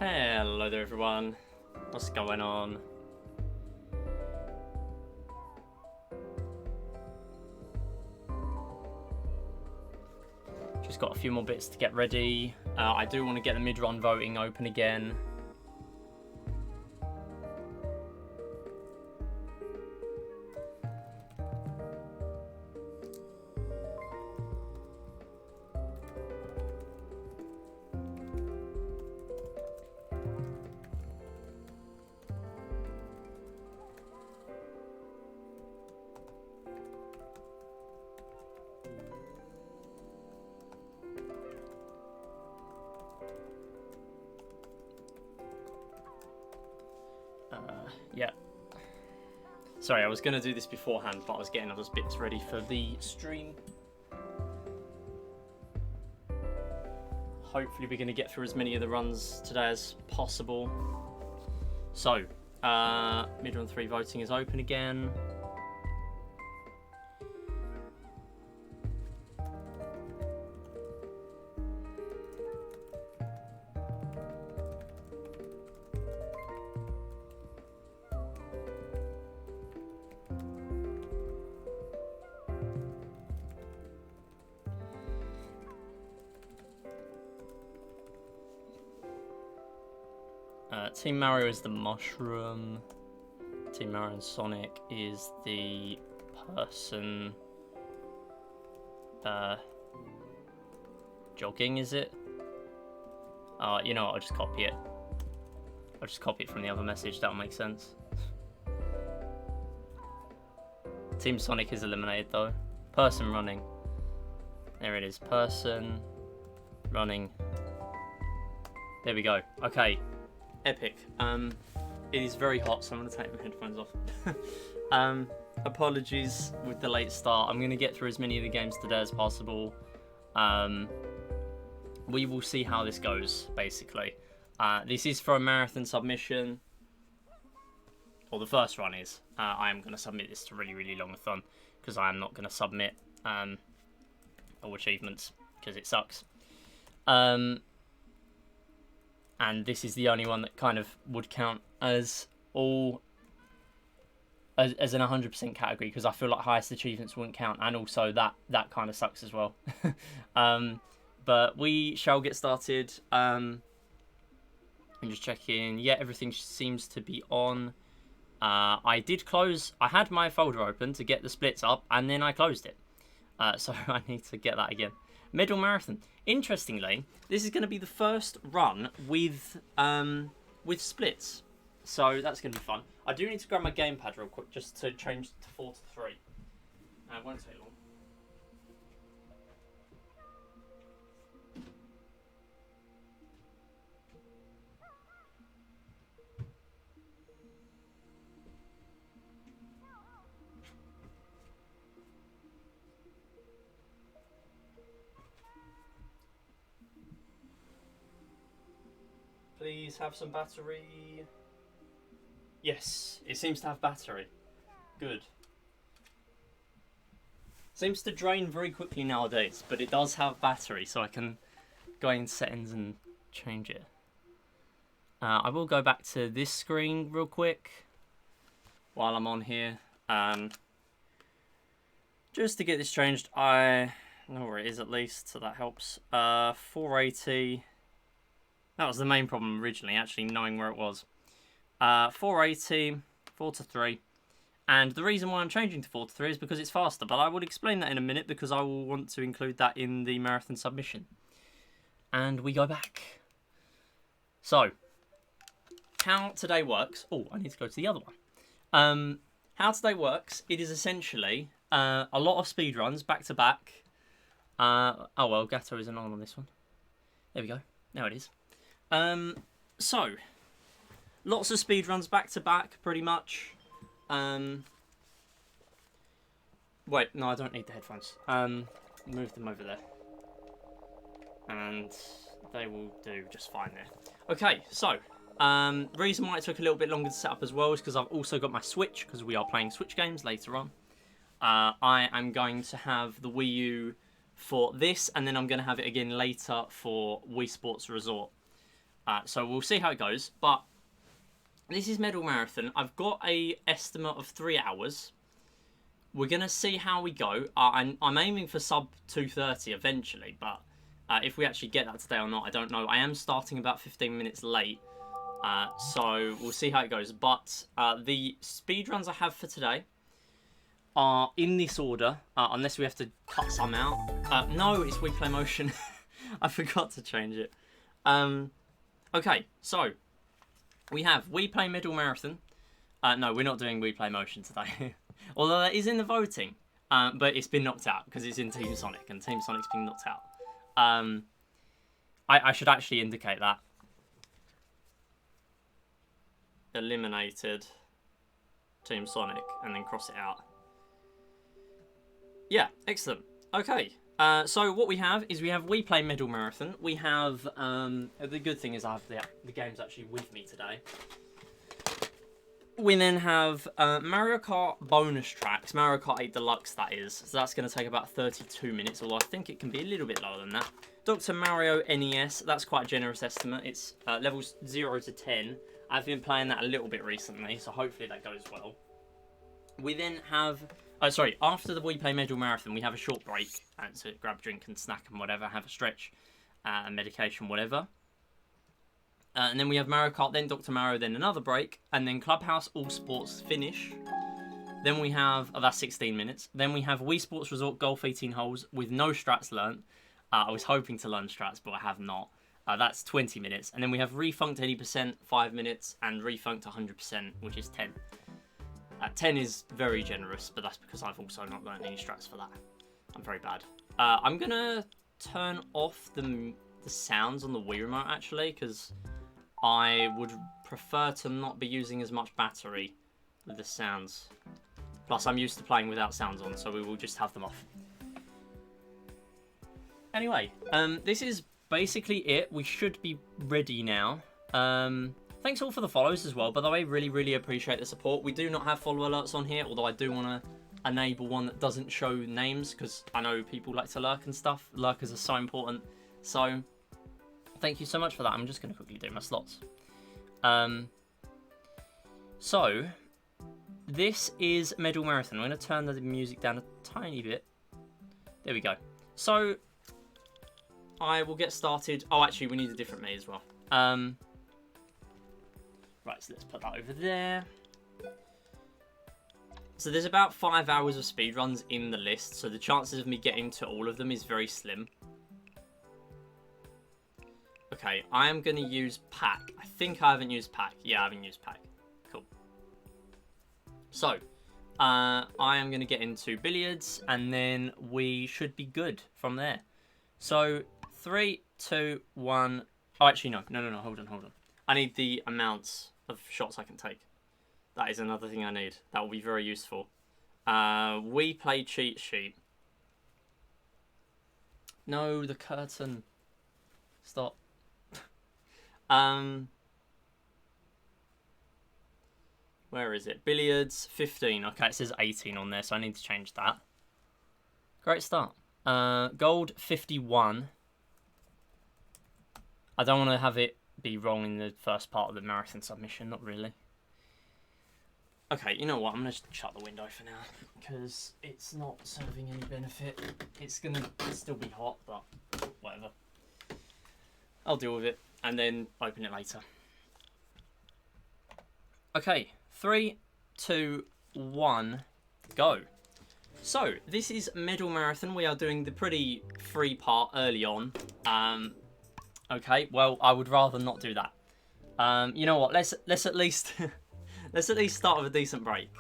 Hello there everyone, what's going on? Just got a few more bits to get ready. I do want to get the mid-run voting open again. Yeah. Sorry, I was going to do this beforehand, but I was getting other bits ready for the stream. Hopefully we're going to get through as many of the runs today as possible. So, Midrun 3 voting is open again. Team Mario is the mushroom. Team Mario and Sonic is the person. Jogging, is it? You know what, I'll just copy it. I'll just copy it from the other message, that'll make sense. Team Sonic is eliminated though. Person running. There it is, person running. There we go, okay. Epic. It is very hot, so I'm going to take my headphones off. Apologies with the late start. I'm going to get through as many of the games today as possible. We will see how this goes, basically. This is for a marathon submission. Or the first run is. I am going to submit this to really, really longathon, because I am not going to submit all achievements, because it sucks. And this is the only one that kind of would count as an 100% category, because I feel like highest achievements wouldn't count, and also that kind of sucks as well. But we shall get started. I'm just checking. Yeah, everything seems to be on. I had my folder open to get the splits up, and then I closed it. So I need to get that again. Middle marathon. Interestingly, this is going to be the first run with splits, so that's going to be fun. I do need to grab my gamepad real quick just to change to 4 to 3. It won't take long. Please have some battery. Yes, it seems to have battery. Good. Seems to drain very quickly nowadays, but it does have battery, so I can go in settings and change it. I will go back to this screen real quick while I'm on here. Just to get this changed, I know where it is at least, so that helps. 480. That was the main problem originally, actually knowing where it was. 480, 4 to 3. And the reason why I'm changing to 4 to 3 is because it's faster, but I will explain that in a minute because I will want to include that in the marathon submission. And we go back. So, how today works... Oh, I need to go to the other one. How today works, it is essentially a lot of speedruns back to back. Oh well, Gato isn't on this one. There we go. Now it is. So, lots of speedruns back to back, pretty much. Wait, no, I don't need the headphones. Move them over there. And they will do just fine there. Okay, so, reason why it took a little bit longer to set up as well is because I've also got my Switch, because we are playing Switch games later on. I am going to have the Wii U for this, and then I'm going to have it again later for Wii Sports Resort. So we'll see how it goes. But this is Medal Marathon. I've got a estimate of 3 hours. We're going to see how we go. I'm aiming for sub 2:30 eventually, but if we actually get that today or not, I don't know. I am starting about 15 minutes late, so we'll see how it goes. But the speedruns I have for today are in this order, unless we have to cut some out. No, it's Wii Play Motion. I forgot to change it. Okay, so we have Wii Play Medal Marathon. No, we're not doing Wii Play Motion today. Although that is in the voting, but it's been knocked out because it's in Team Sonic, and Team Sonic's been knocked out. I should actually indicate that. Eliminated Team Sonic, and then cross it out. Yeah, excellent. Okay, so what we have is we have Wii Play Medal Marathon. We have, the good thing is I have the games actually with me today. We then have Mario Kart bonus tracks, Mario Kart 8 Deluxe that is, so that's going to take about 32 minutes, although I think it can be a little bit lower than that. Dr. Mario NES, that's quite a generous estimate, it's levels 0 to 10. I've been playing that a little bit recently, so hopefully that goes well. We then have, after the Wii Play Medal Marathon, we have a short break, to grab a drink and snack and whatever, have a stretch, medication, whatever. And then we have Mario Kart, then Dr. Mario, then another break, and then Clubhouse All Sports finish. Then we have, that's 16 minutes. Then we have Wii Sports Resort Golf 18 holes with no strats learnt. I was hoping to learn strats, but I have not. That's 20 minutes. And then we have Refunked 80%, 5 minutes, and Refunked 100%, which is 10. 10 is very generous, but that's because I've also not learned any strats for that. I'm very bad. I'm going to turn off the sounds on the Wii remote, actually, because I would prefer to not be using as much battery with the sounds. Plus, I'm used to playing without sounds on, so we will just have them off. Anyway, this is basically it. We should be ready now. Thanks all for the follows as well, by the way. Really, really appreciate the support. We do not have follow alerts on here, although I do want to enable one that doesn't show names, because I know people like to lurk and stuff. Lurkers are so important. So thank you so much for that. I'm just going to quickly do my slots. So, this is Medal Marathon. I'm going to turn the music down a tiny bit. There we go. So, I will get started. Oh, actually, we need a different me as well. Right, so let's put that over there. So there's about 5 hours of speedruns in the list, so the chances of me getting to all of them is very slim. Okay, I am going to use Pack. I think I haven't used Pack. Yeah, I haven't used Pack. Cool. So, I am going to get into billiards, and then we should be good from there. So, 3, 2, 1. Oh, actually, no. Hold on. I need the amounts of shots I can take. That is another thing I need. That will be very useful. We play cheat sheet. No, the curtain. Stop. Where is it? Billiards, 15. Okay, it says 18 on there, so I need to change that. Great start. Gold, 51. I don't want to have it be wrong in the first part of the marathon submission, not really. Okay, you know what? I'm going to shut the window for now, because it's not serving any benefit. It's going to still be hot, but whatever. I'll deal with it, and then open it later. Okay, 3, 2, 1, go. So, this is Medal Marathon. We are doing the pretty free part early on. Okay, well, I would rather not do that. You know what? Let's at least let's at least start with a decent break.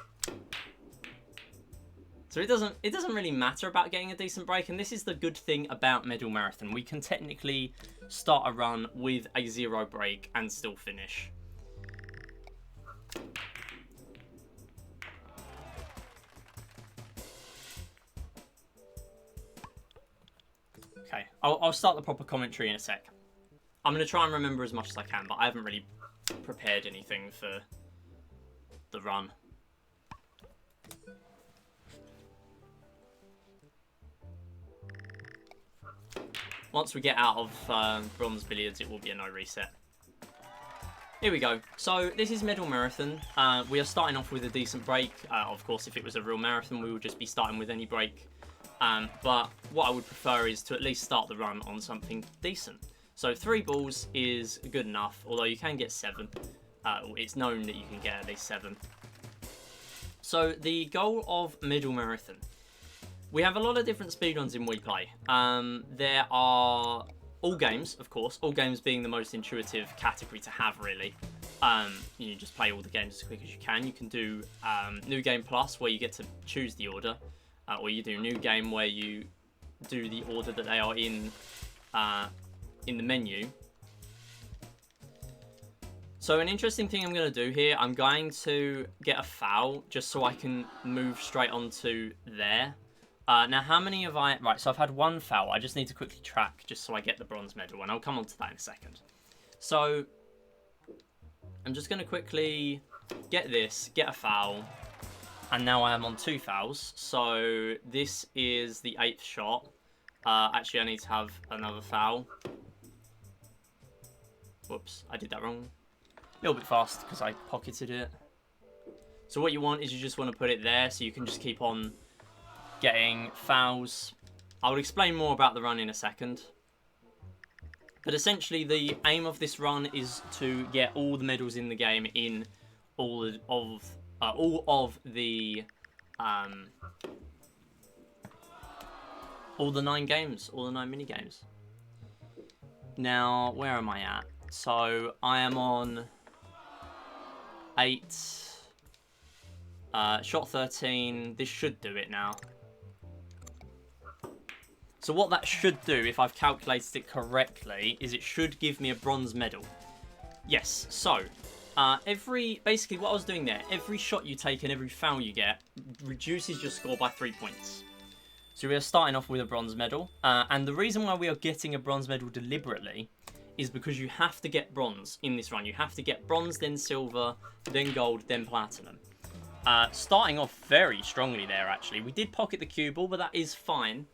So it doesn't really matter about getting a decent break, and this is the good thing about Medal Marathon. We can technically start a run with a 0 break and still finish. Okay, I'll start the proper commentary in a sec. I'm going to try and remember as much as I can, but I haven't really prepared anything for the run. Once we get out of bronze billiards, it will be a no reset. Here we go. So this is middle marathon. We are starting off with a decent break. Of course, if it was a real marathon, we would just be starting with any break. But what I would prefer is to at least start the run on something decent. So 3 balls is good enough, although you can get 7. It's known that you can get at least 7. So the goal of middle marathon. We have a lot of different speedruns in Wii Play. There are all games, of course, all games being the most intuitive category to have, really. You just play all the games as quick as you can. You can do New Game Plus, where you get to choose the order, or you do New Game, where you do the order that they are in the menu. So an interesting thing I'm going to do here, I'm going to get a foul just so I can move straight onto there. Now, how many have I... Right, so I've had 1 foul. I just need to quickly track just so I get the bronze medal, and I'll come on to that in a second. So, I'm just going to quickly get this, get a foul, and now I am on 2 fouls. So, this is the 8th shot. Actually, I need to have another foul. Whoops, I did that wrong. A little bit fast because I pocketed it. So what you want is you just want to put it there so you can just keep on getting fouls. I will explain more about the run in a second. But essentially the aim of this run is to get all the medals in the game in all of the 9 games, all the 9 mini games. Now, where am I at? So I am on 8, shot 13. This should do it now. So what that should do, if I've calculated it correctly, is it should give me a bronze medal. Yes, so basically what I was doing there, every shot you take and every foul you get reduces your score by 3 points. So we are starting off with a bronze medal, and the reason why we are getting a bronze medal deliberately is because you have to get bronze in this run. You have to get bronze, then silver, then gold, then platinum. Starting off very strongly there, actually. We did pocket the cue ball, but that is fine,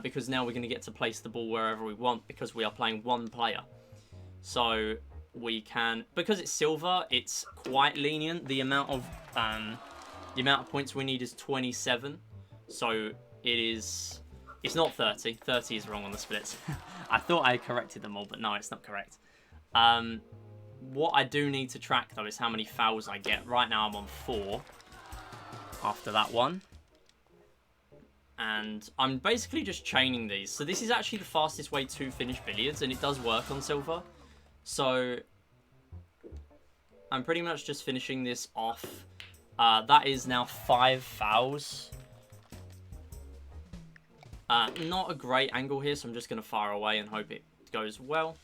because now we're going to get to place the ball wherever we want, because we are playing 1 player. So we can, because it's silver, it's quite lenient. The amount of points we need is 27. So it's not 30. 30 is wrong on the splits. I thought I corrected them all, but no, it's not correct. What I do need to track, though, is how many fouls I get. Right now, I'm on 4 after that one. And I'm basically just chaining these. So this is actually the fastest way to finish billiards, and it does work on silver. So I'm pretty much just finishing this off. That is now 5 fouls. Not a great angle here, so I'm just going to fire away and hope it goes well.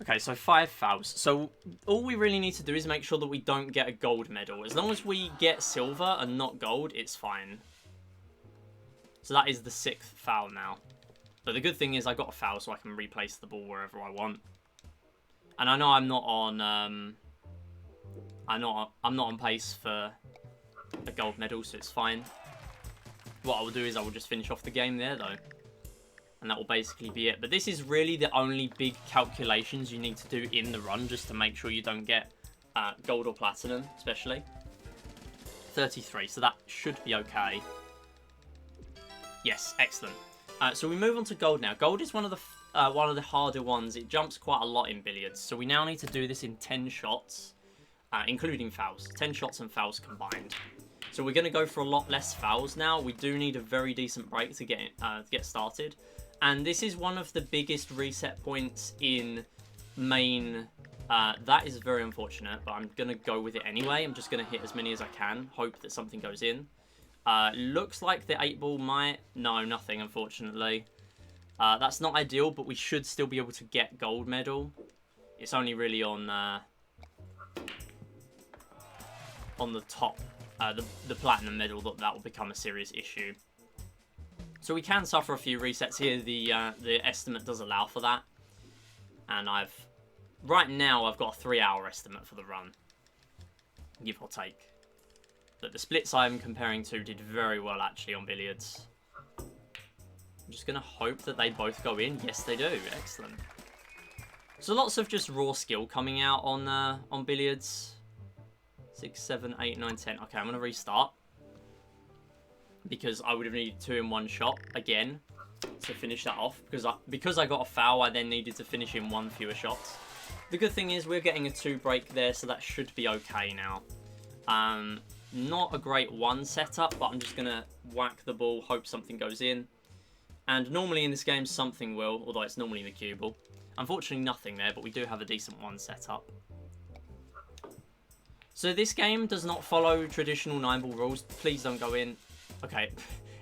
Okay, so 5 fouls. So all we really need to do is make sure that we don't get a gold medal. As long as we get silver and not gold, it's fine. So that is the 6th foul now. But the good thing is I got a foul, so I can replace the ball wherever I want. And I know I'm not on I'm not on pace for a gold medal, so it's fine. What I will do is I will just finish off the game there, though. And that will basically be it. But this is really the only big calculations you need to do in the run, just to make sure you don't get gold or platinum, especially. 33, so that should be okay. Yes, excellent. So we move on to gold now. Gold is one of the harder ones. It jumps quite a lot in billiards. So we now need to do this in 10 shots, including fouls. 10 shots and fouls combined. So we're going to go for a lot less fouls now. We do need a very decent break to get started. And this is one of the biggest reset points in main. That is very unfortunate, but I'm going to go with it anyway. I'm just going to hit as many as I can, hope that something goes in. Looks like the 8-ball might... No, nothing, unfortunately. That's not ideal, but we should still be able to get gold medal. It's only really on the top, the platinum medal, that will become a serious issue. So we can suffer a few resets here. The estimate does allow for that. And right now I've got a 3-hour estimate for the run, give or take. But the splits I'm comparing to did very well, actually, on billiards. I'm just going to hope that they both go in. Yes, they do. Excellent. So lots of just raw skill coming out on billiards. 6, 7, 8, 9, 10. Okay, I'm going to restart. Because I would have needed 2 in one shot again to finish that off. Because I got a foul, I then needed to finish in 1 fewer shots. The good thing is we're getting a 2 break there, so that should be okay now. Not a great 1 setup, but I'm just going to whack the ball, hope something goes in. And normally in this game, something will, although it's normally in the cue ball. Unfortunately, nothing there, but we do have a decent 1 setup. So this game does not follow traditional 9-ball rules. Please don't go in. Okay,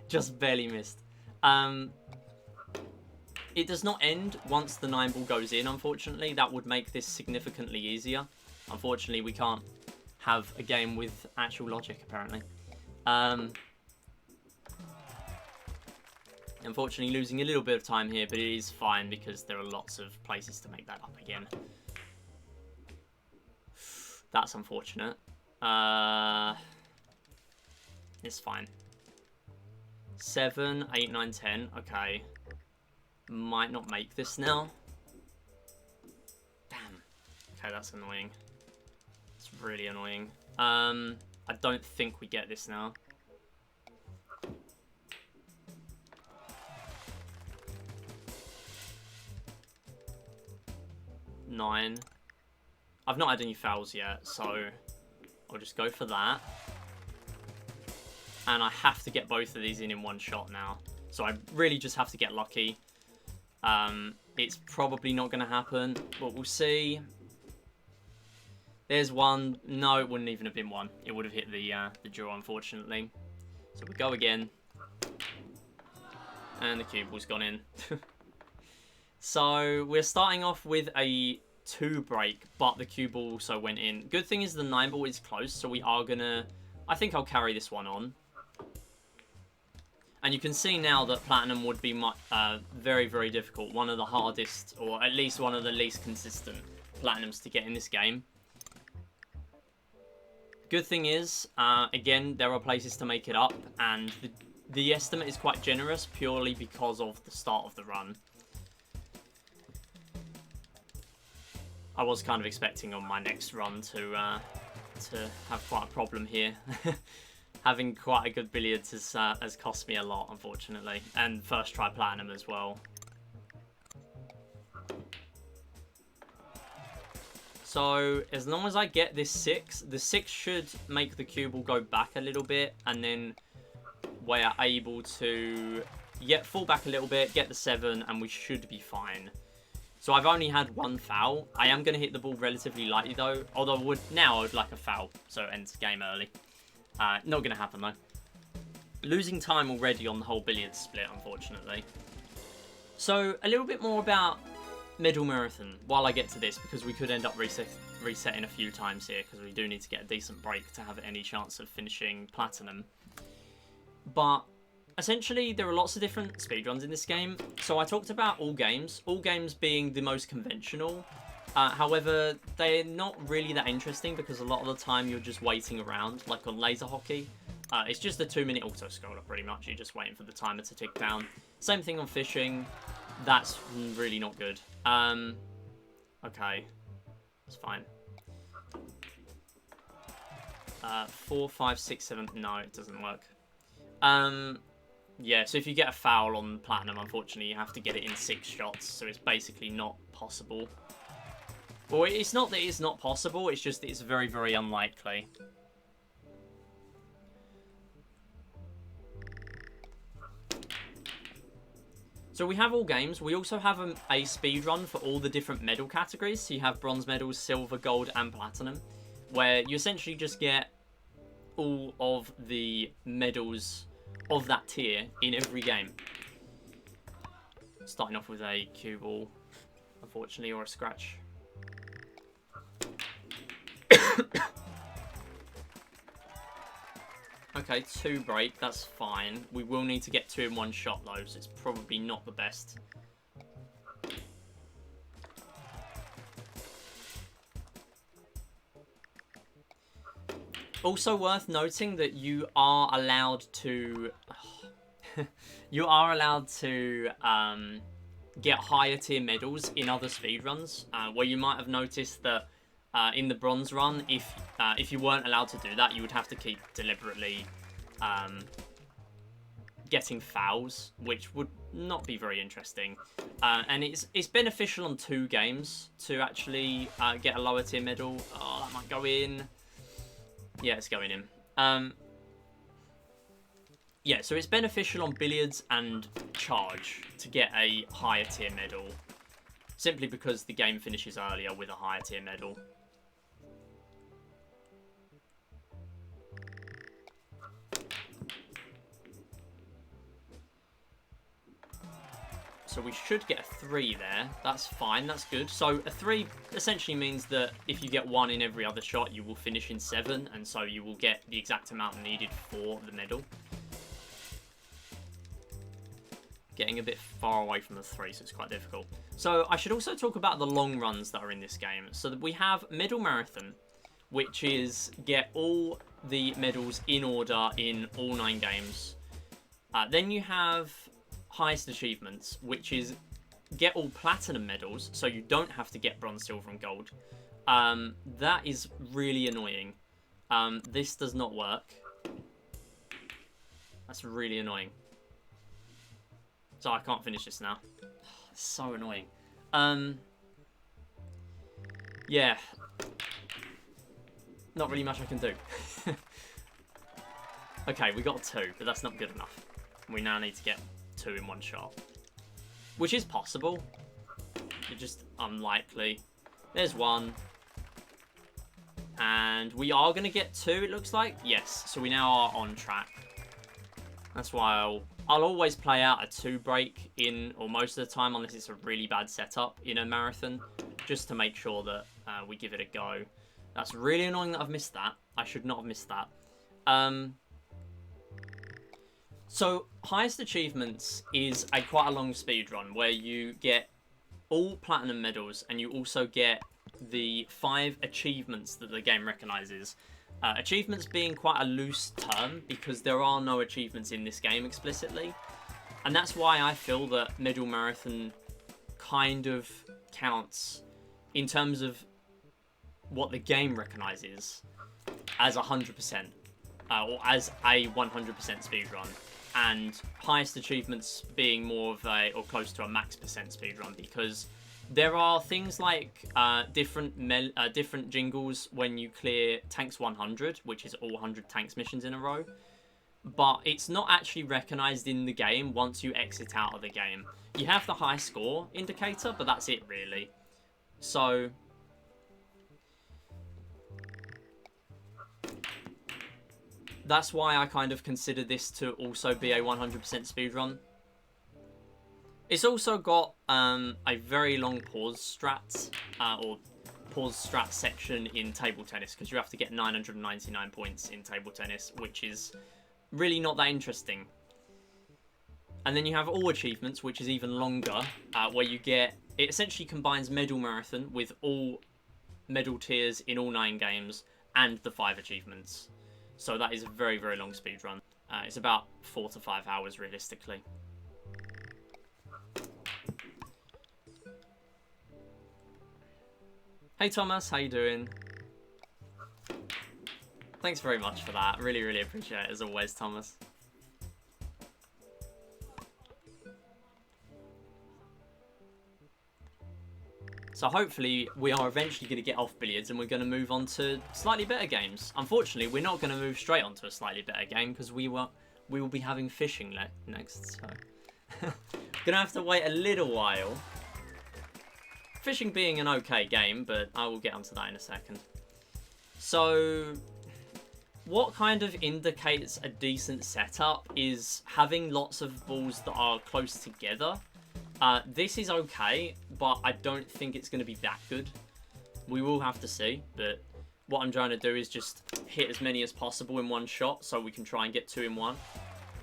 just barely missed. It does not end once the 9-ball goes in, unfortunately. That would make this significantly easier. Unfortunately, we can't have a game with actual logic, apparently. Unfortunately, losing a little bit of time here, but it is fine because there are lots of places to make that up again. That's unfortunate. It's fine. 7, 8, 9, 10. Okay. Might not make this now. Damn. Okay, that's annoying. It's really annoying. I don't think we get this now. Nine. I've not had any fouls yet, so I'll just go for that. And I have to get both of these in 1 shot now. So I really just have to get lucky. It's probably not going to happen, but we'll see. There's 1. No, it wouldn't even have been 1. It would have hit the draw, unfortunately. So we go again. And the cue ball's gone in. So we're starting off with a 2 break, but the cue ball also went in. Good thing is the 9-ball is close, so we are going to... I think I'll carry this one on. And you can see now that Platinum would be very, very difficult. One of the hardest, or at least one of the least consistent Platinums to get in this game. Good thing is, again, there are places to make it up. And the estimate is quite generous purely because of the start of the run. I was kind of expecting on my next run to have quite a problem here. Having quite a good billiards has cost me a lot, unfortunately. And first try Platinum as well. So, as long as I get this 6, the 6 should make the cue ball go back a little bit. And then we are able to fall back a little bit, get the 7, and we should be fine. So I've only had 1 foul. I am going to hit the ball relatively lightly though. Although I would like a foul, so it ends the game early. Not going to happen though. Losing time already on the whole billiards split, unfortunately. So a little bit more about Medal Marathon while I get to this, because we could end up resetting a few times here, because we do need to get a decent break to have any chance of finishing Platinum. But essentially, there are lots of different speedruns in this game. So I talked about all games being the most conventional. However, they're not really that interesting because a lot of the time you're just waiting around, like on laser hockey. It's just a 2-minute auto-scroller, pretty much. You're just waiting for the timer to tick down. Same thing on fishing. That's really not good. Okay. It's fine. 4, 5, 6, 7... No, it doesn't work. Yeah, so if you get a foul on Platinum, unfortunately, you have to get it in 6 shots. So it's basically not possible. Well, it's not that it's not possible, it's just that it's very, very unlikely. So we have all games. We also have a speedrun for all the different medal categories. So you have bronze medals, silver, gold, and platinum, where you essentially just get all of the medals of that tier in every game. Starting off with a cue ball, unfortunately, or a scratch. Okay, 2 break, that's fine. We will need to get 2 in 1 shot though, so it's probably not the best. Also worth noting that you are allowed to get higher tier medals in other speedruns, where you might have noticed that in the bronze run, if you weren't allowed to do that, you would have to keep deliberately getting fouls, which would not be very interesting. And it's beneficial on 2 games to actually get a lower tier medal. Oh, that might go in. Yeah, it's going in. Yeah, so it's beneficial on billiards and charge to get a higher tier medal, simply because the game finishes earlier with a higher tier medal. So we should get a 3 there. That's fine, that's good. So a 3 essentially means that if you get 1 in every other shot, you will finish in 7, and so you will get the exact amount needed for the medal. Getting a bit far away from the 3, so it's quite difficult. So I should also talk about the long runs that are in this game. So that we have Medal Marathon, which is get all the medals in order in all 9 games. Then you have Highest Achievements, which is get all platinum medals, so you don't have to get bronze, silver, and gold. That is really annoying. This does not work. That's really annoying. So I can't finish this now. It's so annoying. Yeah. Not really much I can do. Okay, we got 2, but that's not good enough. We now need to get 2 in 1 shot. Which is possible. It's just unlikely. There's 1. And we are going to get 2, it looks like. Yes, so we now are on track. That's why I'll always play out a 2 break in, or most of the time, unless it's a really bad setup in a marathon, just to make sure that we give it a go. That's really annoying that I've missed that. I should not have missed that. So, Highest Achievements is quite a long speedrun where you get all platinum medals and you also get the 5 achievements that the game recognises. Achievements being quite a loose term because there are no achievements in this game explicitly. And that's why I feel that Medal Marathon kind of counts in terms of what the game recognises as 100%, or as a 100% speedrun. And Highest Achievements being more of a, or close to a max percent speedrun, because there are things like different jingles when you clear Tanks 100, which is all 100 Tanks missions in a row. But it's not actually recognised in the game once you exit out of the game. You have the high score indicator, but that's it really. So that's why I kind of consider this to also be a 100% speedrun. It's also got a very long pause strat, or pause strat section in table tennis, because you have to get 999 points in table tennis, which is really not that interesting. And then you have all achievements, which is even longer, where you get, it essentially combines Medal Marathon with all medal tiers in all 9 games and the 5 achievements. So that is a very, very long speedrun. It's about 4 to 5 hours realistically. Hey Thomas, how you doing? Thanks very much for that. Really, really appreciate it as always, Thomas. So hopefully we are eventually going to get off billiards and we're going to move on to slightly better games. Unfortunately, we're not going to move straight onto a slightly better game because we will be having fishing next. So gonna have to wait a little while. Fishing being an okay game, but I will get onto that in a second. So what kind of indicates a decent setup is having lots of balls that are close together. This is okay, but I don't think it's going to be that good. We will have to see, but what I'm trying to do is just hit as many as possible in one shot so we can try and get 2 in 1.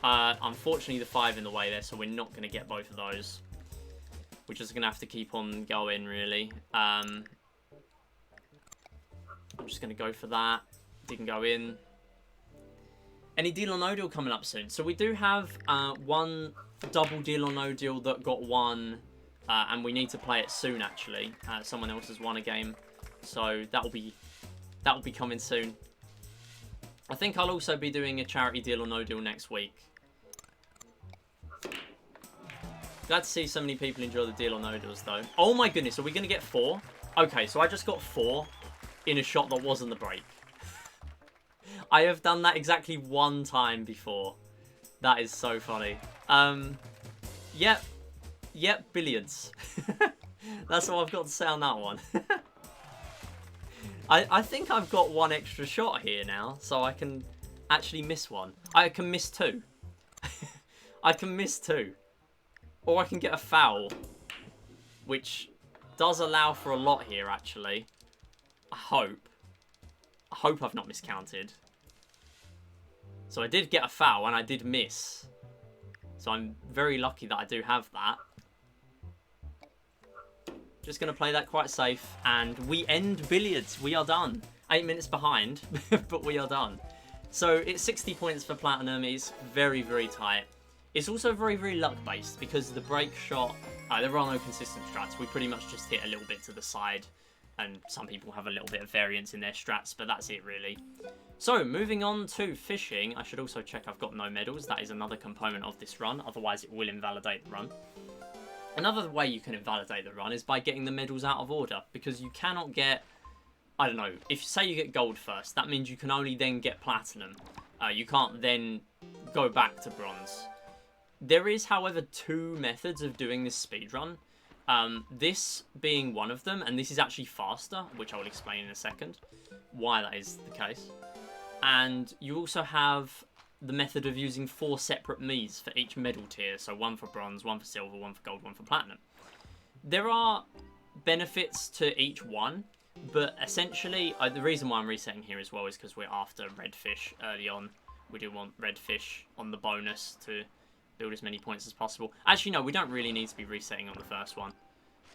Unfortunately, the 5 in the way there, so we're not going to get both of those. We're just going to have to keep on going, really. I'm just going to go for that. Didn't go in. Any deal or no deal coming up soon? So we do have one double deal or no deal that got 1 and we need to play it soon. Actually, someone else has won a game, so that'll be coming soon. I think I'll also be doing a charity deal or no deal next week. Glad to see so many people enjoy the deal or no deals though. Oh my goodness, are we going to get 4? Okay, so I just got 4 in a shot that wasn't the break. I have done that exactly 1 time before. That is so funny. Yep, billiards. That's all I've got to say on that one. I think I've got 1 extra shot here now, so I can actually miss 1. I can miss 2. I can miss 2. Or I can get a foul, which does allow for a lot here, actually. I hope I've not miscounted. So I did get a foul, and I did miss. So I'm very lucky that I do have that. Just going to play that quite safe, and we end billiards. We are done. 8 minutes behind, but we are done. So it's 60 points for platinum. It's very, very tight. It's also very, very luck-based, because the break shot, there are no consistent strats. We pretty much just hit a little bit to the side, and some people have a little bit of variance in their strats, but that's it, really. So, moving on to fishing. I should also check I've got no medals. That is another component of this run, otherwise it will invalidate the run. Another way you can invalidate the run is by getting the medals out of order, because you cannot get, I don't know, if say you get gold first, that means you can only then get platinum. You can't then go back to bronze. There is, however, 2 methods of doing this speedrun. This being one of them, and this is actually faster, which I will explain in a second, why that is the case. And you also have the method of using 4 separate Miis for each medal tier. So 1 for bronze, 1 for silver, 1 for gold, 1 for platinum. There are benefits to each one, but essentially, the reason why I'm resetting here as well is because we're after redfish early on. We do want redfish on the bonus to build as many points as possible. Actually, no, we don't really need to be resetting on the first one.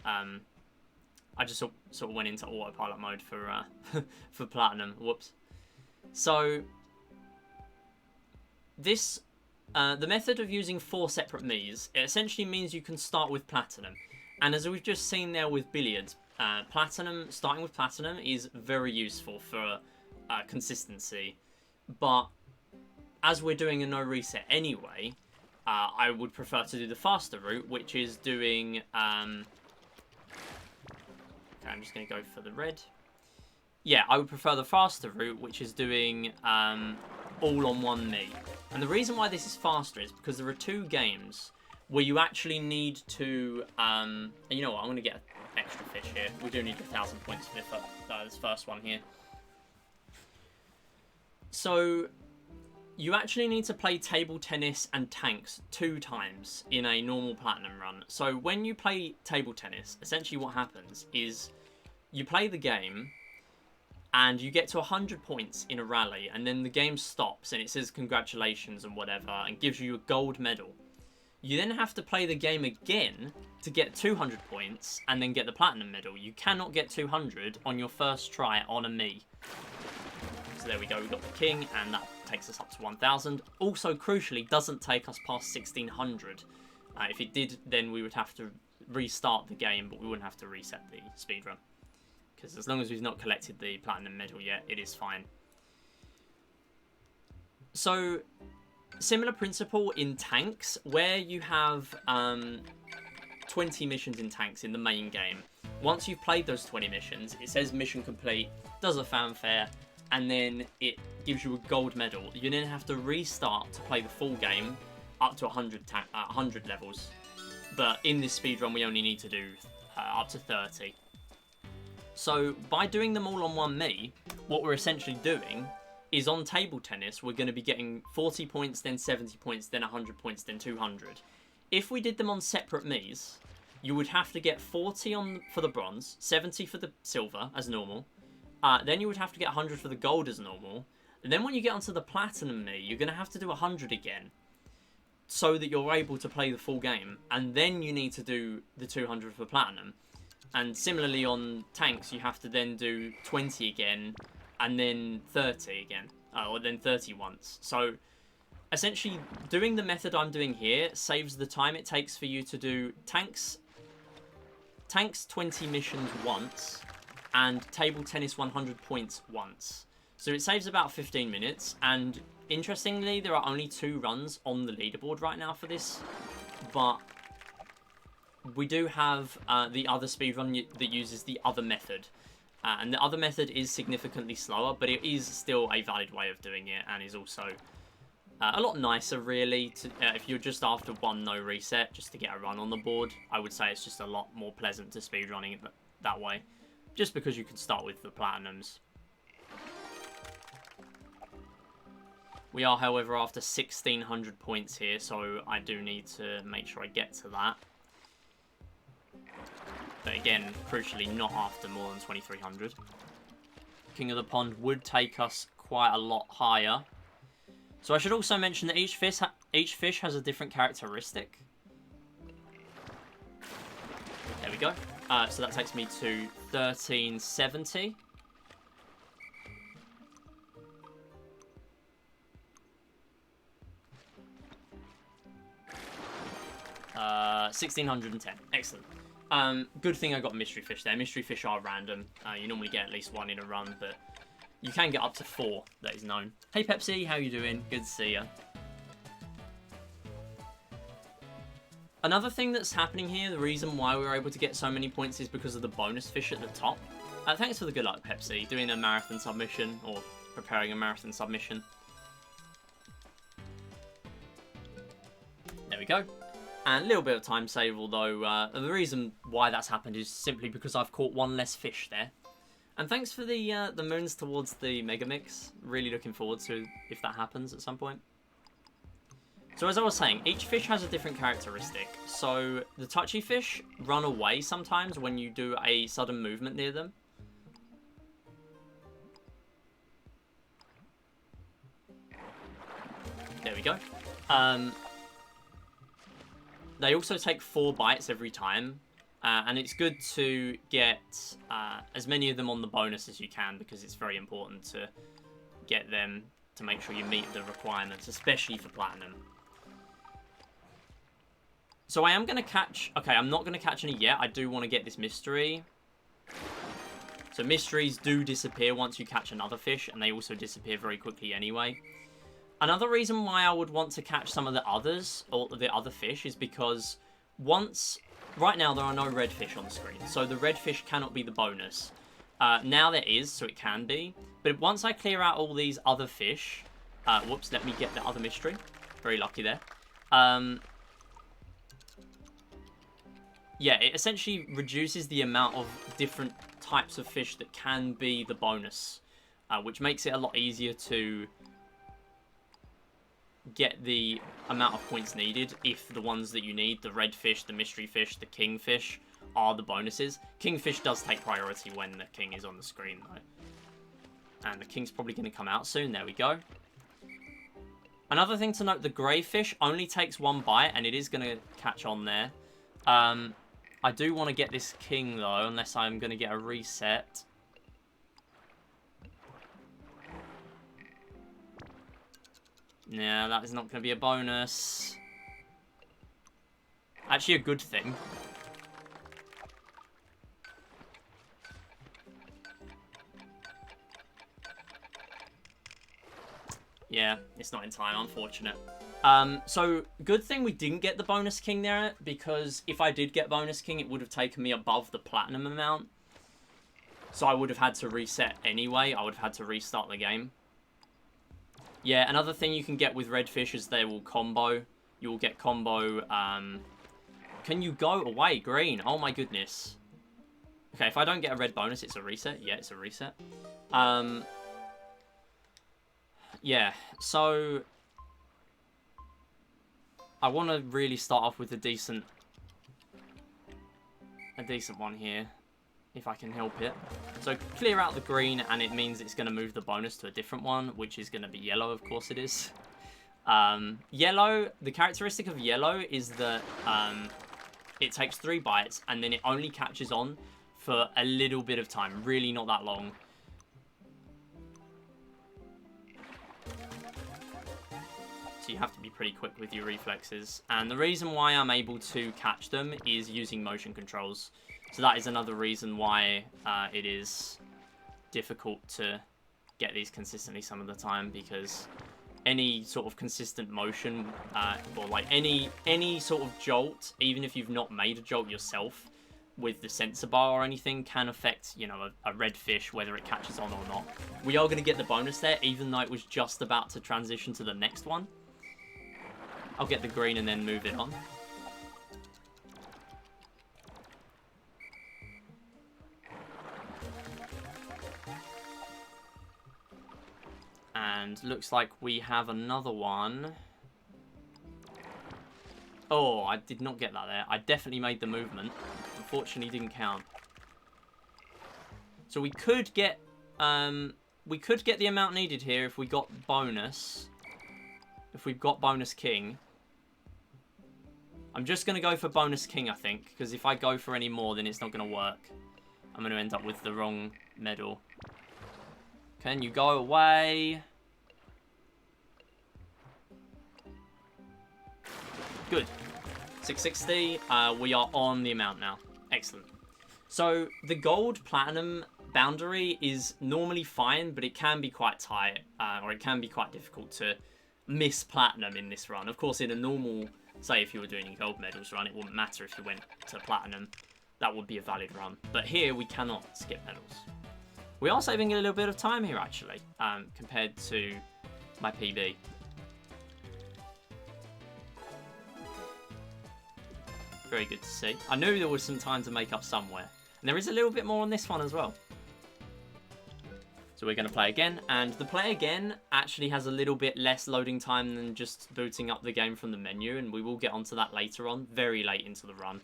I just sort of went into autopilot mode for for platinum. Whoops. So this the method of using 4 separate Miis, it essentially means you can start with platinum. And as we've just seen there with billiards, starting with platinum is very useful for consistency. But as we're doing a no reset anyway, I would prefer to do the faster route, which is doing... okay, I'm just going to go for the red. Yeah, I would prefer the faster route, which is doing all on 1 Mii. And the reason why this is faster is because there are 2 games where you actually need to... and you know what, I'm going to get an extra fish here. We do need 1,000 points for this first one here. So... you actually need to play table tennis and tanks 2 times in a normal platinum run. So when you play table tennis, essentially what happens is you play the game and you get to 100 points in a rally, and then the game stops and it says congratulations and whatever and gives you a gold medal. You then have to play the game again to get 200 points and then get the platinum medal. You cannot get 200 on your first try on a Mii. So there we go, we got the king, and that takes us up to 1,000. Also, crucially, doesn't take us past 1,600. If it did, then we would have to restart the game, but we wouldn't have to reset the speedrun. Because as long as we've not collected the platinum medal yet, it is fine. So, similar principle in tanks, where you have 20 missions in tanks in the main game. Once you've played those 20 missions, it says mission complete, does a fanfare, and then it gives you a gold medal. You then have to restart to play the full game up to 100 levels. But in this speedrun, we only need to do up to 30. So by doing them all on 1 Mii, what we're essentially doing is on table tennis, we're going to be getting 40 points, then 70 points, then 100 points, then 200. If we did them on separate Miis, you would have to get 40 for the bronze, 70 for the silver as normal. Then you would have to get 100 for the gold as normal. And then when you get onto the platinum Mii, you're going to have to do 100 again, so that you're able to play the full game. And then you need to do the 200 for platinum. And similarly on tanks, you have to then do 20 again, and then 30 again. Or then 30 once. So essentially, doing the method I'm doing here saves the time it takes for you to do tanks tanks 20 missions once, and table tennis 100 points once. So it saves about 15 minutes, and interestingly, there are only 2 runs on the leaderboard right now for this, but we do have the other speedrun that uses the other method. And the other method is significantly slower, but it is still a valid way of doing it, and is also a lot nicer, really. To, if you're just after one no reset, just to get a run on the board, I would say it's just a lot more pleasant to speedrunning it that way, just because you can start with the platinums. We are, however, after 1,600 points here, so I do need to make sure I get to that. But again, crucially, not after more than 2,300. King of the Pond would take us quite a lot higher. So I should also mention that each fish has a different characteristic. There we go. So that takes me to 1,370. Uh, 1,610. Excellent. Good thing I got mystery fish there. Mystery fish are random. You normally get at least 1 in a run, but you can get up to 4, that is known. Hey Pepsi, how you doing? Good to see ya. Another thing that's happening here, the reason why we were able to get so many points is because of the bonus fish at the top. Thanks for the good luck, Pepsi, doing a marathon submission, or preparing a marathon submission. There we go. And a little bit of time save, although the reason why that's happened is simply because I've caught 1 less fish there. And thanks for the moons towards the Mega Mix. Really looking forward to if that happens at some point. So as I was saying, each fish has a different characteristic. So the touchy fish run away sometimes when you do a sudden movement near them. There we go. They also take 4 bites every time, and it's good to get as many of them on the bonus as you can, because it's very important to get them to make sure you meet the requirements, especially for platinum. So I am going to catch... Okay, I'm not going to catch any yet. I do want to get this mystery. So mysteries do disappear once you catch another fish, and they also disappear very quickly anyway. Another reason why I would want to catch some of the others, or the other fish, is because once... Right now, there are no red fish on the screen, so the red fish cannot be the bonus. Now there is, so it can be. But once I clear out all these other fish... whoops, let me get the other mystery. Very lucky there. Yeah, it essentially reduces the amount of different types of fish that can be the bonus, which makes it a lot easier to get the amount of points needed if the ones that you need, the red fish, the mystery fish, the kingfish, are the bonuses. Kingfish does take priority when the king is on the screen, though. And the king's probably going to come out soon. There we go. Another thing to note, the grey fish only takes 1 bite, and it is going to catch on there. I do want to get this king, though, unless I'm going to get a reset. Yeah, that is not going to be a bonus. Actually, a good thing. Yeah, it's not in time, unfortunate. So, good thing we didn't get the bonus king there, because if I did get bonus king, it would have taken me above the platinum amount. So I would have had to reset anyway. I would have had to restart the game. Yeah, another thing you can get with redfish is they will combo. You will get combo... Can you go away, green? Oh my goodness. Okay, if I don't get a red bonus, it's a reset. Yeah, it's a reset. Yeah, so... I want to really start off with a decent one here, if I can help it. So clear out the green, and it means it's going to move the bonus to a different one, which is going to be yellow, of course it is. Yellow, the characteristic of yellow is that it takes 3 bites, and then it only catches on for a little bit of time, really not that long. So you have to be pretty quick with your reflexes. And the reason why I'm able to catch them is using motion controls. So that is another reason why it is difficult to get these consistently some of the time, because any sort of consistent motion or like any sort of jolt, even if you've not made a jolt yourself with the sensor bar or anything, can affect, you know, a red fish, whether it catches on or not. We are going to get the bonus there, even though it was just about to transition to the next one. I'll get the green and then move it on. And looks like we have another one. Oh, I did not get that there. I definitely made the movement. Unfortunately, didn't count. So we could get the amount needed here if we got bonus. If we've got bonus king. I'm just going to go for bonus king, I think, because if I go for any more, then it's not going to work. I'm going to end up with the wrong medal. Can you go away? Good. 660. We are on the amount now. Excellent. So the gold platinum boundary is normally fine, but it can be quite tight, or it can be quite difficult to miss platinum in this run. Of course, in a normal, say if you were doing a gold medals run, it wouldn't matter if you went to platinum. That would be a valid run. But here, we cannot skip medals. We are saving a little bit of time here, actually, compared to my PB. Very good to see. I knew there was some time to make up somewhere. And there is a little bit more on this one as well. So we're going to play again. And the play again actually has a little bit less loading time than just booting up the game from the menu. And we will get onto that later on, very late into the run.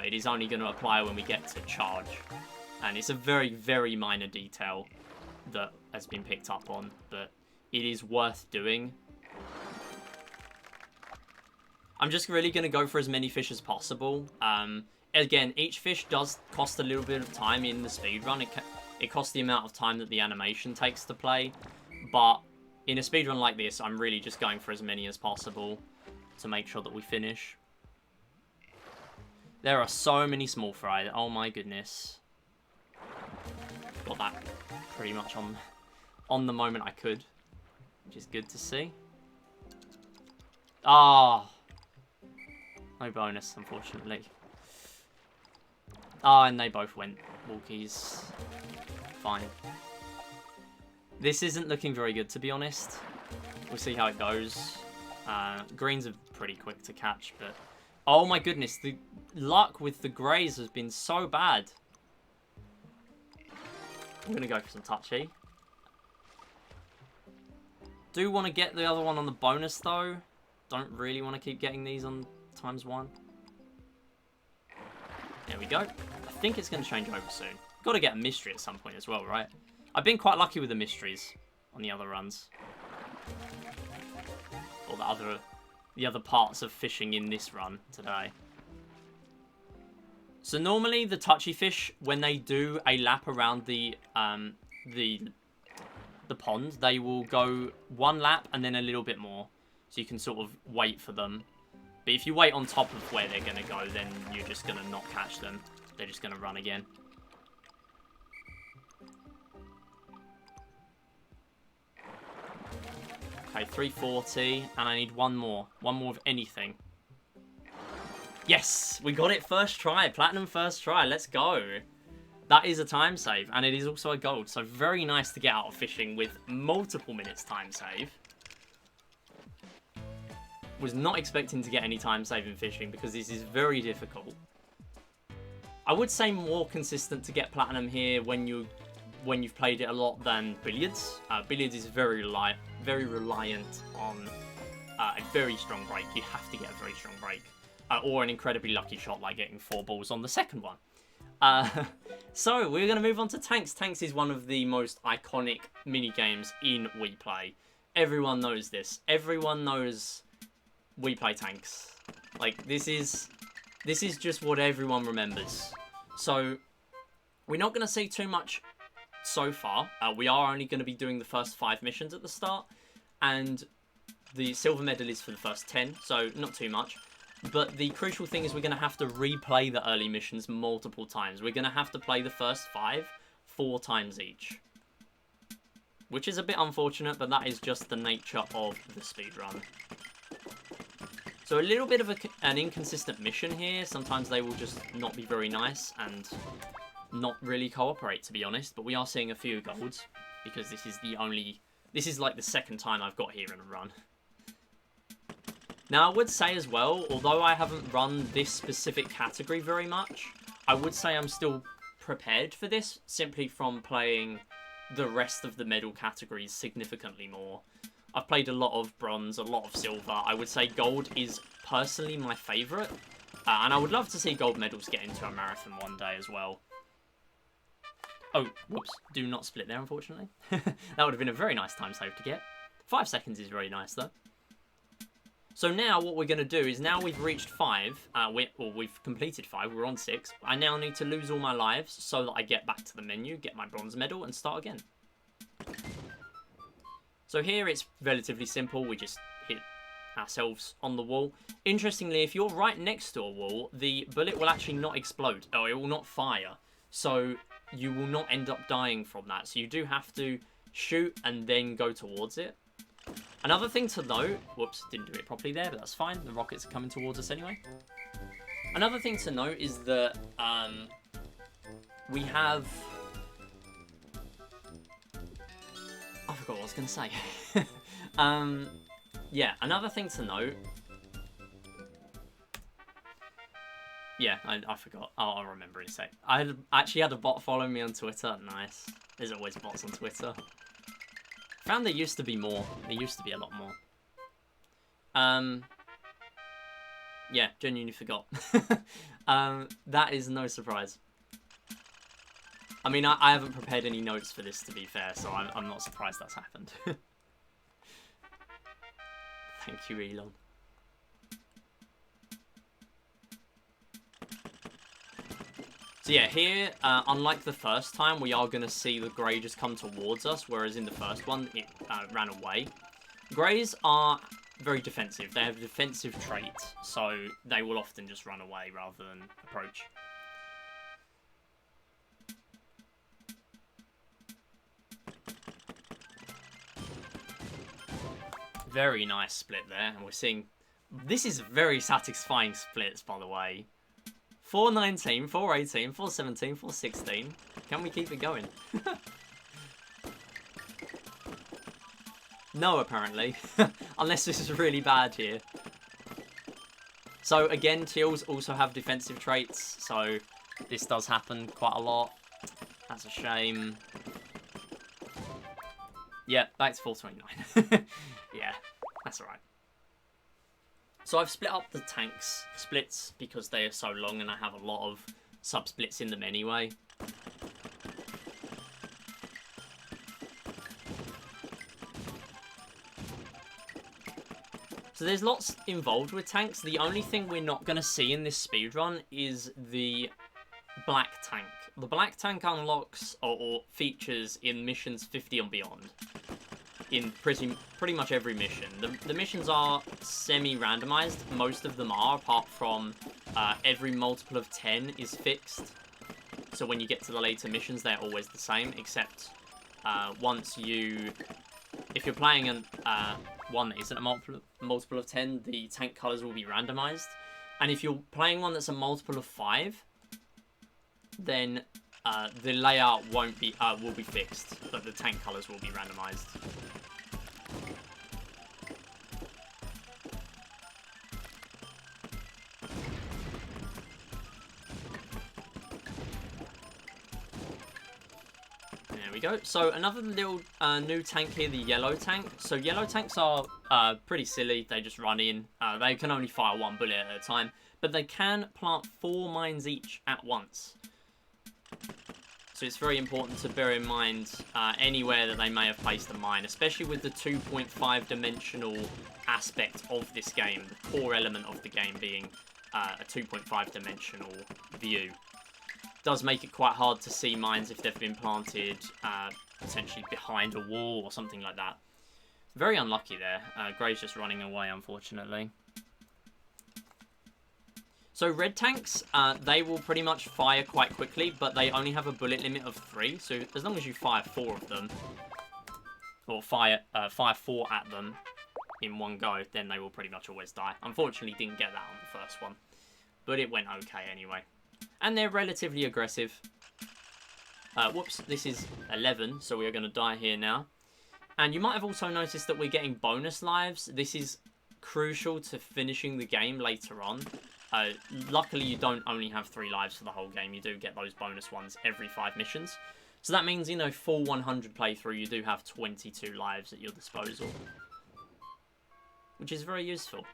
It is only going to apply when we get to charge. And it's a very, very minor detail that has been picked up on. But it is worth doing. I'm just really going to go for as many fish as possible. Again, each fish does cost a little bit of time in the speedrun. It costs the amount of time that the animation takes to play. But in a speedrun like this, I'm really just going for as many as possible to make sure that we finish. There are so many small fry. Oh my goodness. Got that pretty much on the moment I could, which is good to see. Ah. No bonus, unfortunately. Ah, and they both went walkies. Fine. This isn't looking very good, to be honest. We'll see how it goes. Greens are pretty quick to catch, but... Oh my goodness, the luck with the greys has been so bad. I'm going to go for some touchy. Do want to get the other one on the bonus, though. Don't really want to keep getting these on... ×1. There we go. I think it's going to change over soon. Got to get a mystery at some point as well, right? I've been quite lucky with the mysteries on the other runs. Or the other parts of fishing in this run today. So normally the touchy fish, when they do a lap around the pond, they will go one lap and then a little bit more. So you can sort of wait for them. But if you wait on top of where they're going to go, then you're just going to not catch them. They're just going to run again. Okay, 340. And I need one more. One more of anything. Yes! We got it first try. Platinum first try. Let's go. That is a time save. And it is also a gold. So very nice to get out of fishing with multiple minutes time save. Was not expecting to get any time save in fishing because this is very difficult. I would say more consistent to get platinum here when you've played it a lot than billiards. Billiards is very reliant on a very strong break. You have to get a very strong break, or an incredibly lucky shot like getting 4 balls on the second one. So we're going to move on to tanks. Tanks is one of the most iconic mini games in Wii Play. Everyone knows this. Everyone knows Wii Play tanks. Like, this is just what everyone remembers. So we're not going to see too much so far. We are only going to be doing the first 5 missions at the start, and the silver medal is for the first 10, so not too much. But the crucial thing is we're going to have to replay the early missions multiple times. We're going to have to play the first 5 4 times each. Which is a bit unfortunate, but that is just the nature of the speedrun. So a little bit of an inconsistent mission here. Sometimes they will just not be very nice and not really cooperate, to be honest. But we are seeing a few golds because this is like the second time I've got here in a run. Now, I would say as well, although I haven't run this specific category very much, I would say I'm still prepared for this, simply from playing the rest of the medal categories significantly more. I've played a lot of bronze, a lot of silver. I would say gold is personally my favourite, and I would love to see gold medals get into a marathon one day as well. Oh, whoops, do not split there, unfortunately. That would have been a very nice time save to get. 5 seconds is very nice, though. So now what we're going to do is, now we've reached 5, we've completed 5, we're on 6. I now need to lose all my lives so that I get back to the menu, get my bronze medal, and start again. So here it's relatively simple, we just hit ourselves on the wall. Interestingly, if you're right next to a wall, the bullet will actually not explode, or it will not fire. So you will not end up dying from that. So you do have to shoot and then go towards it. Another thing to note, whoops, didn't do it properly there, but that's fine. The rockets are coming towards us anyway. Another thing to note is that we have... I forgot what I was going to say. Yeah, another thing to note... Yeah, I forgot. Oh, I'll remember in a sec. I actually had a bot following me on Twitter. Nice. There's always bots on Twitter. Found there used to be more. There used to be a lot more. Yeah, genuinely forgot. That is no surprise. I mean, I haven't prepared any notes for this, to be fair, so I'm not surprised that's happened. Thank you, Elon. So yeah, here, unlike the first time, we are going to see the grey just come towards us, whereas in the first one, it ran away. Greys are very defensive. They have a defensive trait, so they will often just run away rather than approach. Very nice split there, and we're seeing... This is very satisfying splits, by the way. 419, 418, 417, 416. Can we keep it going? No, apparently. Unless this is really bad here. So, again, teals also have defensive traits, so this does happen quite a lot. That's a shame. Yeah, back to 429. Yeah, that's alright. So I've split up the tanks splits because they are so long and I have a lot of sub-splits in them anyway. So there's lots involved with tanks. The only thing we're not going to see in this speedrun is the black tank. The black tank unlocks or features in missions 50 and beyond. In pretty much every mission. The missions are semi-randomized. Most of them are, apart from every multiple of 10 is fixed. So when you get to the later missions, they're always the same, except if you're playing one that isn't a multiple of 10, the tank colors will be randomized. And if you're playing one that's a multiple of 5, then the layout will be fixed, but the tank colors will be randomized. There we go. So another little new tank here, the yellow tank. So yellow tanks are pretty silly. They just run in. They can only fire 1 bullet at a time, but they can plant 4 mines each at once. So it's very important to bear in mind anywhere that they may have placed a mine, especially with the 2.5 dimensional aspect of this game, the core element of the game being a 2.5 dimensional view. It does make it quite hard to see mines if they've been planted potentially behind a wall or something like that. Very unlucky there. Grey's just running away, unfortunately. So red tanks, they will pretty much fire quite quickly, but they only have a bullet limit of 3. So as long as you fire 4 of them, or fire 4 at them in one go, then they will pretty much always die. Unfortunately, didn't get that on the first one, but it went okay anyway. And they're relatively aggressive. Whoops, this is 11, so we are going to die here now. And you might have also noticed that we're getting bonus lives. This is crucial to finishing the game later on. Luckily, you don't only have 3 lives for the whole game. You do get those bonus ones every 5 missions. So that means in a full 100 playthrough, you do have 22 lives at your disposal, which is very useful.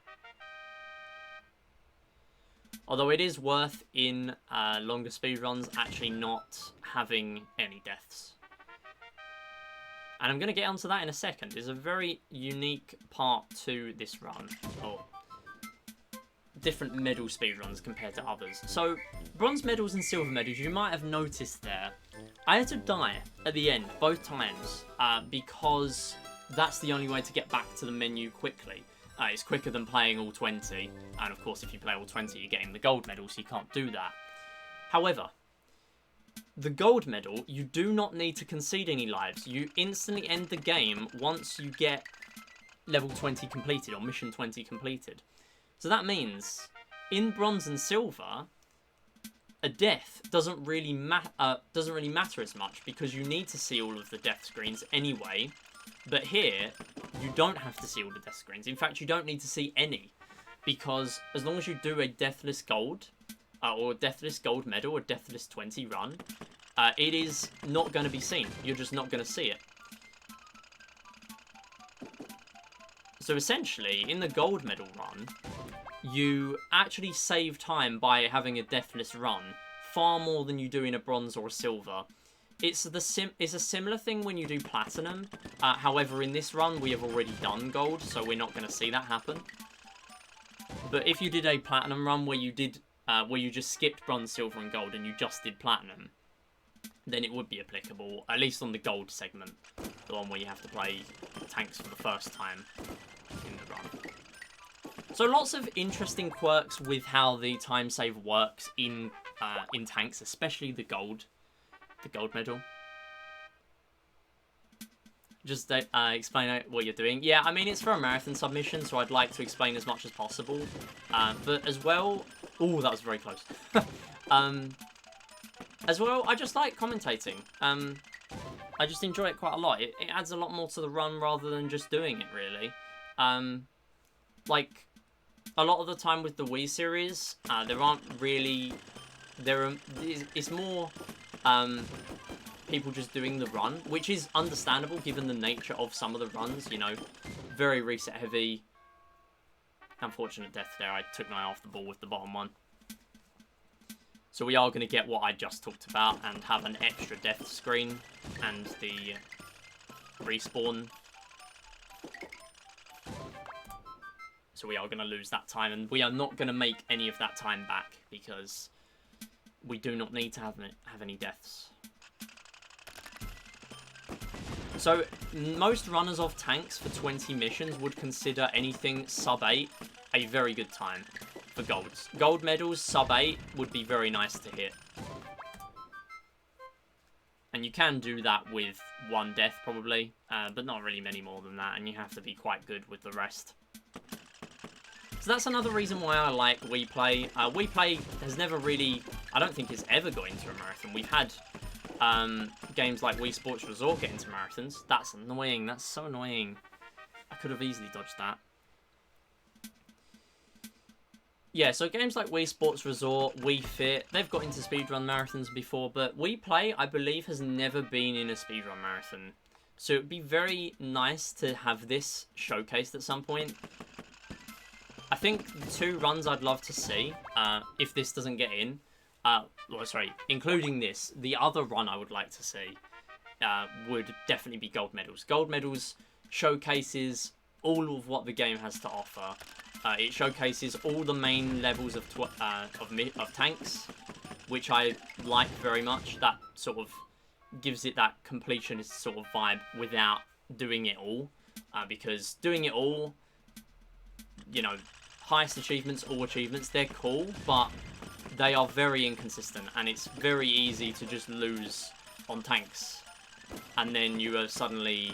Although it is worth in longer speedruns actually not having any deaths. And I'm going to get onto that in a second. There's a very unique part to this run, or different medal speedruns compared to others. So, bronze medals and silver medals, you might have noticed there, I had to die at the end, both times, because that's the only way to get back to the menu quickly. It's quicker than playing all 20, and of course if you play all 20 you're getting the gold medal, so you can't do that. However, the gold medal, you do not need to concede any lives. You instantly end the game once you get level 20 completed, or mission 20 completed. So that means, in bronze and silver, a death doesn't really matter as much, because you need to see all of the death screens anyway. But here, you don't have to see all the death screens. In fact, you don't need to see any, because as long as you do a deathless gold, or a deathless gold medal, or deathless 20 run, it is not going to be seen. You're just not going to see it. So essentially, in the gold medal run, you actually save time by having a deathless run far more than you do in a bronze or a silver. It's a similar thing when you do platinum. However, in this run, we have already done gold, so we're not going to see that happen. But if you did a platinum run where you just skipped bronze, silver, and gold, and you just did platinum, then it would be applicable, at least on the gold segment, the one where you have to play tanks for the first time in the run. So lots of interesting quirks with how the time save works in tanks, especially the gold medal. Just explain what you're doing. Yeah, I mean, it's for a marathon submission, so I'd like to explain as much as possible. But as well... Oh, that was very close. As well, I just like commentating. I just enjoy it quite a lot. It adds a lot more to the run rather than just doing it, really. Like, a lot of the time with the Wii series, there aren't really... It's more... people just doing the run, which is understandable given the nature of some of the runs, you know, very reset heavy. Unfortunate death there, I took my eye off the ball with the bottom one. So we are going to get what I just talked about and have an extra death screen and the respawn. So we are going to lose that time, and we are not going to make any of that time back because we do not need to have any deaths. So, most runners of tanks for 20 missions would consider anything sub 8 a very good time for golds. Gold medals, sub 8, would be very nice to hit. And you can do that with 1 death, probably, but not really many more than that, and you have to be quite good with the rest. So that's another reason why I like Wii Play. Wii Play has never really... I don't think it's ever got into a marathon. We've had... games like Wii Sports Resort get into marathons. That's annoying. That's so annoying. I could have easily dodged that. Yeah, so games like Wii Sports Resort, Wii Fit, they've got into speedrun marathons before, but Wii Play, I believe, has never been in a speedrun marathon. So it would be very nice to have this showcased at some point. I think the 2 runs I'd love to see, if this doesn't get in, including this, the other run I would like to see would definitely be gold medals. Gold medals showcases all of what the game has to offer. It showcases all the main levels of tanks, which I like very much. That sort of gives it that completionist sort of vibe without doing it all. because doing it all, you know, highest achievements, all achievements, they're cool, but they are very inconsistent, and it's very easy to just lose on tanks, and then you are suddenly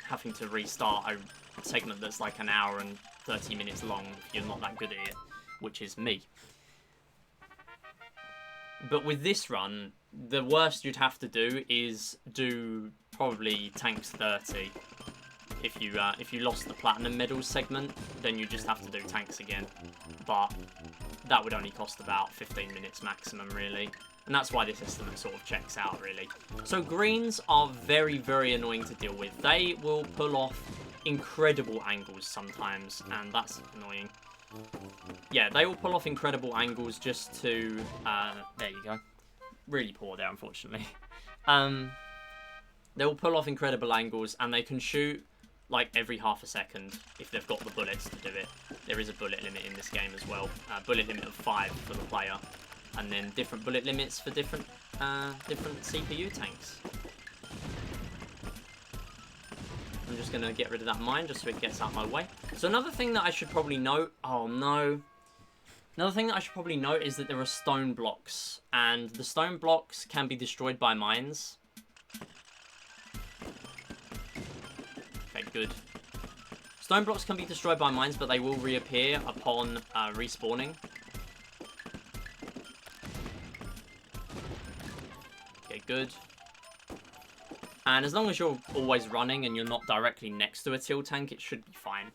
having to restart a segment that's like an hour and 30 minutes long if you're not that good at it, which is me. But with this run, the worst you'd have to do is do probably tanks 30. If you lost the platinum medals segment, then you just have to do tanks again. But that would only cost about 15 minutes maximum, really. And that's why this estimate sort of checks out, really. So greens are very, very annoying to deal with. They will pull off incredible angles sometimes, and that's annoying. Yeah, they will pull off incredible angles just to... there you go. Really poor there, unfortunately. They will pull off incredible angles, and they can shoot like every half a second if they've got the bullets to do it. There is a bullet limit in this game as well. Bullet limit of 5 for the player. And then different bullet limits for different CPU tanks. I'm just going to get rid of that mine just so it gets out of my way. So another thing that I should probably note... Oh, no. Another thing that I should probably note is that there are stone blocks. And the stone blocks can be destroyed by mines. Okay, good. Stone blocks can be destroyed by mines, but they will reappear upon respawning. Okay, good. And as long as you're always running and you're not directly next to a teal tank, it should be fine.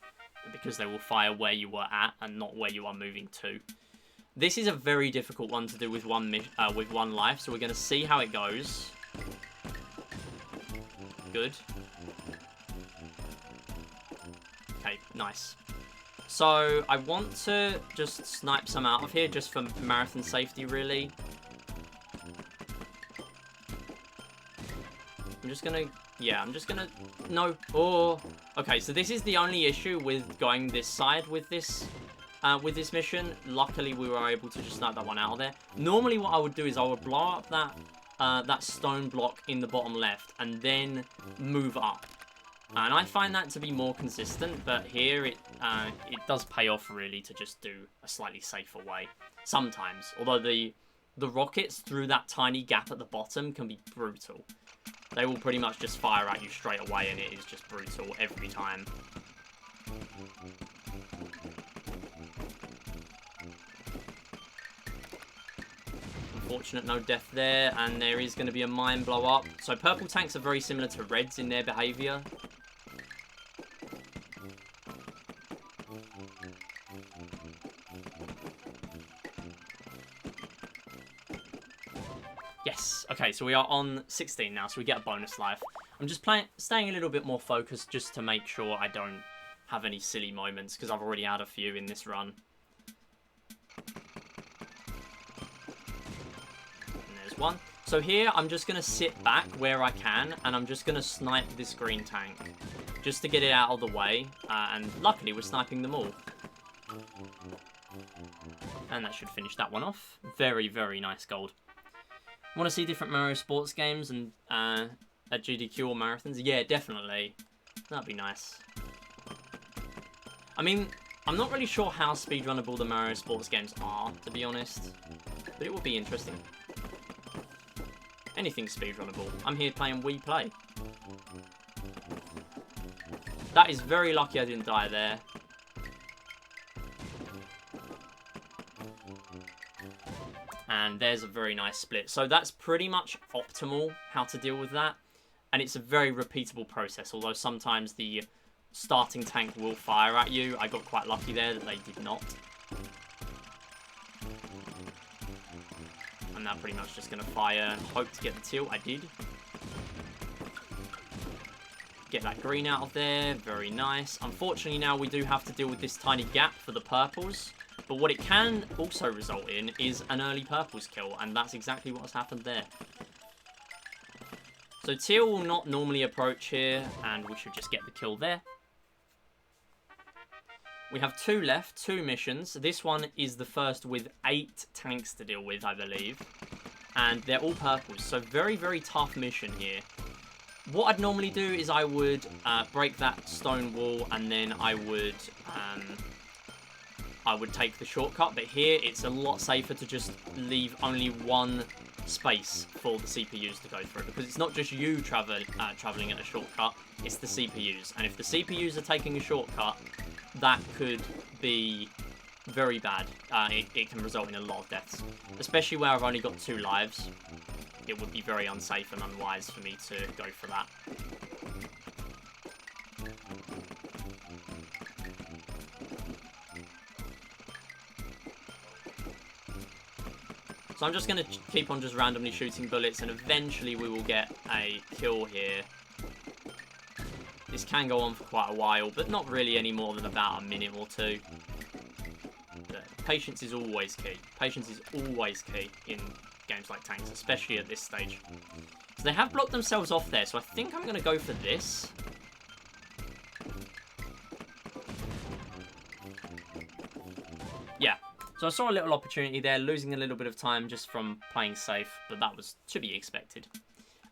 Because they will fire where you were at and not where you are moving to. This is a very difficult one to do with one life, so we're going to see how it goes. Good. Okay, nice. So I want to just snipe some out of here just for marathon safety, really. I'm just gonna... Yeah, I'm just gonna... No. Oh. Okay, so this is the only issue with going this side with this mission. Luckily, we were able to just snipe that one out of there. Normally, what I would do is I would blow up that stone block in the bottom left and then move up. And I find that to be more consistent, but here it does pay off, really, to just do a slightly safer way. Sometimes. Although the rockets through that tiny gap at the bottom can be brutal. They will pretty much just fire at you straight away, and it is just brutal every time. Unfortunate, no death there, and there is going to be a mine blow up. So purple tanks are very similar to reds in their behaviour. Yes, okay, so we are on 16 now, so we get a bonus life. I'm just staying a little bit more focused just to make sure I don't have any silly moments, because I've already had a few in this run. And there's one. So here, I'm just going to sit back where I can, and I'm just going to snipe this green tank, just to get it out of the way, and luckily we're sniping them all. And that should finish that one off. Very, very nice gold. Want to see different Mario Sports games and at GDQ or marathons? Yeah, definitely. That'd be nice. I mean, I'm not really sure how speedrunnable the Mario Sports games are, to be honest. But it will be interesting. Anything's speedrunnable. I'm here playing Wii Play. That is very lucky I didn't die there. And there's a very nice split. So that's pretty much optimal how to deal with that. And it's a very repeatable process, although sometimes the starting tank will fire at you. I got quite lucky there that they did not. And that pretty much just going to fire. Hope to get the teal. I did. Get that green out of there. Very nice. Unfortunately, now we do have to deal with this tiny gap for the purples. But what it can also result in is an early purples kill, and that's exactly what has happened there. So teal will not normally approach here, and we should just get the kill there. We have 2 left, 2 missions. This one is the first with 8 tanks to deal with, I believe. And they're all purples, so very, very tough mission here. What I'd normally do is I would break that stone wall, and then I would take the shortcut. But here, it's a lot safer to just leave only one space for the CPUs to go through, because it's not just you traveling at a shortcut, it's the CPUs. And if the CPUs are taking a shortcut, that could be very bad. It can result in a lot of deaths, especially where I've only got 2 lives. It would be very unsafe and unwise for me to go for that. So I'm just going to keep on just randomly shooting bullets, and eventually we will get a kill here. This can go on for quite a while, but not really any more than about a minute or 2. But patience is always key. Patience is always key in games like Tanks, especially at this stage. So they have blocked themselves off there, so I think I'm going to go for this. Yeah. So I saw a little opportunity there, losing a little bit of time just from playing safe, but that was to be expected.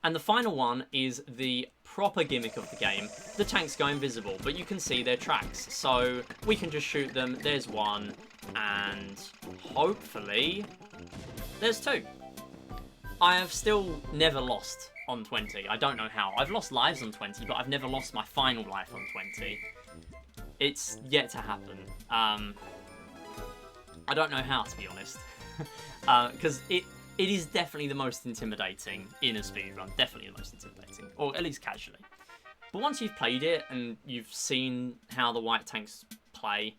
And the final one is the proper gimmick of the game. The tanks go invisible, but you can see their tracks. So we can just shoot them. There's one, and hopefully there's 2. I have still never lost on 20. I don't know how. I've lost lives on 20, but I've never lost my final life on 20. It's yet to happen. I don't know how, to be honest. Because it is definitely the most intimidating in a speedrun. Definitely the most intimidating. Or at least casually. But once you've played it and you've seen how the white tanks play,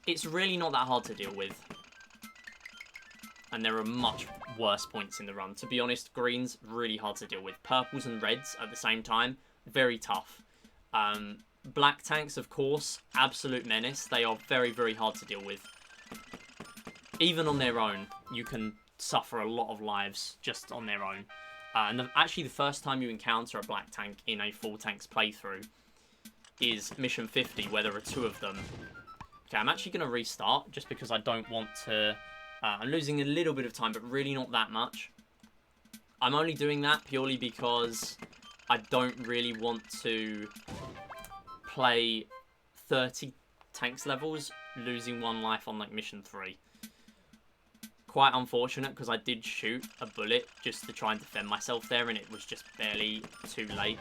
it's really not that hard to deal with. And there are much worse points in the run. To be honest, greens, really hard to deal with. Purples and reds at the same time, very tough. Black tanks, of course, absolute menace. They are very, very hard to deal with. Even on their own, you can suffer a lot of lives just on their own. And actually, the first time you encounter a black tank in a full tanks playthrough is mission 50, where there are 2 of them. Okay, I'm actually going to restart, just because I don't want to... I'm losing a little bit of time, but really not that much. I'm only doing that purely because I don't really want to play 30 tanks levels, losing 1 life on, like, mission 3. Quite unfortunate, because I did shoot a bullet just to try and defend myself there, and it was just barely too late.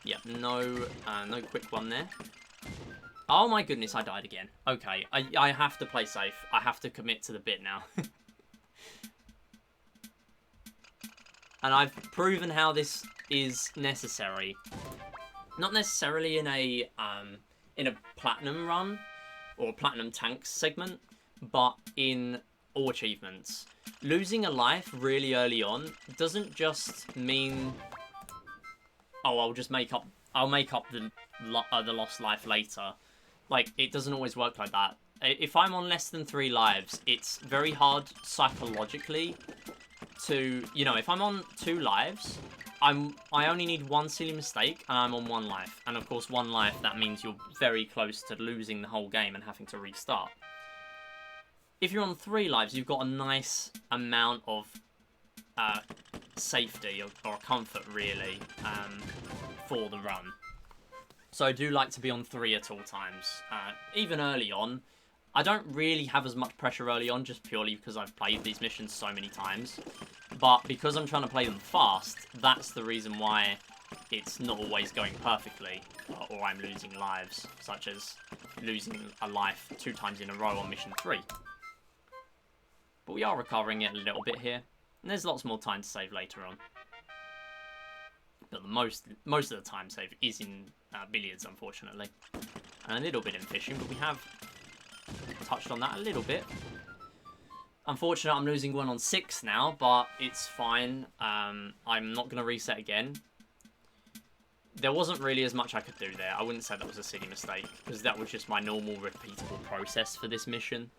Yep, no quick one there. Oh my goodness, I died again. Okay, I have to play safe. I have to commit to the bit now. And I've proven how this is necessary. Not necessarily in a platinum run or platinum tanks segment, but in all achievements. Losing a life really early on doesn't just mean, oh, I'll make up the lost life later. Like, it doesn't always work like that. If I'm on less than 3 lives, it's very hard psychologically to, you know, if I'm on 2 lives, I only need 1 silly mistake and I'm on 1 life. And of course, 1 life, that means you're very close to losing the whole game and having to restart. If you're on 3 lives, you've got a nice amount of safety or comfort, really, for the run. So I do like to be on 3 at all times. Even early on, I don't really have as much pressure early on, just purely because I've played these missions so many times. But because I'm trying to play them fast, that's the reason why it's not always going perfectly, or I'm losing lives, such as losing a life 2 times in a row on mission 3. But we are recovering it a little bit here, and there's lots more time to save later on. But the most of the time save is in billiards, unfortunately, and a little bit in fishing, but we have touched on that a little bit. Unfortunately, I'm losing 1 on 6 now, but it's fine. I'm not going to reset again. There wasn't really as much I could do there. I wouldn't say that was a silly mistake, because that was just my normal repeatable process for this mission.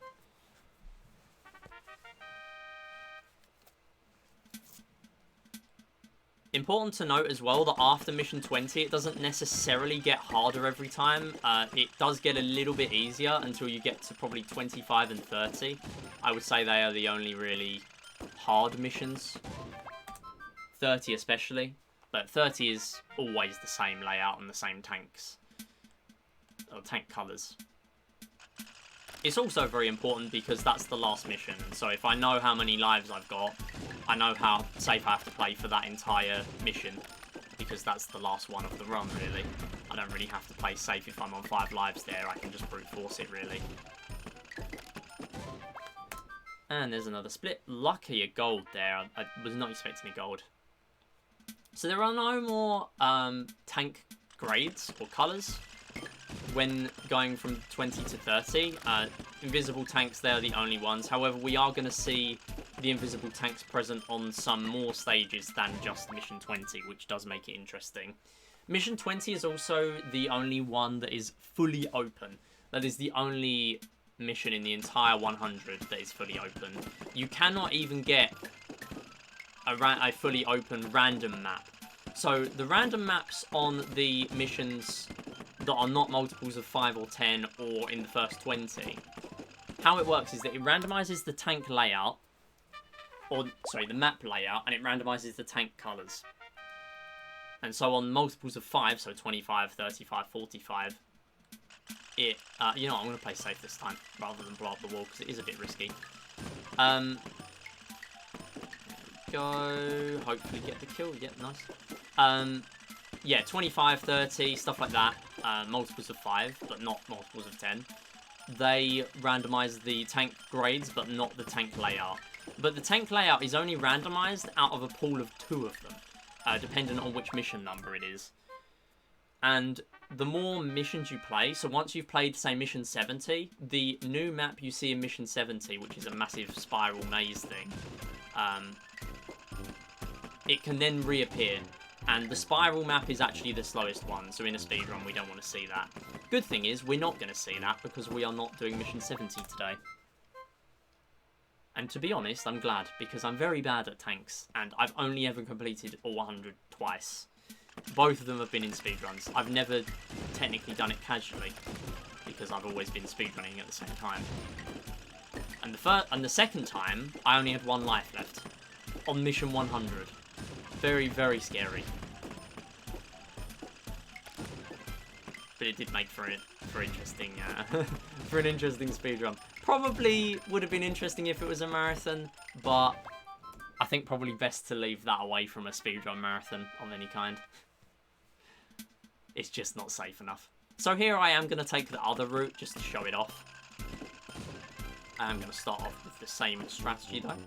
Important to note as well that after mission 20, it doesn't necessarily get harder every time. It does get a little bit easier until you get to probably 25 and 30. I would say they are the only really hard missions. 30 especially. But 30 is always the same layout and the same tanks. Or tank colours. It's also very important because that's the last mission. So if I know how many lives I've got, I know how safe I have to play for that entire mission. Because that's the last one of the run, really. I don't really have to play safe if I'm on 5 lives there. I can just brute force it, really. And there's another split. Lucky a gold there. I was not expecting a gold. So there are no more tank grades or colours when going from 20 to 30. Invisible tanks, they're the only ones. However, we are going to see the invisible tanks present on some more stages than just Mission 20, which does make it interesting. Mission 20 is also the only one that is fully open. That is the only mission in the entire 100 that is fully open. You cannot even get a fully open random map. So the random maps on the missions that are not multiples of 5 or 10 or in the first 20, how it works is that it randomizes the tank layout, or sorry, the map layout, and it randomizes the tank colors. And so on multiples of 5, so 25, 35, 45, it, you know, I'm going to play safe this time rather than blow up the wall because it is a bit risky. Go, hopefully get the kill. Yeah, nice. Yeah, 25, 30, stuff like that. Multiples of 5, but not multiples of 10. They randomize the tank grades, but not the tank layout. But the tank layout is only randomized out of a pool of 2 of them, depending on which mission number it is. And the more missions you play, so once you've played, say, Mission 70, the new map you see in Mission 70, which is a massive spiral maze thing, it can then reappear. And the spiral map is actually the slowest one, so in a speedrun we don't want to see that. Good thing is, we're not going to see that because we are not doing Mission 70 today. And to be honest, I'm glad, because I'm very bad at tanks, and I've only ever completed all 100 twice. Both of them have been in speedruns. I've never technically done it casually, because I've always been speedrunning at the same time. And the second time, I only had 1 life left, on Mission 100. Very, very scary. But it did make for interesting, for an interesting speedrun. Probably would have been interesting if it was a marathon, but I think probably best to leave that away from a speedrun marathon of any kind. It's just not safe enough. So here I am going to take the other route just to show it off. I'm going to start off with the same strategy though.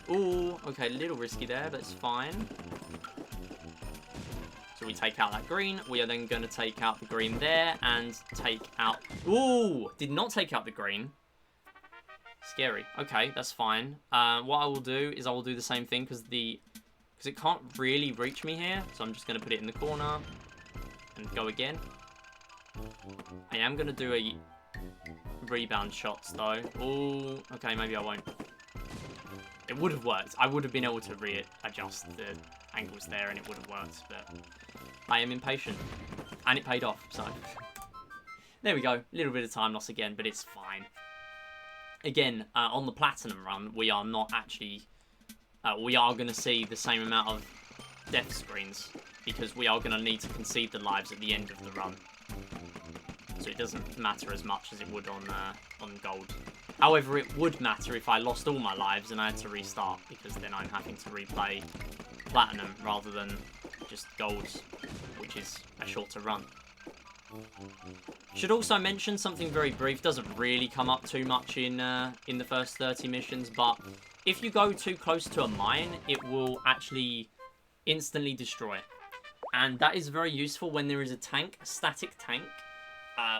Ooh, okay, a little risky there, but it's fine. So we take out that green. We are then going to take out the green there and take out... Ooh, did not take out the green. Scary. Okay, that's fine. What I will do is I will do the same thing because it can't really reach me here. So I'm just going to put it in the corner and go again. I am going to do a rebound shots though. Ooh, okay, maybe I won't. It would have worked. I would have been able to readjust the angles there and it would have worked, but I am impatient. And it paid off, so. There we go. A little bit of time loss again, but it's fine. Again, on the Platinum run, we are not actually... we are going to see the same amount of death screens, because we are going to need to concede the lives at the end of the run. So it doesn't matter as much as it would on Gold. However, it would matter if I lost all my lives and I had to restart, because then I'm having to replay Platinum rather than just Gold, which is a shorter run. Should also mention something very brief. Doesn't really come up too much in the first 30 missions, but if you go too close to a mine, it will actually instantly destroy. And that is very useful when there is a tank, a static tank,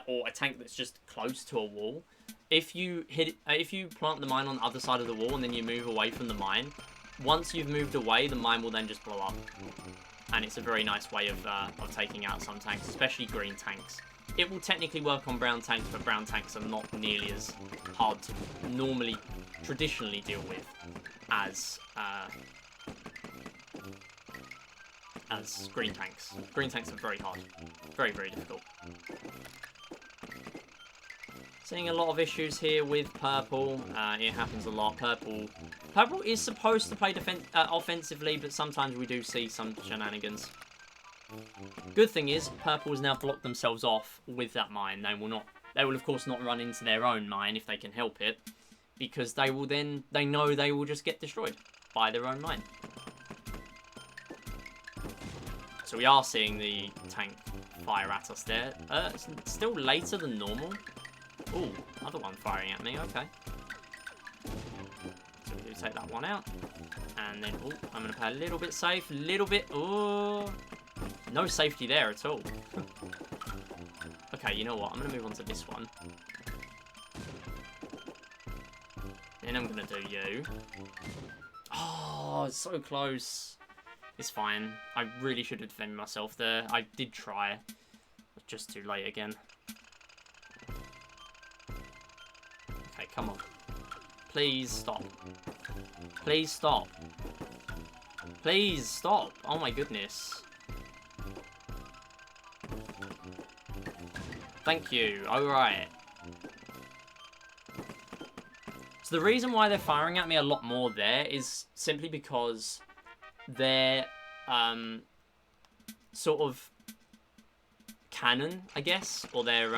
or a tank that's just close to a wall. If you plant the mine on the other side of the wall and then you move away from the mine, once you've moved away, the mine will then just blow up. And it's a very nice way of taking out some tanks, especially green tanks. It will technically work on brown tanks, but brown tanks are not nearly as hard to normally traditionally deal with as green tanks. Green tanks are very hard. Very, very difficult. Seeing a lot of issues here with purple. It happens a lot. Purple is supposed to play offensively, but sometimes we do see some shenanigans. Good thing is, purple has now blocked themselves off with that mine. They will of course not run into their own mine if they can help it, because they know they will just get destroyed by their own mine. So we are seeing the tank fire at us there. It's still later than normal. Ooh, another one firing at me, okay. So we do take that one out. And then, ooh, I'm going to play a little bit safe, ooh. No safety there at all. Okay, you know what, I'm going to move on to this one. Then I'm going to do you. Oh, it's so close. It's fine. I really should have defended myself there. I did try. But just too late again. Okay, come on. Please stop. Please stop. Please stop. Oh my goodness. Thank you. Alright. So the reason why they're firing at me a lot more there is simply because their sort of cannon, I guess, or their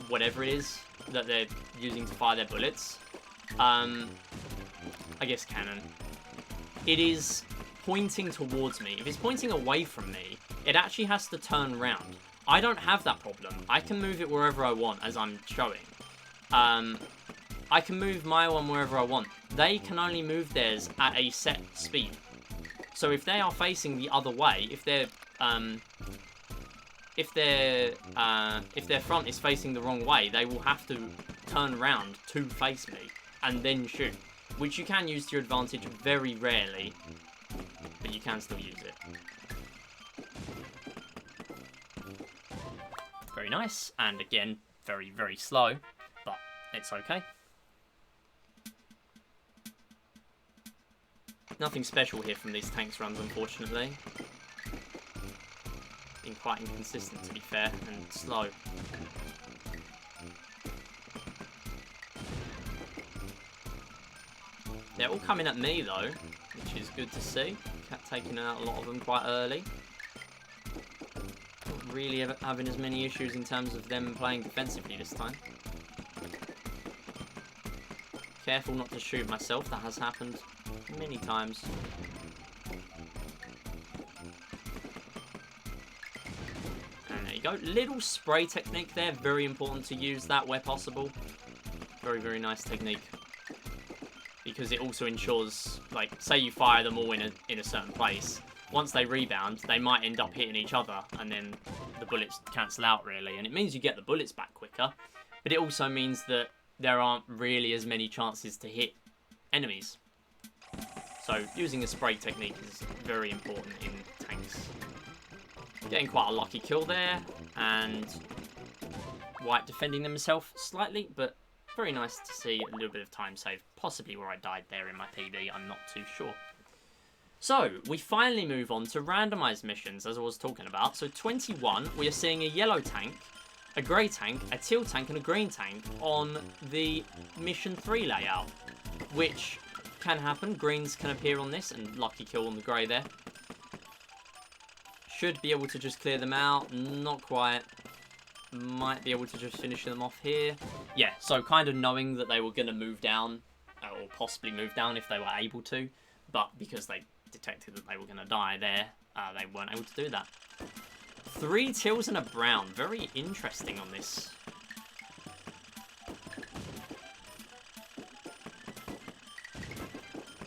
whatever it is that they're using to fire their bullets. I guess cannon. It is pointing towards me. If it's pointing away from me, it actually has to turn around. I don't have that problem. I can move it wherever I want, as I'm showing. I can move my one wherever I want. They can only move theirs at a set speed. So if they are facing the other way, if their front is facing the wrong way, they will have to turn around to face me and then shoot, which you can use to your advantage very rarely, but you can still use it. Very nice, and again, very, very slow, but it's okay. Nothing special here from these tanks runs, unfortunately. Been quite inconsistent, to be fair, and slow. They're all coming at me, though, which is good to see. Taking out a lot of them quite early. Not really having as many issues in terms of them playing defensively this time. Careful not to shoot myself, that has happened many times. And there you go. Little spray technique there, very important to use that where possible. Very, very nice technique. Because it also ensures, like, say you fire them all in a certain place. Once they rebound, they might end up hitting each other, and then the bullets cancel out, really. And it means you get the bullets back quicker, but it also means that there aren't really as many chances to hit enemies. So using a spray technique is very important in tanks. Getting quite a lucky kill there, and White defending himself slightly, but very nice to see a little bit of time saved. Possibly where I died there in my PB, I'm not too sure. So, we finally move on to randomised missions, as I was talking about. So 21, we are seeing a yellow tank, a grey tank, a teal tank, and a green tank on the Mission 3 layout, which can happen. Greens can appear on this, and lucky kill on the grey there. Should be able to just clear them out. Not quite. Might be able to just finish them off here. Yeah, so kind of knowing that they were going to move down, or possibly move down if they were able to, but because they detected that they were going to die there, they weren't able to do that. 3 teals and a brown. Very interesting on this.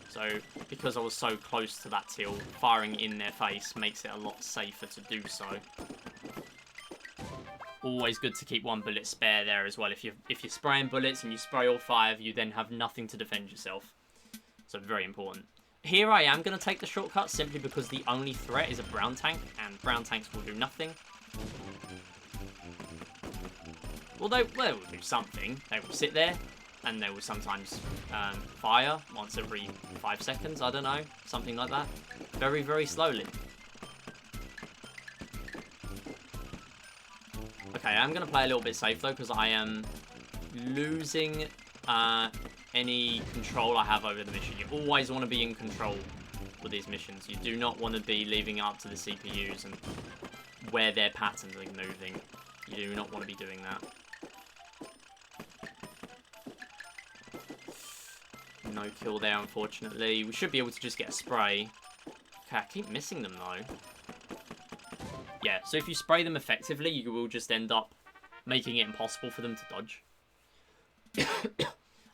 So, because I was so close to that teal, firing in their face makes it a lot safer to do so. Always good to keep 1 bullet spare there as well. If you're spraying bullets and you spray all 5, you then have nothing to defend yourself. So very important. Here I am going to take the shortcut simply because the only threat is a brown tank, and brown tanks will do nothing. Well, they will do something. They will sit there, and they will sometimes fire once every 5 seconds, I don't know, something like that. Very, very slowly. Okay, I'm going to play a little bit safe though, because I am losing any control I have over the mission. You always want to be in control with these missions. You do not want to be leaving it up to the CPUs and where their patterns are moving. You do not want to be doing that. No kill there, unfortunately. We should be able to just get a spray. Okay, I keep missing them, though. Yeah, so if you spray them effectively, you will just end up making it impossible for them to dodge.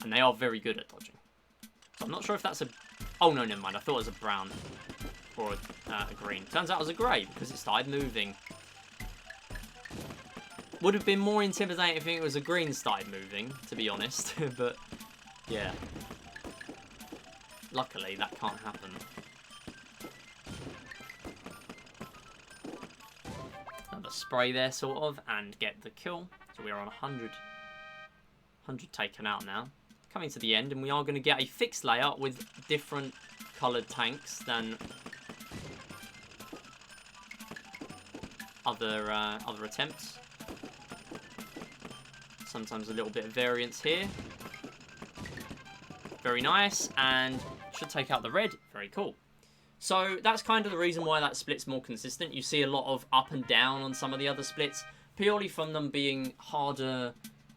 And they are very good at dodging. So I'm not sure if that's a... Oh, no, never mind. I thought it was a brown or a green. Turns out it was a grey because it started moving. Would have been more intimidating if it was a green started moving, to be honest. But, yeah. Luckily, that can't happen. Another spray there, sort of, and get the kill. So we are on 100. 100 taken out now. Coming to the end, and we are going to get a fixed layout with different coloured tanks than other attempts. Sometimes a little bit of variance here. Very nice, and should take out the red. Very cool. So that's kind of the reason why that split's more consistent. You see a lot of up and down on some of the other splits, purely from them being harder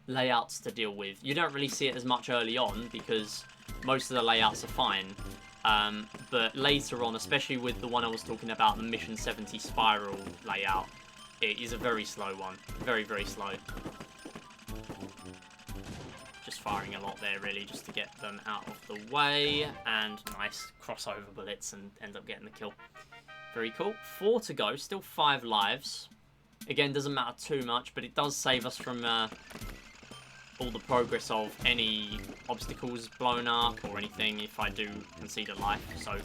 layouts to deal with. You don't really see it as much early on because most of the layouts are fine. But later on, especially with the one I was talking about, the Mission 70 Spiral layout, it is a very slow one. Very, very slow. Just firing a lot there, really, just to get them out of the way. And nice crossover bullets and end up getting the kill. Very cool. 4 to go. Still 5 lives. Again, doesn't matter too much, but it does save us from all the progress of any obstacles blown up or anything if I do concede a life. So,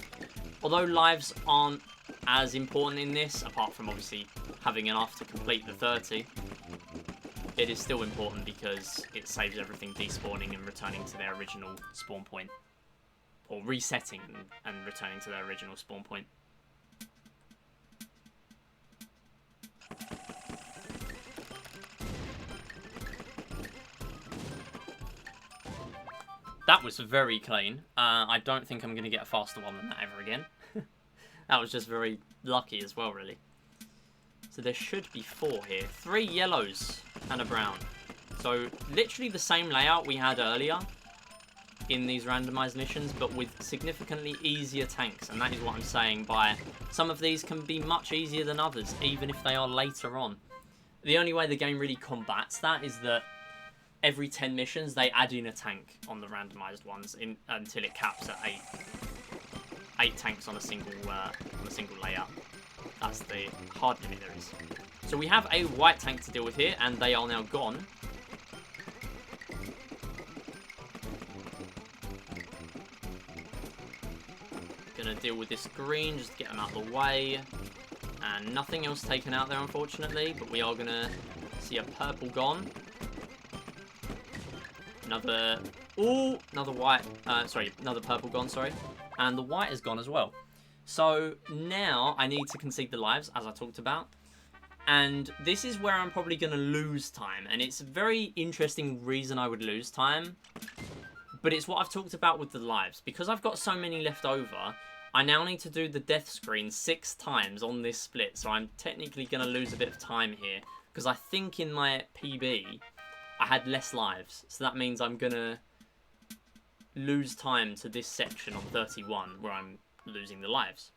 although lives aren't as important in this, apart from obviously having enough to complete the 30, it is still important because it saves everything despawning and returning to their original spawn point. Or resetting and returning to their original spawn point. That was very clean. I don't think I'm going to get a faster one than that ever again. That was just very lucky as well, really. So there should be 4 here. 3 yellows and a brown. So literally the same layout we had earlier in these randomized missions, but with significantly easier tanks. And that is what I'm saying by some of these can be much easier than others, even if they are later on. The only way the game really combats that is that every 10 missions, they add in a tank on the randomized ones until it caps at 8. 8 tanks on a single layout. That's the hard limit there is. So we have a white tank to deal with here, and they are now gone. Gonna deal with this green, just to get them out of the way. And nothing else taken out there, unfortunately, but we are gonna see a purple gone. Another white, another purple gone, sorry. And the white is gone as well. So now I need to concede the lives, as I talked about. And this is where I'm probably going to lose time. And it's a very interesting reason I would lose time. But it's what I've talked about with the lives. Because I've got so many left over, I now need to do the death screen 6 times on this split. So I'm technically going to lose a bit of time here. Because I think in my PB, I had less lives. So that means I'm going to lose time to this section on 31, where I'm losing the lives.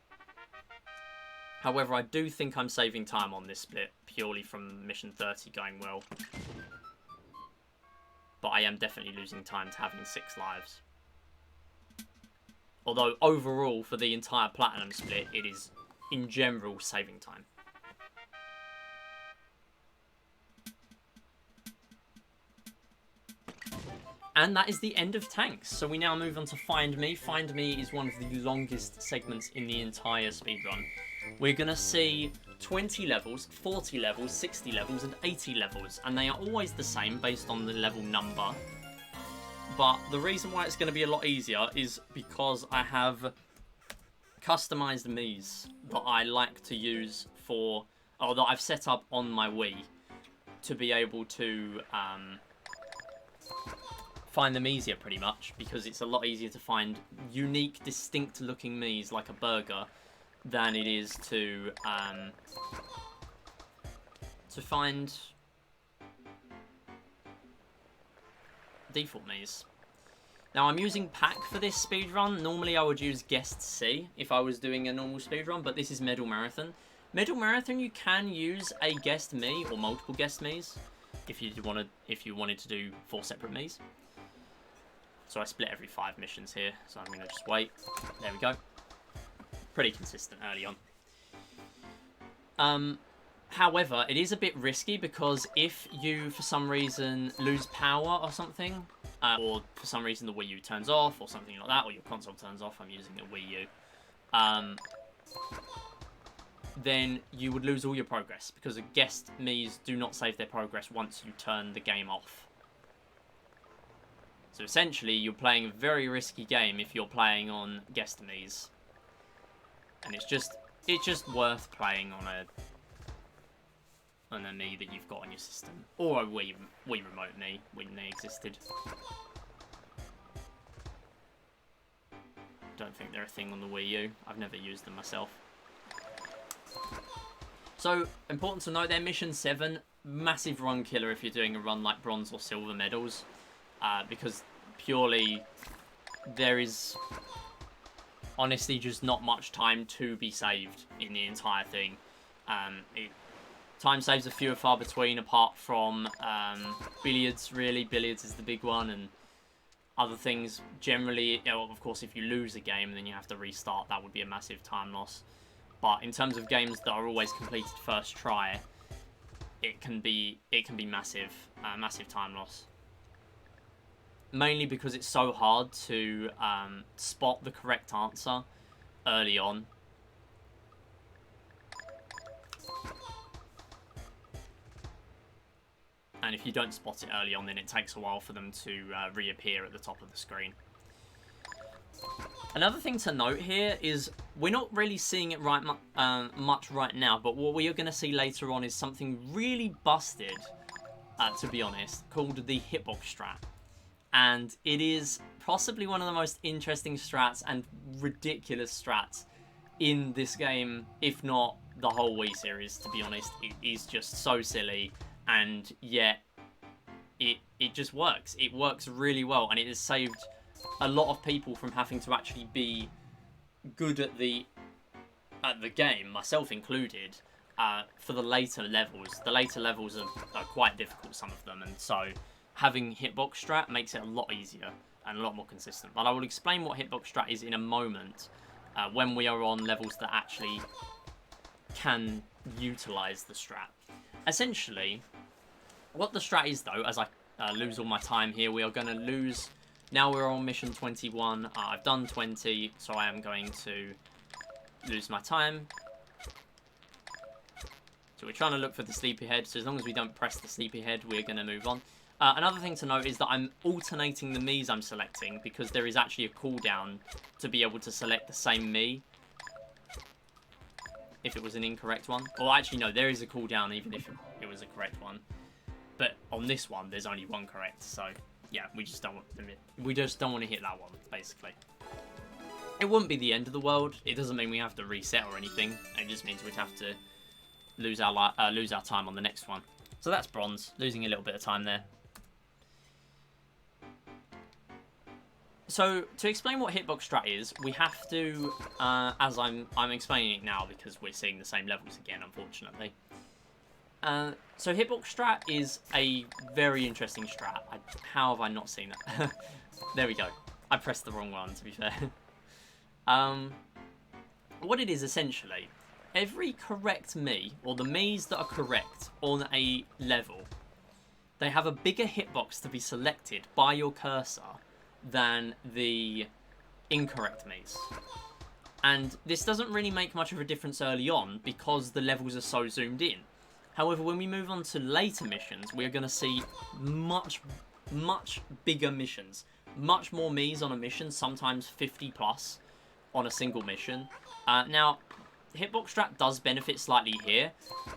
However, I do think I'm saving time on this split, purely from mission 30 going well. But I am definitely losing time to having 6 lives. Although, overall, for the entire Platinum split, it is, in general, saving time. And that is the end of tanks. So we now move on to Find Me. Find Me is one of the longest segments in the entire speedrun. We're going to see 20 levels, 40 levels, 60 levels, and 80 levels. And they are always the same based on the level number. but the reason why it's going to be a lot easier is because I have customized Miis that I like to use for, or that I've set up on my Wii to be able to find them easier, pretty much, because it's a lot easier to find unique, distinct looking Miis like a burger than it is to find default Miis. Now, I'm using Pack for this speedrun. Normally, I would use Guest C if I was doing a normal speedrun, but this is Medal Marathon. Medal Marathon, you can use a Guest Mii or multiple Guest Miis if you wanted to do 4 separate Miis. So I split every 5 missions here, so I'm going to just wait. There we go. Pretty consistent early on. However, it is a bit risky because if you, for some reason, lose power or something, or for some reason the Wii U turns off or something like that, or your console turns off, I'm using the Wii U, then you would lose all your progress because Guest Miis do not save their progress once you turn the game off. So essentially, you're playing a very risky game if you're playing on Guest Miis. And it's just worth playing on a Mii that you've got on your system, or a Wii Remote Mii when they existed. Don't think they're a thing on the Wii U. I've never used them myself. So important to note, there, Mission 7, massive run killer if you're doing a run like bronze or silver medals, because purely there is honestly just not much time to be saved in the entire thing. Time saves are few and far between, apart from billiards, really. Billiards is the big one, and other things generally, you know, of course, if you lose a game and then you have to restart, that would be a massive time loss. But in terms of games that are always completed first try, it can be massive, massive time loss. Mainly because it's so hard to spot the correct answer early on. And if you don't spot it early on, then it takes a while for them to reappear at the top of the screen. Another thing to note here is we're not really seeing it much right now, but what we are going to see later on is something really busted, to be honest, called the hitbox strat. And it is possibly one of the most interesting strats and ridiculous strats in this game, if not the whole Wii series, to be honest. It is just so silly, and yet it just works. It works really well, and it has saved a lot of people from having to actually be good at the game, myself included, for the later levels. The later levels are quite difficult, some of them, and so having hitbox strat makes it a lot easier and a lot more consistent. But I will explain what hitbox strat is in a moment, when we are on levels that actually can utilize the strat. Essentially, what the strat is, though, as I lose all my time here, we are going to lose. Now we're on mission 21. I've done 20, so I am going to lose my time. So we're trying to look for the sleepyhead, so as long as we don't press the sleepyhead, we're going to move on. Another thing to note is that I'm alternating the Miis I'm selecting, because there is actually a cooldown to be able to select the same Mii if it was an incorrect one. Or actually, no, there is a cooldown even if it was a correct one. But on this one, there's only one correct, so yeah, we just don't want to hit that one, basically. It wouldn't be the end of the world. It doesn't mean we have to reset or anything. It just means we'd have to lose our time on the next one. So that's bronze, losing a little bit of time there. So to explain what hitbox strat is, we have to, as I'm explaining it now because we're seeing the same levels again, unfortunately. So hitbox strat is a very interesting strat. How have I not seen it? There we go. I pressed the wrong one, to be fair. What it is essentially, every correct Mii, or the Miis that are correct on a level, they have a bigger hitbox to be selected by your cursor than the incorrect Miis. And this doesn't really make much of a difference early on because the levels are so zoomed in. However, when we move on to later missions, we're going to see much bigger missions, much more Miis on a mission, sometimes 50 plus on a single mission. Now, hitbox strat does benefit slightly here.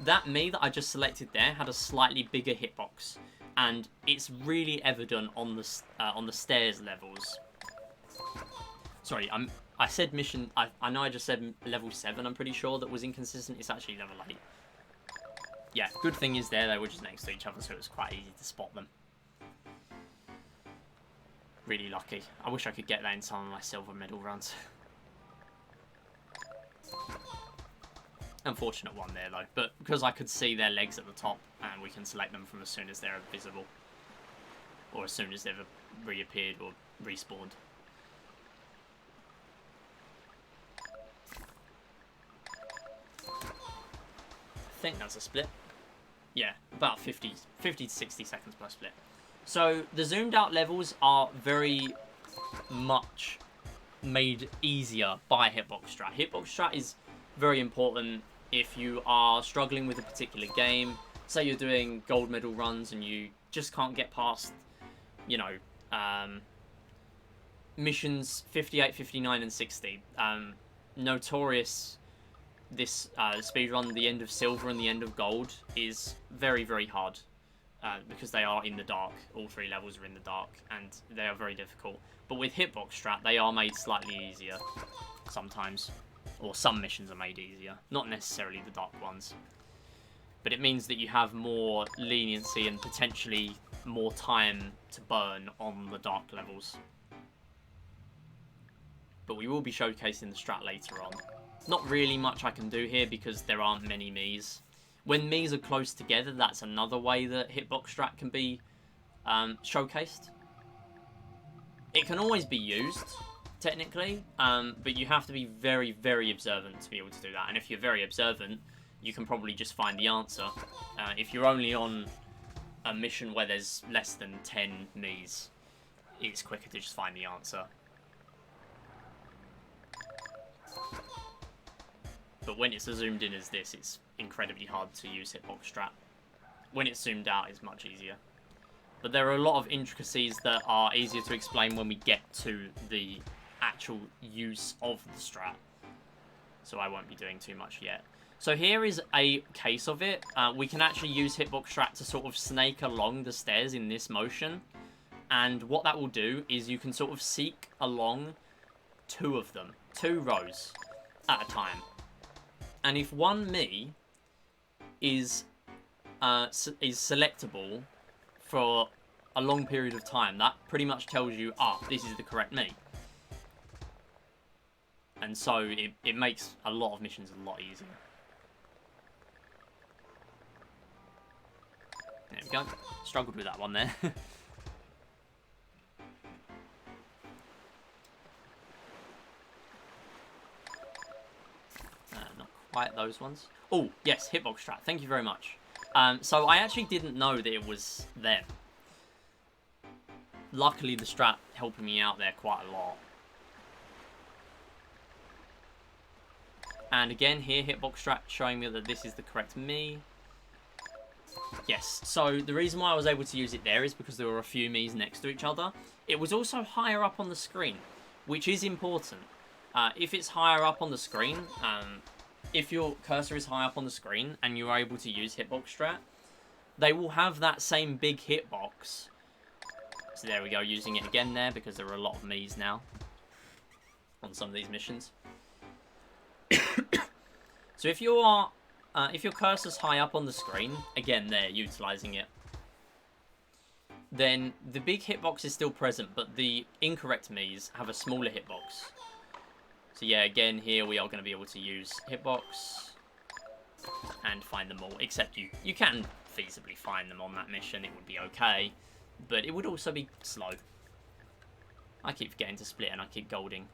That Mii that I just selected there had a slightly bigger hitbox, and it's really evident on the stairs levels. Sorry, I said mission. I know I just said level 7. I'm pretty sure that was inconsistent. It's actually level 8. Yeah, good thing is they were just next to each other, so it was quite easy to spot them. Really lucky. I wish I could get that in some of my silver medal runs. Unfortunate one there though, but because I could see their legs at the top, and we can select them from as soon as they're visible, or as soon as they've reappeared or respawned. I think that's a split. Yeah, about 50 to 60 seconds per split. So the zoomed out levels are very much made easier by hitbox strat. Hitbox strat is very important if you are struggling with a particular game. Say you're doing gold medal runs and you just can't get past, you know, missions 58, 59, and 60. Notorious, this speedrun, the end of silver and the end of gold, is very, very hard. Because they are in the dark. All 3 levels are in the dark, and they are very difficult. But with hitbox strat, they are made slightly easier sometimes. Or some missions are made easier. Not necessarily the dark ones. But it means that you have more leniency and potentially more time to burn on the dark levels. But we will be showcasing the strat later on. Not really much I can do here because there aren't many Miis. When Miis are close together, that's another way that hitbox strat can be showcased. It can always be used, technically, but you have to be very, very observant to be able to do that. And if you're very observant, you can probably just find the answer. If you're only on a mission where there's less than 10 Miis, it's quicker to just find the answer. But when it's as zoomed in as this, it's incredibly hard to use hitbox strat. When it's zoomed out, it's much easier. But there are a lot of intricacies that are easier to explain when we get to the actual use of the strat. So I won't be doing too much yet. So here is a case of it. We can actually use hitbox strat to sort of snake along the stairs in this motion. And what that will do is you can sort of seek along 2 of them. 2 rows at a time. And if one Mii is selectable for a long period of time, that pretty much tells you, this is the correct Mii. And so it makes a lot of missions a lot easier. There we go. Struggled with that one there. Not quite those ones. Oh, yes, hitbox strat. Thank you very much. So I actually didn't know that it was them. Luckily, the strat helping me out there quite a lot. And again, here, hitbox strat showing me that this is the correct Mii. Yes, so the reason why I was able to use it there is because there were a few Miis next to each other. It was also higher up on the screen, which is important. If it's higher up on the screen, if your cursor is high up on the screen and you're able to use hitbox strat, they will have that same big hitbox. So there we go, using it again there because there are a lot of Miis now on some of these missions. So if you are, if your cursor's high up on the screen, again there, utilizing it, then the big hitbox is still present, but the incorrect Miis have a smaller hitbox. So yeah, again here we are going to be able to use hitbox and find them all, except you can feasibly find them on that mission. It would be okay, but it would also be slow. I keep forgetting to split and I keep golding.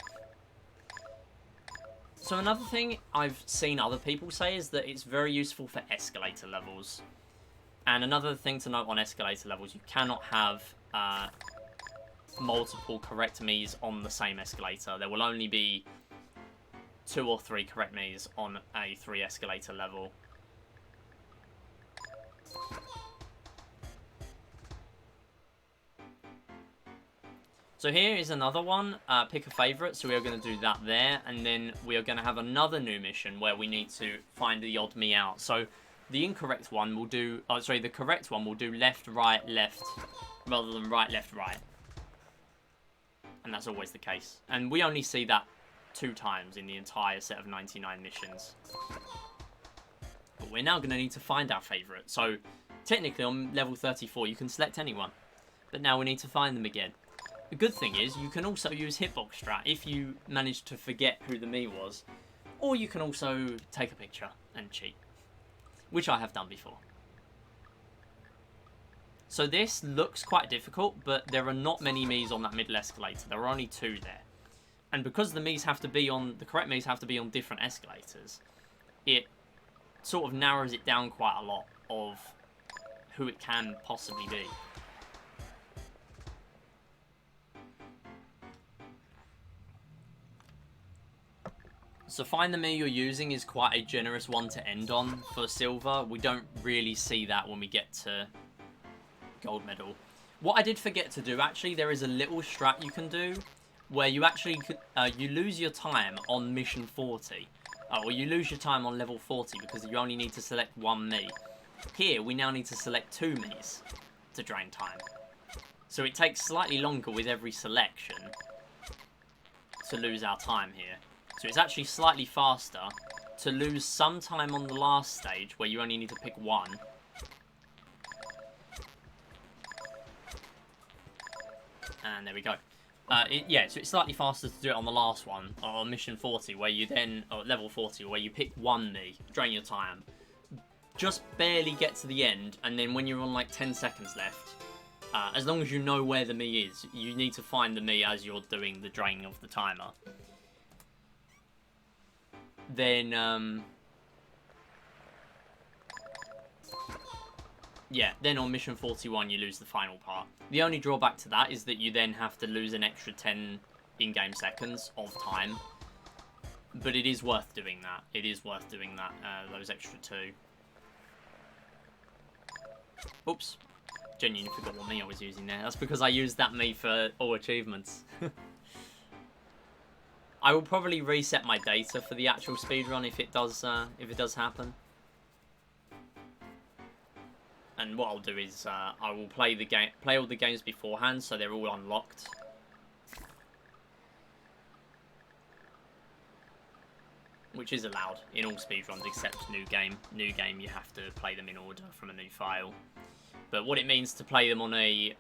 So another thing I've seen other people say is that it's very useful for escalator levels. And another thing to note on escalator levels, you cannot have multiple correct Miis on the same escalator. There will only be 2 or 3 correct Miis on a 3 escalator level. So here is another one, pick a favourite, so we are going to do that there, and then we are going to have another new mission where we need to find the odd me out. So the incorrect one will do, the correct one will do left, right, left, rather than right, left, right. And that's always the case. And we only see that 2 times in the entire set of 99 missions. But we're now going to need to find our favourite. So technically on level 34 you can select anyone, but now we need to find them again. The good thing is, you can also use hitbox strat if you manage to forget who the me was. Or you can also take a picture and cheat, which I have done before. So this looks quite difficult, but there are not many me's on that middle escalator. There are only 2 there. And because the me's have to be on, the correct me's have to be on different escalators, it sort of narrows it down quite a lot of who it can possibly be. So find the me you're using is quite a generous one to end on for silver. We don't really see that when we get to gold medal. What I did forget to do, actually, there is a little strat you can do where you actually you lose your time on mission 40. Or you lose your time on level 40 because you only need to select 1 me. Here, we now need to select 2 me's to drain time. So it takes slightly longer with every selection to lose our time here. So it's actually slightly faster to lose some time on the last stage where you only need to pick 1. And there we go. Yeah, so it's slightly faster to do it on the last one, or on mission 40, where you then, or level 40, where you pick 1 me, drain your time, just barely get to the end, and then when you're on like 10 seconds left, as long as you know where the me is, you need to find the me as you're doing the draining of the timer. Then, yeah, then on mission 41 you lose the final part. The only drawback to that is that you then have to lose an extra 10 in-game seconds of time. But it is worth doing that. It is worth doing that, those extra 2. Oops. Genuinely forgot what me I was using there. That's because I used that me for all achievements. I will probably reset my data for the actual speedrun if it does happen. And what I'll do is I will play all the games beforehand, so they're all unlocked. Which is allowed in all speedruns except new game. New game, you have to play them in order from a new file. But what it means to play them on a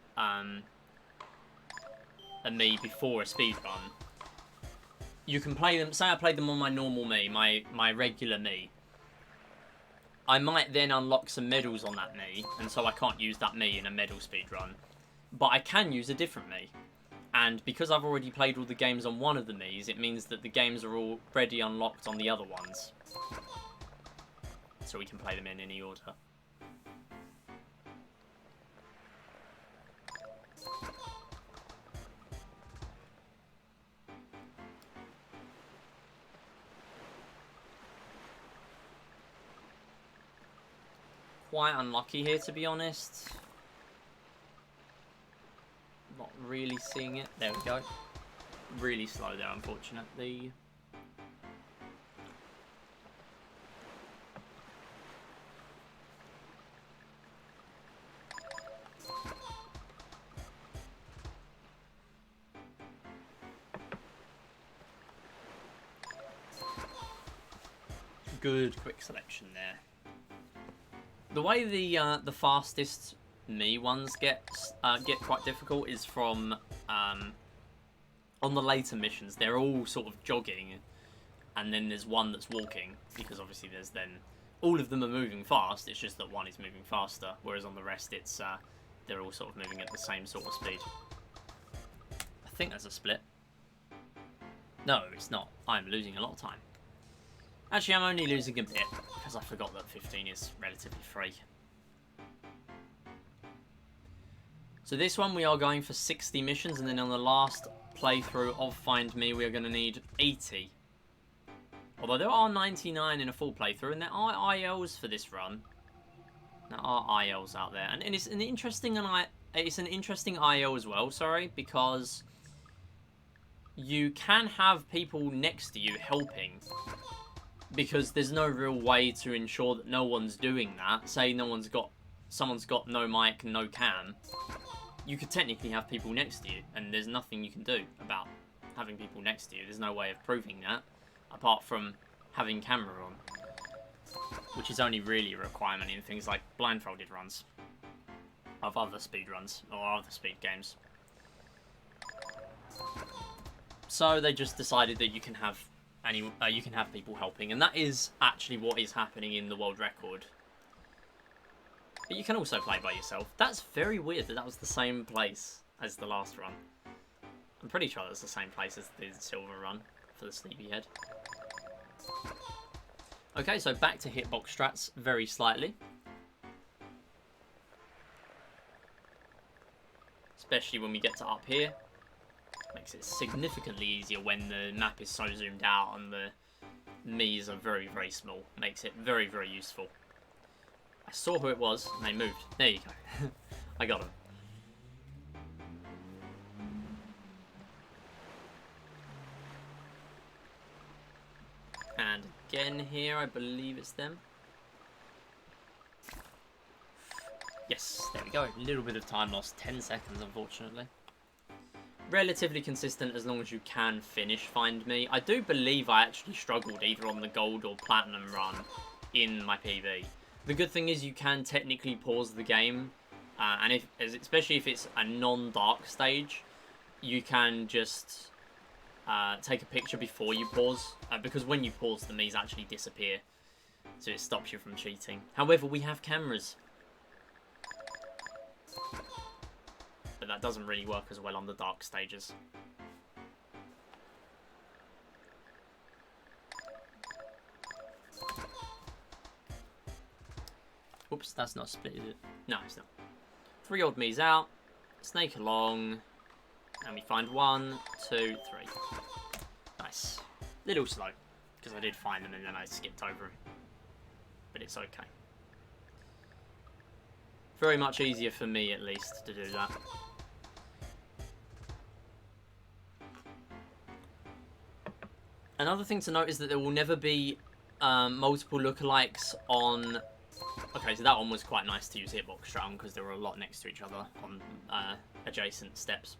me before a speedrun, you can play them. Say I played them on my normal me, my regular me. I might then unlock some medals on that me, and so I can't use that me in a medal speedrun. But I can use a different me. And because I've already played all the games on one of the me's, it means that the games are already unlocked on the other ones. So we can play them in any order. Quite unlucky here, to be honest. Not really seeing it. There we go. Really slow there, unfortunately. Good quick selection there. The way the fastest me ones get quite difficult is from on the later missions. They're all sort of jogging, and then there's one that's walking, because obviously there's then all of them are moving fast. It's just that one is moving faster, whereas on the rest it's they're all sort of moving at the same sort of speed. I think that's a split. No, it's not. I'm losing a lot of time. Actually, I'm only losing a bit, because I forgot that 15 is relatively free. So this one we are going for 60 missions, and then on the last playthrough of Find Me we are going to need 80. Although there are 99 in a full playthrough, and there are ILs for this run. There are ILs out there, and it's an interesting IL as well, sorry, because you can have people next to you helping, because there's no real way to ensure that no one's doing that. Say someone's got no mic, no cam. You could technically have people next to you, and there's nothing you can do about having people next to you. There's no way of proving that, apart from having camera on, which is only really a requirement in things like blindfolded runs of other speed runs or other speed games. So they just decided that you can have people helping, and that is actually what is happening in the world record. But you can also play by yourself. That's very weird that that was the same place as the last run. I'm pretty sure that's the same place as the silver run for the sleepyhead. Okay, so back to hitbox strats very slightly. Especially when we get to up here. Makes it significantly easier when the map is so zoomed out and the Mii's are very, very small. Makes it very, very useful. I saw who it was, and they moved. There you go. I got him. And again here, I believe it's them. Yes, there we go. A little bit of time lost. 10 seconds, unfortunately. Relatively consistent as long as you can finish Find Me. I do believe I actually struggled either on the gold or platinum run in my PB. The good thing is you can technically pause the game, and especially if it's a non-dark stage, you can just take a picture before you pause, because when you pause, the Mii's actually disappear, so it stops you from cheating. However, we have cameras, but that doesn't really work as well on the dark stages. Oops, that's not split, is it? No, it's not. 3 odd Mii's out, snake along, and we find 1, 2, 3. Nice. Little slow, because I did find them and then I skipped over them. But it's okay. Very much easier for me, at least, to do that. Another thing to note is that there will never be multiple lookalikes on... Okay, so that one was quite nice to use hitbox strat on because there were a lot next to each other on adjacent steps.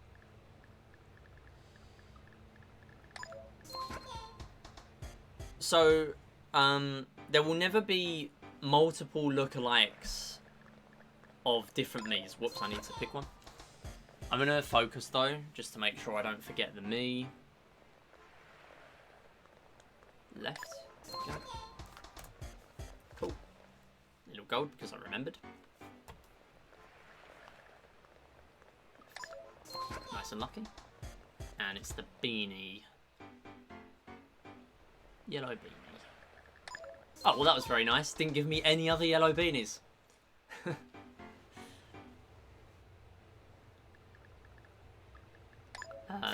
So, there will never be multiple lookalikes of different Mii's. Whoops, I need to pick one. I'm going to focus though, just to make sure I don't forget the Mii. Left. There we go. Cool. Little gold because I remembered. Nice and lucky. And it's the beanie. Yellow beanie. Oh, well that was very nice. Didn't give me any other yellow beanies.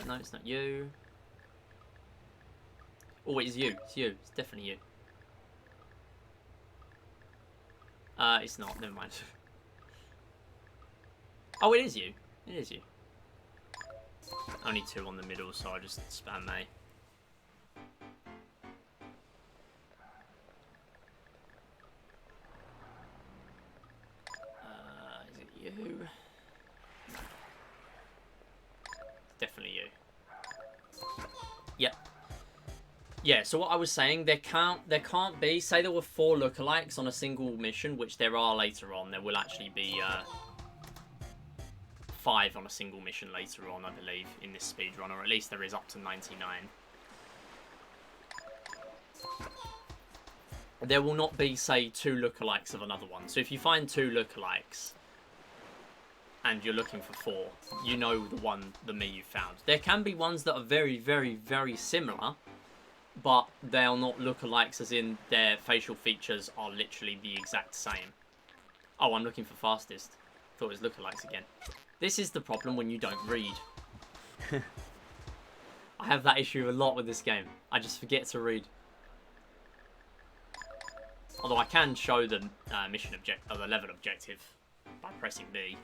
No, it's not you. Oh, it's you. It's you. It's definitely you. It's not. Never mind. Oh, it is you. It is you. Only 2 on the middle, so I just spam A. Is it you? No. Definitely you. Yep. Yeah, so what I was saying, there can't be, say there were 4 lookalikes on a single mission, which there are later on. There will actually be 5 on a single mission later on, I believe, in this speedrun, or at least there is up to 99. There will not be, say, 2 lookalikes of another one. So if you find 2 lookalikes and you're looking for 4, you know the Mii you found. There can be ones that are very, very, very similar, but they are not lookalikes, as in their facial features are literally the exact same. Oh, I'm looking for fastest. Thought it was lookalikes again. This is the problem when you don't read. I have that issue a lot with this game. I just forget to read. Although I can show the mission objective, or the level objective, by pressing B.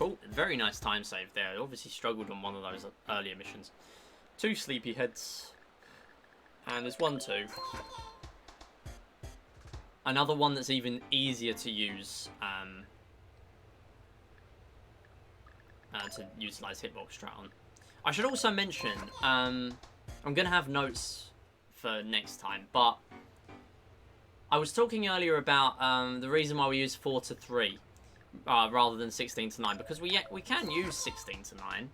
Cool. Very nice time save there. I obviously struggled on one of those earlier missions. 2 sleepyheads. And there's 1, 2. Another one that's even easier to use to utilise hitbox strat on. I should also mention, I'm going to have notes for next time, but I was talking earlier about the reason why we use 4 to 3 rather than 16 to 9, because we can use 16 to 9.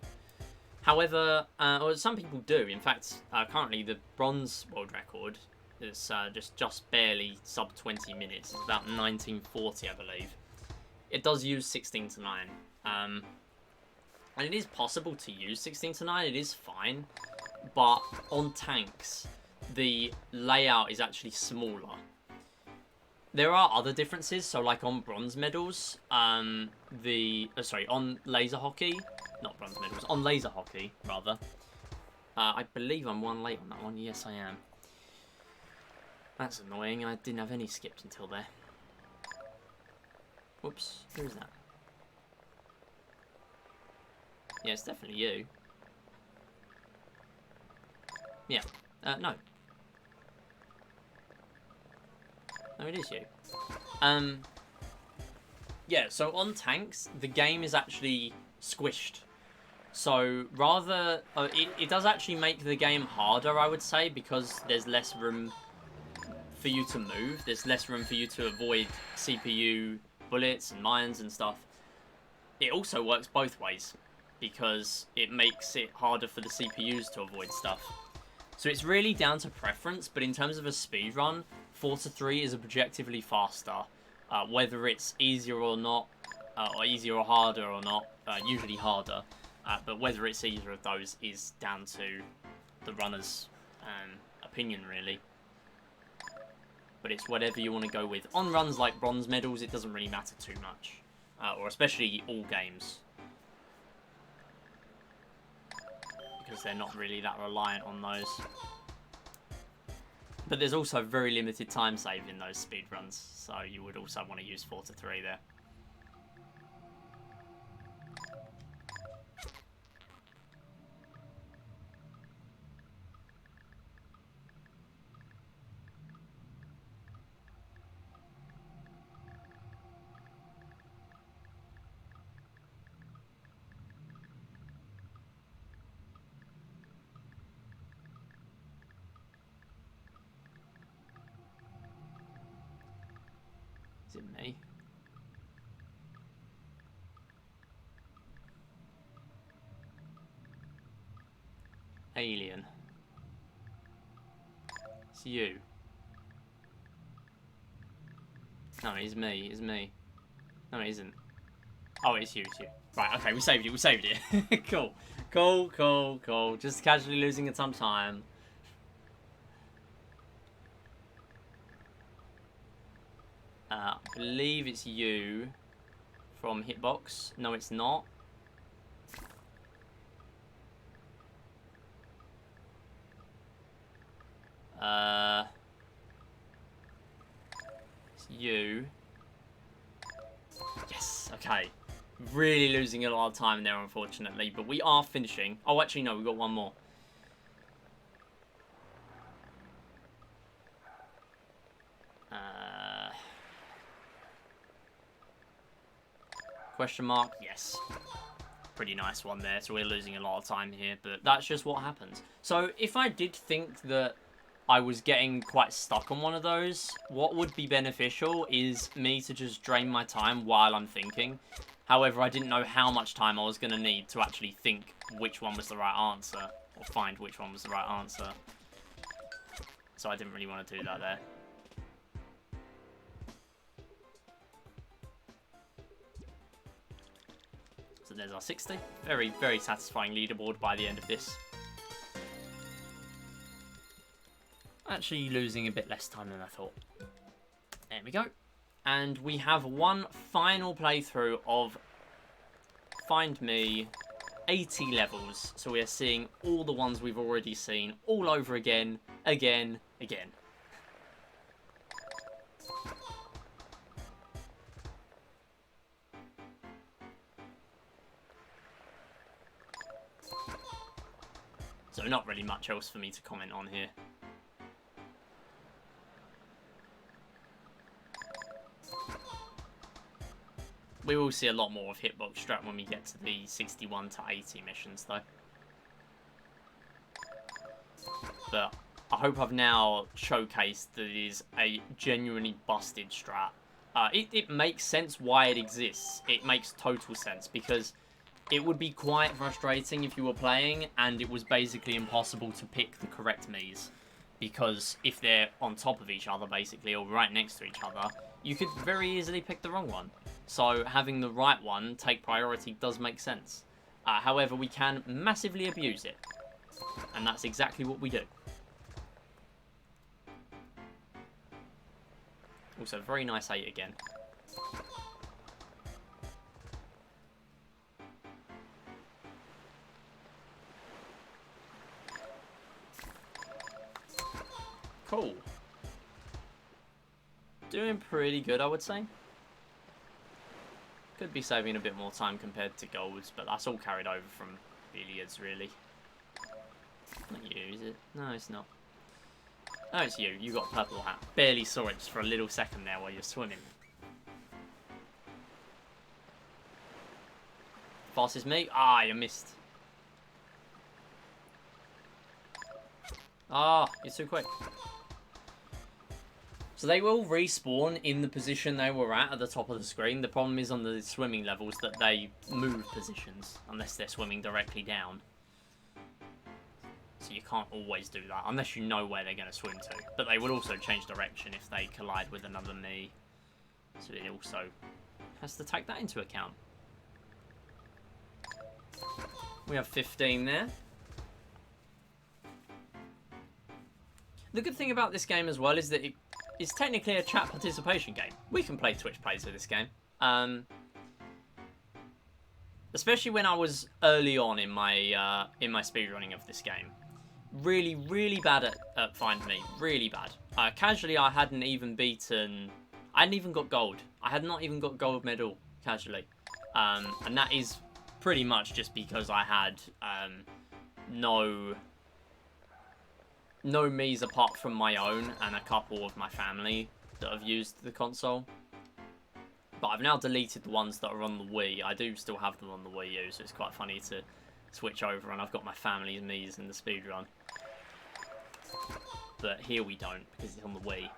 However, or some people do. In fact, currently the bronze world record is just barely sub 20 minutes. It's about 1940, I believe. It does use 16 to 9. And it is possible to use 16 to 9. It is fine. But on tanks, the layout is actually smaller. There are other differences. So like on bronze medals, on laser hockey, not bronze medals, on laser hockey, rather. I believe I'm 1 late on that one. Yes, I am. That's annoying. I didn't have any skips until there. Whoops. Who is that? Yeah, it's definitely you. Yeah. No. No, it is you. Yeah, so on tanks, the game is actually squished. So, rather... it does actually make the game harder, I would say, because there's less room for you to move. There's less room for you to avoid CPU bullets and mines and stuff. It also works both ways, because it makes it harder for the CPUs to avoid stuff. So it's really down to preference, but in terms of a speedrun, 4 to 3 is objectively faster. Whether it's easier or not, or easier or harder or not, usually harder. But whether it's either of those is down to the runner's opinion, really. But it's whatever you want to go with. On runs like bronze medals, it doesn't really matter too much. Or especially all games. Because they're not really that reliant on those. But there's also very limited time save in those speedruns, so you would also want to use 4 to 3 there. Is it me? Alien. It's you. No, it's me. It's me. No, it isn't. Oh, it's you. It's you. Right, okay, we saved it. We saved it. Cool. Cool, cool, cool. Just casually losing it some time. I believe it's you from Hitbox. No, it's not. It's you. Yes, okay. Really losing a lot of time there, unfortunately. But we are finishing. Oh, actually, no, we've got one more. Question mark? Yes. Pretty nice one there. So we're losing a lot of time here, but that's just what happens. So if I did think that I was getting quite stuck on one of those, what would be beneficial is me to just drain my time while I'm thinking. However, I didn't know how much time I was going to need to actually think which one was the right answer, or find which one was the right answer. So I didn't really want to do that there. So there's our 60. Very, very satisfying leaderboard by the end of this. Actually losing a bit less time than I thought. There we go. And we have one final playthrough of Find Me 80 levels. So we are seeing all the ones we've already seen all over again, again, again. So not really much else for me to comment on here. We will see a lot more of Hitbox Strap when we get to the 61 to 80 missions, though. But I hope I've now showcased that it is a genuinely busted strat. It makes sense why it exists. It makes total sense, because it would be quite frustrating if you were playing and it was basically impossible to pick the correct Miis. Because if they're on top of each other, basically, or right next to each other, you could very easily pick the wrong one. So having the right one take priority does make sense. However, we can massively abuse it. And that's exactly what we do. Also, very nice 8 again. Cool. Doing pretty good, I would say. Could be saving a bit more time compared to golds, but that's all carried over from billiards, really. Not you, is it? No, it's not. Oh, it's you. You got a purple hat. Barely saw it just for a little second there while you're swimming. Fastest me? Ah, you missed. Ah, you're too quick. So they will respawn in the position they were at the top of the screen. The problem is on the swimming levels that they move positions unless they're swimming directly down. So you can't always do that unless you know where they're going to swim to. But they will also change direction if they collide with another Mii. So it also has to take that into account. We have 15 there. The good thing about this game as well is that it's technically a chat participation game. We can play Twitch plays with this game. Especially when I was early on in my speedrunning of this game. Really, really bad at Find Me. Really bad. Casually, I hadn't even got gold. I had not even got gold medal casually. And that is pretty much just because I had no Miis apart from my own and a couple of my family that have used the console. But I've now deleted the ones that are on the Wii. I do still have them on the Wii U, so it's quite funny to switch over, and I've got my family's Miis in the speedrun. But here we don't, because it's on the Wii.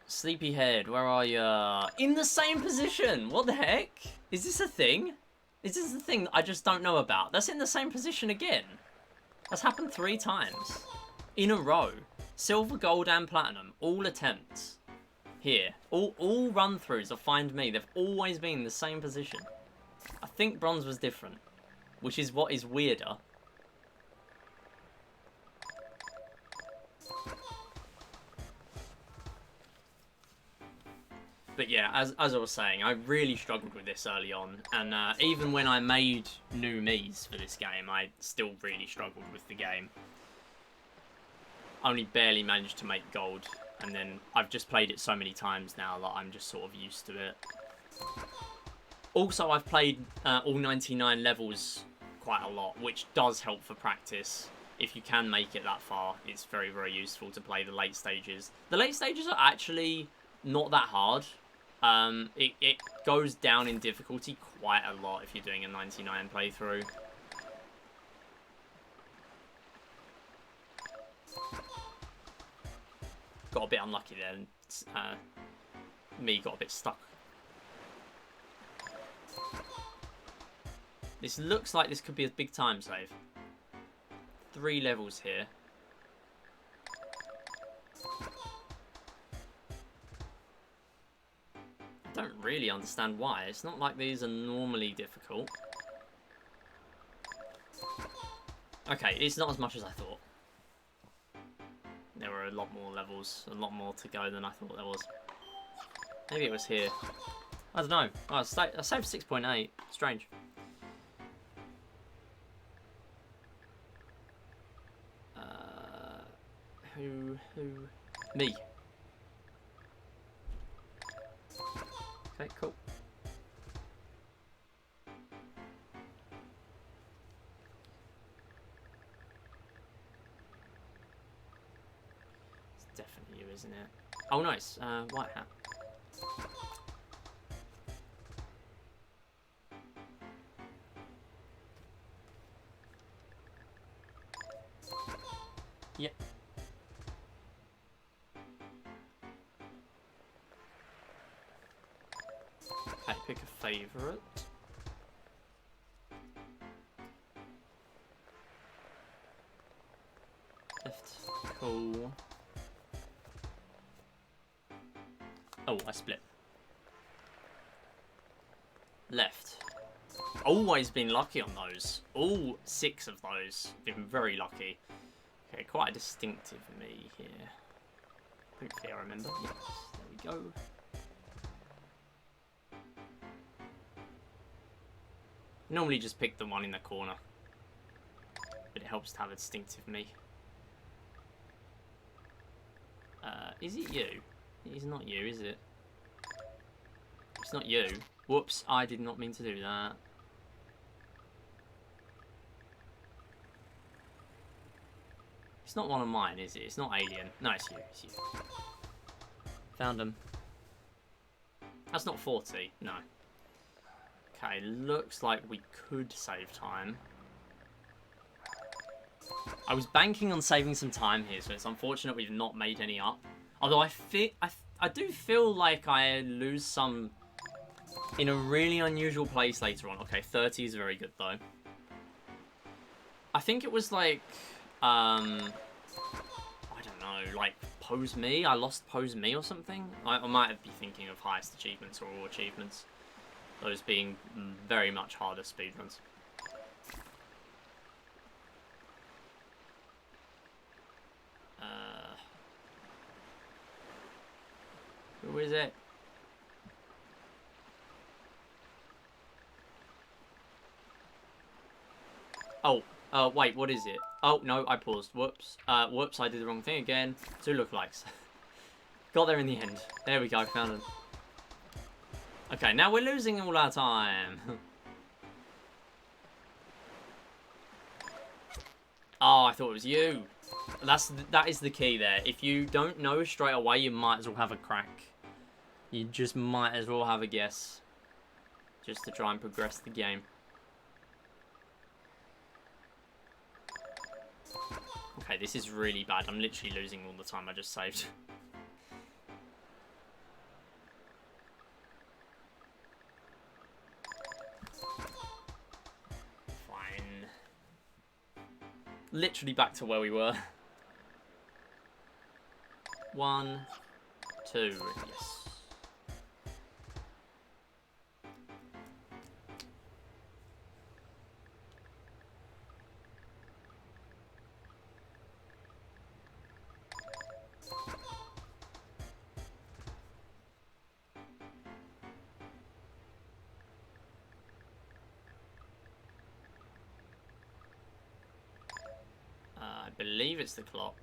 Sleepyhead, where are you? In the same position! What the heck? Is this a thing? Is this the thing that I just don't know about? That's in the same position again. That's happened 3 times. In a row. Silver, gold, and platinum. All attempts. Here. All run-throughs of Find Me. They've always been in the same position. I think bronze was different. Which is what is weirder. But yeah, as I was saying, I really struggled with this early on, and even when I made new Miis for this game, I still really struggled with the game. Only barely managed to make gold, and then I've just played it so many times now that I'm just sort of used to it. Also, I've played all 99 levels quite a lot, which does help for practice. If you can make it that far, it's very, very useful to play the late stages. The late stages are actually not that hard. It goes down in difficulty quite a lot if you're doing a 99 playthrough. Got a bit unlucky there, and me got a bit stuck. This looks like this could be a big time save. 3 levels here. I don't really understand why. It's not like these are normally difficult. Okay, it's not as much as I thought. There were a lot more levels, a lot more to go than I thought there was. Maybe it was here. I don't know. Oh, I saved 6.8. Strange. Who? Me. Okay, cool. definitely you, isn't it? Oh, nice. White hat. Yep. Okay, pick a favourite. Left. Cool. Oh, I split. Left. Always been lucky on those. All 6 of those. Been very lucky. Okay, quite a distinctive me here. Hopefully I remember. Yes, there we go. Normally just pick the one in the corner. But it helps to have a distinctive me. Is it you? It is not you, is it? It's not you. Whoops, I did not mean to do that. It's not one of mine, is it? It's not Alien. No, it's you. It's you. Found him. That's not 40. No. Okay, looks like we could save time. I was banking on saving some time here, so it's unfortunate we've not made any up. Although I do feel like I lose some in a really unusual place later on. Okay, 30 is very good though. I think it was like, I don't know, like Pose Me? I lost Pose Me or something? I might be thinking of highest achievements or all achievements. Those being very much harder speedruns. Who is it? Oh, wait, what is it? Oh, no, I paused. Whoops. Whoops, I did the wrong thing again. 2 lookalikes. Got there in the end. There we go, found them. Okay, now we're losing all our time. Oh, I thought it was you. That is the key there. If you don't know straight away, you might as well have a crack. You just might as well have a guess. Just to try and progress the game. Okay, this is really bad. I'm literally losing all the time I just saved. Fine. Literally back to where we were. 1, 2, yes. I believe it's the clock.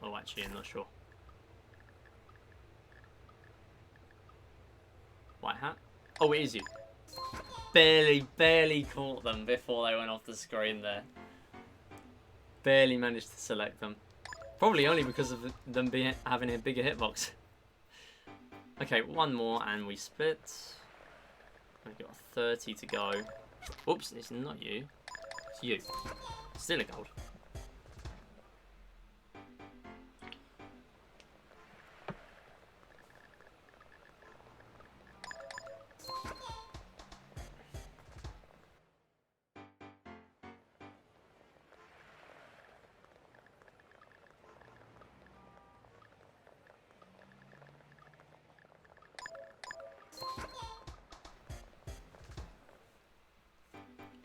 Oh, actually, I'm not sure. White hat? Oh, it is you. Barely caught them before they went off the screen there. Barely managed to select them. Probably only because of them having a bigger hitbox. Okay, one more and we split. We've got 30 to go. Oops, it's not you. It's you. Still a gold.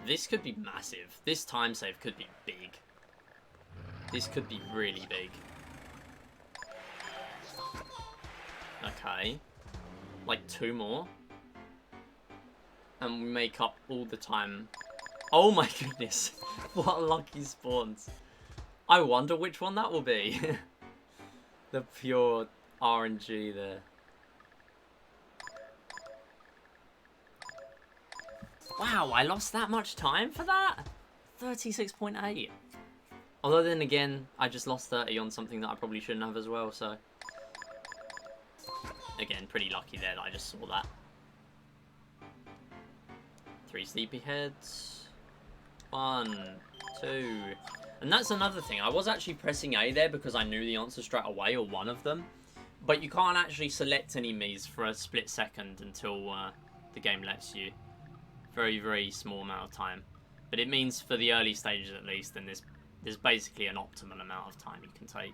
This could be massive. This time save could be big. This could be really big. Okay. Like 2 more. And we make up all the time. Oh my goodness. What lucky spawns. I wonder which one that will be. The pure RNG there. Wow, I lost that much time for that? 36.8. Although then again, I just lost 30 on something that I probably shouldn't have as well, so... Again, pretty lucky there that I just saw that. 3 sleepyheads. 1, 2... And that's another thing. I was actually pressing A there because I knew the answer straight away, or one of them. But you can't actually select any Miis for a split second until the game lets you. Very, very small amount of time. But it means for the early stages at least, then there's basically an optimal amount of time you can take.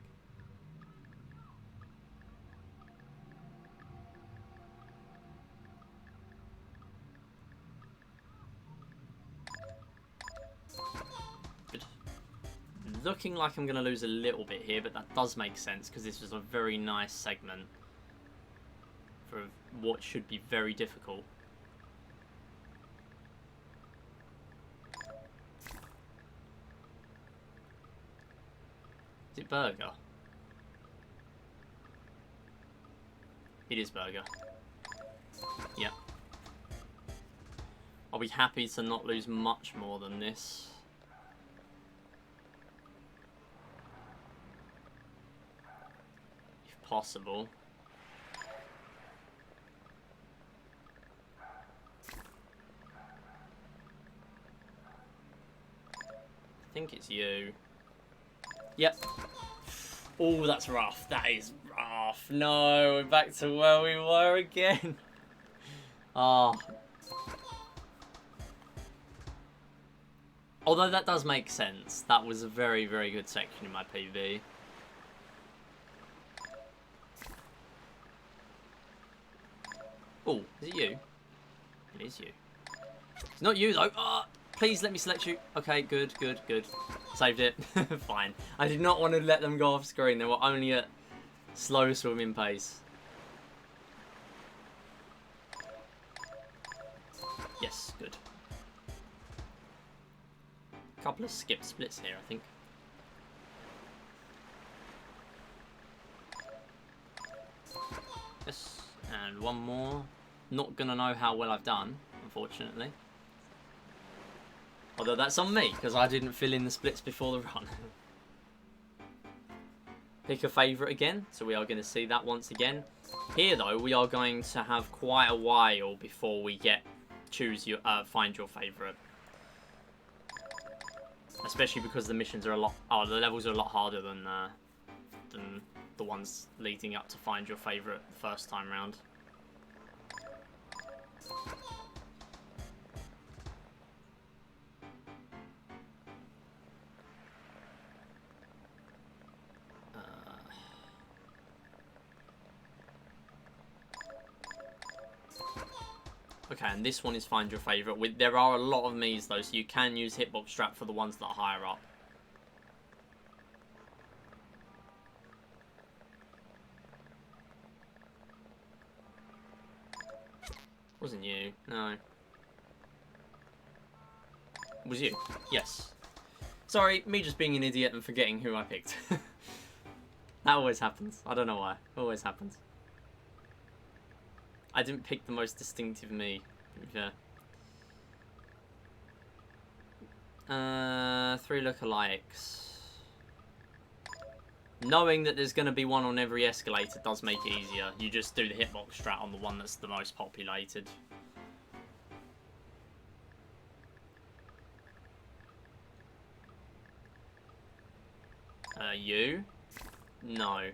Good. Looking like I'm going to lose a little bit here, but that does make sense because this was a very nice segment for what should be very difficult. Is it burger? It is burger. Yep. I'll be happy to not lose much more than this. If possible. I think it's you. Yep. Oh, that's rough. That is rough. No, we're back to where we were again. Oh. Although that does make sense. That was a very, very good section in my PB. Oh, is it you? It is you. It's not you, though. Oh, please let me select you. Okay, good, good, good. Saved it. Fine. I did not want to let them go off screen. They were only at slow swimming pace. Yes, good. Couple of skip splits here, I think. Yes, and one more. Not gonna know how well I've done, unfortunately. Although that's on me, because I didn't fill in the splits before the run. Pick a favourite again, so we are going to see that once again. Here, though, we are going to have quite a while before we get find your favourite. Especially because the missions are a lot, the levels are a lot harder than the ones leading up to find your favourite the first time round. Okay, and this one is find your favourite. There are a lot of Miis though, so you can use hitbox strap for the ones that are higher up. Wasn't you? No. Was you? Yes. Sorry, me just being an idiot and forgetting who I picked. That always happens. I don't know why. Always happens. I didn't pick the most distinctive Mii, to be fair. 3 lookalikes. Knowing that there's going to be one on every escalator does make it easier. You just do the hitbox strat on the one that's the most populated. You? No.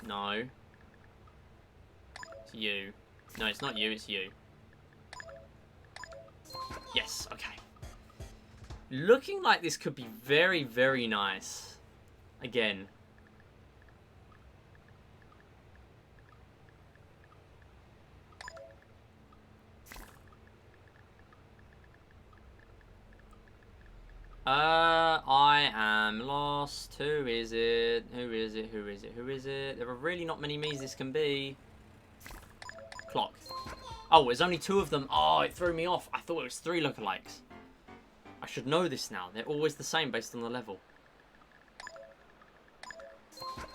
No. It's you. No, it's not you, it's you. Yes, okay. Looking like this could be very, very nice. Again. I am lost. Who is it? Who is it? Who is it? Who is it? There are really not many Miis this can be. Clock. Oh, there's only 2 of them. Oh, it threw me off. I thought it was 3 lookalikes. I should know this now. They're always the same based on the level.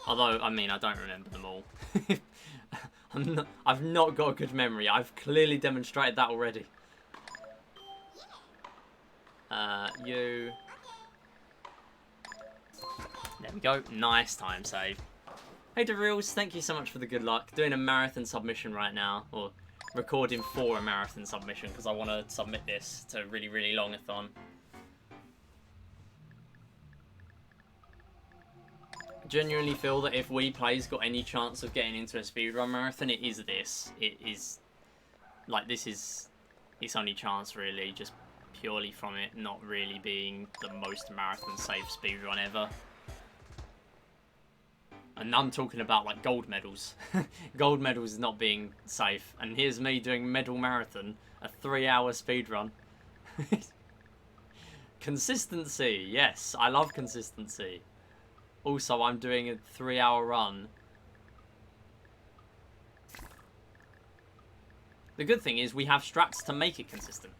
Although, I mean, I don't remember them all. I've not got a good memory. I've clearly demonstrated that already. You. we go. Nice time save. Hey DeReals, thank you so much for the good luck. Doing a marathon submission right now, or recording for a marathon submission because I want to submit this to a really, really long-a-thon. Genuinely feel that if Wii Play's got any chance of getting into a speedrun marathon, it is this. It is, like, this is its only chance, really, just purely from it not really being the most marathon-safe speedrun ever. And I'm talking about, like, gold medals. Gold medals not being safe. And here's me doing medal marathon, a 3-hour speedrun. Consistency, yes, I love consistency. Also, I'm doing a 3-hour run. The good thing is we have strats to make it consistent.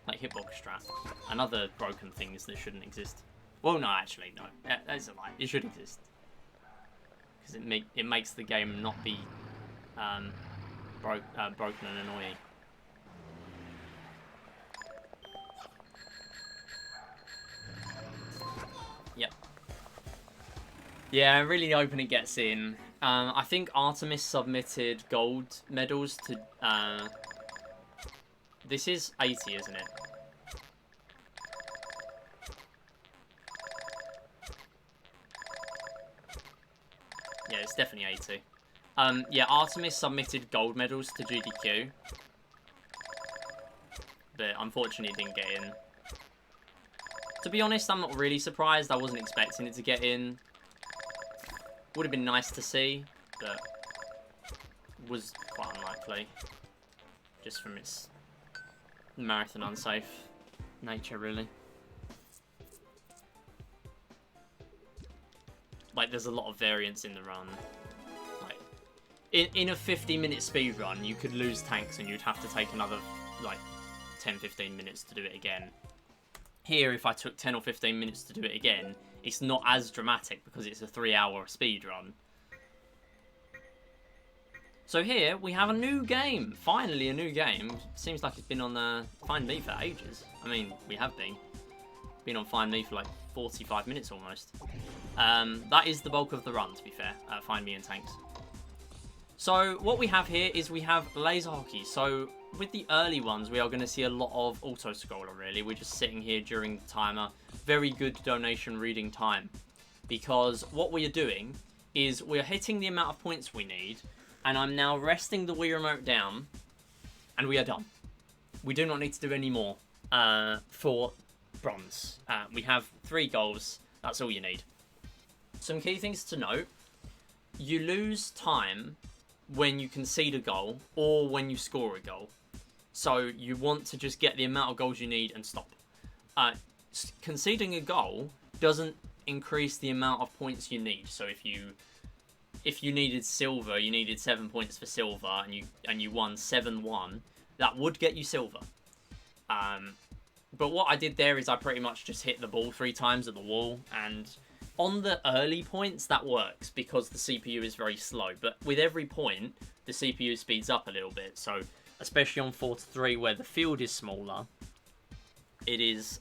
Like hitbox strat. And other broken things that shouldn't exist. Well, no, actually, no. That's a lie. It should exist. Because it makes the game not be broken and annoying. Yep. Yeah, I'm really hoping it gets in. I think Artemis submitted gold medals to... this is 80, isn't it? Yeah, it's definitely 80. Yeah, Artemis submitted gold medals to GDQ. But unfortunately it didn't get in. To be honest, I'm not really surprised. I wasn't expecting it to get in. Would have been nice to see, but was quite unlikely. Just from its marathon unsafe nature, really. Like, there's a lot of variance in the run. Like, in a 50-minute speed run, you could lose tanks and you'd have to take another, like, 10-15 minutes to do it again. Here, if I took 10 or 15 minutes to do it again, it's not as dramatic because it's a 3-hour speed run. So here, we have a new game. Finally, a new game. Seems like it's been on Find Me for ages. I mean, we have been on Find Me for like 45 minutes almost. That is the bulk of the run, to be fair. Find Me and Tanks. So what we have here is we have laser hockey. So with the early ones, we are going to see a lot of auto-scroller, really. We're just sitting here during the timer. Very good donation reading time. Because what we are doing is we're hitting the amount of points we need, and I'm now resting the Wii Remote down, and we are done. We do not need to do any more for bronze. We have 3 goals. That's all you need. Some key things to note. You lose time when you concede a goal or when you score a goal. So you want to just get the amount of goals you need and stop. Conceding a goal doesn't increase the amount of points you need. So if you needed silver, you needed 7 points for silver, and you won 7-1, that would get you silver. But what I did there is I pretty much just hit the ball 3 times at the wall, and on the early points that works because the CPU is very slow. But with every point, the CPU speeds up a little bit. So especially on 4-3 where the field is smaller, it is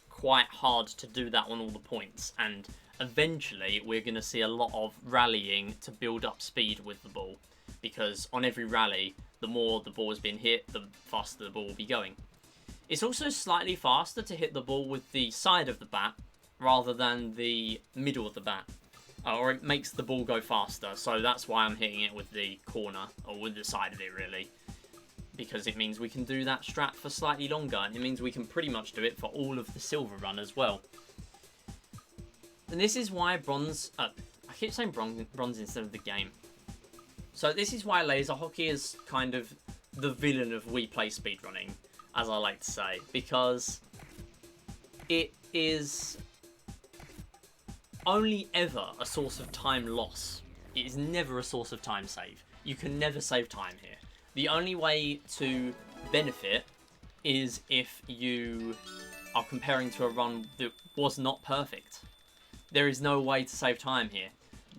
quite hard to do that on all the points, and eventually we're going to see a lot of rallying to build up speed with the ball, because on every rally, the more the ball has been hit, the faster the ball will be going. It's also slightly faster to hit the ball with the side of the bat rather than the middle of the bat, or it makes the ball go faster, so that's why I'm hitting it with the corner, or with the side of it really, because it means we can do that strat for slightly longer, and it means we can pretty much do it for all of the silver run as well. And this is why bronze... I keep saying bronze instead of the game. So this is why laser hockey is kind of the villain of Wii Play speedrunning, as I like to say, because it is only ever a source of time loss. It is never a source of time save. You can never save time here. The only way to benefit is if you are comparing to a run that was not perfect. There is no way to save time here,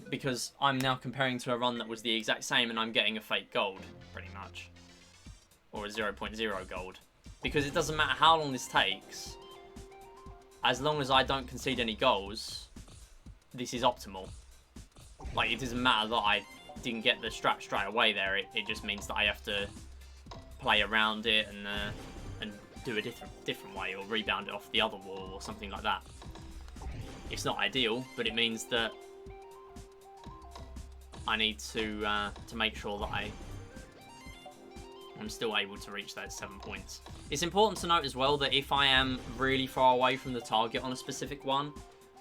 because I'm now comparing to a run that was the exact same and I'm getting a fake gold, pretty much. Or a 0.0 gold. Because it doesn't matter how long this takes, as long as I don't concede any goals, this is optimal. Like, it doesn't matter that I didn't get the strat straight away there. It just means that I have to play around it and do a different way, or rebound it off the other wall or something like that. It's not ideal, but it means that I need to make sure that I'm still able to reach those 7 points. It's important to note as well that if I am really far away from the target on a specific one,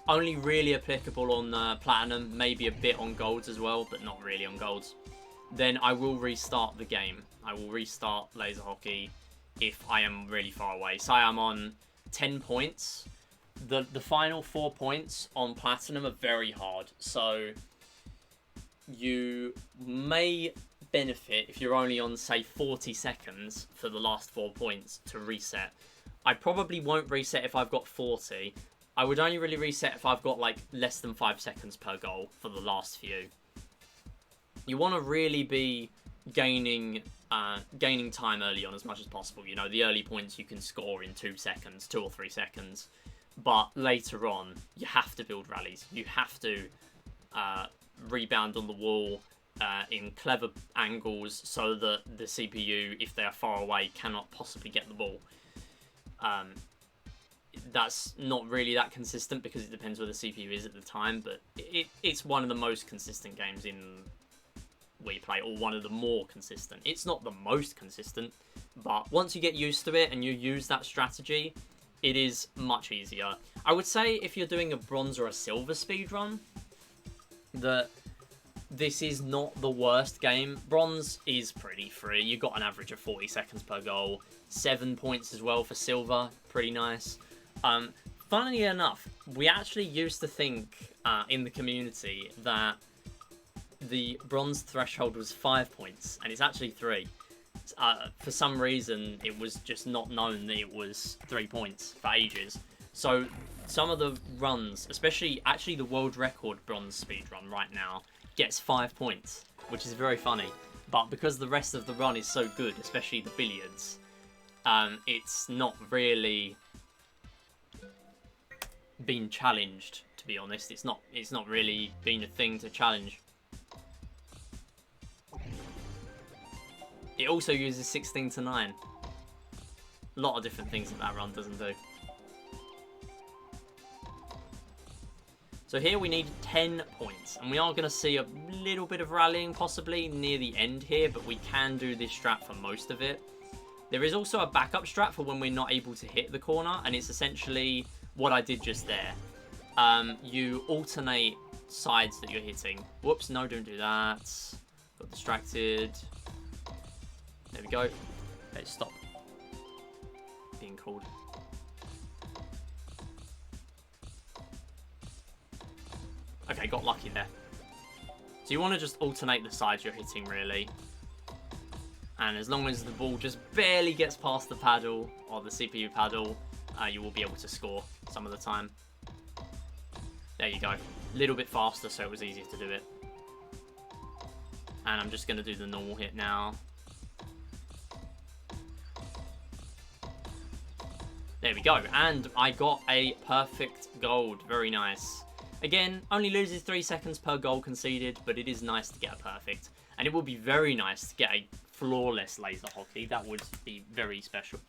only really applicable on Platinum, maybe a bit on Golds as well, but not really on Golds, then I will restart the game. I will restart Laser Hockey if I am really far away. Say I'm on 10 points. The final 4 points on Platinum are very hard, so you may benefit if you're only on, say, 40 seconds for the last 4 points to reset. I probably won't reset if I've got 40. I would only really reset if I've got like less than 5 seconds per goal for the last few. You want to really be gaining time early on as much as possible. You know, the early points you can score in 2 seconds, 2 or 3 seconds. But later on, you have to build rallies. You have to rebound on the wall in clever angles so that the CPU, if they are far away, cannot possibly get the ball. That's not really that consistent because it depends where the CPU is at the time, but it's one of the most consistent games in Wii Play, or one of the more consistent. It's not the most consistent, but once you get used to it and you use that strategy, it is much easier. I would say if you're doing a bronze or a silver speedrun, that this is not the worst game. Bronze is pretty free. You got an average of 40 seconds per goal. 7 points as well for silver. Pretty nice. Funnily enough, we actually used to think in the community that the bronze threshold was 5 points, and it's actually 3. For some reason, it was just not known that it was 3 points for ages. So some of the runs, especially actually the world record bronze speedrun right now, gets 5 points, which is very funny. But because the rest of the run is so good, especially the billiards, it's not really been challenged, to be honest. It's not really been a thing to challenge. It also uses 16 to 9. A lot of different things that run doesn't do. So here we need 10 points, and we are going to see a little bit of rallying possibly near the end here, but we can do this strat for most of it. There is also a backup strat for when we're not able to hit the corner, and it's essentially what I did just there. You alternate sides that you're hitting. Whoops, no, don't do that. Got distracted. There we go. Okay, stop being called. Okay, got lucky there. So you want to just alternate the sides you're hitting, really. And as long as the ball just barely gets past the paddle, or the CPU paddle, you will be able to score some of the time. There you go. A little bit faster, so it was easier to do it. And I'm just going to do the normal hit now. There we go. And I got a perfect gold. Very nice. Again, only loses 3 seconds per goal conceded, but it is nice to get a perfect. And it would be very nice to get a flawless laser hockey. That would be very special.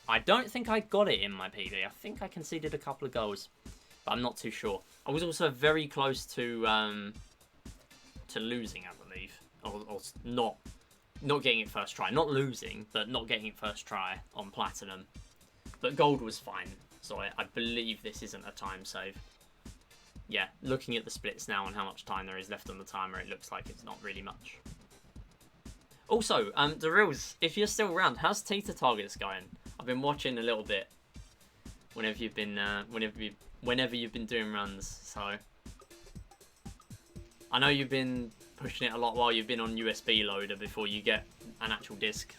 I don't think I got it in my PB. I think I conceded a couple of goals, but I'm not too sure. I was also very close to losing, I believe, or not getting it first try. Not losing, but not getting it first try on Platinum. But gold was fine, so I believe this isn't a time save. Yeah, looking at the splits now and how much time there is left on the timer, it looks like it's not really much. Also, the reels, if you're still around, how's Tita Targets going? I've been watching a little bit whenever you've been doing runs, so I know you've been pushing it a lot while you've been on USB loader before you get an actual disc.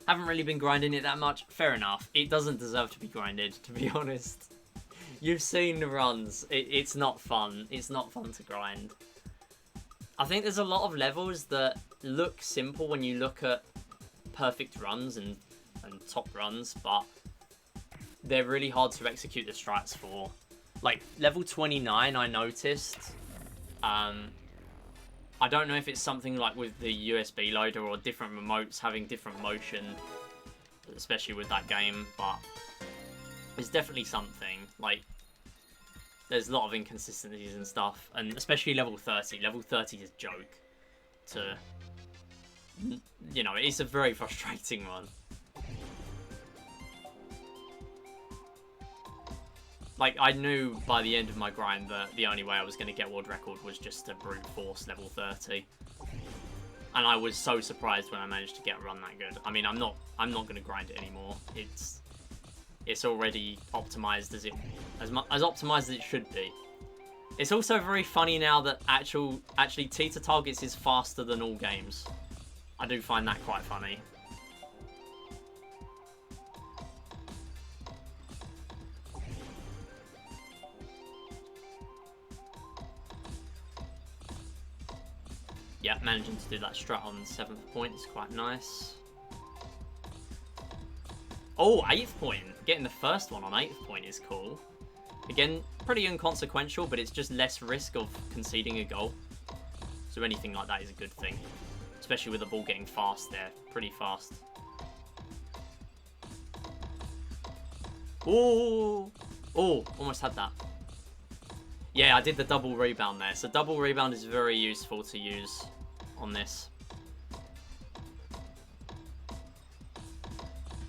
Haven't really been grinding it that much. Fair enough. It doesn't deserve to be grinded, to be honest. You've seen the runs. It's not fun. It's not fun to grind. I think there's a lot of levels that look simple when you look at perfect runs and top runs, but they're really hard to execute the strats for. Like, level 29, I noticed. I don't know if it's something like with the USB loader or different remotes having different motion, especially with that game, but it's definitely something. Like, there's a lot of inconsistencies and stuff, and especially level 30. Level 30 is a joke to, you know, it's a very frustrating one. Like, I knew by the end of my grind that the only way I was going to get world record was just to brute force level 30. And I was so surprised when I managed to get a run that good. I mean, I'm not going to grind it anymore. It's already optimized as optimized as it should be. It's also very funny now that actually Teeter Targets is faster than all games. I do find that quite funny. Yeah, managing to do that strat on 7th point is quite nice. Oh, 8th point. Getting the first one on 8th point is cool. Again, pretty inconsequential, but it's just less risk of conceding a goal. So anything like that is a good thing. Especially with the ball getting fast there. Pretty fast. Oh, almost had that. Yeah, I did the double rebound there. So double rebound is very useful to use on this.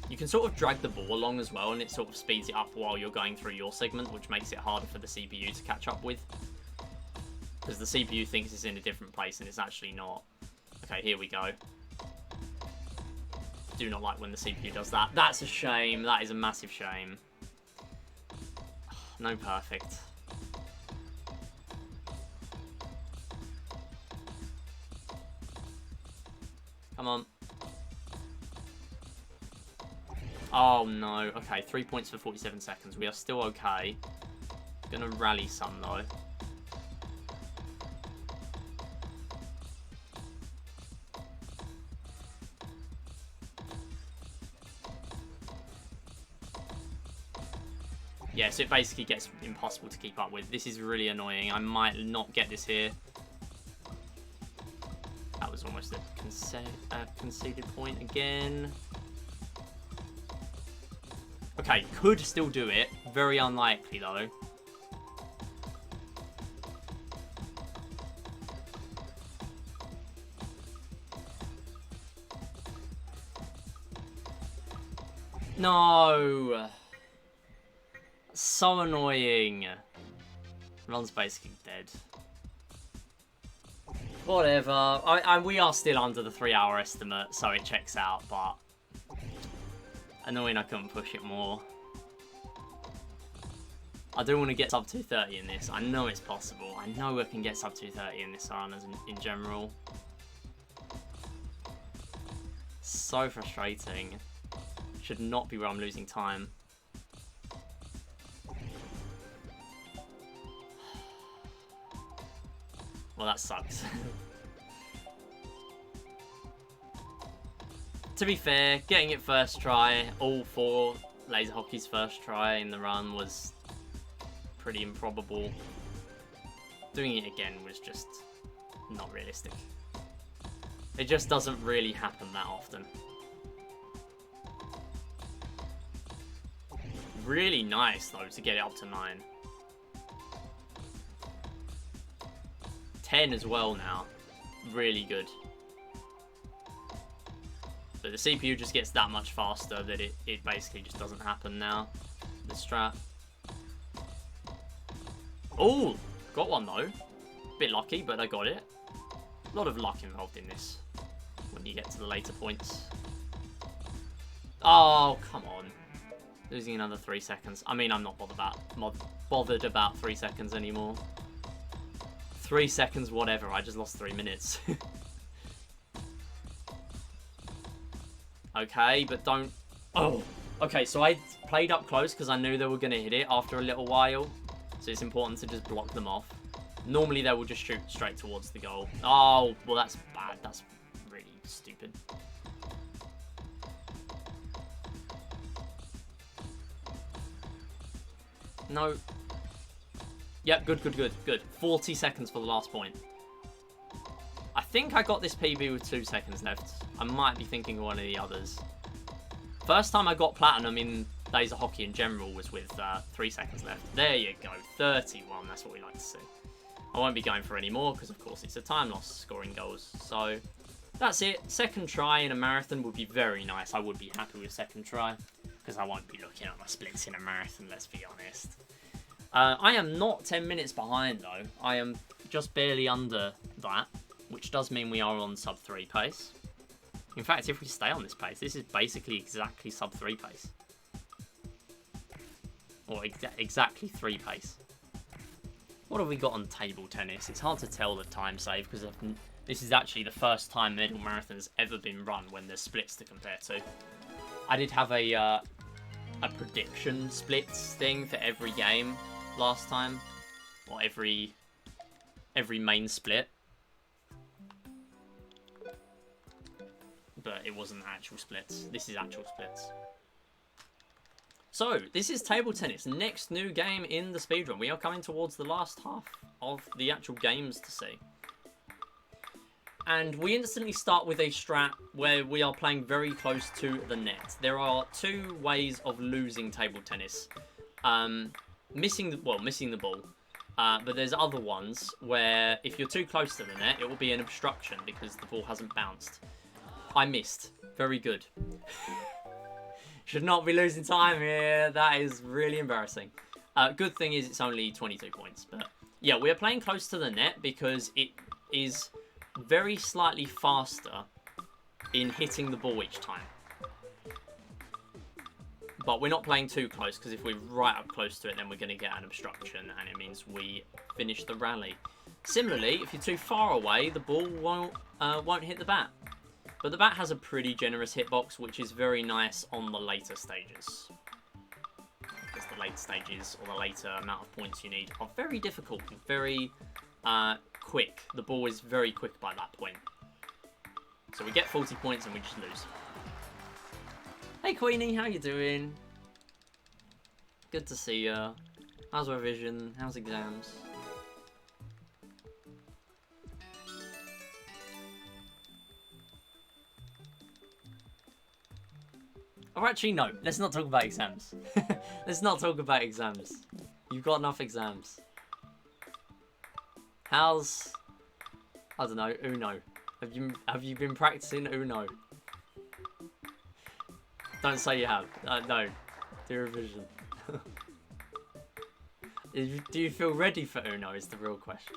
You can sort of drag the ball along as well, and it sort of speeds it up while you're going through your segment, which makes it harder for the CPU to catch up with. Because the CPU thinks it's in a different place, and it's actually not. Okay, here we go. Do not like when the CPU does that. That's a shame. That is a massive shame. No perfect. Come on. Oh no. Okay, 3 points for 47 seconds. We are still okay. Gonna rally some though. Yeah, so it basically gets impossible to keep up with. This is really annoying. I might not get this here. That was almost a conceded point again. Okay, could still do it. Very unlikely, though. No! So annoying. Ron's basically dead. Whatever. We are still under the 3-hour estimate, so it checks out, but annoying I couldn't push it more. I do want to get sub 230 in this. I know it's possible. I know I can get sub 230 in this run in general. So frustrating. Should not be where I'm losing time. Well, that sucks. To be fair, getting it first try, all 4 laser hockey's first try in the run was pretty improbable. Doing it again was just not realistic. It just doesn't really happen that often. Really nice, though, to get it up to 9. 10 as well now. Really good. But the CPU just gets that much faster that it basically just doesn't happen now. The strat. Oh! Got one though. Bit lucky, but I got it. A lot of luck involved in this. When you get to the later points. Oh, come on. Losing another 3 seconds. I mean, I'm not bothered about 3 seconds anymore. 3 seconds, whatever. I just lost 3 minutes. Okay, but don't... Oh! Okay, so I played up close because I knew they were going to hit it after a little while. So it's important to just block them off. Normally they will just shoot straight towards the goal. Oh, well that's bad. That's really stupid. No. Yep, good. 40 seconds for the last point. I think I got this PB with 2 seconds left. I might be thinking of one of the others. First time I got platinum in Days of Hockey in general was with 3 seconds left. There you go, 31. That's what we like to see. I won't be going for any more because, of course, it's a time loss scoring goals. So that's it. Second try in a marathon would be very nice. I would be happy with second try because I won't be looking at my splits in a marathon, let's be honest. I am not 10 minutes behind, though. I am just barely under that, which does mean we are on sub 3 pace. In fact, if we stay on this pace, this is basically exactly sub 3 pace. Or exactly 3 pace. What have we got on table tennis? It's hard to tell the time save because this is actually the first time medal marathon has ever been run when there's splits to compare to. I did have a prediction splits thing for every game last time, or every main split, but it wasn't actual splits. This is actual splits. So, this is table tennis. Next new game in the speedrun. We are coming towards the last half of the actual games to see. And we instantly start with a strat where we are playing very close to the net. There are 2 ways of losing table tennis. Missing the ball. But there's other ones where if you're too close to the net, it will be an obstruction because the ball hasn't bounced. I missed. Very good. Should not be losing time here. That is really embarrassing. Good thing is it's only 22 points. But yeah, we're playing close to the net because it is very slightly faster in hitting the ball each time. But we're not playing too close because if we're right up close to it, then we're going to get an obstruction and it means we finish the rally. Similarly, if you're too far away, the ball won't hit the bat. But the bat has a pretty generous hitbox, which is very nice on the later stages. Because the late stages, or the later amount of points you need, are very difficult and very quick. The ball is very quick by that point. So we get 40 points and we just lose. Hey Queenie, how you doing? Good to see ya. How's revision? How's exams? Or actually, no. Let's not talk about exams. Let's not talk about exams. You've got enough exams. How's... I don't know, Uno. Have you been practicing Uno? Don't say you have. No. Do revision. Do you feel ready for Uno is the real question.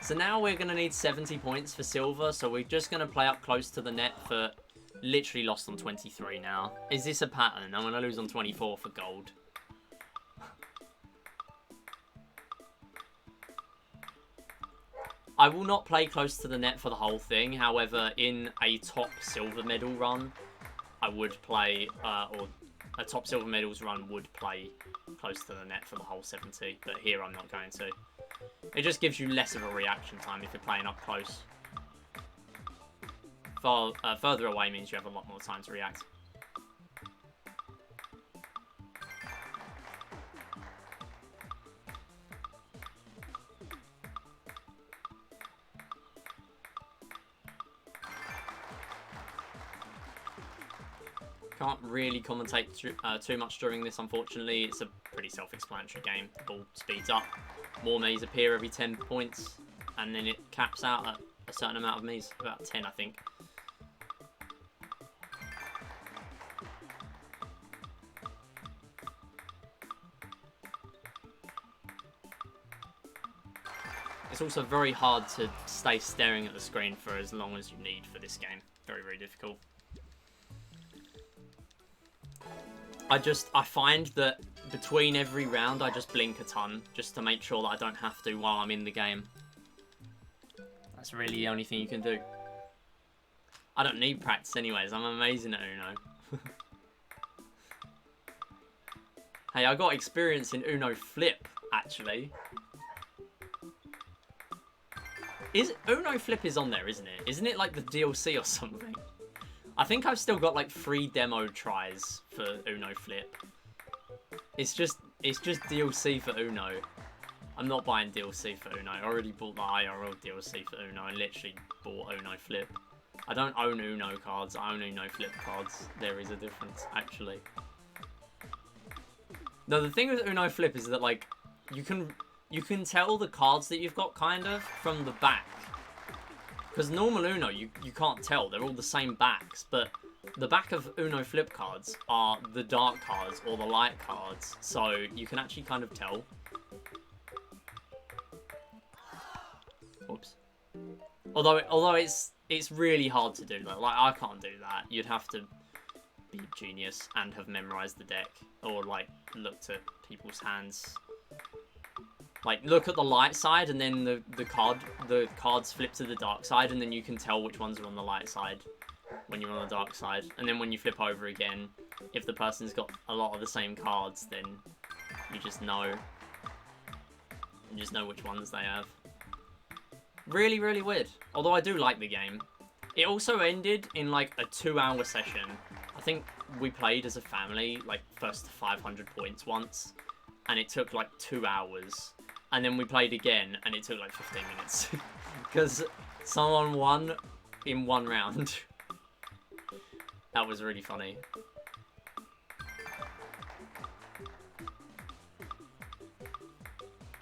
So now we're going to need 70 points for silver, so we're just going to play up close to the net for literally lost on 23 now. Is this a pattern? I'm going to lose on 24 for gold. I will not play close to the net for the whole thing. However, in a top silver medal run, I would play, or a top silver medals run would play close to the net for the whole 70. But here I'm not going to. It just gives you less of a reaction time if you're playing up close. Further away means you have a lot more time to react. Can't really commentate too much during this, unfortunately. It's a pretty self-explanatory game. The ball speeds up. More Mies appear every 10 points, and then it caps out at a certain amount of Mies. About 10, I think. It's also very hard to stay staring at the screen for as long as you need for this game. Very, very difficult. I find that between every round, I just blink a ton, just to make sure that I don't have to while I'm in the game. That's really the only thing you can do. I don't need practice anyways, I'm amazing at Uno. Hey, I got experience in Uno Flip, actually. Uno Flip is on there, isn't it? Isn't it like the DLC or something? I think I've still got like 3 demo tries for Uno Flip. It's It's just DLC for Uno. I'm not buying DLC for Uno. I already bought the IRL DLC for Uno. I literally bought Uno Flip. I don't own Uno cards. I own Uno Flip cards. There is a difference, actually. No, the thing with Uno Flip is that, like, you can tell the cards that you've got, kind of, from the back. Because normal Uno, you can't tell. They're all the same backs, but the back of Uno Flip cards are the dark cards or the light cards, so you can actually kind of tell. Oops. Although it's really hard to do that. Like, I can't do that. You'd have to be a genius and have memorized the deck, or like looked at people's hands. Like, look at the light side, and then the cards flip to the dark side, and then you can tell which ones are on the light side when you're on the dark side. And then when you flip over again, if the person's got a lot of the same cards, then you just know. You just know which ones they have. Really, really weird. Although I do like the game. It also ended in like a 2-hour session. I think we played as a family, like first to 500 points once. And it took like 2 hours. And then we played again, and it took like 15 minutes. Because someone won in one round. That was really funny.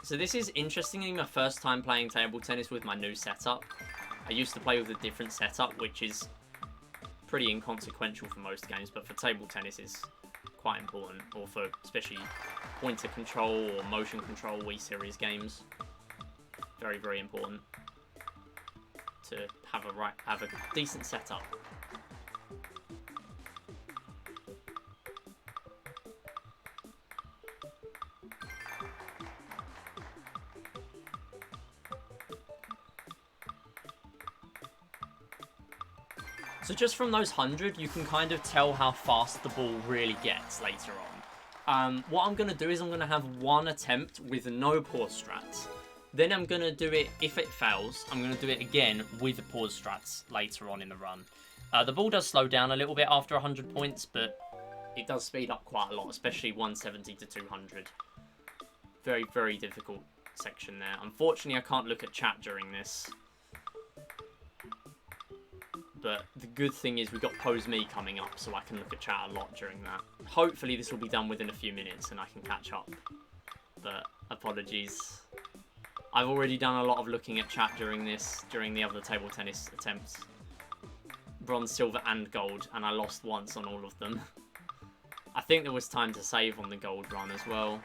So this is, interestingly, my first time playing table tennis with my new setup. I used to play with a different setup, which is pretty inconsequential for most games, but for table tennis is quite important, or for especially pointer control or motion control Wii Series games. Very, very important to have a decent setup. So just from those 100, you can kind of tell how fast the ball really gets later on. What I'm going to do is I'm going to have one attempt with no pause strats. Then I'm going to do it, if it fails, I'm going to do it again with pause strats later on in the run. The ball does slow down a little bit after 100 points, but it does speed up quite a lot, especially 170 to 200. Very, very difficult section there. Unfortunately, I can't look at chat during this. But the good thing is we've got Pose Me coming up, so I can look at chat a lot during that. Hopefully this will be done within a few minutes and I can catch up. But apologies. I've already done a lot of looking at chat during the other table tennis attempts. Bronze, silver and gold, and I lost once on all of them. I think there was time to save on the gold run as well.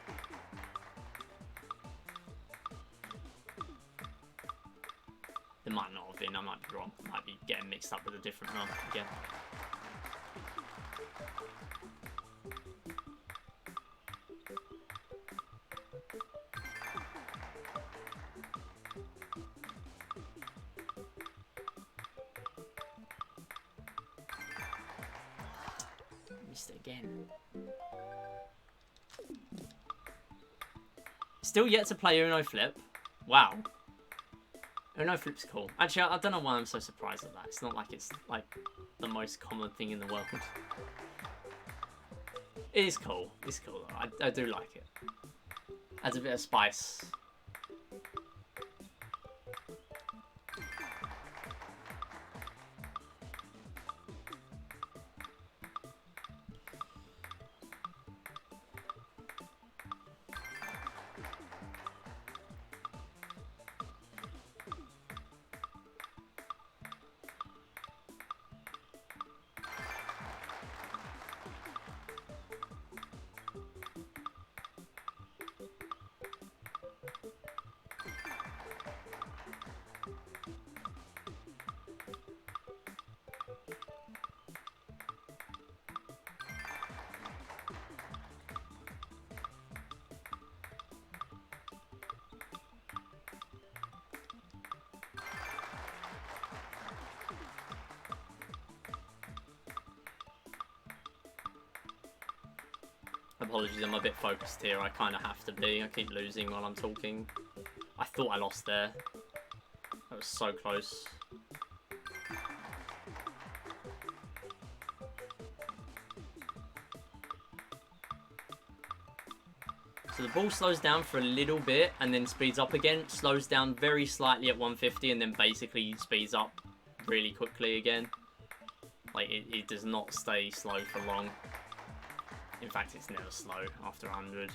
There might not have been, I might be wrong. I might be getting mixed up with a different run again. Missed it again. Still yet to play Uno Flip. Wow. Uno Flip's cool. Actually, I don't know why I'm so surprised at that. It's not like it's like the most common thing in the world. It is cool. It's cool though. I do like it. Adds a bit of spice. Apologies, I'm a bit focused here. I kind of have to be. I keep losing while I'm talking. I thought I lost there. That was so close. So the ball slows down for a little bit and then speeds up again, slows down very slightly at 150 and then basically speeds up really quickly again. Like, it does not stay slow for long. In fact, it's never slow after 100.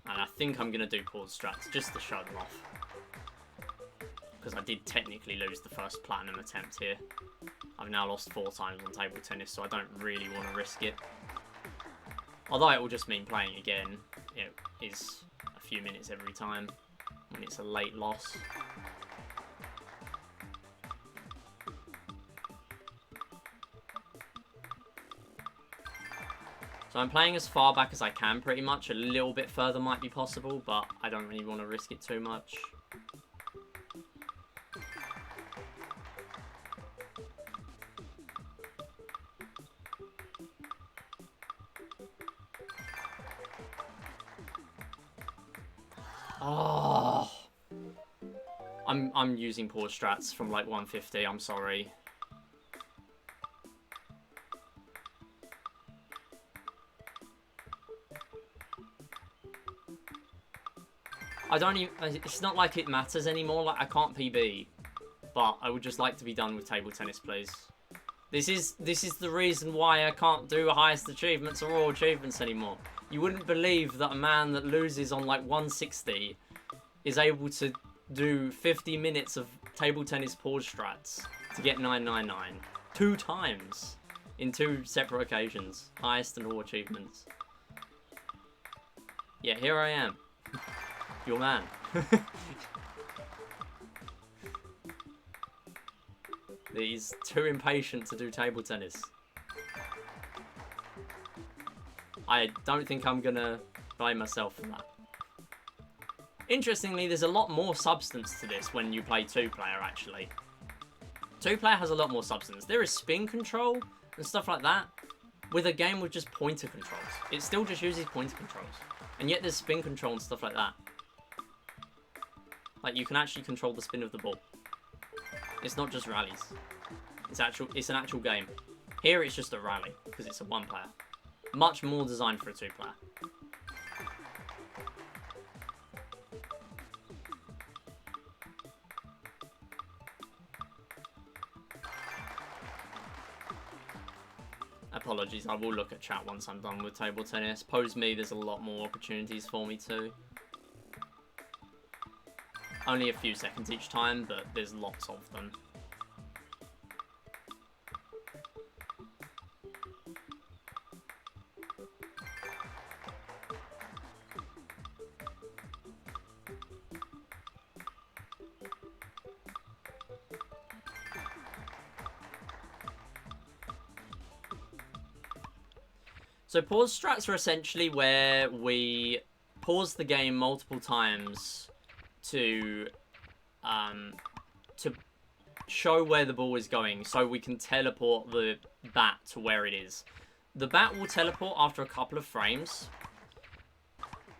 And I think I'm going to do pause strats just to show them off. Because I did technically lose the first platinum attempt here. I've now lost 4 times on table tennis, so I don't really want to risk it. Although it will just mean playing again. It is a few minutes every time when it's a late loss. So I'm playing as far back as I can pretty much. A little bit further might be possible, but I don't really want to risk it too much. Oh, I'm using pause strats from like 150. I'm sorry. I don't even. It's not like it matters anymore. Like, I can't PB, but I would just like to be done with table tennis, please. This is the reason why I can't do highest achievements or all achievements anymore. You wouldn't believe that a man that loses on like 160 is able to do 50 minutes of table tennis pause strats to get 999 2 times in 2 separate occasions. Highest and all achievements. Yeah, here I am. Your man. He's too impatient to do table tennis. I don't think I'm gonna blame myself for that. Interestingly, there's a lot more substance to this when you play 2-player, actually. 2-player has a lot more substance. There is spin control and stuff like that with a game with just pointer controls. It still just uses pointer controls. And yet there's spin control and stuff like that. Like, you can actually control the spin of the ball. It's not just rallies. It's an actual game. Here it's just a rally, because it's a 1-player. Much more designed for a 2-player. Apologies, I will look at chat once I'm done with table tennis. Pose me, there's a lot more opportunities for me too. Only a few seconds each time, but there's lots of them. So pause strats are essentially where we pause the game multiple times to show where the ball is going, so we can teleport the bat to where it is. The bat will teleport after a couple of frames,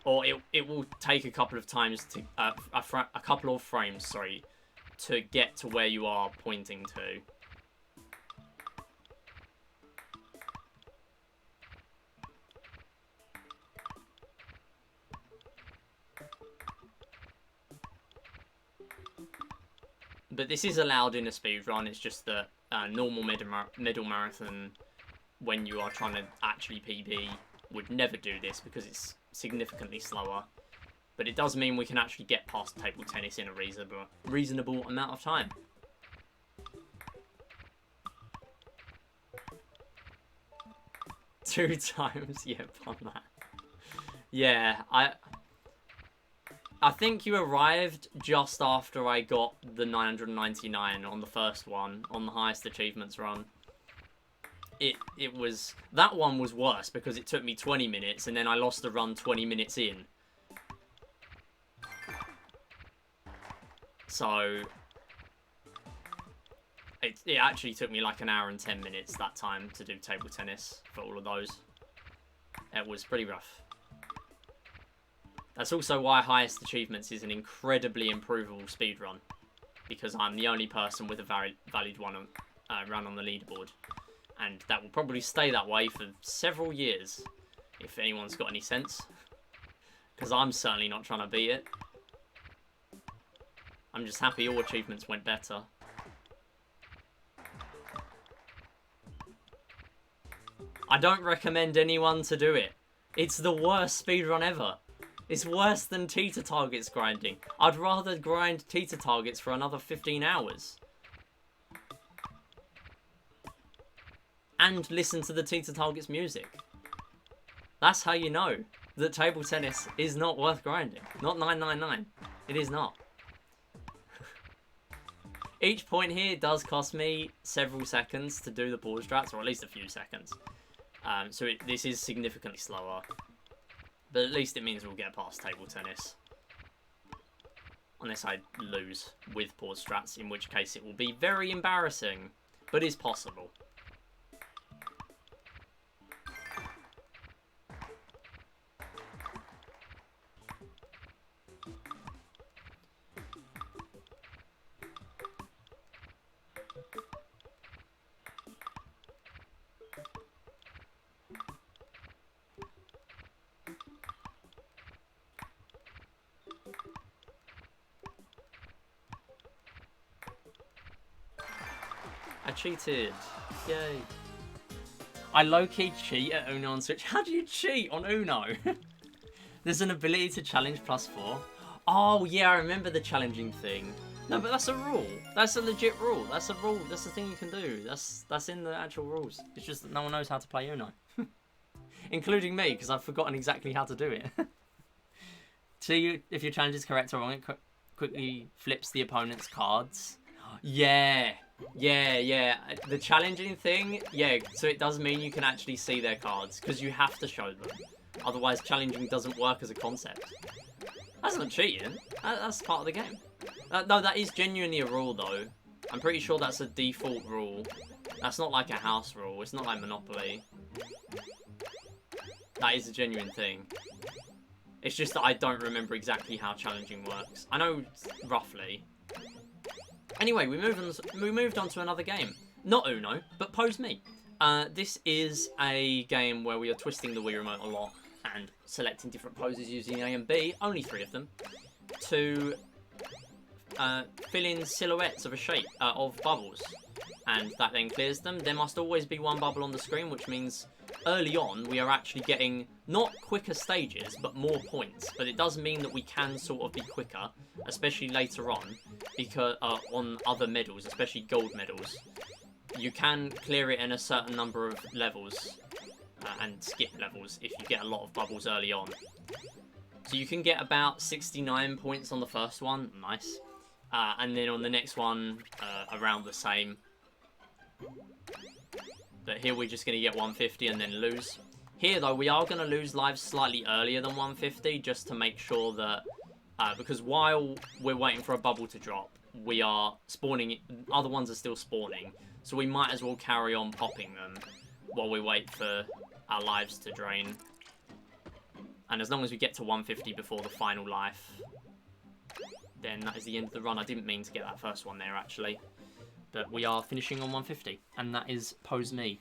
or it will take a couple of times to a couple of frames, sorry, to get to where you are pointing to. But this is allowed in a speedrun. It's just that normal middle marathon, when you are trying to actually PB, would never do this because it's significantly slower. But it does mean we can actually get past table tennis in a reasonable amount of time. Two times, yeah, on that. Yeah, I think you arrived just after I got the 999 on the first one, on the highest achievements run. It was, that one was worse because it took me 20 minutes and then I lost the run 20 minutes in. So, it actually took me like an hour and 10 minutes that time to do table tennis for all of those. It was pretty rough. That's also why highest achievements is an incredibly improvable speedrun, because I'm the only person with a valid one run on the leaderboard. And that will probably stay that way for several years, if anyone's got any sense. Because I'm certainly not trying to beat it. I'm just happy all achievements went better. I don't recommend anyone to do it. It's the worst speedrun ever. It's worse than Teeter Targets grinding. I'd rather grind Teeter Targets for another 15 hours. And listen to the Teeter Targets music. That's how you know that table tennis is not worth grinding. Not 999. It is not. Each point here does cost me several seconds to do the pause strats, or at least a few seconds. So this is significantly slower. But at least it means we'll get past table tennis. Unless I lose with pause strats, in which case it will be very embarrassing, but is possible. I cheated. Yay. I low-key cheat at Uno on Switch. How do you cheat on Uno? There's an ability to challenge +4. Oh, yeah, I remember the challenging thing. No, but that's a rule. That's a legit rule. That's a rule. That's the thing you can do. That's in the actual rules. It's just that no one knows how to play Uno. Including me, because I've forgotten exactly how to do it. See, if your challenge is correct or wrong, it quickly flips the opponent's cards. Yeah. The challenging thing, yeah, so it does mean you can actually see their cards, because you have to show them. Otherwise, challenging doesn't work as a concept. That's not cheating. That's part of the game. No, that is genuinely a rule, though. I'm pretty sure that's a default rule. That's not like a house rule. It's not like Monopoly. That is a genuine thing. It's just that I don't remember exactly how challenging works. I know roughly. Anyway, we moved on to another game. Not Uno, but Pose Me. This is a game where we are twisting the Wii Remote a lot and selecting different poses using A and B, only 3 of them, to fill in silhouettes of a shape, of bubbles. And that then clears them. There must always be one bubble on the screen, which means early on we are actually getting not quicker stages, but more points. But it does mean that we can sort of be quicker, especially later on, because on other medals, especially gold medals. You can clear it in a certain number of levels and skip levels if you get a lot of bubbles early on. So you can get about 69 points on the first one, nice. And then on the next one, around the same. But here we're just going to get 150 and then lose. Here, though, we are going to lose lives slightly earlier than 150, just to make sure that... because while we're waiting for a bubble to drop, we are spawning... Other ones are still spawning. So we might as well carry on popping them while we wait for our lives to drain. And as long as we get to 150 before the final life, then that is the end of the run. I didn't mean to get that first one there, actually. But we are finishing on 150, and that is Pose Me.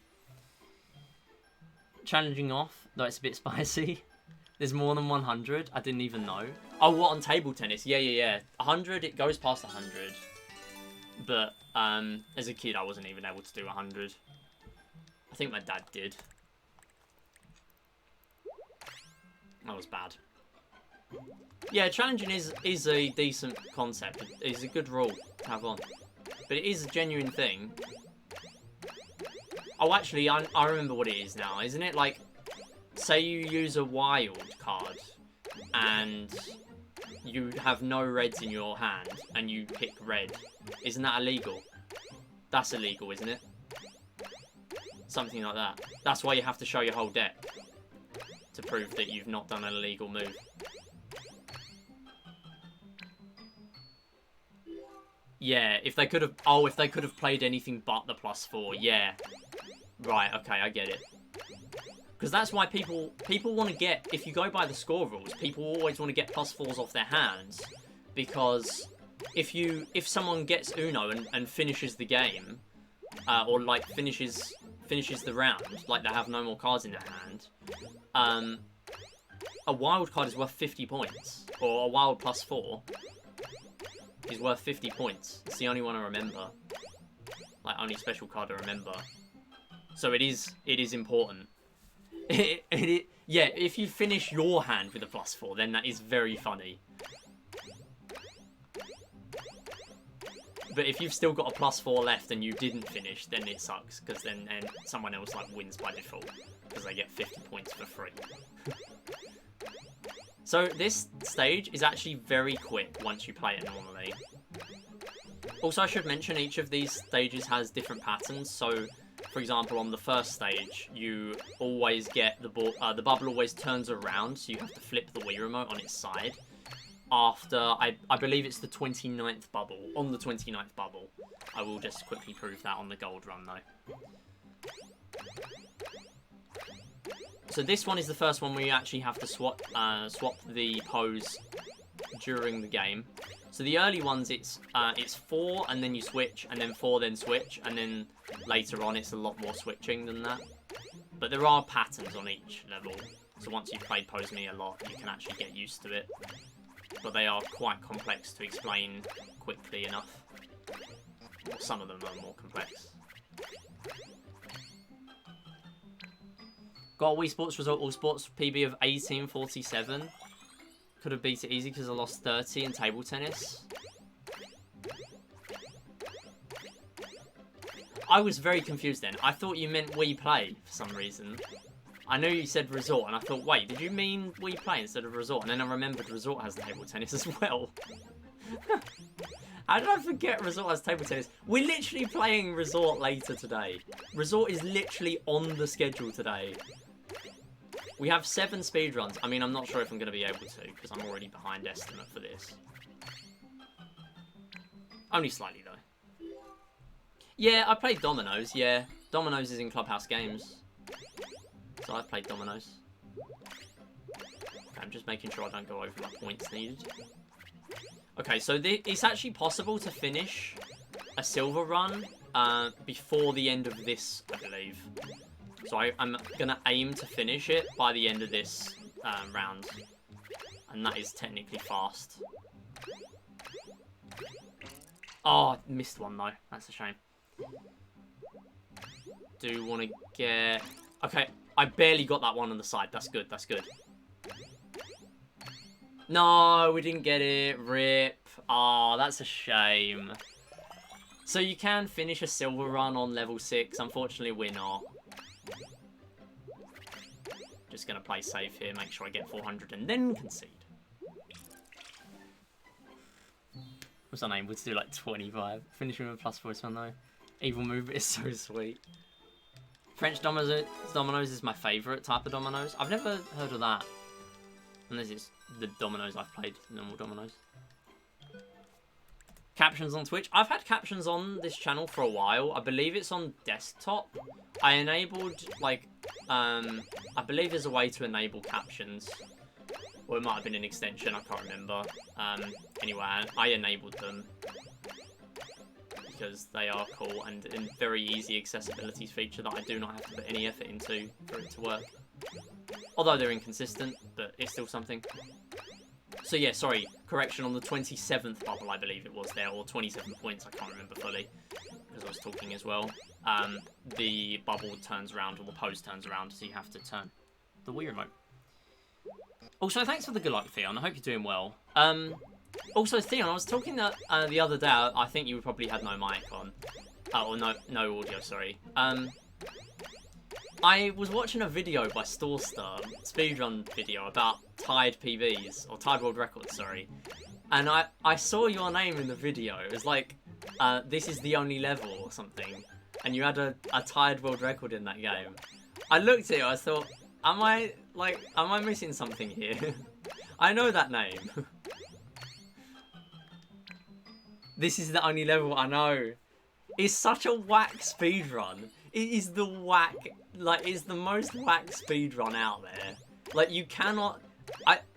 Challenging off, though it's a bit spicy. There's more than 100. I didn't even know. Oh, what, on table tennis? Yeah. 100, it goes past 100. But as a kid, I wasn't even able to do 100. I think my dad did. That was bad. Yeah, challenging is a decent concept. It's a good rule to have on. But it is a genuine thing. Oh, actually, I remember what it is now. Isn't it like, say you use a wild card and you have no reds in your hand and you pick red. Isn't that illegal? That's illegal, isn't it? Something like that. That's why you have to show your whole deck to prove that you've not done an illegal move. Yeah, if they could have... Oh, if they could have played anything but the +4. Yeah. Right, okay, I get it. Because that's why people want to get... If you go by the score rules, people always want to get +4s off their hands. Because if someone gets Uno and finishes the game, or like finishes finishes the round, like they have no more cards in their hand, a wild card is worth 50 points. Or a wild +4 is worth 50 points. It's the only one I remember. Like, only special card I remember. So it is important. Yeah, if you finish your hand with a +4, then that is very funny. But if you've still got a +4 left and you didn't finish, then it sucks. Because then someone else like wins by default. Because they get 50 points for free. So this stage is actually very quick once you play it normally. Also, I should mention each of these stages has different patterns. So, for example, on the first stage, you always get the ball. The bubble always turns around, so you have to flip the Wii remote on its side. After, I believe it's the 29th bubble. On the 29th bubble. I will just quickly prove that on the gold run, though. So this one is the first one where you actually have to swap the pose during the game. So the early ones, it's 4 and then you switch, and then 4 then switch, and then later on it's a lot more switching than that. But there are patterns on each level. So once you've played Pose Me a lot, you can actually get used to it. But they are quite complex to explain quickly enough. Well, some of them are more complex. Got a Wii Sports Resort All Sports PB of 1847. Could have beat it easy because I lost 30 in table tennis. I was very confused then. I thought you meant Wii Play for some reason. I know you said Resort, and I thought, wait, did you mean Wii Play instead of Resort? And then I remembered Resort has table tennis as well. How did I forget Resort has table tennis? We're literally playing Resort later today. Resort is literally on the schedule today. We have 7 speedruns. I mean, I'm not sure if I'm going to be able to, because I'm already behind estimate for this. Only slightly, though. Yeah, I played Dominoes, yeah. Dominoes is in Clubhouse Games. So I've played Dominoes. Okay, I'm just making sure I don't go over my points needed. Okay, so it's actually possible to finish a silver run before the end of this, I believe. So I'm going to aim to finish it by the end of this round. And that is technically fast. Oh, missed one though. That's a shame. Do want to get... Okay, I barely got that one on the side. That's good, that's good. No, we didn't get it. Rip. Oh, that's a shame. So you can finish a silver run on level 6. Unfortunately, we're not. Just going to play safe here, make sure I get 400 and then concede. What's our name? We'll do like 25. Finishing with a +4 is fun though. Evil move is so sweet. French dominoes is my favourite type of dominoes. I've never heard of that. Unless it's the dominoes I've played, normal dominoes. Captions on Twitch. I've had captions on this channel for a while. I believe it's on desktop. I enabled, like, I believe there's a way to enable captions. Or it might have been an extension, I can't remember. Anyway, I enabled them. Because they are cool and a very easy accessibility feature that I do not have to put any effort into for it to work. Although they're inconsistent, but it's still something. So yeah, sorry, correction, on the 27th bubble, I believe it was there, or 27 points, I can't remember fully, because I was talking as well. The bubble turns around, or the pose turns around, so you have to turn the Wii remote. Also, thanks for the good luck, Theon, I hope you're doing well. Also, Theon, I was talking the other day, I think you probably had no mic on, or no audio, sorry. I was watching a video by Storestar, speedrun video, about tied PBs, or tied world records, sorry. And I saw your name in the video. It was like, this is the only level or something. And you had a tied world record in that game. I looked at it, I thought, am I missing something here? I know that name. This is the only level, I know. It's such a whack speedrun. It is the whack, like, it's the most whack speedrun out there. Like, you cannot...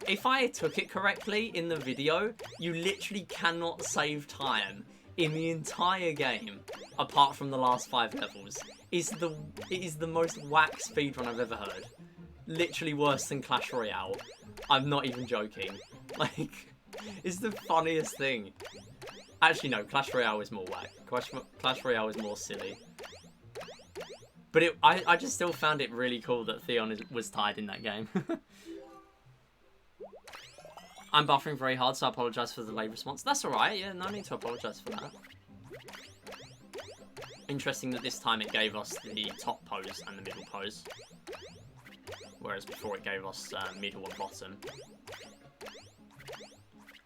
if I took it correctly in the video, you literally cannot save time in the entire game, apart from the last 5 levels. is the most whack speedrun I've ever heard. Literally worse than Clash Royale. I'm not even joking. Like, it's the funniest thing. Actually, no, Clash Royale is more whack. Clash Royale is more silly. But I just still found it really cool that Theon was tied in that game. I'm buffering very hard, so I apologise for the delayed response. That's alright, yeah, no need to apologise for that. Interesting that this time it gave us the top pose and the middle pose. Whereas before it gave us middle and bottom.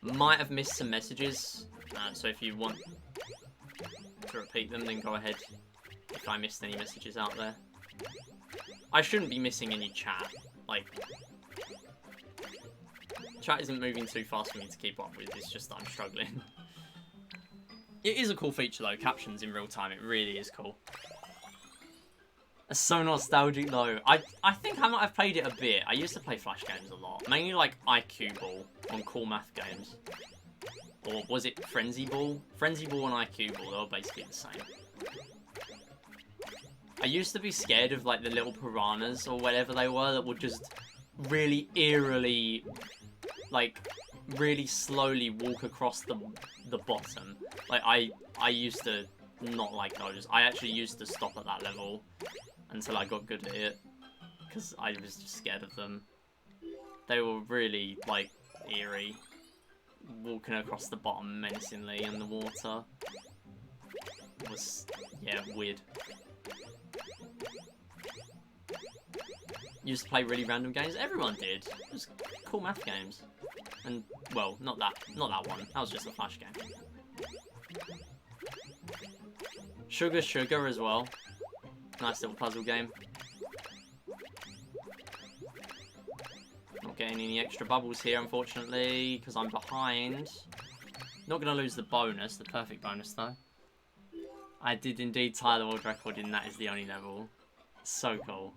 Might have missed some messages, so if you want to repeat them, then go ahead if I missed any messages out there. I shouldn't be missing any chat. Like, chat isn't moving too fast for me to keep up with, it's just that I'm struggling. It is a cool feature though, captions in real time, it really is cool. It's so nostalgic though. I think I might have played it a bit. I used to play Flash games a lot. Mainly like IQ Ball on Cool Math Games. Or was it Frenzy Ball? Frenzy Ball and IQ Ball, they were basically the same. I used to be scared of like the little piranhas or whatever they were that would just really eerily, like, really slowly walk across the bottom. Like, I used to not like those. I actually used to stop at that level until I got good at it, because I was just scared of them. They were really, like, eerie, walking across the bottom menacingly in the water. It was, yeah, weird. Used to play really random games. Everyone did. It was cool math games. And, well, not that one. That was just a Flash game. Sugar Sugar as well. Nice little puzzle game. Not getting any extra bubbles here, unfortunately, because I'm behind. Not going to lose the bonus, the perfect bonus, though. I did indeed tie the world record in That Is the Only Level. So cool.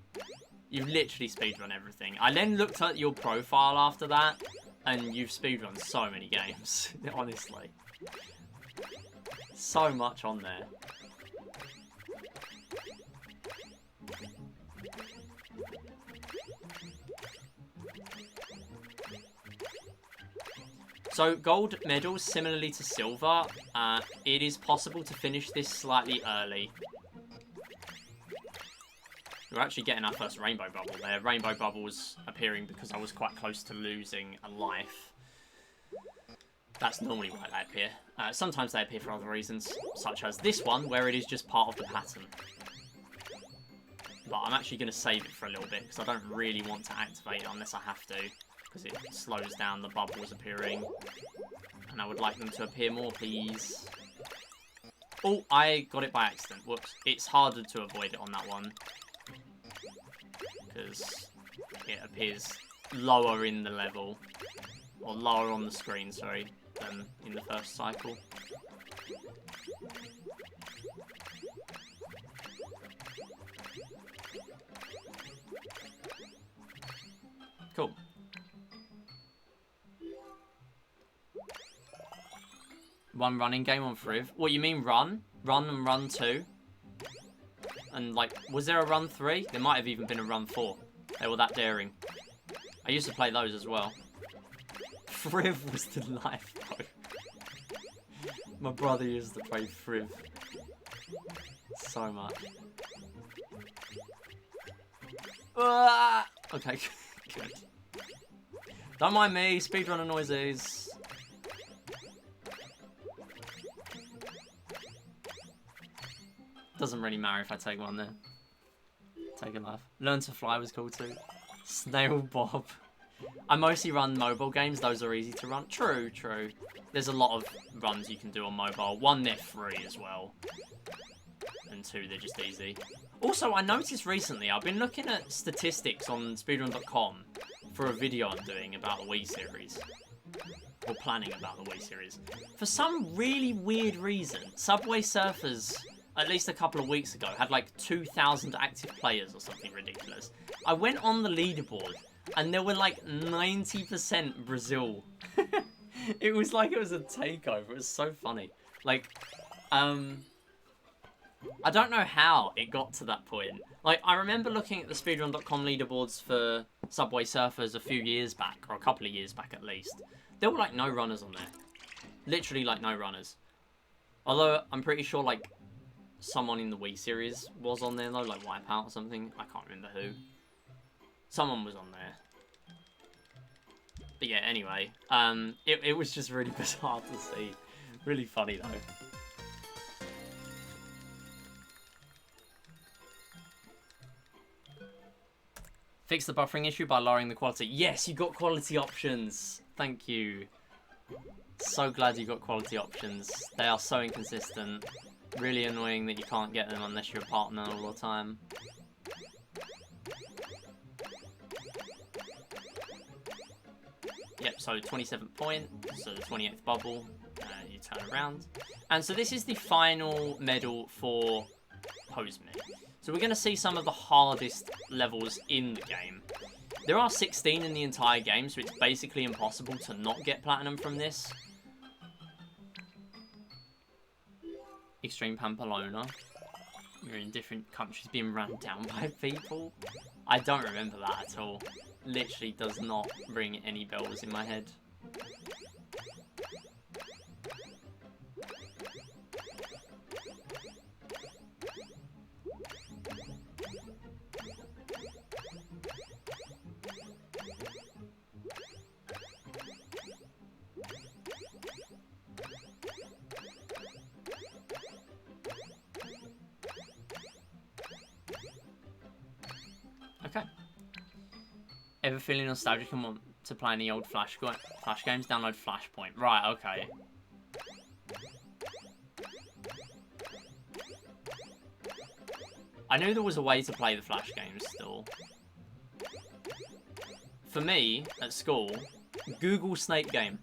You've literally speedrun everything. I then looked at your profile after that, and you've speedrun so many games, honestly. So much on there. So, gold medals, similarly to silver, it is possible to finish this slightly early. We're actually getting our first rainbow bubble there. Rainbow bubbles appearing because I was quite close to losing a life. That's normally why they appear. Sometimes they appear for other reasons, such as this one, where it is just part of the pattern. But I'm actually going to save it for a little bit, because I don't really want to activate it unless I have to, because it slows down the bubbles appearing. And I would like them to appear more, please. Oh, I got it by accident. Whoops. It's harder to avoid it on that one, because it appears lower in the level, or lower on the screen, sorry, than in the first cycle. Cool. One running game on Friv. What, you mean run? Run and run 2? And, like, was there a run 3? There might have even been a run 4. They were that daring. I used to play those as well. Friv was the life, bro. My brother used to play Friv so much. Okay, good. Don't mind me, speedrunner noises. Doesn't really matter if I take one there. Take a laugh. Learn to Fly was cool too. Snail Bob. I mostly run mobile games, those are easy to run. True, true. There's a lot of runs you can do on mobile. 1, they're free as well. And 2, they're just easy. Also, I noticed recently, I've been looking at statistics on speedrun.com for a video I'm doing about the Wii series. Or planning about the Wii series. For some really weird reason, Subway Surfers, at least a couple of weeks ago, had like 2,000 active players or something ridiculous. I went on the leaderboard, and there were like 90% Brazil. It was like it was a takeover. It was so funny. Like, I don't know how it got to that point. Like, I remember looking at the speedrun.com leaderboards for Subway Surfers a few years back, or a couple of years back at least. There were, like, no runners on there. Literally, like, no runners. Although, I'm pretty sure, like, someone in the Wii series was on there, though, like Wipeout or something. I can't remember who. Someone was on there. But yeah, anyway. It was just really bizarre to see. Really funny, though. Fix the buffering issue by lowering the quality. Yes, you got quality options. Thank you. So glad you got quality options. They are so inconsistent. Really annoying that you can't get them unless you're a partner all the time. Yep, so 27th point, so the 28th bubble, you turn around. And so this is the final medal for Pose Me. So we're going to see some of the hardest levels in the game. There are 16 in the entire game, so it's basically impossible to not get platinum from this. Extreme Pamplona. You're in different countries being run down by people. I don't remember that at all. Literally does not ring any bells in my head. Okay. Ever feeling nostalgic and want to play any old Flash games? Download Flashpoint. Right, okay. I knew there was a way to play the Flash games still. For me, at school, Google Snake game.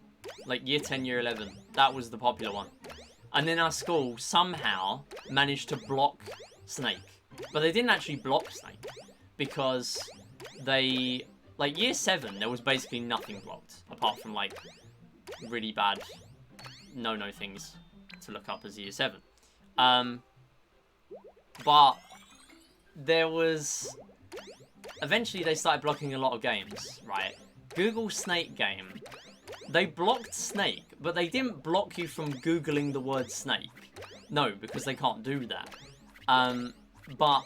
Like year 10, year 11. That was the popular one. And then our school somehow managed to block Snake. But they didn't actually block Snake. Because they... Like, year 7, there was basically nothing blocked. Apart from, like, really bad no-no things to look up as year 7. But there was... Eventually, they started blocking a lot of games, right? Google Snake game. They blocked Snake, but they didn't block you from Googling the word Snake. No, because they can't do that. But...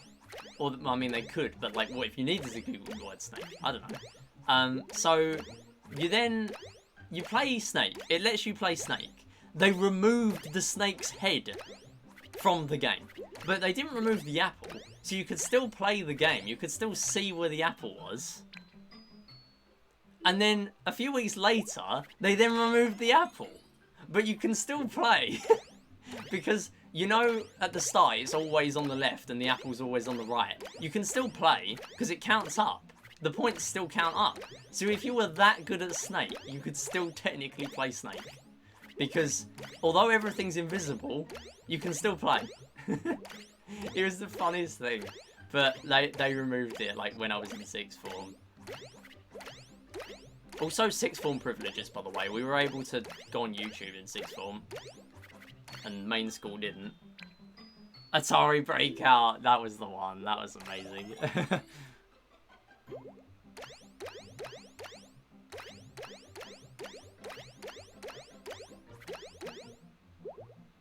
Or, I mean, they could, but, like, what if you needed to Google the word Snake? I don't know. So, you play Snake. It lets you play Snake. They removed the Snake's head from the game. But they didn't remove the apple. So you could still play the game. You could still see where the apple was. And then, a few weeks later, they then removed the apple. But you can still play. Because... You know, at the start, it's always on the left and the apple's always on the right. You can still play, because it counts up. The points still count up. So if you were that good at Snake, you could still technically play Snake. Because, although everything's invisible, you can still play. It was the funniest thing. But they removed it, like, when I was in 6th form. Also, 6th form privileges, by the way. We were able to go on YouTube in 6th form. And main school didn't. Atari Breakout, that was the one. That was amazing.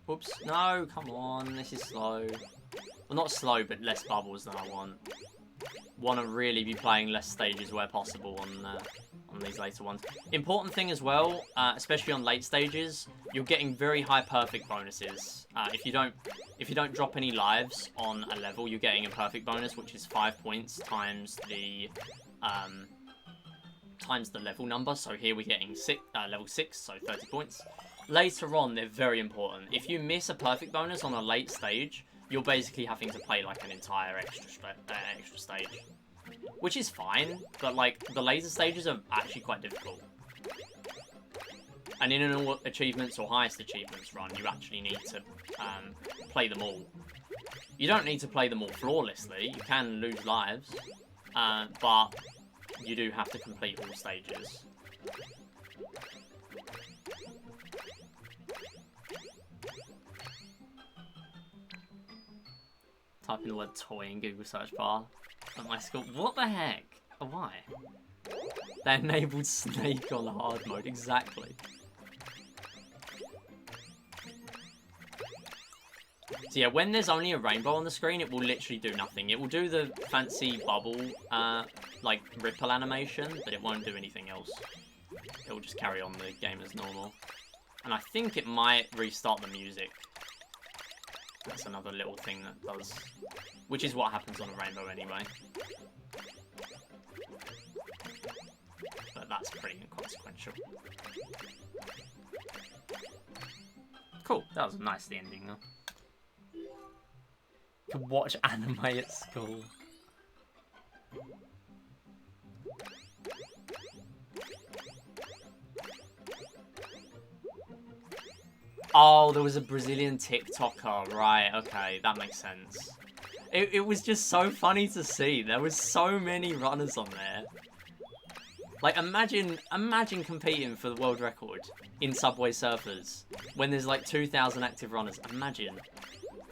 Whoops. No, come on. This is slow. Well, not slow, but less bubbles than I want. Want to really be playing less stages where possible on these later ones. Important thing as well, especially on late stages, you're getting very high perfect bonuses. If you don't drop any lives on a level, you're getting a perfect bonus, which is 5 points times the level number. So here we're getting level 6, so 30 points. Later on, they're very important. If you miss a perfect bonus on a late stage, you're basically having to play like an entire extra stage. Which is fine, but like the later stages are actually quite difficult. And in an all achievements or highest achievements run, you actually need to play them all. You don't need to play them all flawlessly. You can lose lives, but you do have to complete all stages. type in the word toy in Google search bar at my school. What the heck? Why? They enabled Snake on hard mode, exactly. So yeah, when there's only a rainbow on the screen, it will literally do nothing. It will do the fancy bubble, like, ripple animation, but it won't do anything else. It will just carry on the game as normal. And I think it might restart the music. That's another little thing that does, which is what happens on a rainbow anyway. But that's pretty inconsequential. Cool, that was nice, the ending though. Could watch anime at school. Oh, there was a Brazilian TikToker, right, okay, that makes sense. It was just so funny to see. There was so many runners on there. Like, imagine competing for the world record in Subway Surfers when there's like 2,000 active runners. Imagine.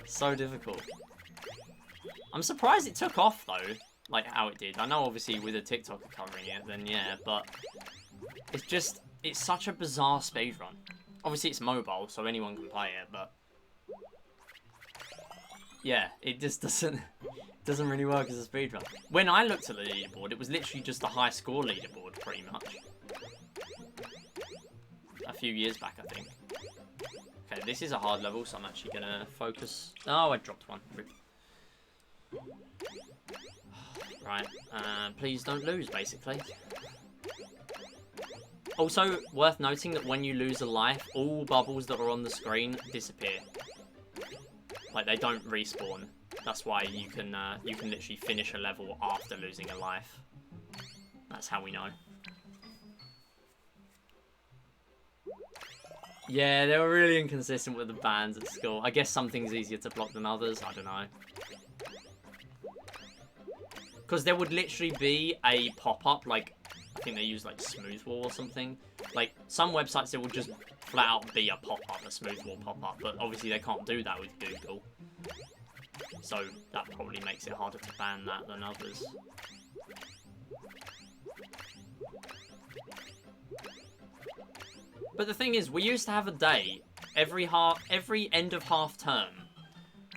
So difficult. I'm surprised it took off though, like how it did. I know obviously with a TikToker covering it, then yeah, but it's such a bizarre speedrun. Obviously it's mobile, so anyone can play it, but yeah, it just doesn't really work as a speedrun. When I looked at the leaderboard, it was literally just a high score leaderboard, pretty much. A few years back, I think. Okay, this is a hard level, so I'm actually gonna focus. Oh, I dropped one. Rip. Right, please don't lose, basically. Also, worth noting that when you lose a life, all bubbles that are on the screen disappear. Like, they don't respawn. That's why you can literally finish a level after losing a life. That's how we know. Yeah, they were really inconsistent with the bans at school. I guess some things easier to block than others. I don't know. Because there would literally be a pop-up, like, I think they use, like, Smooth Wall or something. Like, some websites, it would just flat out be a pop-up, a Smooth Wall pop-up. But obviously they can't do that with Google. So that probably makes it harder to ban that than others. But the thing is, we used to have a day every end of half term,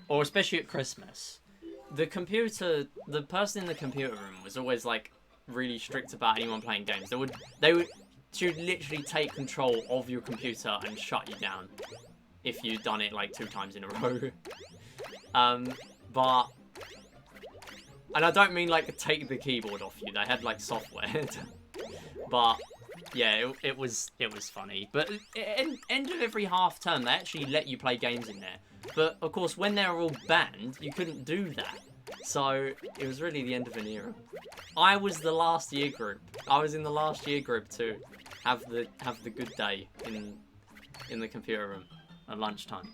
or especially at Christmas. The person in the computer room was always like really strict about anyone playing games. She would literally take control of your computer and shut you down if you'd done it like 2 times in a row. But, and I don't mean like take the keyboard off you. They had like software, but yeah, it was funny. But end of every half term, they actually let you play games in there. But of course, when they were all banned, you couldn't do that. So it was really the end of an era. I was the last year group. I was in the last year group to have the good day in the computer room at lunchtime.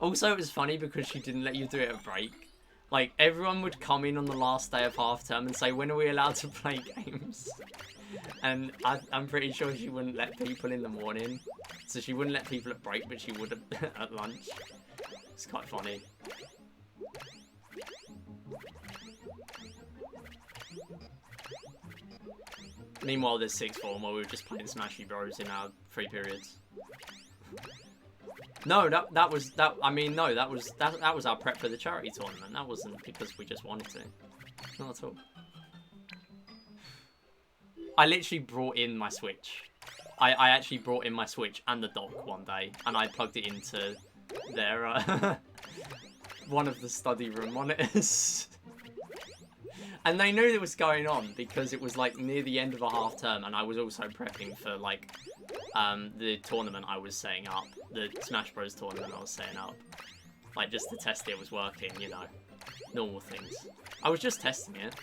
Also, it was funny because she didn't let you do it at break. Like, everyone would come in on the last day of half term and say, when are we allowed to play games? And I'm pretty sure she wouldn't let people in the morning. So she wouldn't let people at break, but she would at lunch. It's quite funny. Meanwhile, there's sixth form where we were just playing Smashy Bros in our free periods. No, that was our prep for the charity tournament. That wasn't because we just wanted to. Not at all. I literally brought in my Switch. I actually brought in my Switch and the dock one day, and I plugged it into their one of the study room monitors. And they knew it was going on because it was like near the end of a half term, and I was also prepping for like the tournament I was setting up, the Smash Bros tournament I was setting up, like just to test it was working, you know, normal things. I was just testing it.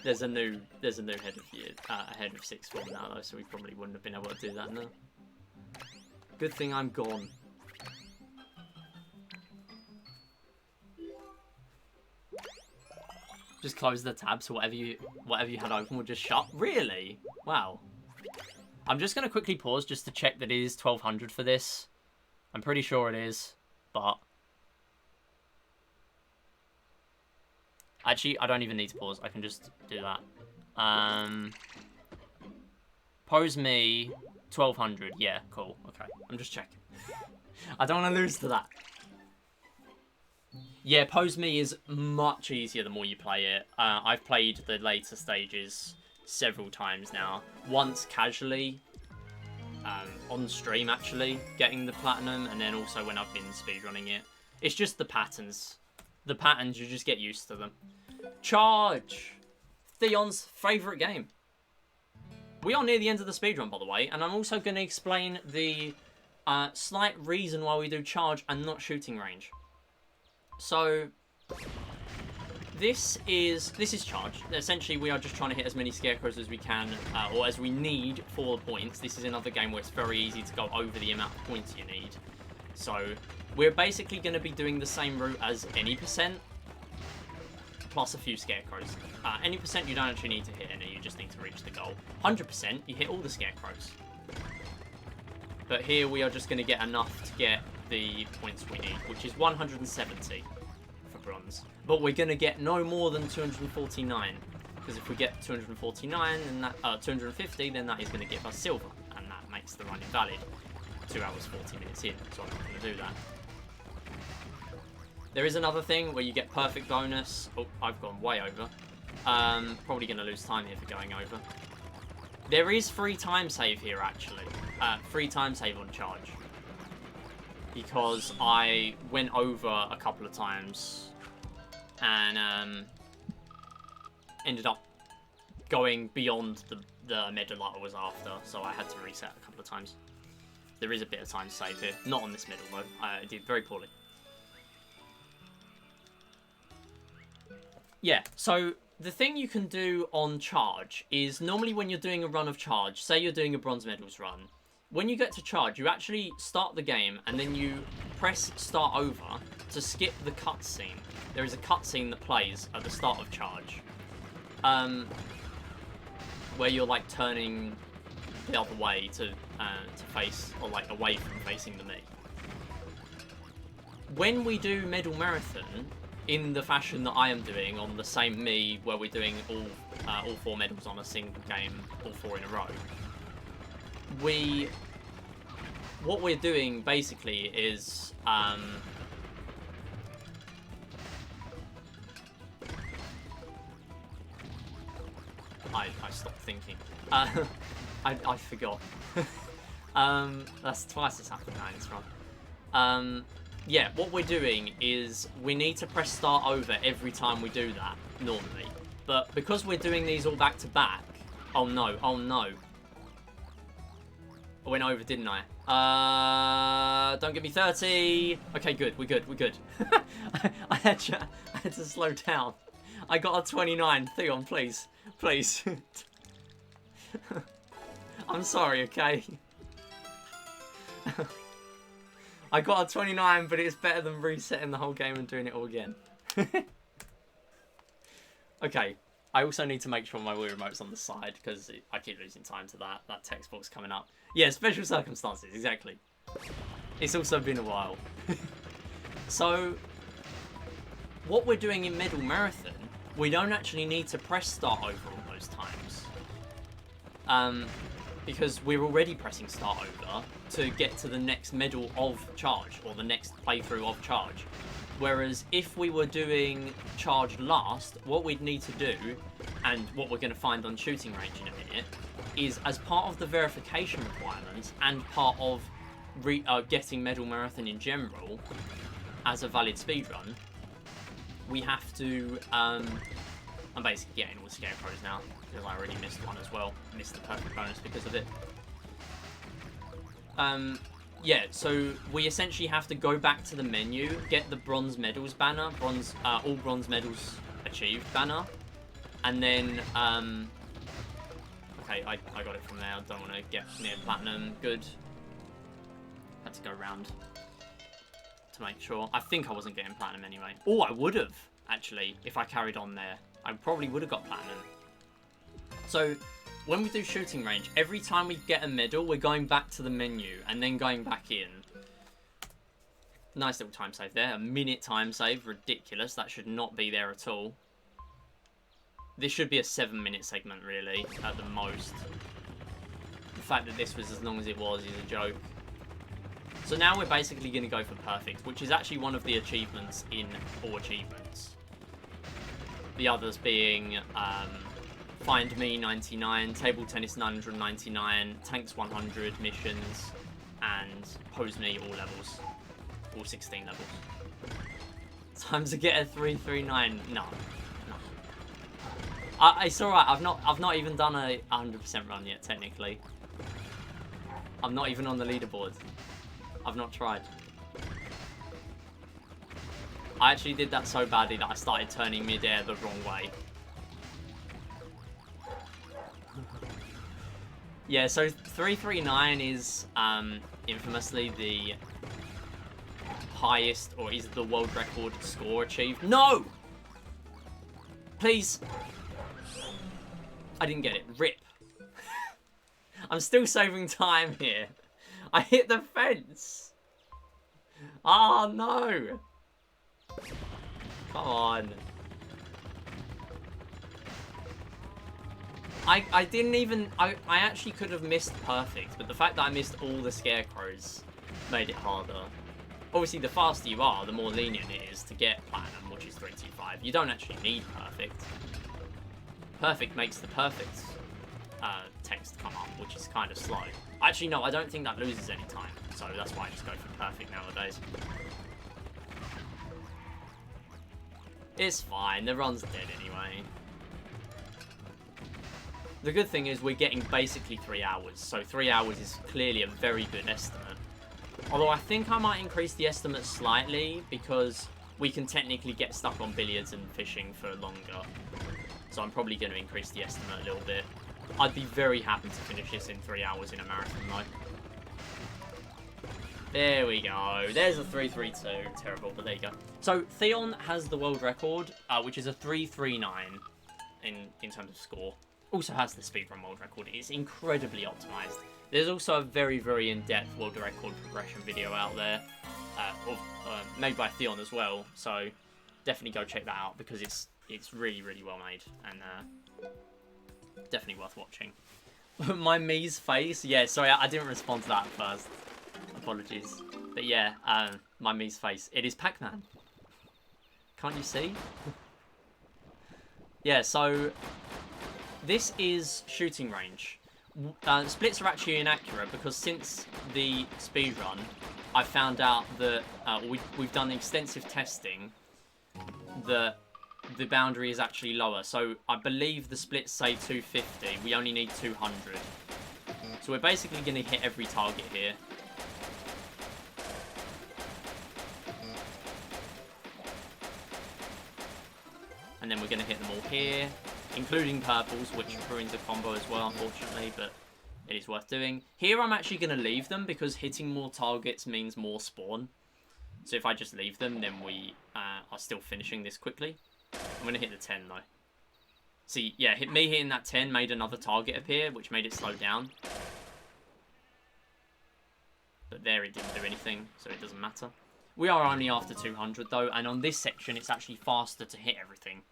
There's a new head of sixth form now though, so we probably wouldn't have been able to do that now. Good thing I'm gone. Just close the tab so whatever you had open will just shut. Really? Wow. I'm just going to quickly pause just to check that it is 1200 for this. I'm pretty sure it is, but... Actually, I don't even need to pause. I can just do that. Pose me 1200. Yeah, cool. Okay, I'm just checking. I don't want to lose to that. Yeah, Pose Me is much easier the more you play it. I've played the later stages several times now. Once casually, on stream actually, getting the platinum, and then also when I've been speedrunning it. It's just the patterns. The patterns, you just get used to them. Charge! Theon's favourite game. We are near the end of the speedrun, by the way, and I'm also going to explain the slight reason why we do charge and not shooting range. So, this is charge. Essentially, we are just trying to hit as many scarecrows as we can, or as we need for the points. This is another game where it's very easy to go over the amount of points you need. So, we're basically going to be doing the same route as any percent, plus a few scarecrows. Any percent, you don't actually need to hit any, you just need to reach the goal. 100%, you hit all the scarecrows. But here we are just going to get enough to get the points we need, which is 170 for bronze. But we're going to get no more than 249, because if we get 249, then that 250, then that is going to give us silver, and that makes the run invalid. 2 hours 40 minutes in, so I'm not going to do that. There is another thing where you get perfect bonus. Oh, I've gone way over. Probably going to lose time here for going over. There is free time save here, actually. Free time save on charge. Because I went over a couple of times and ended up going beyond the medal that I was after, so I had to reset a couple of times. There is a bit of time save here. Not on this medal, though. I did very poorly. Yeah, so the thing you can do on charge is normally when you're doing a run of charge, say you're doing a bronze medals run, when you get to charge, you actually start the game and then you press start over to skip the cutscene. There is a cutscene that plays at the start of charge, where you're like turning the other way to face, or like away from facing the me. When we do medal marathon, in the fashion that I am doing on the same me, where we're doing all 4 medals on a single game, all 4 in a row, what we're doing basically is I stopped thinking. I forgot. That's twice it's happened now in this run. Yeah, what we're doing is we need to press start over every time we do that, normally. But because we're doing these all back to back... Oh no, oh no. I went over, didn't I? Don't give me 30. Okay, good, we're good, we're good. I had to slow down. I got a 29. Theon, please. Please. I'm sorry, okay? I got a 29, but it's better than resetting the whole game and doing it all again. Okay, I also need to make sure my Wii Remote's on the side, because I keep losing time to that text box coming up. Yeah, special circumstances, exactly. It's also been a while. So, what we're doing in Medal Marathon, we don't actually need to press start over all those times. Because we're already pressing start over to get to the next medal of charge, or the next playthrough of charge. Whereas if we were doing charge last, what we'd need to do, and what we're going to find on shooting range in a minute, is as part of the verification requirements and part of getting Medal Marathon in general as a valid speedrun, we have to... I'm basically getting all the scarecrows now, because I already missed one as well. Missed the perfect bonus because of it. Yeah, so we essentially have to go back to the menu, get the bronze medals banner, all bronze medals achieved banner, and then, okay, I got it from there. I don't want to get near platinum. Good. Had to go around to make sure. I think I wasn't getting platinum anyway. Oh, I would have, actually, if I carried on there. I probably would have got platinum. So, when we do shooting range, every time we get a medal, we're going back to the menu and then going back in. Nice little time save there. A minute time save. Ridiculous. That should not be there at all. This should be a 7-minute segment, really, at the most. The fact that this was as long as it was is a joke. So now we're basically going to go for perfect, which is actually one of the achievements in 4 achievements. The others being Find Me 99, Table Tennis 999, Tanks 100 missions, and Pose Me all levels. All 16 levels. Time to get a 339. No. It's alright, I've not even done a 100% run yet, technically. I'm not even on the leaderboard. I've not tried. I actually did that so badly that I started turning mid-air the wrong way. Yeah, so 339 is infamously the highest, or is the world record score achieved. No! Please. I didn't get it. RIP. I'm still saving time here. I hit the fence. Oh, no. Come on. I didn't even... I actually could have missed perfect, but the fact that I missed all the scarecrows made it harder. Obviously, the faster you are, the more lenient it is to get platinum, which is 325. You don't actually need perfect. Perfect makes the perfect text come up, which is kind of slow. Actually, no, I don't think that loses any time, so that's why I just go for perfect nowadays. It's fine, the run's dead anyway. The good thing is we're getting basically 3 hours, so 3 hours is clearly a very good estimate. Although I think I might increase the estimate slightly because we can technically get stuck on billiards and fishing for longer. So I'm probably going to increase the estimate a little bit. I'd be very happy to finish this in 3 hours in a marathon though. There we go. There's a 332. Terrible, but there you go. So Theon has the world record, which is a 339 in terms of score. Also has the speedrun world record. It's incredibly optimized. There's also a very, very in-depth world record progression video out there, made by Theon as well. So definitely go check that out because it's really, really well made and definitely worth watching. My Mii's face, yeah. Sorry, I didn't respond to that at first. Apologies, but yeah, my Mii's face. It is Pac-Man. Can't you see? Yeah. So this is shooting range. Splits are actually inaccurate because since the speedrun, I found out that we've done extensive testing that the boundary is actually lower. So I believe the splits say 250. We only need 200. So we're basically going to hit every target here. And then we're going to hit them all here, including purples, which ruins a combo as well, unfortunately, but it is worth doing. Here I'm actually going to leave them because hitting more targets means more spawn. So if I just leave them, then we are still finishing this quickly. I'm going to hit the 10 though. See, yeah, me hitting that 10 made another target appear, which made it slow down. But there it didn't do anything, so it doesn't matter. We are only after 200 though, and on this section it's actually faster to hit everything.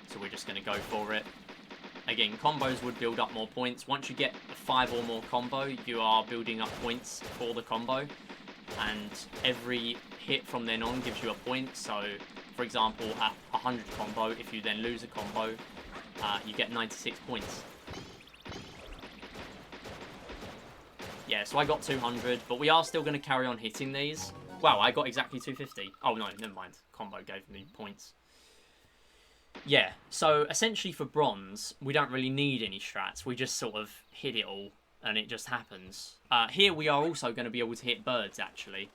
So we're just going to go for it. Again, combos would build up more points. Once you get a 5 or more combo, you are building up points for the combo. And every hit from then on gives you a point. So, for example, at 100 combo, if you then lose a combo, you get 96 points. Yeah, so I got 200, but we are still going to carry on hitting these. Wow, I got exactly 250. Oh, no, never mind. Combo gave me points. Yeah, so essentially for bronze, we don't really need any strats. We just sort of hit it all, and it just happens. Here we are also going to be able to hit birds, actually.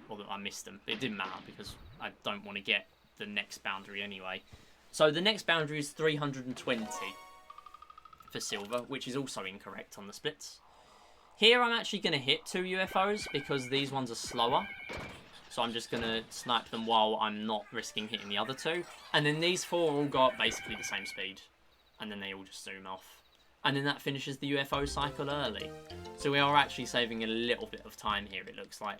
Although I missed them. It didn't matter, because I don't want to get the next boundary anyway. So the next boundary is 320 for silver, which is also incorrect on the splits. Here I'm actually going to hit 2 UFOs, because these ones are slower. So I'm just going to snipe them while I'm not risking hitting the other 2. And then these 4 all go up basically the same speed. and then they all just zoom off. And then that finishes the UFO cycle early. So we are actually saving a little bit of time here, it looks like.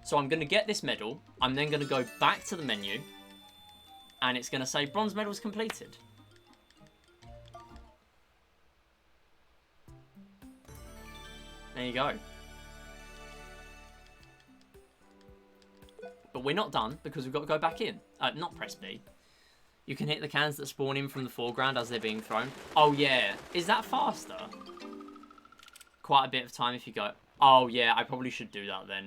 So I'm going to get this medal. I'm then going to go back to the menu. And it's going to say bronze medals completed. There you go. But we're not done because we've got to go back in. Not press B. You can hit the cans that spawn in from the foreground as they're being thrown. Oh, yeah. Is that faster? Quite a bit of time if you go... Oh, yeah. I probably should do that then.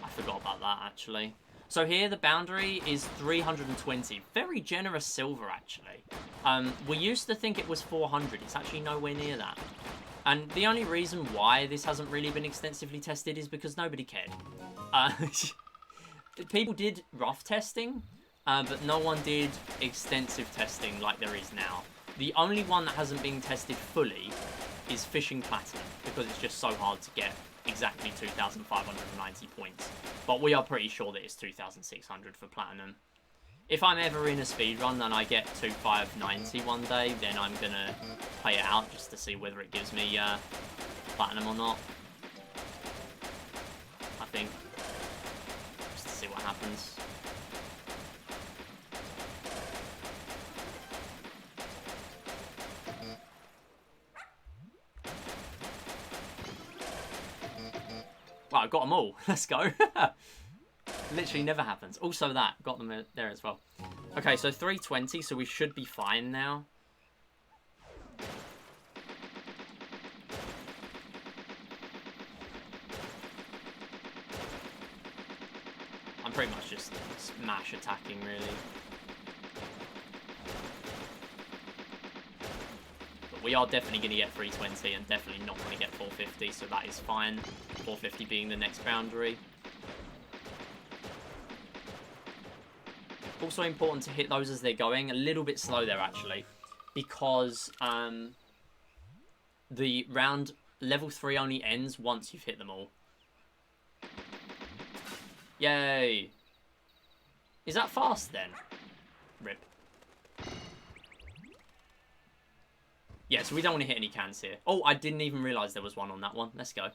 I forgot about that, actually. So here, the boundary is 320. Very generous silver, actually. We used to think it was 400. It's actually nowhere near that. And the only reason why this hasn't really been extensively tested is because nobody cared. People did rough testing, but no one did extensive testing like there is now. The only one that hasn't been tested fully is Fishing Platinum, because it's just so hard to get exactly 2,590 points. But we are pretty sure that it's 2,600 for Platinum. If I'm ever in a speedrun and I get 2,590 one day, then I'm going to play it out just to see whether it gives me Platinum or not. I think. Just to see what happens. Well, I got them all. Let's go. Literally never happens. Also that. Got them there as well. Okay, so 320, so we should be fine now. I'm pretty much just smash attacking, really. But we are definitely going to get 320 and definitely not going to get 450, so that is fine. 450 being the next boundary. Also important to hit those as they're going. A little bit slow there, actually. Because the round level 3 only ends once you've hit them all. Yay. Is that fast, then? Rip. Yeah, so we don't want to hit any cans here. Oh, I didn't even realise there was one on that one. Let's go.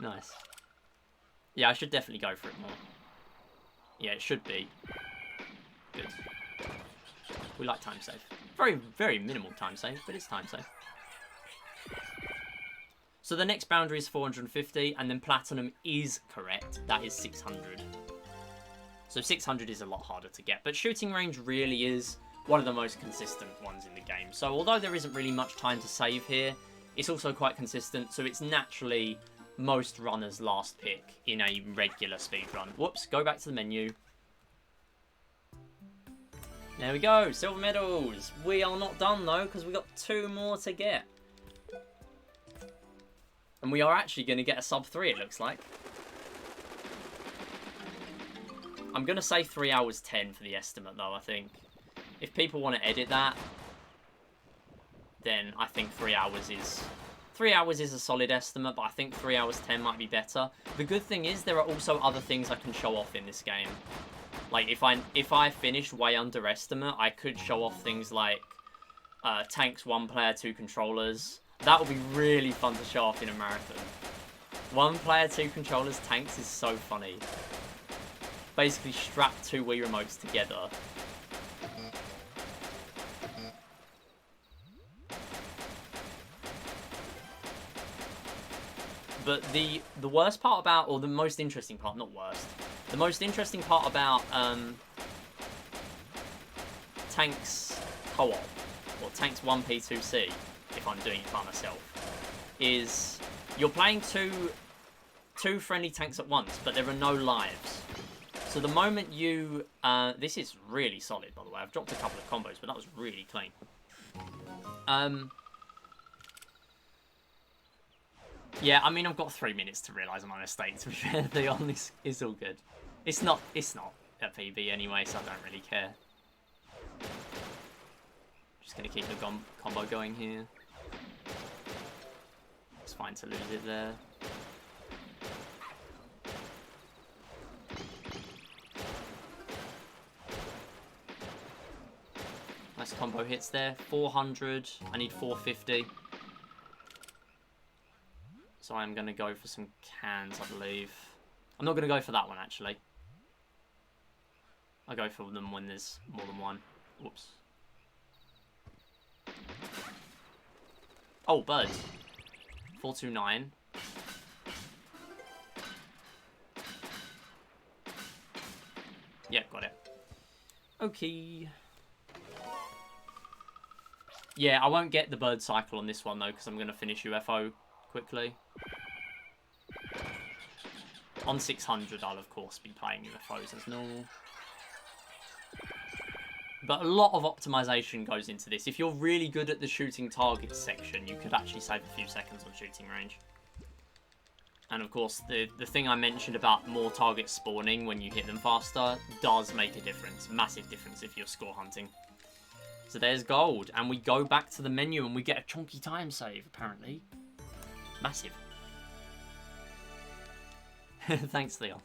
Nice. Yeah, I should definitely go for it more. Yeah, it should be. Good. We like time save. Very, very minimal time save, but it's time save. So the next boundary is 450, and then Platinum is correct. That is 600. So 600 is a lot harder to get, but Shooting Range really is one of the most consistent ones in the game. So although there isn't really much time to save here, it's also quite consistent, so it's naturally most runners' last pick in a regular speedrun. Whoops, go back to the menu. There we go, silver medals. We are not done though, because we've got 2 more to get. And we are actually going to get a sub 3, it looks like. I'm going to say 3 hours 10 for the estimate though, I think. If people want to edit that, then I think 3 hours is... 3 hours is a solid estimate, but I think 3 hours 10 might be better. The good thing is there are also other things I can show off in this game. Like, if I finish way under estimate, I could show off things like tanks, 1 player, 2 controllers. That would be really fun to show off in a marathon. 1 player, 2 controllers, tanks is so funny. Basically strap 2 Wii remotes together. But the worst part about, or the most interesting part, not worst, the most interesting part about Tanks Co-op, or Tanks 1P2C, if I'm doing it by myself, is you're playing two friendly tanks at once, but there are no lives. So the moment you... this is really solid, by the way. I've dropped a couple of combos, but that was really clean. Yeah, I mean, I've got 3 minutes to realise my mistake, to be fair. On this is all good. It's not a PB anyway, so I don't really care. Just going to keep the combo going here. It's fine to lose it there. Nice combo hits there. 400. I need 450. So I'm going to go for some cans, I believe. I'm not going to go for that one, actually. I'll go for them when there's more than one. Whoops. Oh, birds. 429. Yeah, got it. Okay. Yeah, I won't get the bird cycle on this one, though, because I'm going to finish UFO quickly. On 600, I'll, of course, be playing UFOs as normal. But a lot of optimization goes into this. If you're really good at the shooting targets section, you could actually save a few seconds on shooting range. And of course, the thing I mentioned about more targets spawning when you hit them faster does make a difference. Massive difference if you're score hunting. So there's gold. And we go back to the menu and we get a chunky time save, apparently. Massive. Thanks, Leon.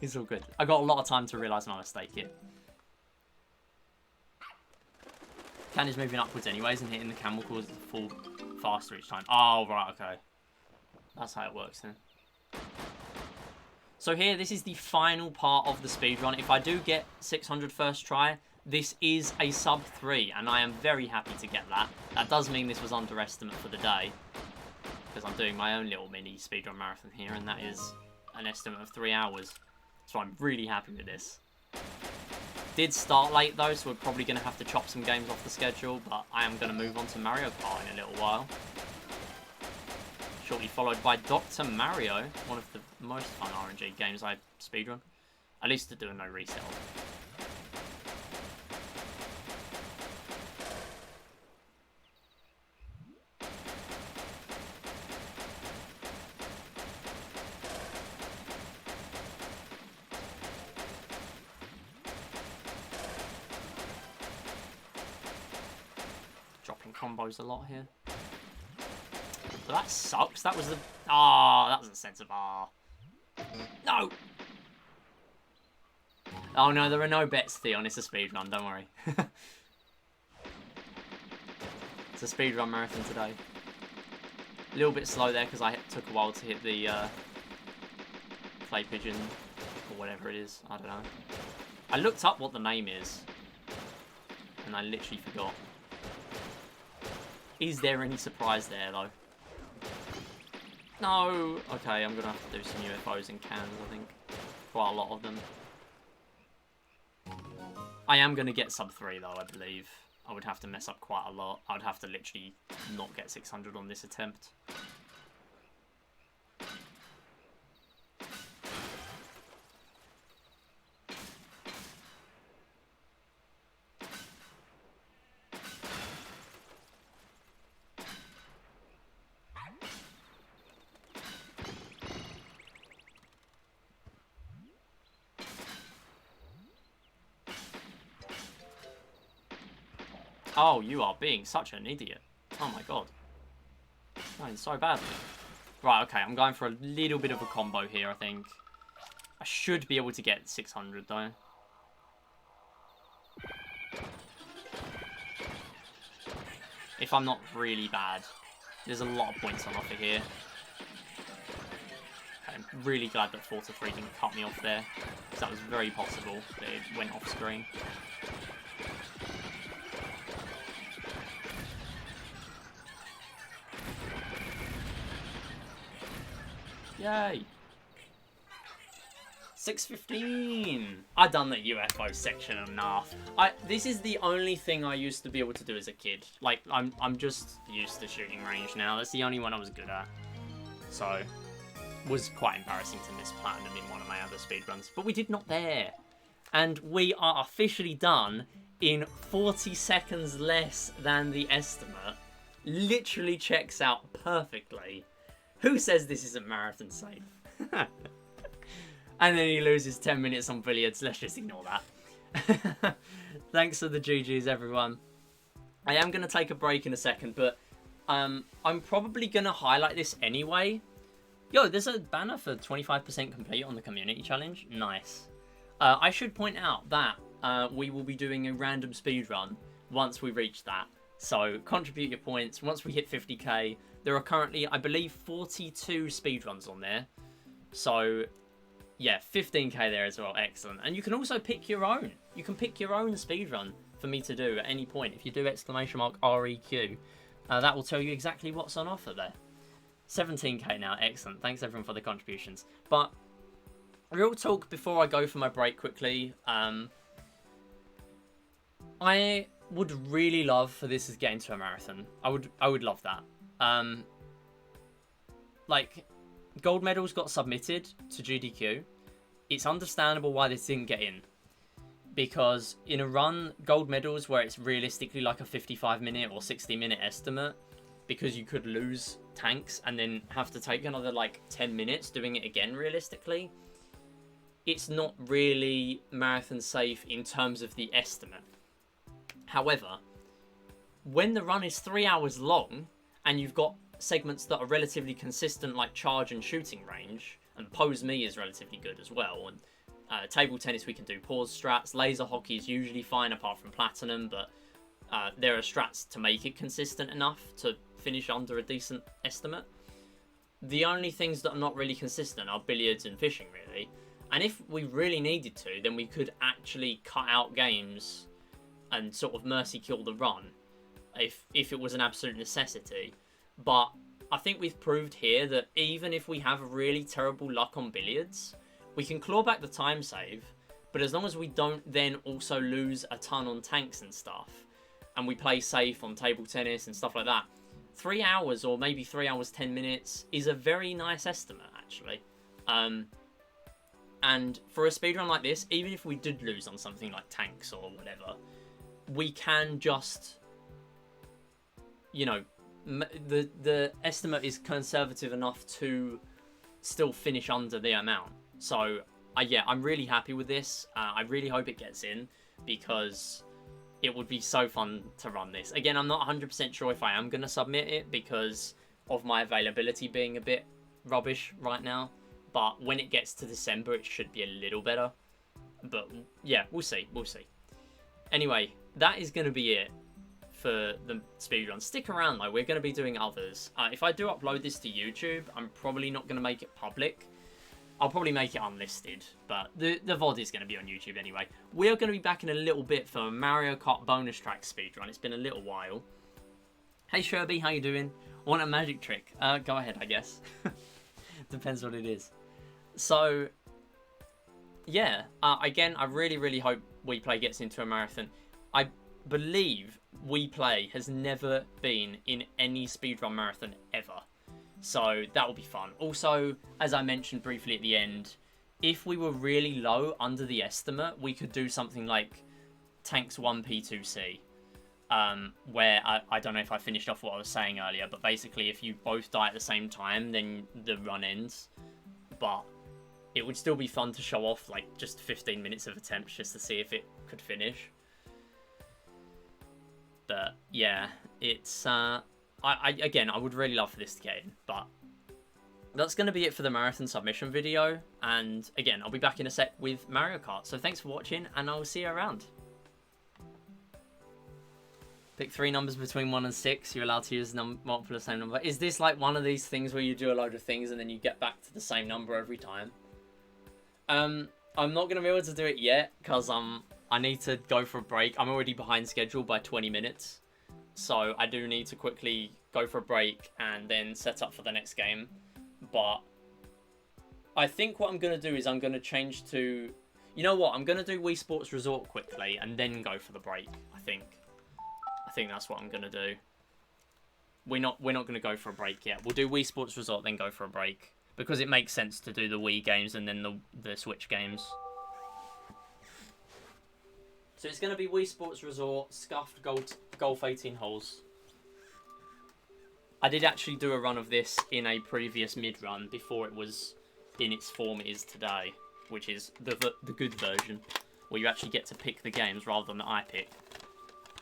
It's all good. I got a lot of time to realise my mistake here. Can is moving upwards anyways, and hitting the can will cause it to fall faster each time. Oh, right, okay. That's how it works then. So here, this is the final part of the speedrun. If I do get 600 first try, this is a sub 3, and I am very happy to get that. That does mean this was underestimate for the day, because I'm doing my own little mini speedrun marathon here, and that is an estimate of 3 hours. So I'm really happy with this. Did start late though, so we're probably going to have to chop some games off the schedule, but I am going to move on to Mario Kart in a little while. Shortly followed by Dr. Mario, one of the most fun RNG games I speedrun. At least to do a no reset of. Dropping combos a lot here. But that sucks. That was the... Ah, that was a sense of ah. No! Oh no, there are no bets, Theon. It's a speedrun, don't worry. It's a speedrun marathon today. A little bit slow there because I took a while to hit the clay pigeon or whatever it is. I don't know. I looked up what the name is and I literally forgot. Is there any surprise there though? No! Okay, I'm gonna have to do some UFOs and cans, I think. Quite a lot of them. I am gonna get sub 3 though, I believe. I would have to mess up quite a lot. I'd have to literally not get 600 on this attempt. Oh, you are being such an idiot. Oh my god. Going so badly. Right, okay, I'm going for a little bit of a combo here, I think. I should be able to get 600 though. If I'm not really bad. There's a lot of points on offer here. Okay, I'm really glad that 4-3 didn't cut me off there, because that was very possible that it went off screen. Yay! 6:15. I've done the UFO section enough. This is the only thing I used to be able to do as a kid. Like I'm just used to shooting range now. That's the only one I was good at. So it was quite embarrassing to miss platinum in one of my other speedruns. But we did not there. And we are officially done in 40 seconds less than the estimate. Literally checks out perfectly. Who says this isn't marathon safe? And then he loses 10 minutes on billiards. Let's just ignore that. Thanks for the GGs, everyone. I am going to take a break in a second, but I'm probably going to highlight this anyway. Yo, there's a banner for 25% complete on the community challenge. Nice. I should point out that we will be doing a random speed run once we reach that. So contribute your points. Once we hit 50k, there are currently, I believe, 42 speedruns on there. So yeah, 15k there as well. Excellent. And you can also pick your own. You can pick your own speedrun for me to do at any point. If you do !REQ, that will tell you exactly what's on offer there. 17k now. Excellent. Thanks everyone for the contributions. But real talk before I go for my break quickly. I would really love for this to get into a marathon. I would love that. Like, gold medals got submitted to GDQ. It's understandable why this didn't get in. Because in a run, gold medals where it's realistically like a 55-minute or 60-minute estimate, because you could lose tanks and then have to take another like 10 minutes doing it again realistically, it's not really marathon safe in terms of the estimate. However, when the run is 3 hours long and you've got segments that are relatively consistent like charge and shooting range, and pose me is relatively good as well, and table tennis we can do pause strats, laser hockey is usually fine apart from platinum, but there are strats to make it consistent enough to finish under a decent estimate. The only things that are not really consistent are billiards and fishing really, and if we really needed to, then we could actually cut out games and sort of mercy kill the run if it was an absolute necessity. But I think we've proved here that even if we have really terrible luck on billiards, we can claw back the time save, but as long as we don't then also lose a ton on tanks and stuff, and we play safe on table tennis and stuff like that, 3 hours or maybe 3 hours 10 minutes is a very nice estimate actually. And for a speedrun like this, even if we did lose on something like tanks or whatever, we can just, you know, the estimate is conservative enough to still finish under the amount. So yeah, I'm really happy with this. I really hope it gets in, because it would be so fun to run this. Again, I'm not 100% sure if I am going to submit it because of my availability being a bit rubbish right now. But when it gets to December, it should be a little better. But yeah, we'll see. We'll see. Anyway, that is going to be it for the speedrun. Stick around though, we're going to be doing others. If I do upload this to YouTube, I'm probably not going to make it public. I'll probably make it unlisted, but the VOD is going to be on YouTube anyway. We are going to be back in a little bit for Mario Kart bonus track speedrun. It's been a little while. Hey Sherby, how you doing? Want a magic trick? Go ahead, I guess. Depends what it is. So, yeah, again, I really hope We Play gets into a marathon. I believe We Play has never been in any speedrun marathon ever. So that will be fun. Also, as I mentioned briefly at the end, if we were really low under the estimate, we could do something like Tanks 1P2C. Where, I don't know if I finished off what I was saying earlier, but basically if you both die at the same time, then the run ends. But it would still be fun to show off like just 15 minutes of attempts just to see if it could finish. But yeah, it's again, I would really love for this to get in, but that's going to be it for the marathon submission video. And again, I'll be back in a sec with Mario Kart. So thanks for watching, and I'll see you around. Pick 3 numbers between 1 and 6. You're allowed to use multiple of the same number. Is this like one of these things where you do a load of things and then you get back to the same number every time? I'm not going to be able to do it yet because I need to go for a break. I'm already behind schedule by 20 minutes. So I do need to quickly go for a break and then set up for the next game. But I think what I'm going to do is I'm going to change to... You know what? I'm going to do Wii Sports Resort quickly and then go for the break, I think. I think that's what I'm going to do. We're not going to go for a break yet. We'll do Wii Sports Resort, then go for a break. Because it makes sense to do the Wii games and then the Switch games. So it's going to be Wii Sports Resort, Scuffed Golf 18 holes. I did actually do a run of this in a previous mid-run before it was in its form it is today. Which is the good version, where you actually get to pick the games rather than I pick.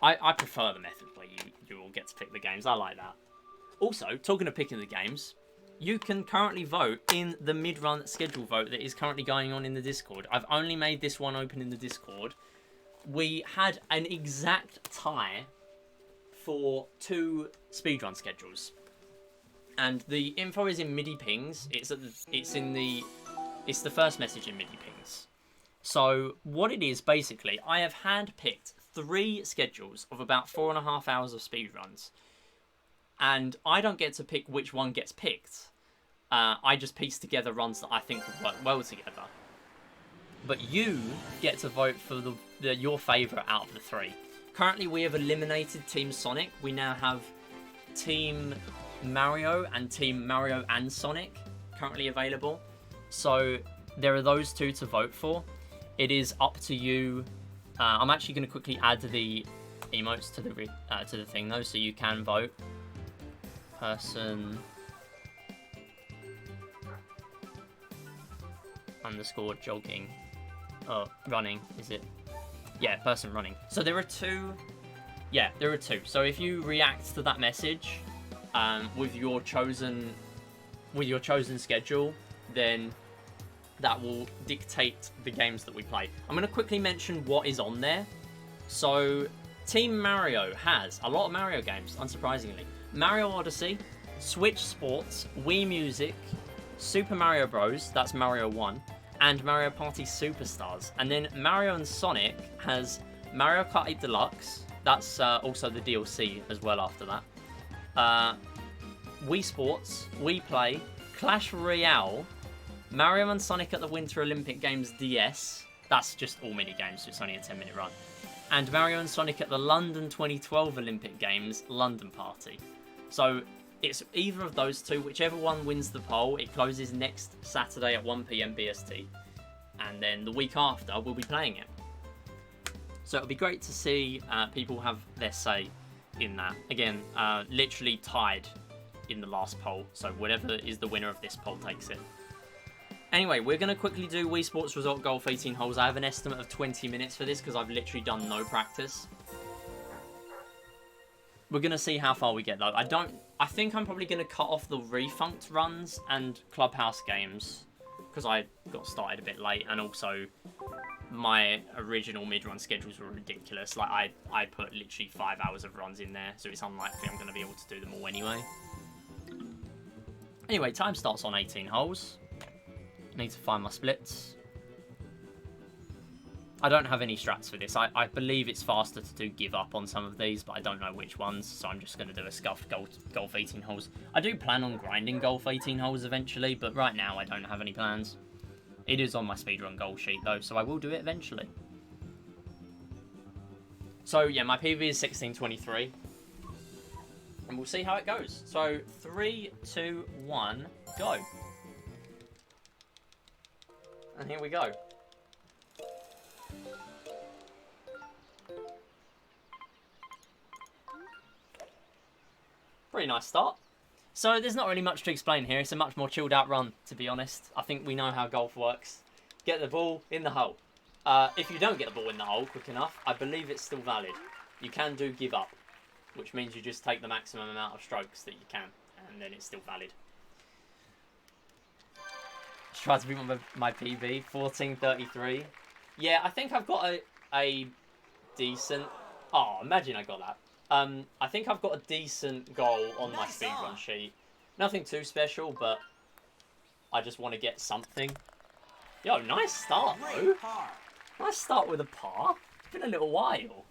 I prefer the method where you all get to pick the games. I like that. Also, talking of picking the games, you can currently vote in the mid-run schedule vote that is currently going on in the Discord. I've only made this one open in the Discord. we had an exact tie for 2 speedrun schedules. And the info is in MIDI pings. It's the first message in MIDI pings. So what it is, basically, I have handpicked 3 schedules of about 4.5 hours of speedruns. And I don't get to pick which one gets picked. I just piece together runs that I think would work well together. But you get to vote for your favourite out of the 3. Currently, we have eliminated Team Sonic. We now have Team Mario and Team Mario and Sonic currently available. So there are those 2 to vote for. It is up to you. I'm actually going to quickly add the emotes to the thing though, so you can vote. Person underscore jogging. Oh, running, is it? Yeah, person running. So there are 2. Yeah, there are 2. So if you react to that message with your chosen schedule, then that will dictate the games that we play. I'm going to quickly mention what is on there. So Team Mario has a lot of Mario games, unsurprisingly. Mario Odyssey, Switch Sports, Wii Music, Super Mario Bros. That's Mario 1. And Mario Party Superstars. And then Mario and Sonic has Mario Kart 8 Deluxe. That's also the DLC as well after that. Wii Sports, Wii Play, Clash Royale, Mario and Sonic at the Winter Olympic Games DS. That's just all mini games, so it's only a 10-minute run. And Mario and Sonic at the London 2012 Olympic Games London Party. So it's either of those 2, whichever one wins the poll. It closes next Saturday at 1 PM BST. And then the week after, we'll be playing it. So it'll be great to see people have their say in that. Again, literally tied in the last poll. So whatever is the winner of this poll takes it. Anyway, we're going to quickly do Wii Sports Resort Golf 18 holes. I have an estimate of 20 minutes for this because I've literally done no practice. We're going to see how far we get though. I think I'm probably going to cut off the refunked runs and Clubhouse Games because I got started a bit late, and also my original mid-run schedules were ridiculous. Like I put literally 5 hours of runs in there, so it's unlikely I'm going to be able to do them all anyway. Anyway, time starts on 18 holes. I need to find my splits. I don't have any strats for this. I believe it's faster to do give up on some of these, but I don't know which ones, so I'm just going to do a scuffed golf 18 holes. I do plan on grinding golf 18 holes eventually, but right now I don't have any plans. It is on my speedrun goal sheet though, so I will do it eventually. So yeah, my PB is 16:23, and we'll see how it goes. So 3, 2, 1, go. And here we go. Pretty nice start. So there's not really much to explain here. It's a much more chilled out run, to be honest. I think we know how golf works. Get the ball in the hole. If you don't get the ball in the hole quick enough, I believe it's still valid. You can do give up, which means you just take the maximum amount of strokes that you can, and then it's still valid. Let's try to beat my PB, 14:33. Yeah, I think I've got a decent... Oh, imagine I got that. I think I've got a decent goal on my speedrun sheet. Nothing too special, but I just want to get something. Yo, nice start, though. Nice start with a par. It's been a little while.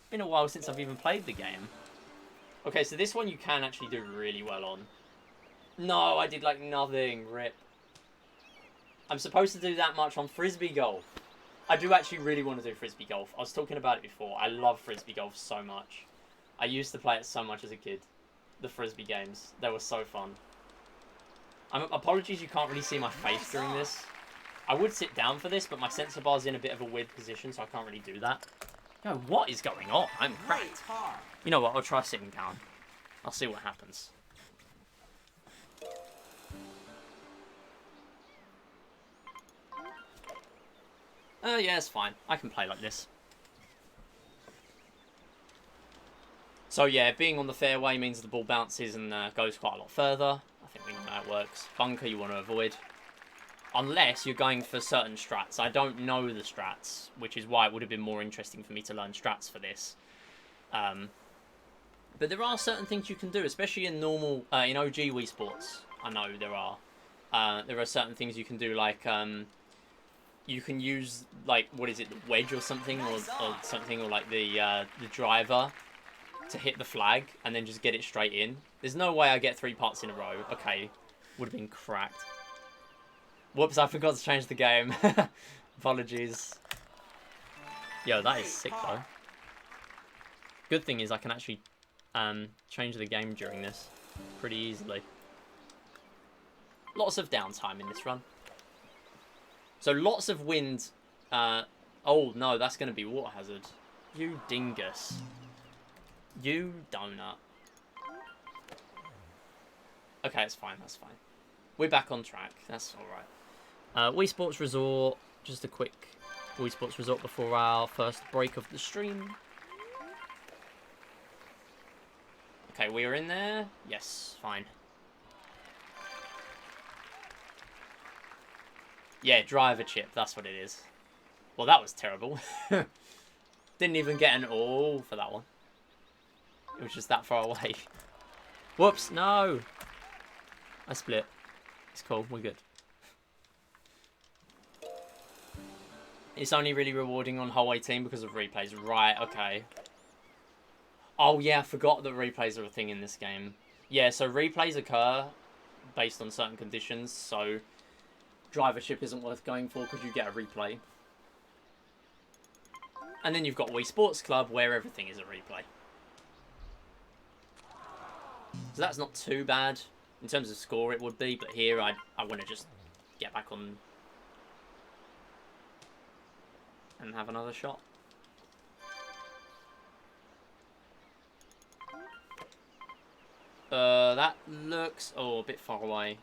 Been a while since I've even played the game. Okay, so this one you can actually do really well on. No, I did like nothing. Rip. I'm supposed to do that much on frisbee golf. I do actually really want to do frisbee golf. I was talking about it before. I love frisbee golf so much. I used to play it so much as a kid. The frisbee games. They were so fun. Apologies you can't really see my face during this. I would sit down for this, but my sensor bar's in a bit of a weird position, so I can't really do that. Yo, what is going on? I'm cracked. You know what? I'll try sitting down. I'll see what happens. Yeah, it's fine. I can play like this. So yeah, being on the fairway means the ball bounces and goes quite a lot further. I think we know how it works. Bunker you want to avoid. Unless you're going for certain strats. I don't know the strats, which is why it would have been more interesting for me to learn strats for this. But there are certain things you can do, especially in normal, in OG Wii Sports. I know there are. There are certain things you can do, like you can use, like, what is it, the wedge or something, or something, or like the driver to hit the flag and then just get it straight in. There's no way I get 3 parts in a row. Okay, would have been cracked. Whoops, I forgot to change the game. Apologies. Yo, that is sick though. Good thing is I can actually change the game during this pretty easily. Lots of downtime in this run. So lots of wind. Oh no, that's going to be water hazard. You dingus. You donut. Okay, it's fine, that's fine. We're back on track, that's alright. Wii Sports Resort, just a quick Wii Sports Resort before our first break of the stream. Okay, we are in there. Yes, fine. Yeah, driver chip, that's what it is. Well, that was terrible. Didn't even get an all for that one. It was just that far away. Whoops, no! I split. It's cool, we're good. It's only really rewarding on whole 18 because of replays. Right, okay. Oh yeah, I forgot that replays are a thing in this game. Yeah, so replays occur based on certain conditions, so drivership isn't worth going for because you get a replay. And then you've got Wii Sports Club where everything is a replay. So that's not too bad. In terms of score it would be, but here I want to just get back on and have another shot. That looks, a bit far away.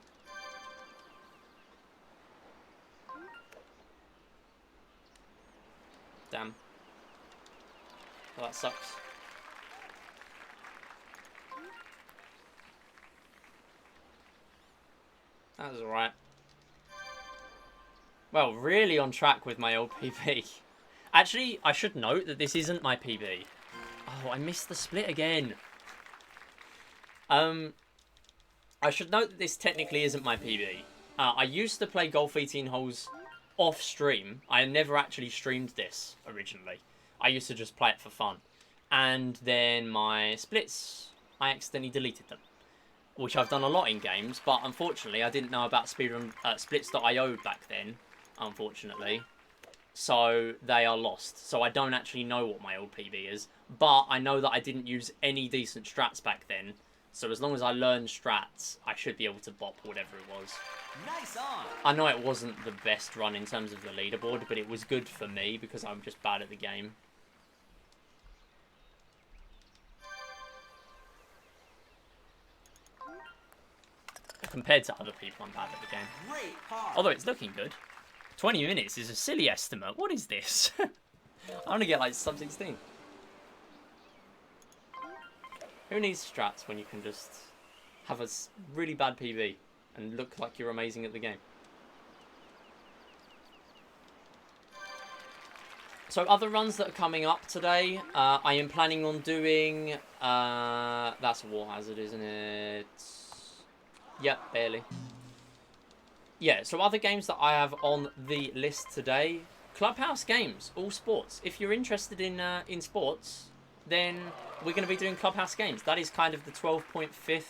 Damn. Well, that sucks. That was alright. Well, really on track with my old PB. Actually, I should note that this isn't my PB. Oh, I missed the split again. I should note that this technically isn't my PB. I used to play Golf 18 holes off stream. I never actually streamed this originally. I used to just play it for fun. And then my splits, I accidentally deleted them. Which I've done a lot in games, but unfortunately I didn't know about speedrun splits.io back then, unfortunately. So they are lost. So I don't actually know what my old PB is, but I know that I didn't use any decent strats back then. So as long as I learn strats, I should be able to bop whatever it was. Nice on. I know it wasn't the best run in terms of the leaderboard, but it was good for me because I'm just bad at the game. Compared to other people, I'm bad at the game. Great par. Although it's looking good. 20 minutes is a silly estimate. What is this? I want to get like sub 16. Who needs strats when you can just have a really bad PB and look like you're amazing at the game? So other runs that are coming up today, I am planning on doing, that's a war hazard, isn't it? Yep, barely. Yeah, so other games that I have on the list today, Clubhouse Games, all sports. If you're interested in sports, then we're going to be doing Clubhouse Games. That is kind of the 12.5th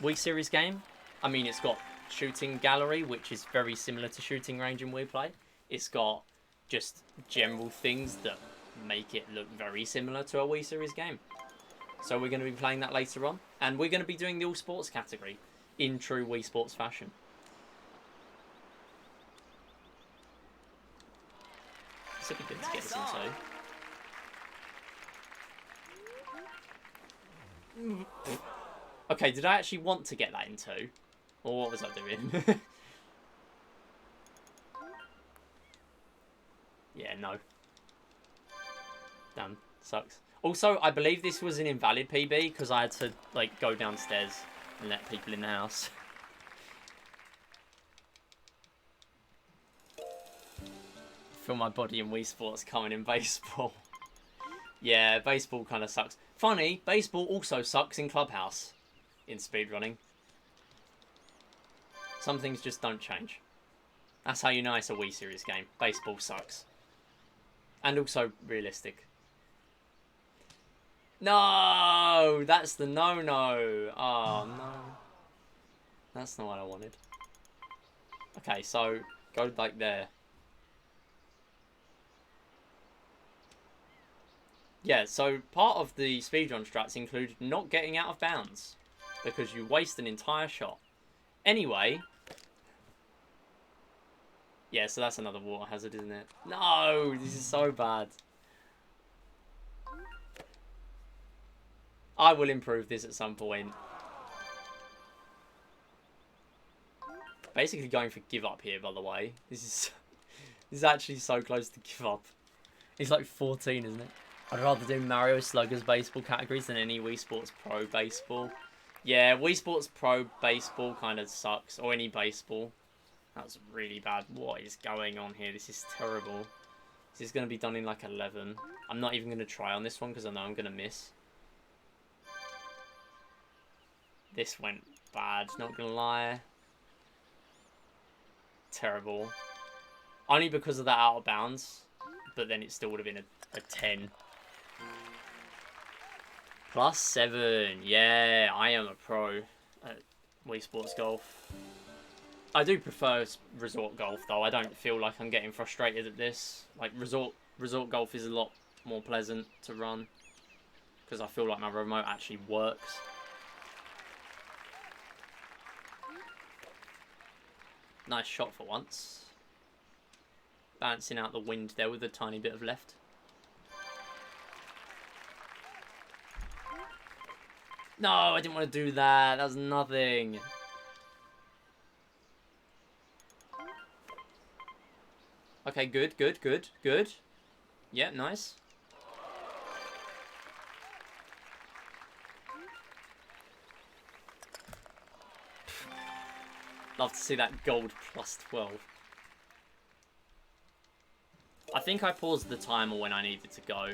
Wii Series game. I mean, it's got shooting gallery, which is very similar to shooting range in Wii Play. It's got just general things that make it look very similar to a Wii Series game. So we're going to be playing that later on. And we're going to be doing the all sports category in true Wii Sports fashion. This would be good to get this into. Okay, did I actually want to get that into? Or what was I doing? Yeah, no. Damn, sucks. Also, I believe this was an invalid PB because I had to like go downstairs and let people in the house. feel my body in Wii Sports coming in baseball. Yeah, baseball kind of sucks. Funny, baseball also sucks in Clubhouse in speedrunning. Some things just don't change. That's how you know it's a Wii Series game. Baseball sucks. And also realistic. No! That's the no-no. Oh, no. That's not what I wanted. Okay, so go like there. Yeah, so part of the speedrun strats include not getting out of bounds because you waste an entire shot. Anyway, yeah, so that's another water hazard, isn't it? No, this is so bad. I will improve this at some point. Basically going for give up here, by the way. This is actually so close to give up. It's like 14, isn't it? I'd rather do Mario Sluggers baseball categories than any Wii Sports Pro baseball. Yeah, Wii Sports Pro baseball kind of sucks. Or any baseball. That's really bad. What is going on here? This is terrible. This is going to be done in like 11. I'm not even going to try on this one because I know I'm going to miss. This went bad, not going to lie. Terrible. Only because of that out of bounds. But then it still would have been a 10. +7. Yeah, I am a pro at Wii Sports Golf. I do prefer Resort Golf, though. I don't feel like I'm getting frustrated at this. Like, Resort Golf is a lot more pleasant to run. Because I feel like my remote actually works. Nice shot for once. Bouncing out the wind there with a tiny bit of left. No, I didn't want to do that. That was nothing. Okay, good. Yeah, nice. Love to see that gold +12. I think I paused the timer when I needed to go.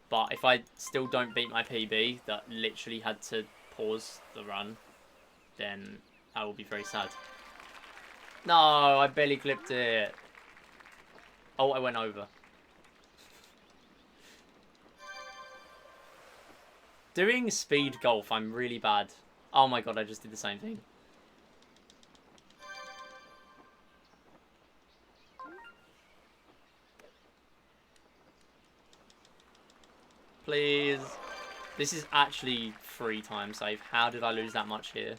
But if I still don't beat my PB that literally had to pause the run, then I will be very sad. No, I barely clipped it. Oh, I went over. Doing speed golf, I'm really bad. Oh my god, I just did the same thing. Please. This is actually 3 time save. How did I lose that much here?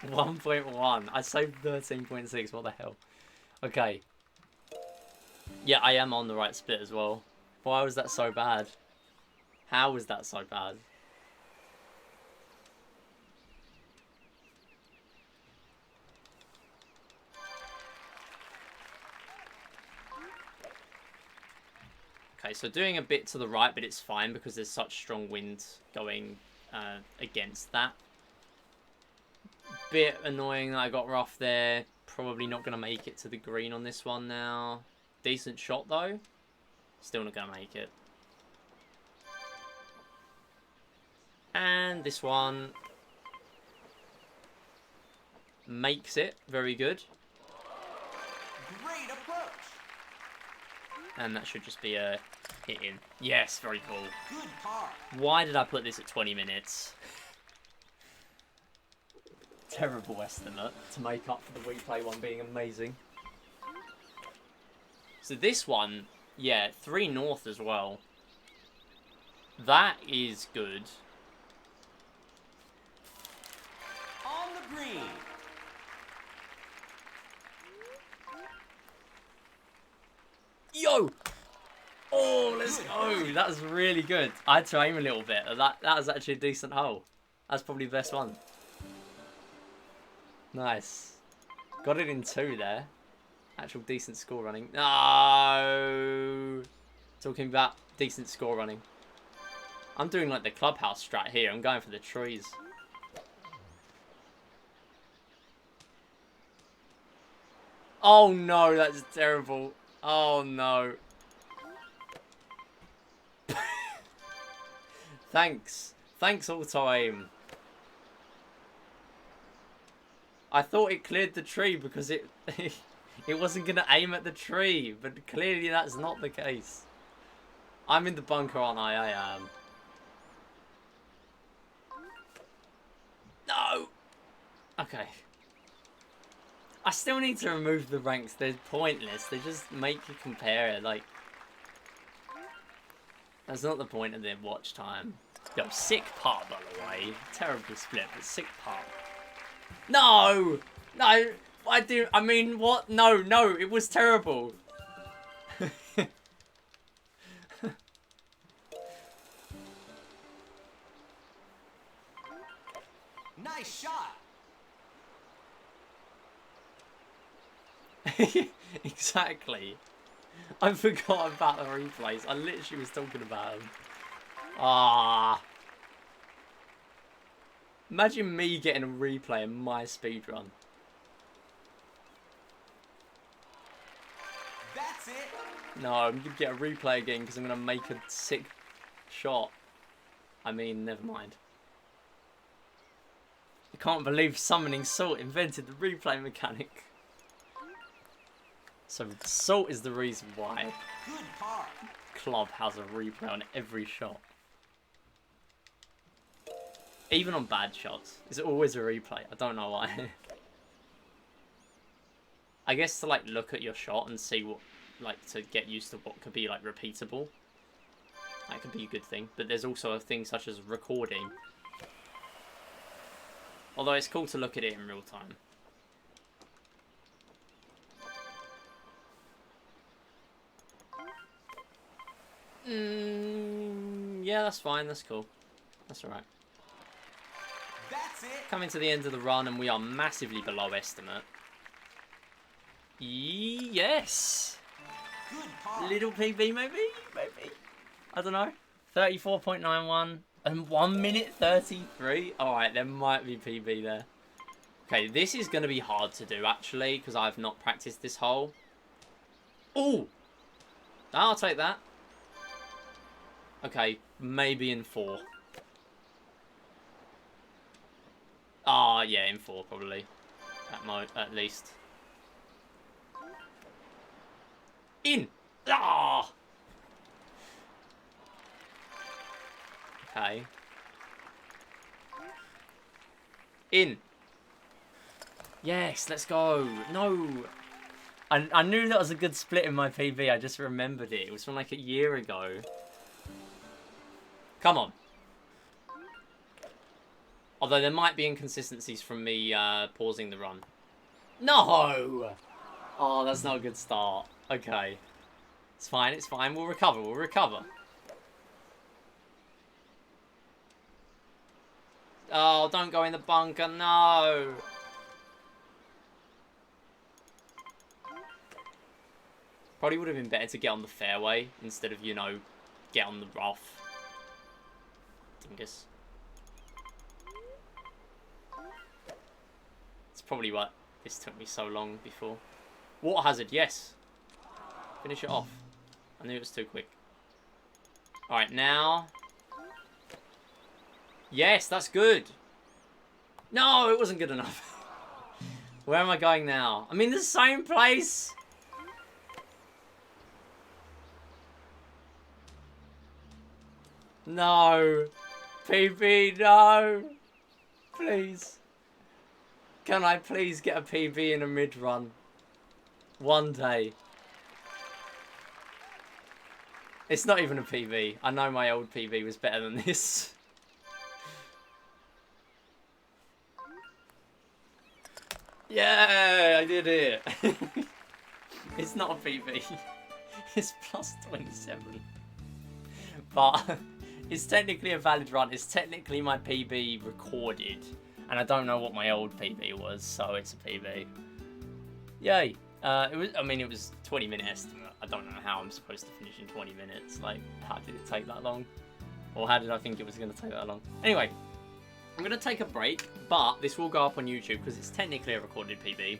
1.1. I saved 13.6. What the hell? Okay. Yeah, I am on the right split as well. Why was that so bad? How was that so bad? Okay, so doing a bit to the right, but it's fine because there's such strong wind going against that. Bit annoying that I got rough there. Probably not going to make it to the green on this one now. Decent shot though. Still not going to make it. And this one makes it. Very good. Great approach. And that should just be a hit in. Yes, very cool. Good par. Why did I put this at 20 minutes? Terrible estimate to make up for the replay one being amazing. So this one, yeah, 3 north as well. That is good. On the green. Yo! Oh, let's go. That was really good. I had to aim a little bit. That was actually a decent hole. That's probably the best one. Nice. Got it in 2 there. Actual decent score running. No! Talking about decent score running. I'm doing like the clubhouse strat here. I'm going for the trees. Oh no, that's terrible. Oh no. Thanks. Thanks, auto-aim. I thought it cleared the tree because it it wasn't going to aim at the tree, but clearly that's not the case. I'm in the bunker, aren't I? I am. No! Okay. I still need to remove the ranks. They're pointless. They just make you compare it. Like, that's not the point of their watch time. Yo, sick part, by the way. Terrible split, but sick part. No! No! I mean, what? No, no, it was terrible. Nice shot. Exactly. I forgot about the replays. I literally was talking about them. Ah. Imagine me getting a replay in my speedrun. That's it. No, I'm going to get a replay again because I'm going to make a sick shot. I mean, never mind. I can't believe Summoning Salt invented the replay mechanic. So Salt is the reason why Good par. Club has a replay on every shot. Even on bad shots. It's always a replay. I don't know why. I guess to like look at your shot and see what, like, to get used to what could be like repeatable. That could be a good thing. But there's also a thing such as recording. Although it's cool to look at it in real time. Yeah, that's fine. That's cool. That's alright. That's it. Coming to the end of the run, and we are massively below estimate. Yes! Good par. Little PB, maybe? Maybe. I don't know. 34.91 and 1 minute 33. Alright, there might be PB there. Okay, this is going to be hard to do, actually, because I've not practiced this hole. Ooh! I'll take that. Okay, maybe in 4. Ah, yeah, in 4 probably. At least. In! Ah! Okay. In. Yes, let's go. No. I knew that was a good split in my PB. I just remembered it. It was from like a year ago. Come on. Although there might be inconsistencies from me pausing the run. No! Oh, that's not a good start. Okay. It's fine, it's fine. We'll recover, we'll recover. Oh, don't go in the bunker, no! Probably would have been better to get on the fairway instead of, you know, get on the rough. Dingus. It's probably what this took me so long before. Water hazard, yes. Finish it off. I knew it was too quick. Alright, now. Yes, that's good. No, it wasn't good enough. Where am I going now? I'm in the same place. No. PB, no. Please. Can I please get a PB in a mid-run? One day. It's not even a PB. I know my old PB was better than this. Yeah, I did it. It's not a PB. It's plus 27. But it's technically a valid run. It's technically my PB recorded. And I don't know what my old PB was, so it's a PB. Yay. It was 20-minute estimate. I don't know how I'm supposed to finish in 20 minutes. Like, how did it take that long? Or how did I think it was going to take that long? Anyway, I'm going to take a break, but this will go up on YouTube because it's technically a recorded PB.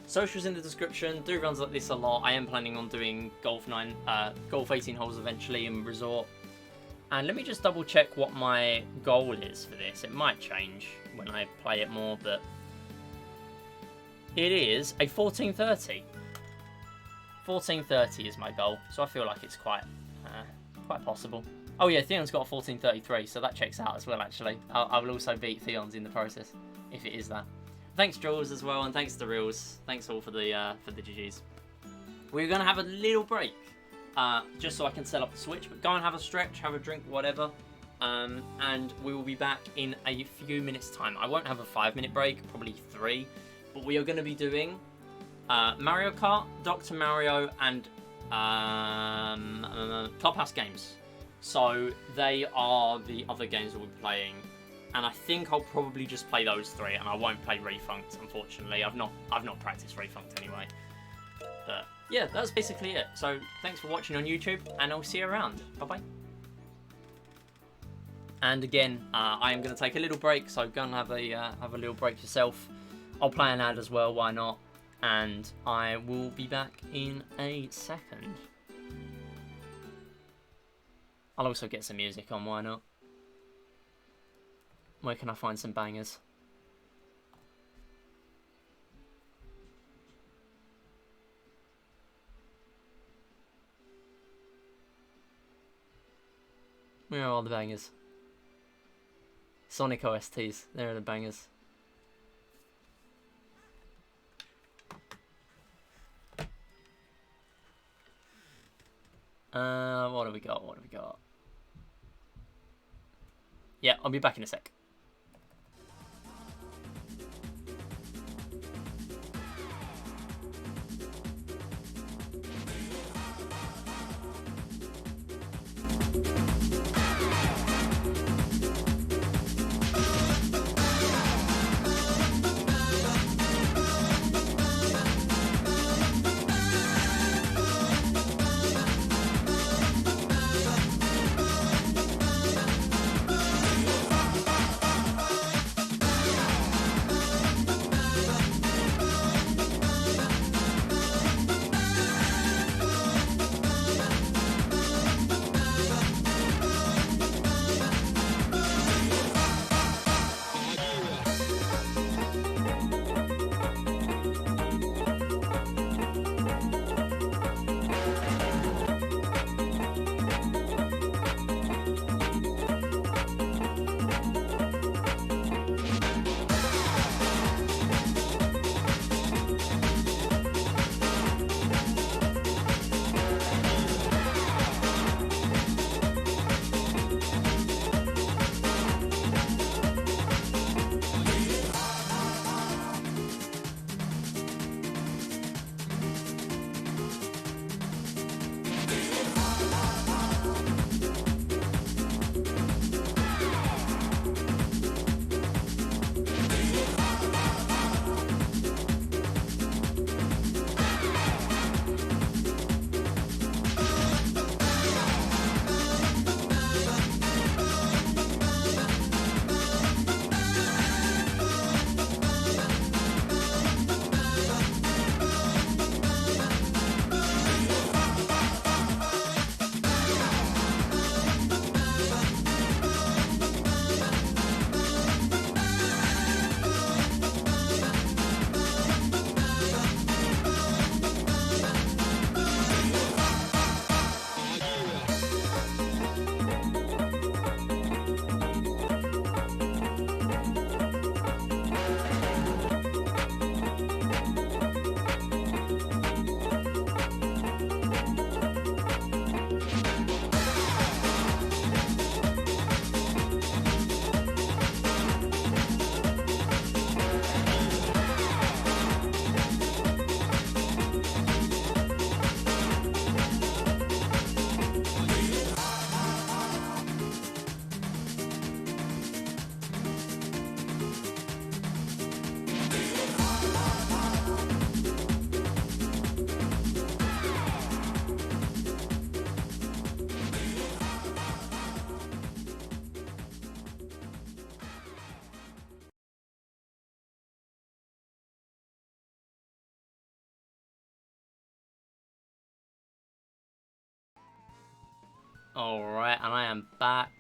Socials in the description. Do runs like this a lot. I am planning on doing golf 18 holes eventually in Resort. And let me just double check what my goal is for this. It might change when I play it more, but it is a 1430. 1430 is my goal, so I feel like it's quite possible. Oh yeah, Theon's got a 1433, so that checks out as well. Actually, I will also beat Theon's in the process if it is that. Thanks Jules as well, and thanks to Reels. Thanks all for the GGs. We're gonna have a little break. Just so I can set up the Switch, but go and have a stretch, have a drink, whatever, and we will be back in a few minutes' time. I won't have a 5-minute break, probably 3, but we are going to be doing Mario Kart, Dr. Mario, and Clubhouse Games. So they are the other games we'll be playing, and I think I'll probably just play those 3, and I won't play Refunct, unfortunately. I've not practiced Refunct anyway, but yeah, that's basically it. So thanks for watching on YouTube, and I'll see you around. Bye-bye. And again, I am going to take a little break, so go and have a little break yourself. I'll play an ad as well, why not? And I will be back in a second. I'll also get some music on, why not? Where can I find some bangers? Where are all the bangers? Sonic OSTs, there are the bangers. What have we got? What have we got? Yeah, I'll be back in a sec. Alright, and I am back.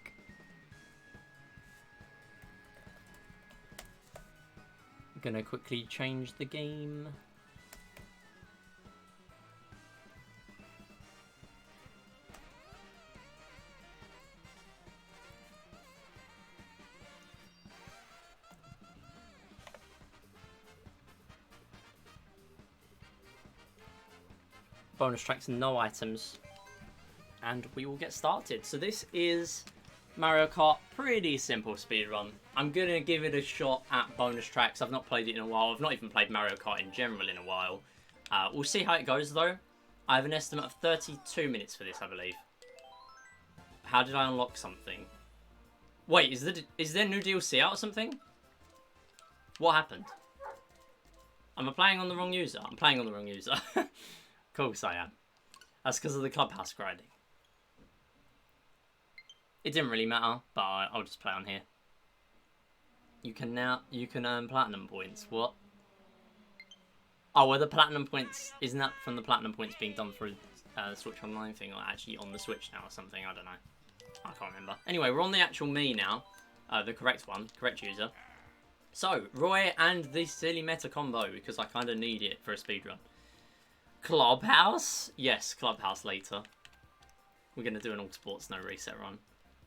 I'm gonna quickly change the game. Bonus tracks, no items. And we will get started. So this is Mario Kart, pretty simple speedrun. I'm going to give it a shot at bonus tracks. I've not played it in a while. I've not even played Mario Kart in general in a while. We'll see how it goes though. I have an estimate of 32 minutes for this, I believe. How did I unlock something? Wait, is there new DLC out or something? What happened? Am I playing on the wrong user? I'm playing on the wrong user. Of course I am. That's because of the Clubhouse grinding. It didn't really matter, but I'll just play on here. You can earn platinum points. What? Oh, well, the platinum points, isn't that from the platinum points being done through the Switch Online thing, or actually on the Switch now or something? I don't know. I can't remember. Anyway, we're on the actual me now. The correct one, correct user. So, Roy and the silly meta combo, because I kind of need it for a speedrun. Clubhouse? Yes, Clubhouse later. We're going to do an all sports, no reset run.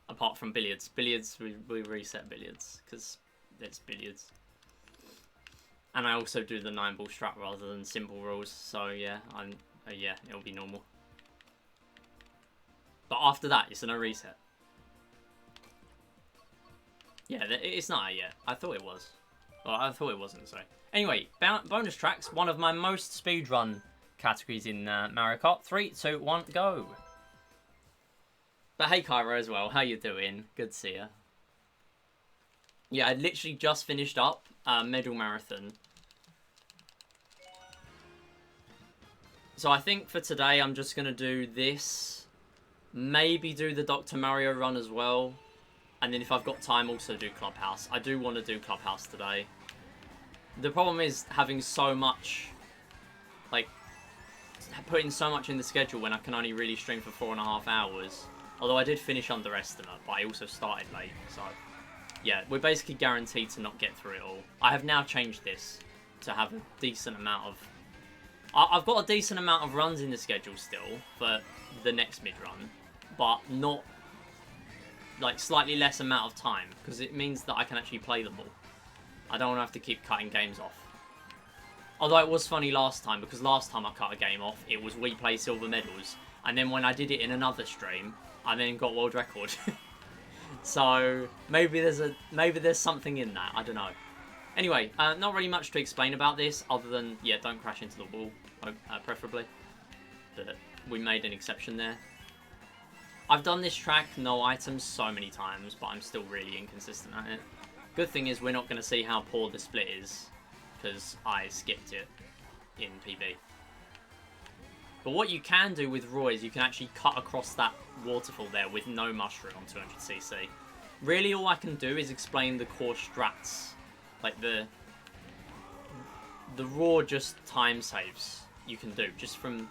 Apart from billiards. Billiards, we reset billiards, because it's billiards. And I also do the 9-ball strat rather than simple rules, so yeah, yeah, it'll be normal. But after that, it's a no reset. Yeah, it's not yet. I thought it was. Well, I thought it wasn't, so. Anyway, bonus tracks, one of my most speedrun categories in Mario Kart. 3, 2, 1, go! But hey, Kyra as well. How you doing? Good to see you. Yeah, I literally just finished up Medal Marathon. So I think for today, I'm just going to do this. Maybe do the Dr. Mario run as well. And then if I've got time, also do Clubhouse. I do want to do Clubhouse today. The problem is having so much, like, putting so much in the schedule when I can only really stream for 4.5 hours. Although I did finish under estimate, but I also started late, so yeah, we're basically guaranteed to not get through it all. I have now changed this to have a decent amount of... I've got a decent amount of runs in the schedule still for the next mid-run, but not, like, slightly less amount of time, because it means that I can actually play them all. I don't want to have to keep cutting games off. Although it was funny last time, because last time I cut a game off, it was We Play Silver Medals, and then when I did it in another stream, I then got world record. So maybe there's something in that. I don't know. Anyway, not really much to explain about this other than, yeah, don't crash into the wall, preferably. But we made an exception there. I've done this track, no items, so many times, but I'm still really inconsistent at it. Good thing is we're not going to see how poor the split is, because I skipped it in PB. But what you can do with Roy is you can actually cut across that waterfall there with no mushroom on 200cc. Really all I can do is explain the core strats. Like the raw just time saves you can do just from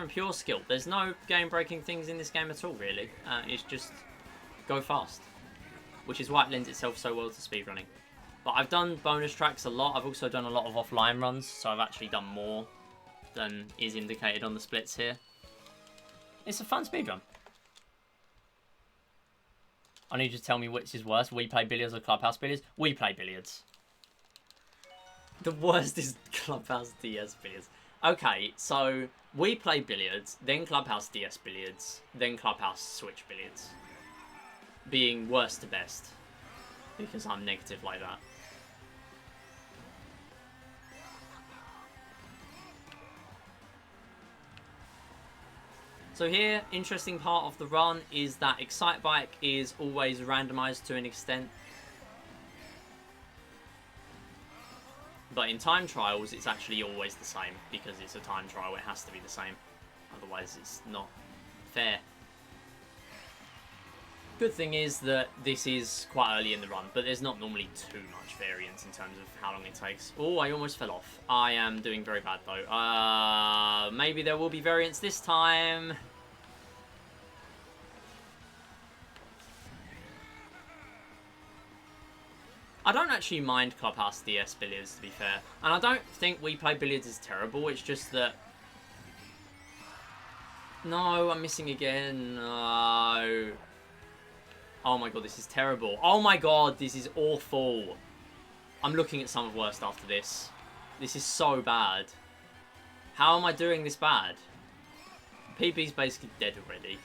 pure skill. There's no game breaking things in this game at all really. It's just go fast. Which is why it lends itself so well to speedrunning. But I've done bonus tracks a lot. I've also done a lot of offline runs, so I've actually done more than is indicated on the splits here. It's a fun speedrun. I need you to tell me which is worse. We play billiards or Clubhouse billiards? We play billiards. The worst is Clubhouse DS billiards. Okay, so we play billiards, then Clubhouse DS billiards, then Clubhouse Switch billiards. Being worst to best. Because I'm negative like that. So here, interesting part of the run is that Excite Bike is always randomized to an extent. But in time trials, it's actually always the same, because it's a time trial, it has to be the same. Otherwise, it's not fair. Good thing is that this is quite early in the run, but there's not normally too much variance in terms of how long it takes. Oh, I almost fell off. I am doing very bad though. Maybe there will be variance this time. I don't actually mind Clubhouse DS billiards, to be fair. And I don't think We Play Billiards is terrible. It's just that... No, I'm missing again. No. Oh my god, this is terrible. Oh my god, this is awful. I'm looking at some of worst after this. This is so bad. How am I doing this bad? PB's basically dead already.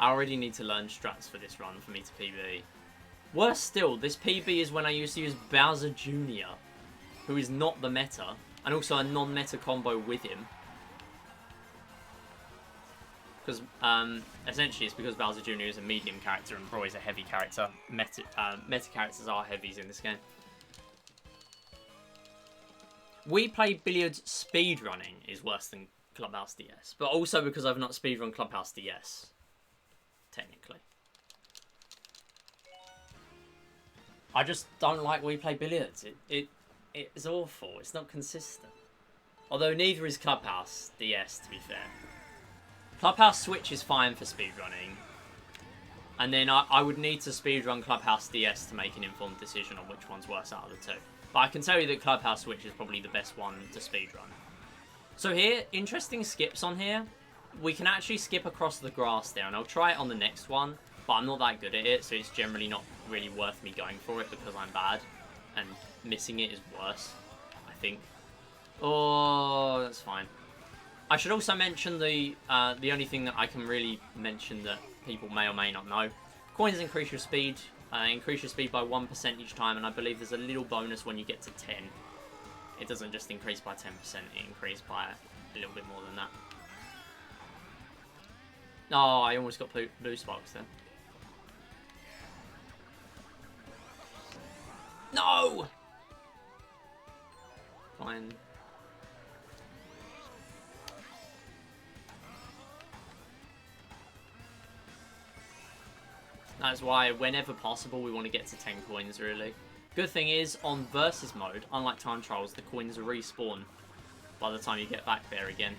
I already need to learn strats for this run for me to PB. Worse still, this PB is when I used to use Bowser Jr., who is not the meta, and also a non-meta combo with him. Because, essentially, it's because Bowser Jr. is a medium character and Bro is a heavy character. Meta characters are heavies in this game. We Play Billiards speedrunning is worse than Clubhouse DS, but also because I've not speedrun Clubhouse DS. Technically. I just don't like We Play Billiards. It's awful. It's not consistent. Although neither is Clubhouse DS, to be fair. Clubhouse Switch is fine for speedrunning. And then I would need to speedrun Clubhouse DS to make an informed decision on which one's worse out of the two. But I can tell you that Clubhouse Switch is probably the best one to speedrun. So here, interesting skips on here. We can actually skip across the grass there, and I'll try it on the next one, but I'm not that good at it, so it's generally not really worth me going for it because I'm bad, and missing it is worse, I think. Oh, that's fine. I should also mention the only thing that I can really mention that people may or may not know. Coins increase your speed by 1% each time, and I believe there's a little bonus when you get to 10. It doesn't just increase by 10%, it increases by a little bit more than that. Oh, I almost got blue sparks there. No! Fine. That's why, whenever possible, we want to get to 10 coins, really. Good thing is, on versus mode, unlike time trials, the coins respawn by the time you get back there again.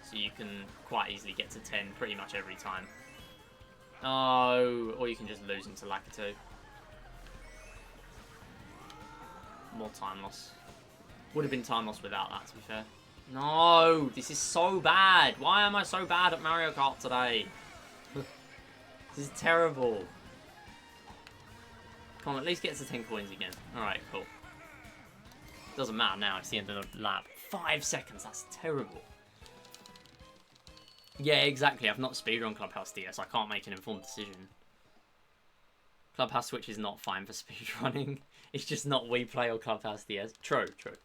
So you can quite easily get to 10 pretty much every time. Oh, or you can just lose into Lakitu. More time loss. Would have been time loss without that, to be fair. No, this is so bad. Why am I so bad at Mario Kart today? This is terrible. Come on, at least get to 10 coins again. Alright, cool. Doesn't matter now, it's the end of the lap. 5 seconds, that's terrible. Yeah, exactly. I've not speedrun Clubhouse DS. I can't make an informed decision. Clubhouse Switch is not fine for speedrunning. It's just not We Play or Clubhouse DS. True, true.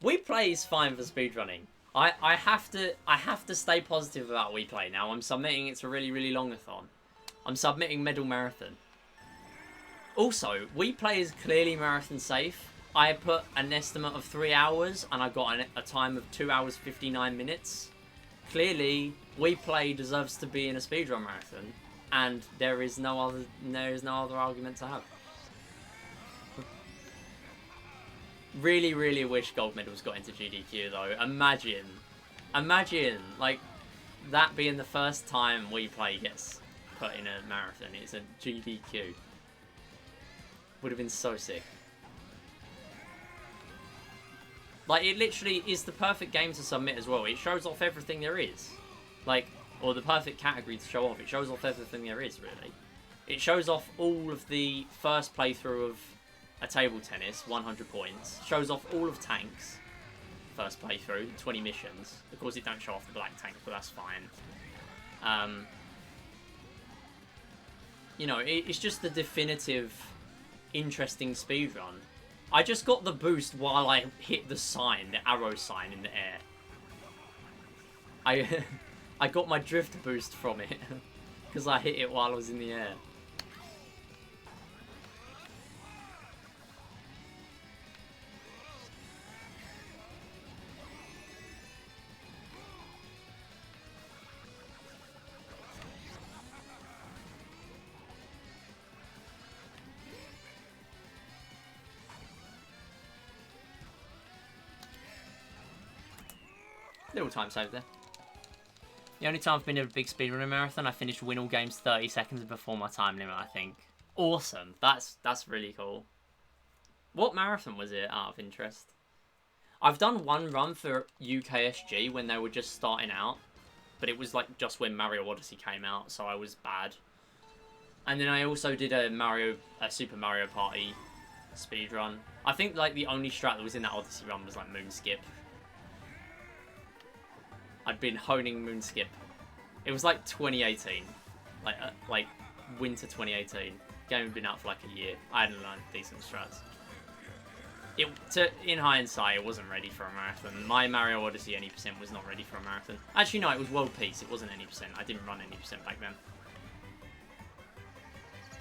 We Play is fine for speedrunning. I have to stay positive about We Play now. I'm submitting it's a really, really longathon. I'm submitting Medal Marathon. Also, We Play is clearly marathon safe. I put an estimate of 3 hours and I got a time of 2 hours 59 minutes. Clearly, We Play deserves to be in a speedrun marathon, and there is no other argument to have. Really, really wish gold medals got into GDQ though. Imagine like that being the first time We Play gets put in a marathon. It's a GDQ. Would have been so sick. Like, it literally is the perfect game to submit as well. It shows off everything there is. Like, or the perfect category to show off. It shows off everything there is, really. It shows off all of the first playthrough of a table tennis, 100 points. Shows off all of tanks, first playthrough, 20 missions. Of course, it don't show off the black tank, but that's fine. You know, it's just the definitive, interesting speedrun. I just got the boost while I hit the sign, the arrow sign in the air. I got my drift boost from it because I hit it while I was in the air. Little time save there. The only time I've been in a big speedrunning marathon, I finished Win All Games 30 seconds before my time limit, I think. Awesome. That's really cool. What marathon was it, out of interest? I've done one run for UKSG when they were just starting out, but it was like just when Mario Odyssey came out, so I was bad. And then I also did a Super Mario Party speedrun. I think like the only strat that was in that Odyssey run was like Moonskip. I'd been honing Moonskip. It was like 2018, like winter 2018. Game had been out for like a year. I hadn't learned decent strats. In hindsight, it wasn't ready for a marathon. My Mario Odyssey any percent was not ready for a marathon. Actually, no, it was World Peace. It wasn't any percent. I didn't run any percent back then.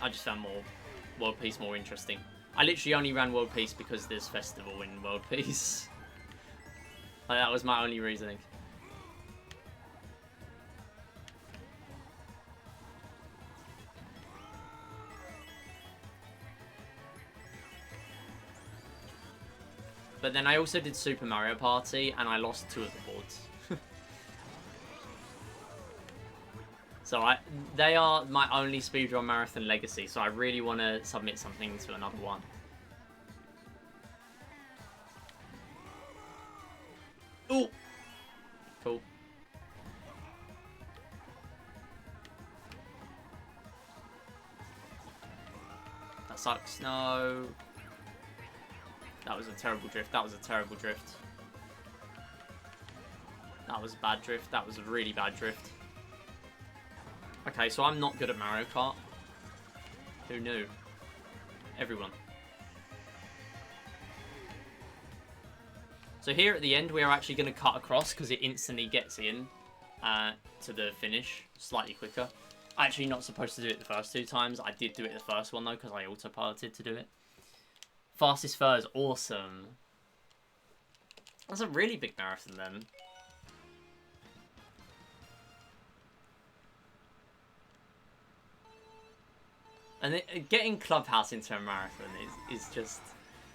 I just found World Peace more interesting. I literally only ran World Peace because there's festival in World Peace. Like, that was my only reasoning. But then I also did Super Mario Party, and I lost 2 of the boards. So they are my only speedrun marathon legacy, so I really want to submit something to another one. Ooh! Cool. That sucks. No. That was a terrible drift. That was a terrible drift. That was a bad drift. That was a really bad drift. Okay, so I'm not good at Mario Kart. Who knew? Everyone. So here at the end, we are actually going to cut across because it instantly gets in to the finish slightly quicker. Actually, not supposed to do it the first 2 times. I did do it the first one though because I autopiloted to do it. Fastest Furs, awesome. That's a really big marathon then. And getting Clubhouse into a marathon is just...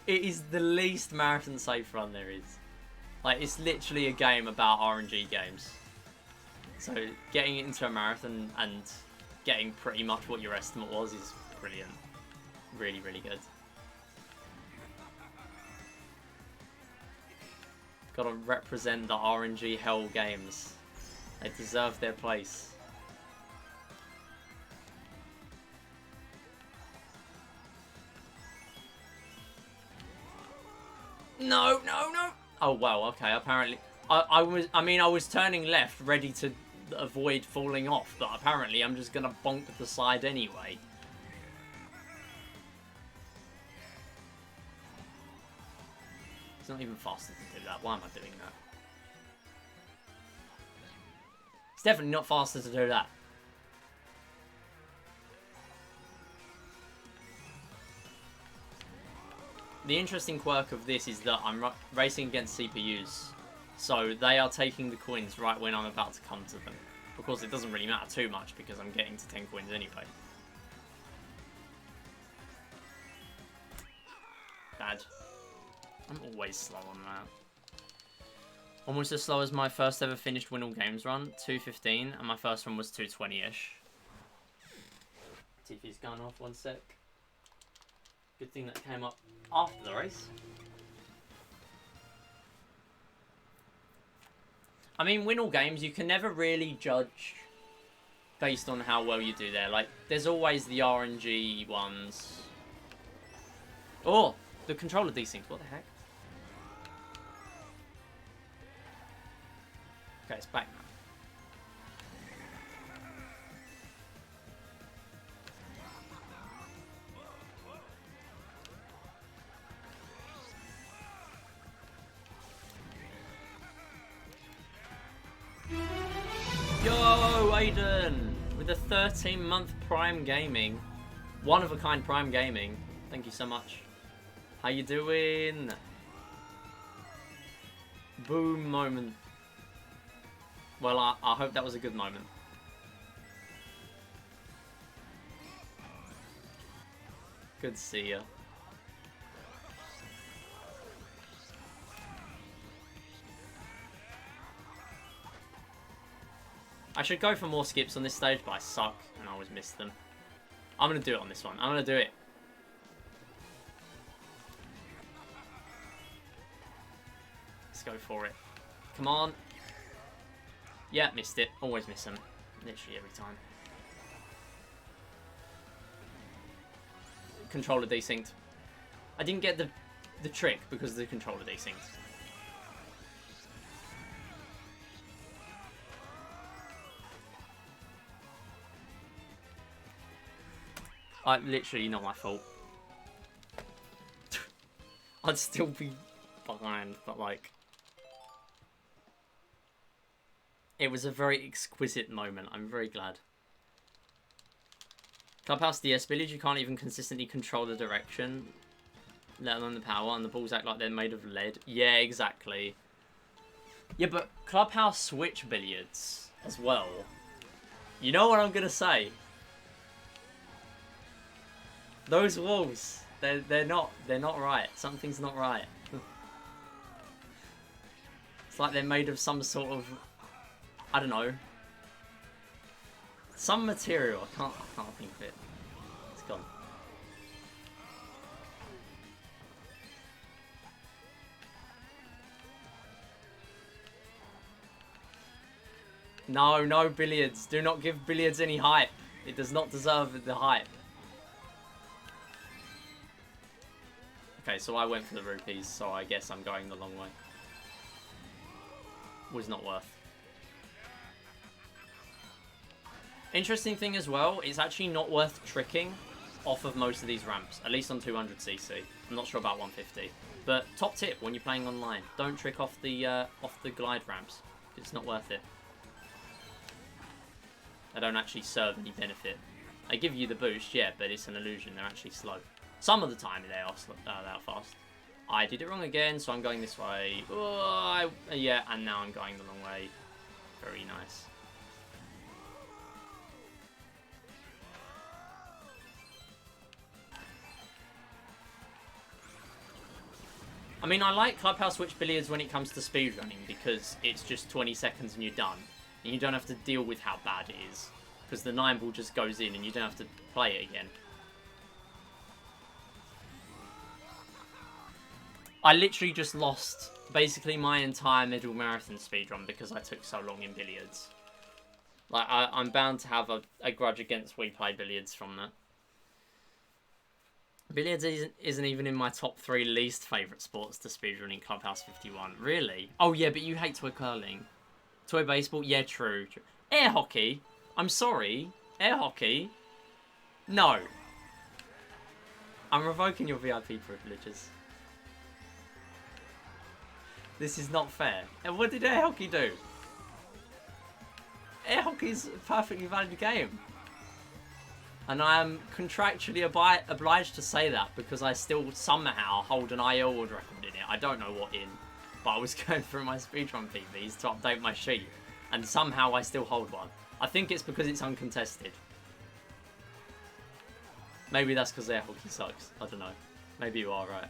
It is the least marathon safe run there is. Like, it's literally a game about RNG games. So, getting it into a marathon and getting pretty much what your estimate was is brilliant. Really, really good. Gotta represent the RNG hell games. They deserve their place. No, no, no! Oh, well, okay, apparently... I was turning left, ready to avoid falling off, but apparently I'm just gonna bonk the side anyway. It's not even faster to do that. Why am I doing that? It's definitely not faster to do that. The interesting quirk of this is that I'm racing against CPUs. So they are taking the coins right when I'm about to come to them. Of course, it doesn't really matter too much because I'm getting to 10 coins anyway. Bad. I'm always slow on that. Almost as slow as my first ever finished Win All Games run, 2:15, and my first one was 2:20-ish. TV's gone off, 1 sec. Good thing that came up after the race. I mean, Win All Games, you can never really judge based on how well you do there. Like, there's always the RNG ones. Oh, the control of these things, what the heck? Okay, it's back now. Yo, Aiden! With a 13-month Prime Gaming. One-of-a-kind Prime Gaming. Thank you so much. How you doing? Boom moment. Well, I hope that was a good moment. Good to see ya. I should go for more skips on this stage, but I suck and I always miss them. I'm going to do it on this one. I'm going to do it. Let's go for it. Come on. Yeah, missed it. Always miss them. Literally every time. Controller desynced. I didn't get the trick because the controller desynced. Literally not my fault. I'd still be behind, but like... It was a very exquisite moment. I'm very glad. Clubhouse DS Village, you can't even consistently control the direction, let alone the power, and the balls act like they're made of lead. Yeah, exactly. Yeah, but Clubhouse Switch billiards as well. You know what I'm gonna say? Those walls, they're not right. Something's not right. It's like they're made of some sort of, I don't know, some material. I can't think of it. It's gone. No billiards. Do not give billiards any hype. It does not deserve the hype. Okay, so I went for the rupees, so I guess I'm going the long way. Was not worth. Interesting thing as well, it's actually not worth tricking off of most of these ramps, at least on 200cc. I'm not sure about 150. But top tip when you're playing online, don't trick off the glide ramps. It's not worth it. They don't actually serve any benefit. They give you the boost, yeah, but it's an illusion. They're actually slow. Some of the time they are fast. I did it wrong again, so I'm going this way. Oh, yeah, and now I'm going the long way. Very nice. I mean, I like Clubhouse Switch Billiards when it comes to speedrunning because it's just 20 seconds and you're done. And you don't have to deal with how bad it is. Because the 9 ball just goes in and you don't have to play it again. I literally just lost basically my entire middle marathon speedrun because I took so long in billiards. Like, I'm bound to have a grudge against We Play Billiards from that. Billiards isn't even in my top 3 least favourite sports to speedrun in Clubhouse 51. Really? Oh yeah, but you hate toy curling. Toy baseball? Yeah, true. Air hockey? I'm sorry. Air hockey? No. I'm revoking your VIP privileges. This is not fair. And what did air hockey do? Air hockey is a perfectly valid game. And I am contractually obliged to say that because I still somehow hold an IL world record in it. I don't know what in, but I was going through my speedrun PBs to update my sheet, and somehow I still hold one. I think it's because it's uncontested. Maybe that's because air hockey sucks. I don't know. Maybe you are right.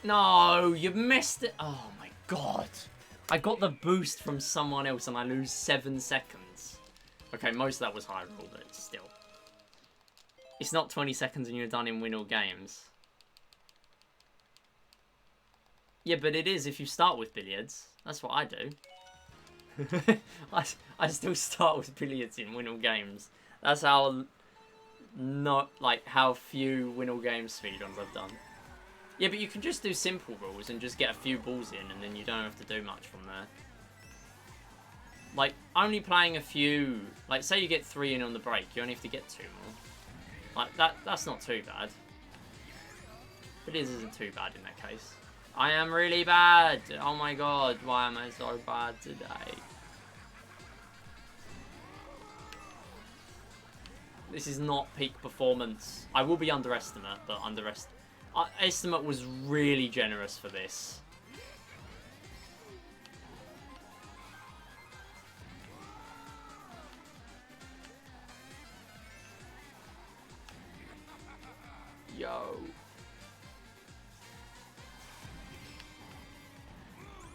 No, you missed it. Oh my god. I got the boost from someone else and I lose 7 seconds. Okay, most of that was high roll, but still. It's not 20 seconds and you're done in Win All Games. Yeah, but it is if you start with billiards. That's what I do. I still start with billiards in Win All Games. That's how how few Win All Games speedruns I've done. Yeah, but you can just do simple rules and just get a few balls in and then you don't have to do much from there. Like, only playing a few... Like, say you get 3 in on the break, you only have to get 2 more. Like, that's not too bad. But it isn't too bad in that case. I am really bad! Oh my god, why am I so bad today? This is not peak performance. I will be underestimate, but estimate was really generous for this.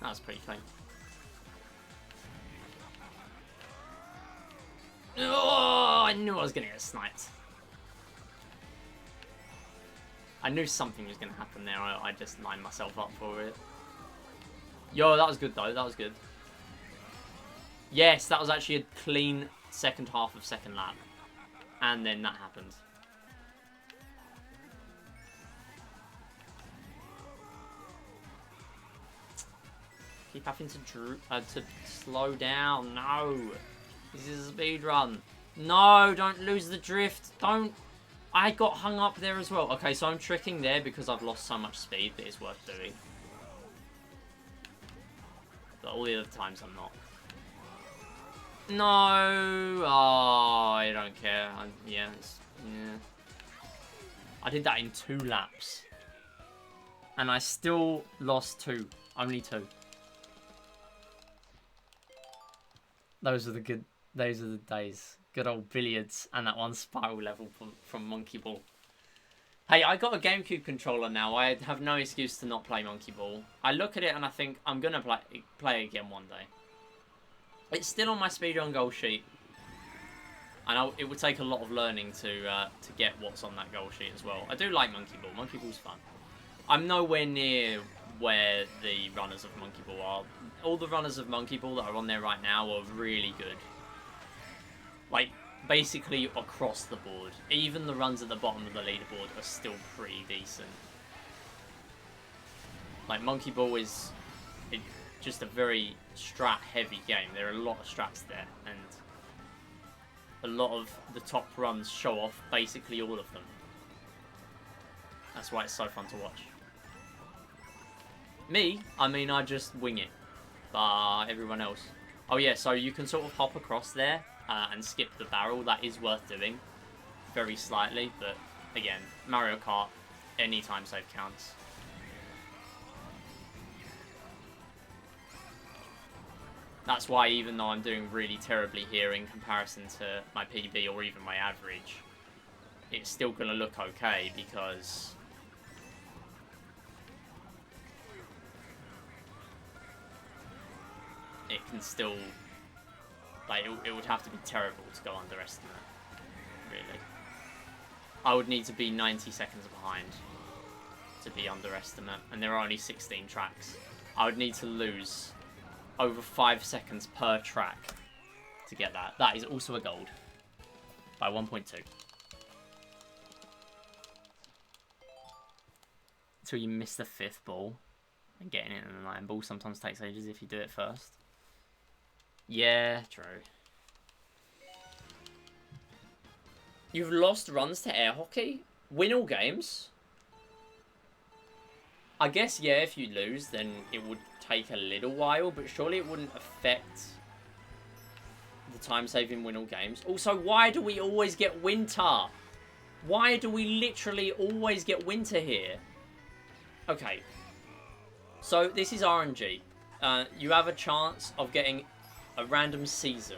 That was pretty clean. Oh, I knew I was going to get sniped. I knew something was going to happen there. I just lined myself up for it. Yo, that was good though. That was good. Yes, that was actually a clean second half of second lap. And then that happened. Keep having to slow down. No. This is a speed run. No, don't lose the drift. Don't. I got hung up there as well. Okay, so I'm tricking there because I've lost so much speed that it's worth doing. But all the other times I'm not. No. Oh, I don't care. Yeah. I did that in 2 laps. And I still lost 2. Only 2. Those are the days. Good old billiards and that one spiral level from Monkey Ball. Hey, I got a GameCube controller now. I have no excuse to not play Monkey Ball. I look at it and I think I'm gonna play again one day. It's still on my speedrun goal sheet, and it would take a lot of learning to get what's on that goal sheet as well. I do like Monkey Ball. Monkey Ball's fun. I'm nowhere near where the runners of Monkey Ball are. All the runners of Monkey Ball that are on there right now are really good. Like, basically across the board. Even the runs at the bottom of the leaderboard are still pretty decent. Like, Monkey Ball is just a very strat-heavy game. There are a lot of strats there, and a lot of the top runs show off basically all of them. That's why it's so fun to watch. Me, I mean, I just wing it. But everyone else. Oh yeah, so you can sort of hop across there and skip the barrel. That is worth doing. Very slightly, but again, Mario Kart, any time save counts. That's why even though I'm doing really terribly here in comparison to my PB or even my average, it's still going to look okay because it can still, like, it would have to be terrible to go underestimate, really. I would need to be 90 seconds behind to be underestimate, and there are only 16 tracks. I would need to lose over 5 seconds per track to get that. That is also a gold by 1.2. Until you miss the 5th ball, and getting it in the 9th ball sometimes takes ages if you do it first. Yeah, true. You've lost runs to air hockey? Win all games? I guess, yeah, if you lose, then it would take a little while, but surely it wouldn't affect the time saving win all games. Also, why do we always get winter? Why do we literally always get winter here? Okay. So, this is RNG. You have a chance of getting a random season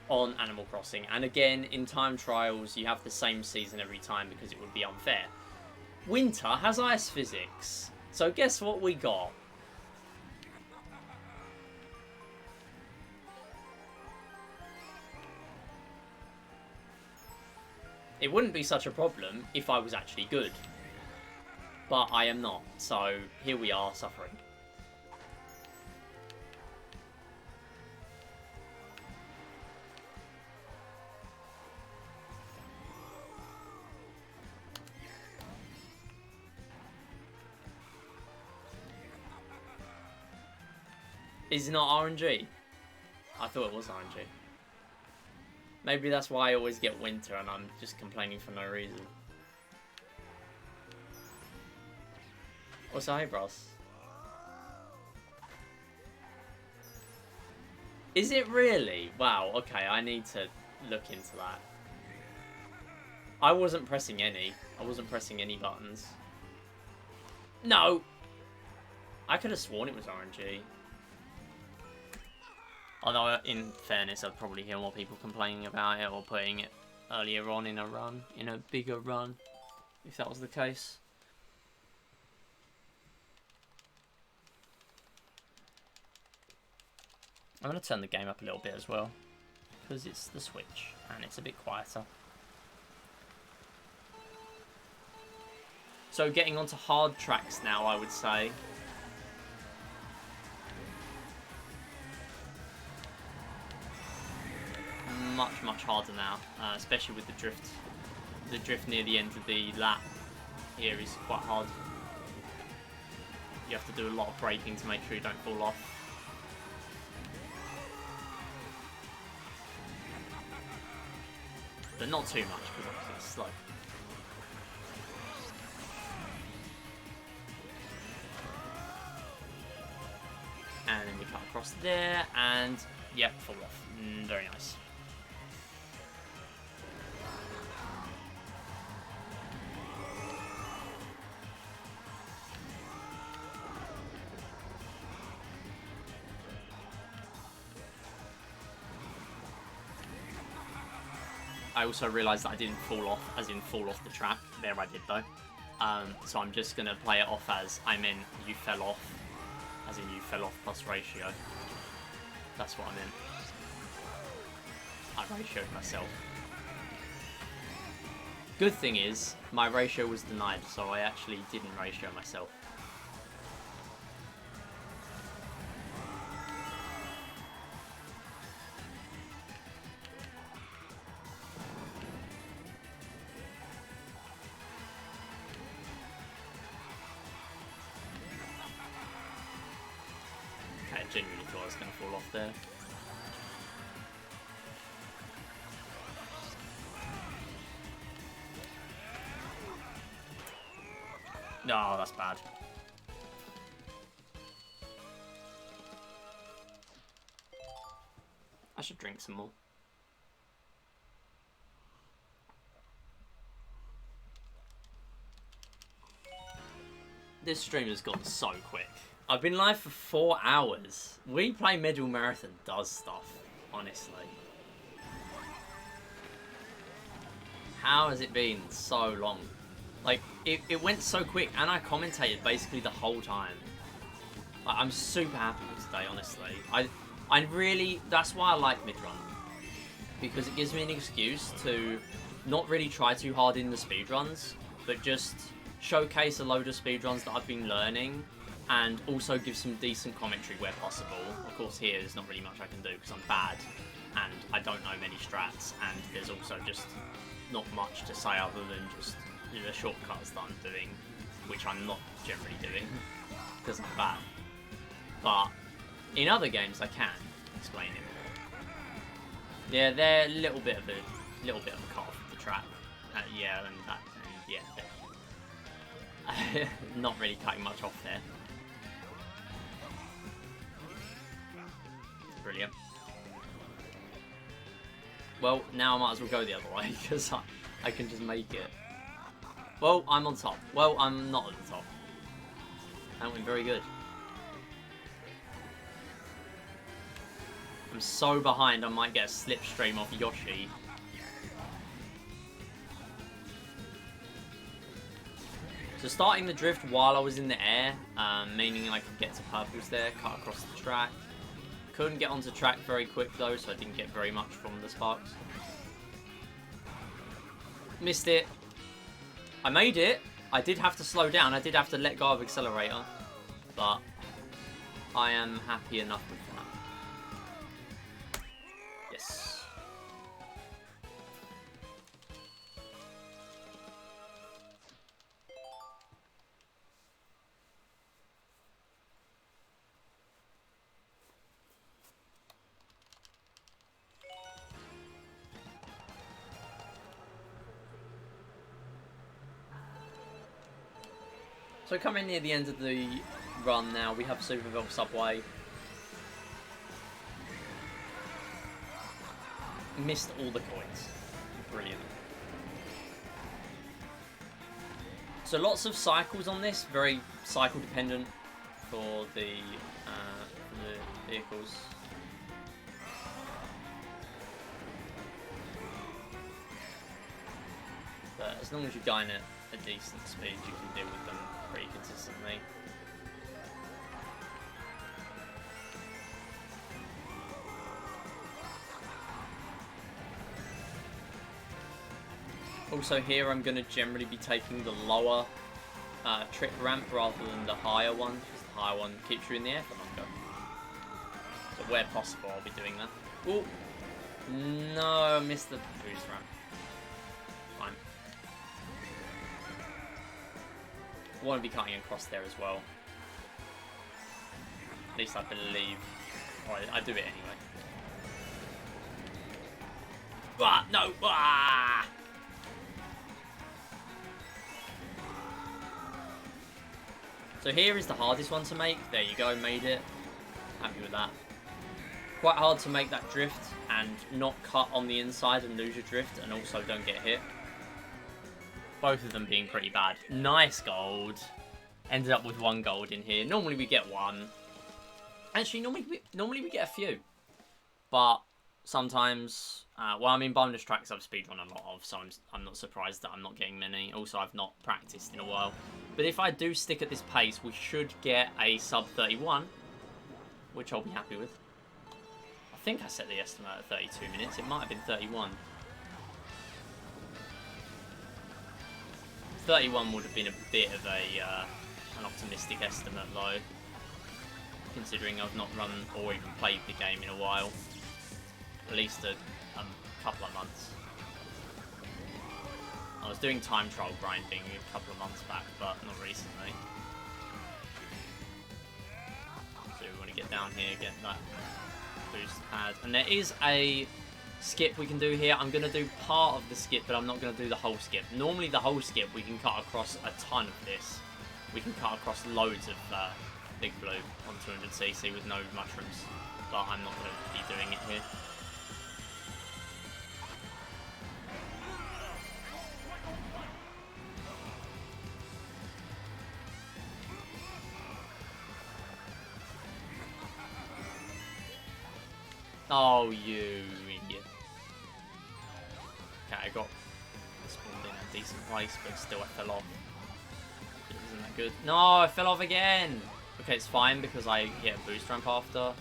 on Animal Crossing. And again, in time trials, you have the same season every time because it would be unfair. Winter has ice physics. So guess what we got? It wouldn't be such a problem if I was actually good. But I am not. So here we are suffering. Is it not RNG? I thought it was RNG. Maybe that's why I always get winter and I'm just complaining for no reason. What's the eyebrows? Is it really? Wow, okay, I need to look into that. I wasn't pressing any. I wasn't pressing any buttons. No! I could have sworn it was RNG. Although, in fairness, I'd probably hear more people complaining about it or putting it earlier on in a run, in a bigger run, if that was the case. I'm going to turn the game up a little bit as well, because it's the Switch and it's a bit quieter. So getting onto hard tracks now, I would say. Much harder now, especially with the drift. The drift near the end of the lap here is quite hard. You have to do a lot of braking to make sure you don't fall off. But not too much, because obviously it's slow. And then we cut across there, and yep, fall off. Very nice. I also realised that I didn't fall off, as in fall off the track. There I did though. So I'm just going to play it off as I meant you fell off, as in you fell off plus ratio. That's what I meant. I ratioed myself. Good thing is, my ratio was denied, so I actually didn't ratio myself. I genuinely thought I was going to fall off there. No, that's bad. I should drink some more. This stream has gone so quick. I've been live for 4 hours. We Play Medal Marathon does stuff, honestly. How has it been so long? Like, it went so quick, and I commentated basically the whole time. I'm super happy with today, honestly. I really, that's why I like Midrun. Because it gives me an excuse to not really try too hard in the speedruns, but just showcase a load of speedruns that I've been learning, and also give some decent commentary where possible. Of course, here there's not really much I can do because I'm bad, and I don't know many strats, and there's also just not much to say other than just the shortcuts that I'm doing, which I'm not generally doing because I'm bad. But in other games, I can explain it more. Yeah, they're a little bit of a cut off of the track. Yeah, and that, and yeah, not really cutting much off there. Brilliant. Well, now I might as well go the other way because I can just make it. Well, I'm on top. Well, I'm not at the top. That went very good. I'm so behind I might get a slipstream off Yoshi. So starting the drift while I was in the air, meaning I could get to purples there, cut across the track. Couldn't get onto track very quick though, so I didn't get very much from the sparks. Missed it. I made it. I did have to slow down. I did have to let go of accelerator. But I am happy enough with that. Yes. So coming near the end of the run now, we have Superville Subway. Missed all the coins. Brilliant. So lots of cycles on this, very cycle dependent for the vehicles. But as long as you're going at a decent speed, you can deal with them pretty consistently. Also here I'm going to generally be taking the lower trip ramp rather than the higher one, because the higher one keeps you in the air for longer. So where possible I'll be doing that. Oh, no, I missed the boost ramp. Fine. I want to be cutting across there as well. At least I believe. Oh, I do it anyway. Ah, no! Ah! So here is the hardest one to make. There you go, made it. Happy with that. Quite hard to make that drift and not cut on the inside and lose your drift and also don't get hit. Both of them being pretty bad. Nice gold. Ended up with 1 gold in here. Normally we get 1. Actually, normally we get a few. But sometimes, well, I mean, bonus tracks I've speedrun a lot of, so I'm not surprised that I'm not getting many. Also, I've not practiced in a while. But if I do stick at this pace, we should get a sub 31, which I'll be happy with. I think I set the estimate at 32 minutes. It might have been 31. 31 would have been a bit of an optimistic estimate, though, considering I've not run or even played the game in a while. At least a couple of months. I was doing time trial grinding a couple of months back, but not recently. So we want to get down here, get that boost pad. And there is a skip we can do here. I'm going to do part of the skip, but I'm not going to do the whole skip. Normally the whole skip, we can cut across a ton of this. We can cut across loads of Big Blue on 200cc with no mushrooms. But I'm not going to be doing it here. Oh, you idiot. Okay, I got spawned in a decent place, but still I fell off. Isn't that good? No, I fell off again! Okay, it's fine because I get a boost ramp after.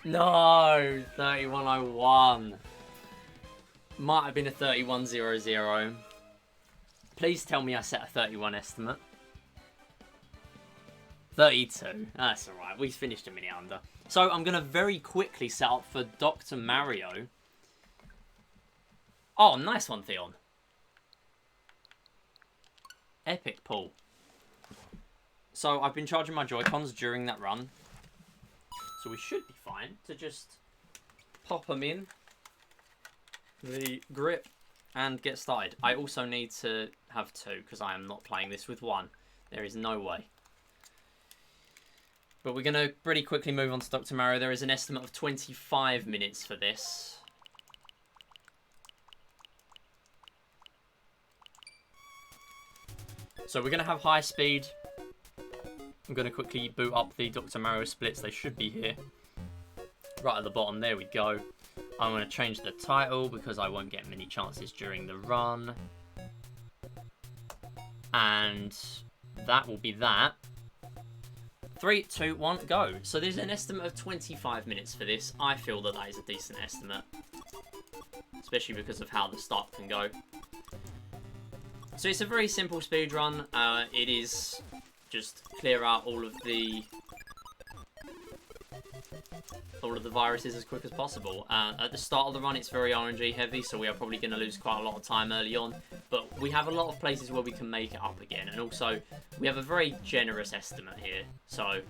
No! 3101. Might have been a 3100. Please tell me I set a 31 estimate. 32. That's alright. We finished a minute under. So I'm going to very quickly set up for Dr. Mario. Oh, nice one, Theon. Epic pull. So I've been charging my Joy-Cons during that run. So we should be fine to just pop them in the grip and get started. I also need to have 2 because I am not playing this with 1. There is no way. But we're going to pretty quickly move on to Dr. Mario. There is an estimate of 25 minutes for this. So we're going to have high speed. I'm going to quickly boot up the Dr. Mario splits. They should be here. Right at the bottom. There we go. I'm going to change the title because I won't get many chances during the run. And that will be that. 3, 2, 1, go. So there's an estimate of 25 minutes for this. I feel that that is a decent estimate. Especially because of how the start can go. So it's a very simple speedrun. It is just clear out all of the viruses as quick as possible. At the start of the run, it's very RNG heavy, so we are probably going to lose quite a lot of time early on. But we have a lot of places where we can make it up again. And also, we have a very generous estimate here. So,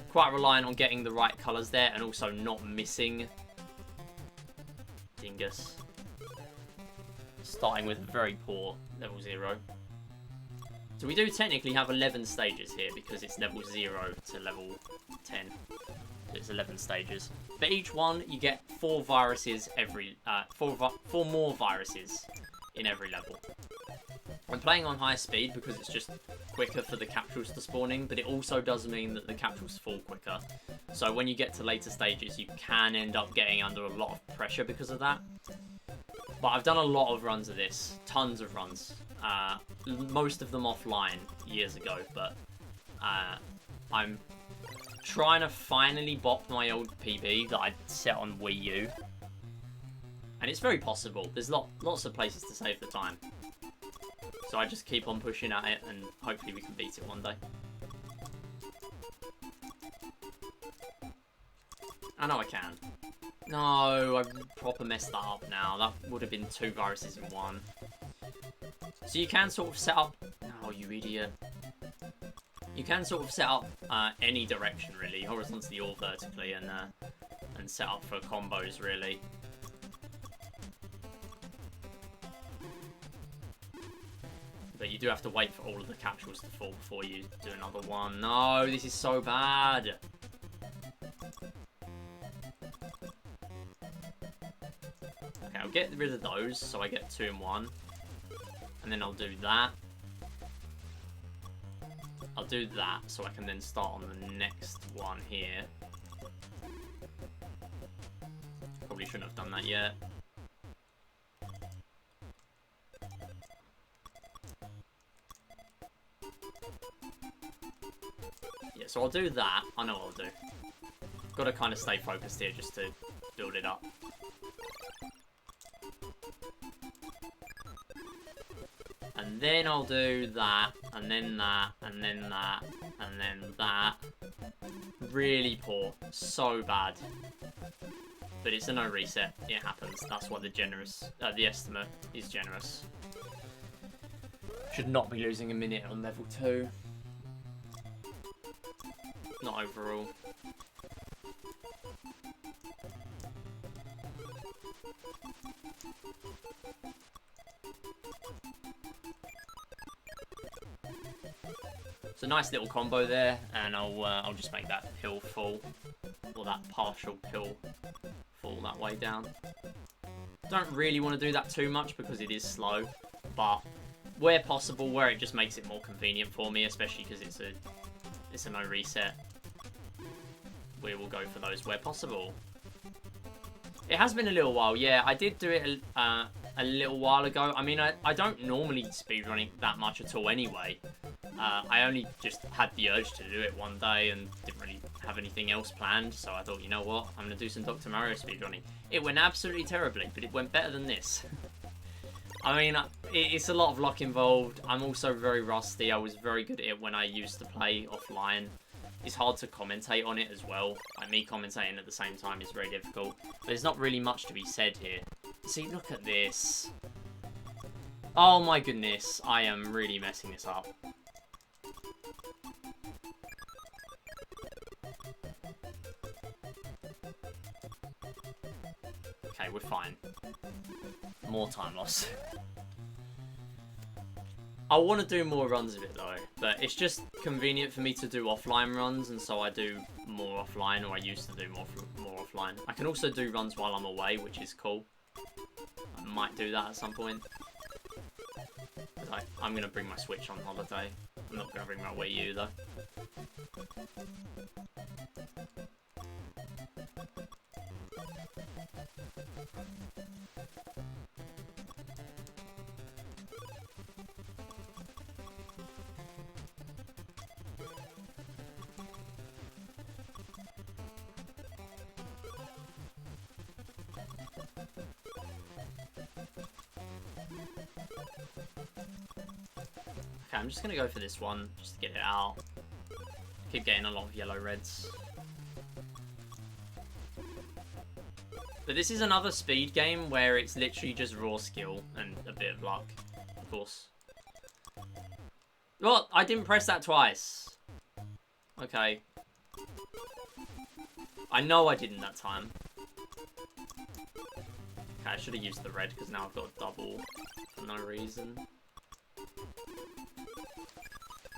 quite reliant on getting the right colours there and also not missing Dingus. Starting with a very poor level 0. So we do technically have 11 stages here because it's level 0 to level 10. It's 11 stages. For each one, you get 4 viruses every... 4 more viruses in every level. I'm playing on high speed because it's just quicker for the capsules to spawn in, but it also does mean that the capsules fall quicker. So when you get to later stages, you can end up getting under a lot of pressure because of that. But I've done a lot of runs of this. Tons of runs. Most of them offline years ago, but I'm trying to finally bop my old PB that I set on Wii U. And it's very possible. There's lots of places to save the time. So I just keep on pushing at it and hopefully we can beat it one day. I know I can. No, I proper messed that up now. That would have been 2 viruses in 1. So you can sort of set up... Oh, you idiot. You can sort of set up any direction, really. Horizontally or vertically. And set up for combos, really. But you do have to wait for all of the capsules to fall before you do another one. No, this is so bad. Okay, I'll get rid of those so I get 2 in 1. And then I'll do that. I'll do that so I can then start on the next one here. Probably shouldn't have done that yet. Yeah, so I'll do that. I know what I'll do. Got to kind of stay focused here just to build it up. And then I'll do that, and then that, and then that, and then that. Really poor. So bad. But it's a no reset. It happens. That's why the estimate is generous. Should not be losing a minute on level 2. Not overall. It's a nice little combo there, and I'll just make that hill full, or that partial hill fall that way down. Don't really want to do that too much because it is slow, but where possible, where it just makes it more convenient for me, especially because it's a no reset, we will go for those where possible. It has been a little while, yeah. I did do it a little while ago. I mean, I don't normally speedrun it that much at all anyway. I only just had the urge to do it one day and didn't really have anything else planned, so I thought, you know what, I'm going to do some Dr. Mario speedrunning. It went absolutely terribly, but it went better than this. I mean, it's a lot of luck involved. I'm also very rusty. I was very good at it when I used to play offline. It's hard to commentate on it as well. Like, me commentating at the same time is very difficult. But there's not really much to be said here. See, look at this. Oh my goodness, I am really messing this up. Okay, we're fine. More time loss. I want to do more runs of it though, but it's just convenient for me to do offline runs, and so I do more offline, or I used to do more offline. I can also do runs while I'm away, which is cool. I might do that at some point. I'm going to bring my Switch on holiday. I'm not going to bring my Wii U though. Okay, I'm just going to go for this one, just to get it out. Keep getting a lot of yellow reds. But this is another speed game where it's literally just raw skill and a bit of luck, of course. Well, I didn't press that twice. Okay. I know I didn't that time. Okay, I should have used the red because now I've got a double for no reason.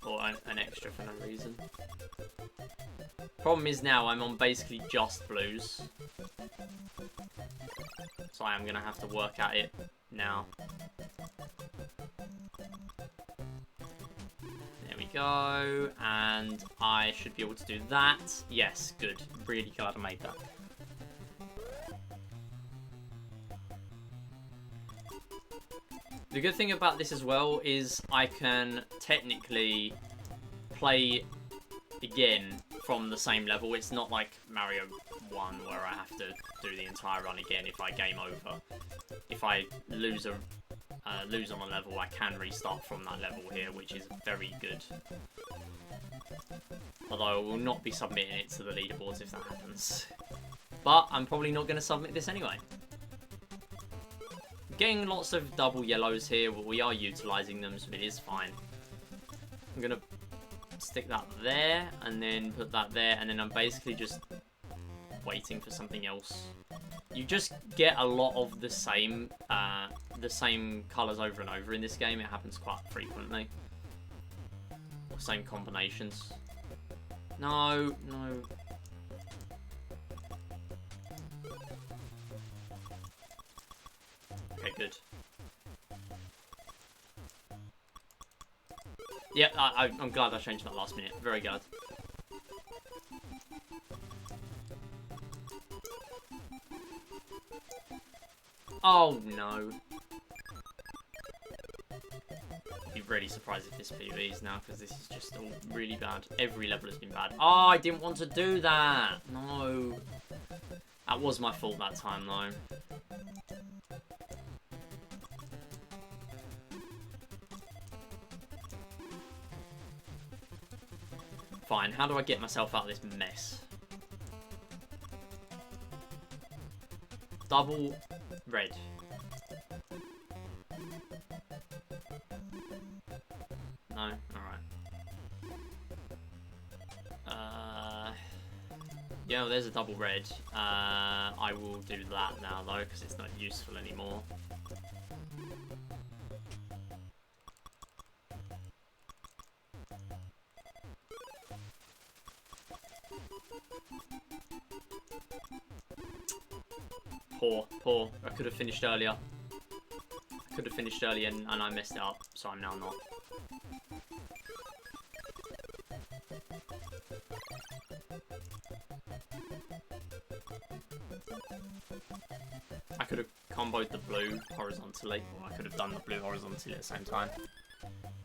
Or an extra for no reason. Problem is now I'm on basically just blues. So I am going to have to work at it now. There we go. And I should be able to do that. Yes, good. Really glad I made that. The good thing about this as well is I can technically play again from the same level. It's not like Mario 1 where I have to do the entire run again if I game over. If I lose on a level, I can restart from that level here, which is very good. Although I will not be submitting it to the leaderboards if that happens. But I'm probably not going to submit this anyway. Getting lots of double yellows here, but we are utilising them, so it is fine. I'm going to stick that there, and then put that there, and then I'm basically just waiting for something else. You just get a lot of the same colours over and over in this game. It happens quite frequently. Same combinations. No, no. Okay, good. Yeah, I'm glad I changed that last minute. Very good. Oh, no. I'd be really surprised if this PvEs now, because this is just all really bad. Every level has been bad. Oh, I didn't want to do that. No. That was my fault that time, though. Fine, how do I get myself out of this mess? Double red. No? Alright. Yeah, well, there's a double red. I will do that now, though, because it's not useful anymore. Poor. I could have finished earlier. Could have finished earlier and I messed it up, so I'm now not. I could have comboed the blue horizontally, or I could have done the blue horizontally at the same time.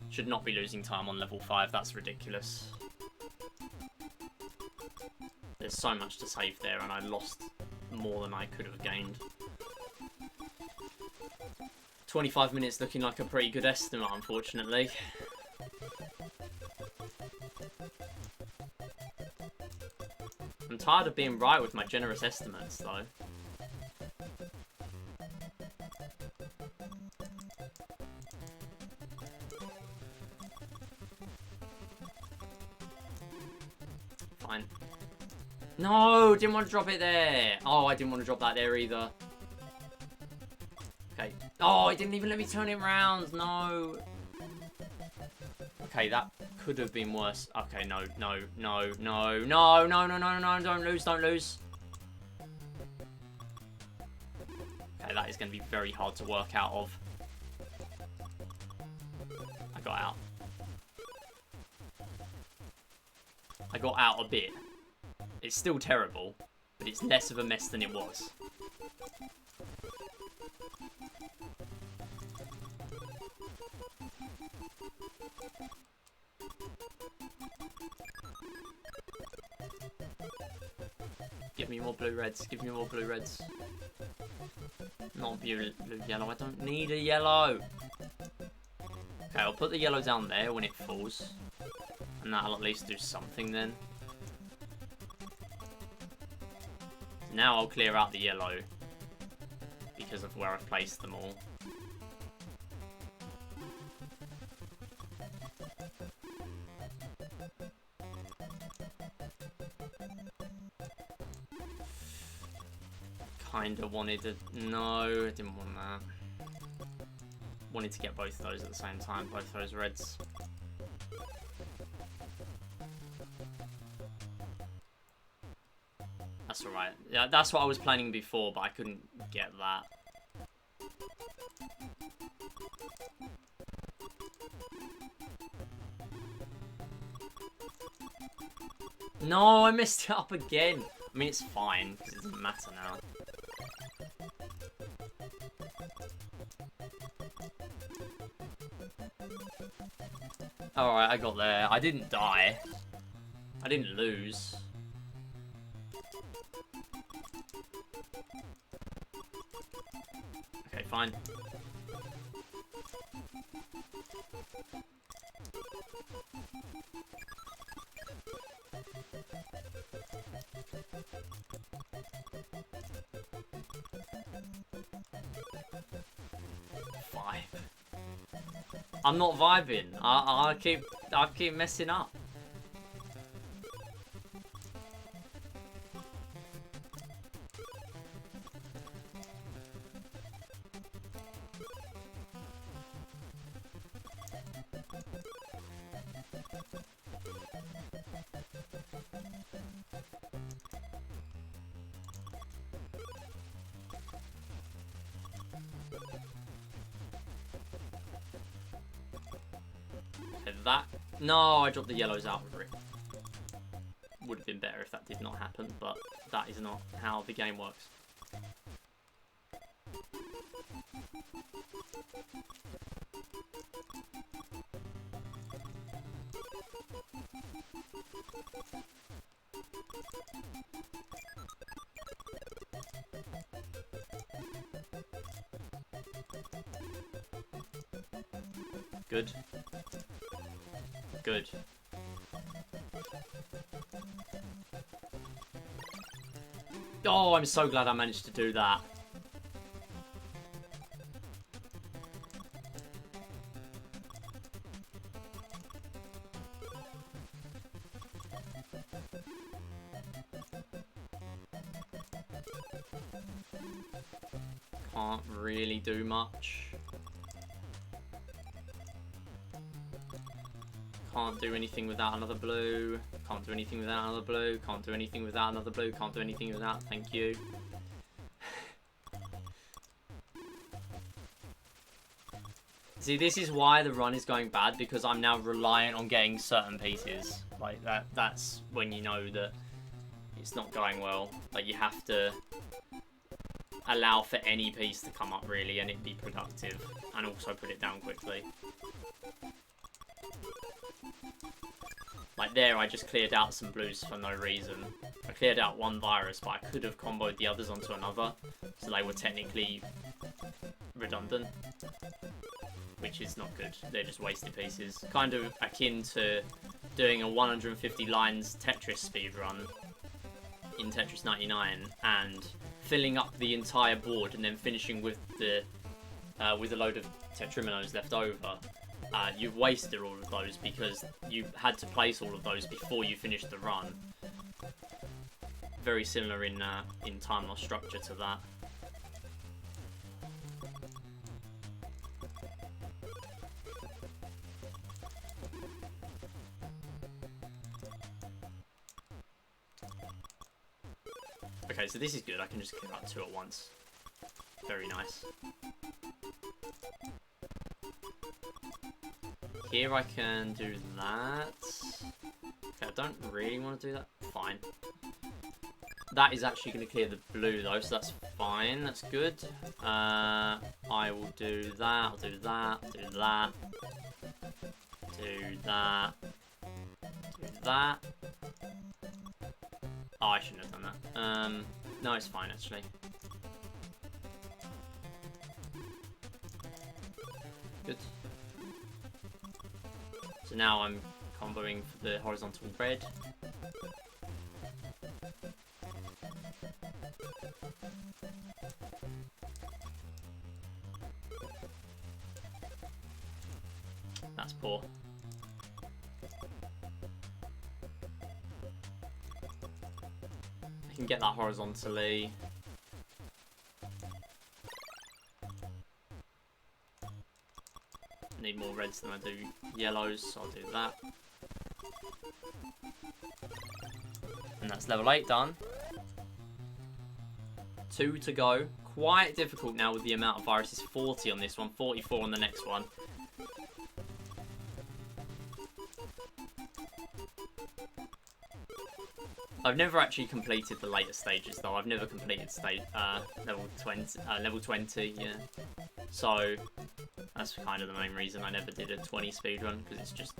Should not be losing time on level 5, that's ridiculous. There's so much to save there and I lost more than I could have gained. 25 minutes looking like a pretty good estimate, unfortunately. I'm tired of being right with my generous estimates, though. Fine. No, didn't want to drop it there. Oh, I didn't want to drop that there either. Okay. Oh, it didn't even let me turn it round. No. Okay, that could have been worse. Okay, no. Don't lose. Okay, that is going to be very hard to work out of. I got out. I got out a bit. It's still terrible, but it's less of a mess than it was. Give me more blue reds. Give me more blue reds. Not blue yellow. I don't need a yellow. Okay, I'll put the yellow down there when it falls. And that'll at least do something then. Now I'll clear out the yellow. Because of where I've placed them all. Kinda wanted to... No, I didn't want that. Wanted to get both those at the same time, both those reds. That's alright. Yeah, that's what I was planning before, but I couldn't get that. No, I messed it up again. I mean, it's fine, because it doesn't matter now. Alright, I got there. I didn't die. I didn't lose. Okay, fine. I'm not vibing. I keep messing up. That no, I dropped the yellows out of it. Would have been better if that did not happen, but that is not how the game works. Good. Good. Oh, I'm so glad I managed to do that. Can't really do much. Can't do anything without another blue. Can't do anything without another blue. Can't do anything without another blue. Can't do anything without... Thank you. See, this is why the run is going bad, because I'm now reliant on getting certain pieces. Like, that's when you know that it's not going well. Like, you have to allow for any piece to come up, really, and it be productive. And also put it down quickly. Like there, I just cleared out some blues for no reason. I cleared out one virus, but I could have comboed the others onto another, so they were technically redundant, which is not good. They're just wasted pieces. Kind of akin to doing a 150 lines Tetris speedrun in Tetris 99 and filling up the entire board and then finishing with a load of Tetriminos left over. You've wasted all of those because you had to place all of those before you finished the run. Very similar in time or structure to that. Okay, so this is good. I can just clear out two at once. Very nice. Here I can do that. Okay, I don't really want to do that. Fine. That is actually going to clear the blue though, so that's fine. That's good. I will do that. I'll do that. Do that. Do that. Do that. Oh, I shouldn't have done that. No, it's fine actually. Good. So now I'm comboing for the horizontal red. That's poor. I can get that horizontally. Need more reds than I do yellows, so I'll do that. And that's level 8 done. 2 to go. Quite difficult now with the amount of viruses. 40 on this one, 44 on the next one. I've never actually completed the later stages though. I've never completed level 20, yeah. So that's kind of the main reason I never did a 20 speedrun, because it's just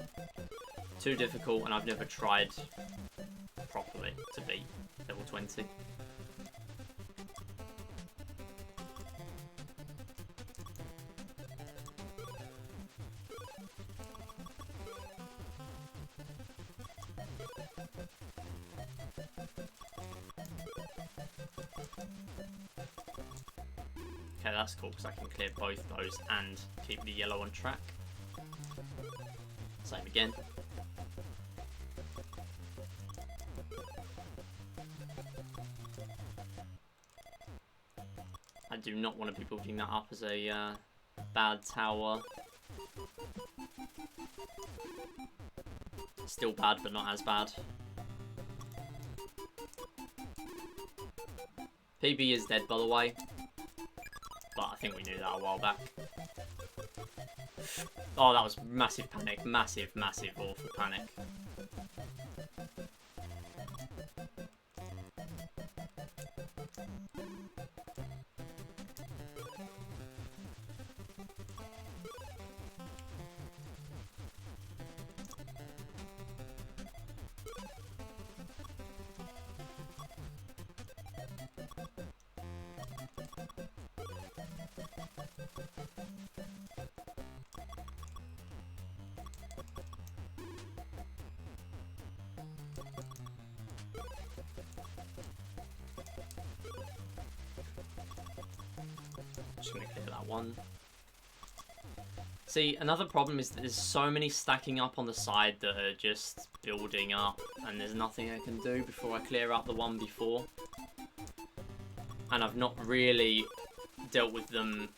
Too difficult, and I've never tried properly to beat level 20. Okay, that's cool because I can clear both those and keep the yellow on track. Same again. I do not want to be building that up as a bad tower. Still bad, but not as bad. PB is dead, by the way. But I think we knew that a while back. Oh, that was massive panic. Massive, massive, awful panic. Just gonna clear that one. See, another problem is that there's so many stacking up on the side that are just building up, and there's nothing I can do before I clear up the one before. And I've not really dealt with them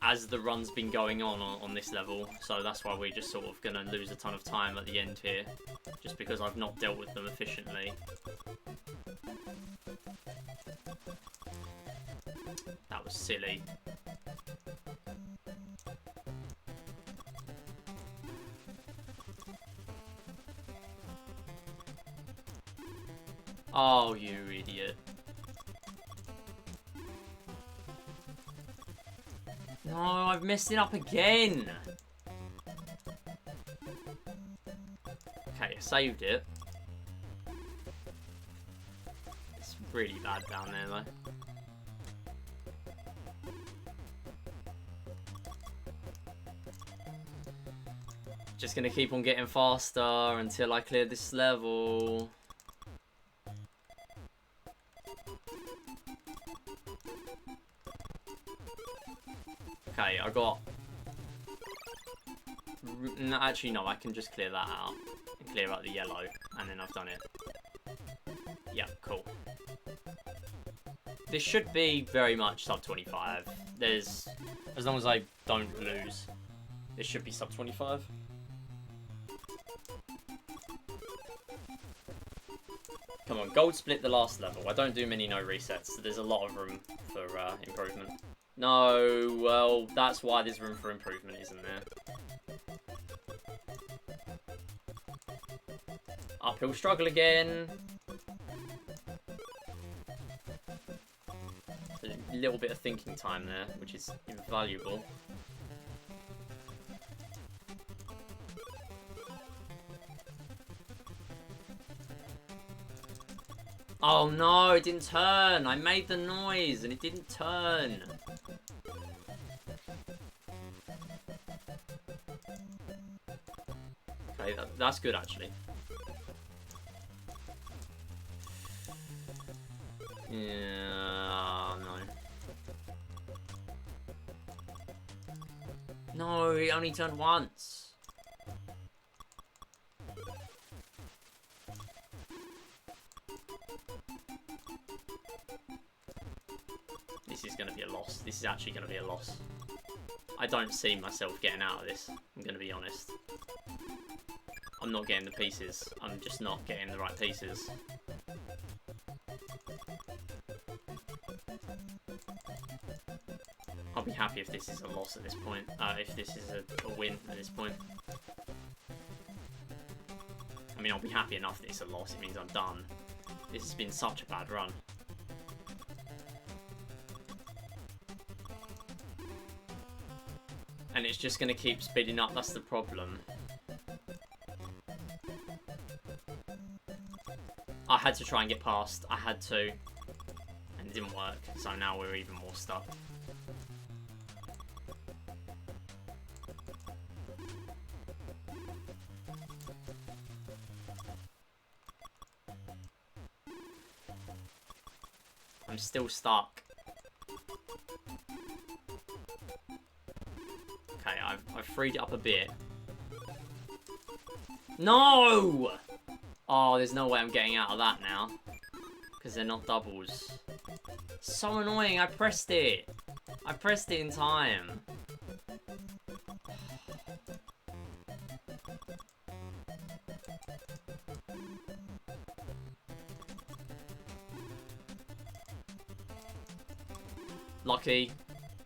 as the run's been going on this level, so that's why we're just sort of gonna lose a ton of time at the end here, just because I've not dealt with them efficiently. That was silly. Oh, you idiot. No, I've messed it up again. Okay, I saved it. It's really bad down there, though. Just gonna keep on getting faster until I clear this level. Okay, I got... No, actually, no, I can just clear that out. And clear out the yellow, and then I've done it. Yeah, cool. This should be very much sub 25. There's... As long as I don't lose, this should be sub 25. Come on, gold split the last level. I don't do many no resets, so there's a lot of room for improvement. No, well, that's why there's room for improvement, isn't there? Uphill struggle again. A little bit of thinking time there, which is invaluable. Oh no, it didn't turn. I made the noise and it didn't turn. Okay, that's good actually. Yeah, no. No, it only turned once. This is going to be a loss. This is actually going to be a loss. I don't see myself getting out of this. I'm going to be honest. I'm not getting the pieces. I'm just not getting the right pieces. I'll be happy if this is a loss at this point. If this is a win at this point. I mean, I'll be happy enough that it's a loss. It means I'm done. This has been such a bad run. And it's just going to keep speeding up. That's the problem. I had to try and get past. I had to. And it didn't work. So now we're even more stuck. I'm still stuck. Okay, I've freed it up a bit. No! Oh, there's no way I'm getting out of that now. Because they're not doubles. So annoying, I pressed it. I pressed it in time. Lucky.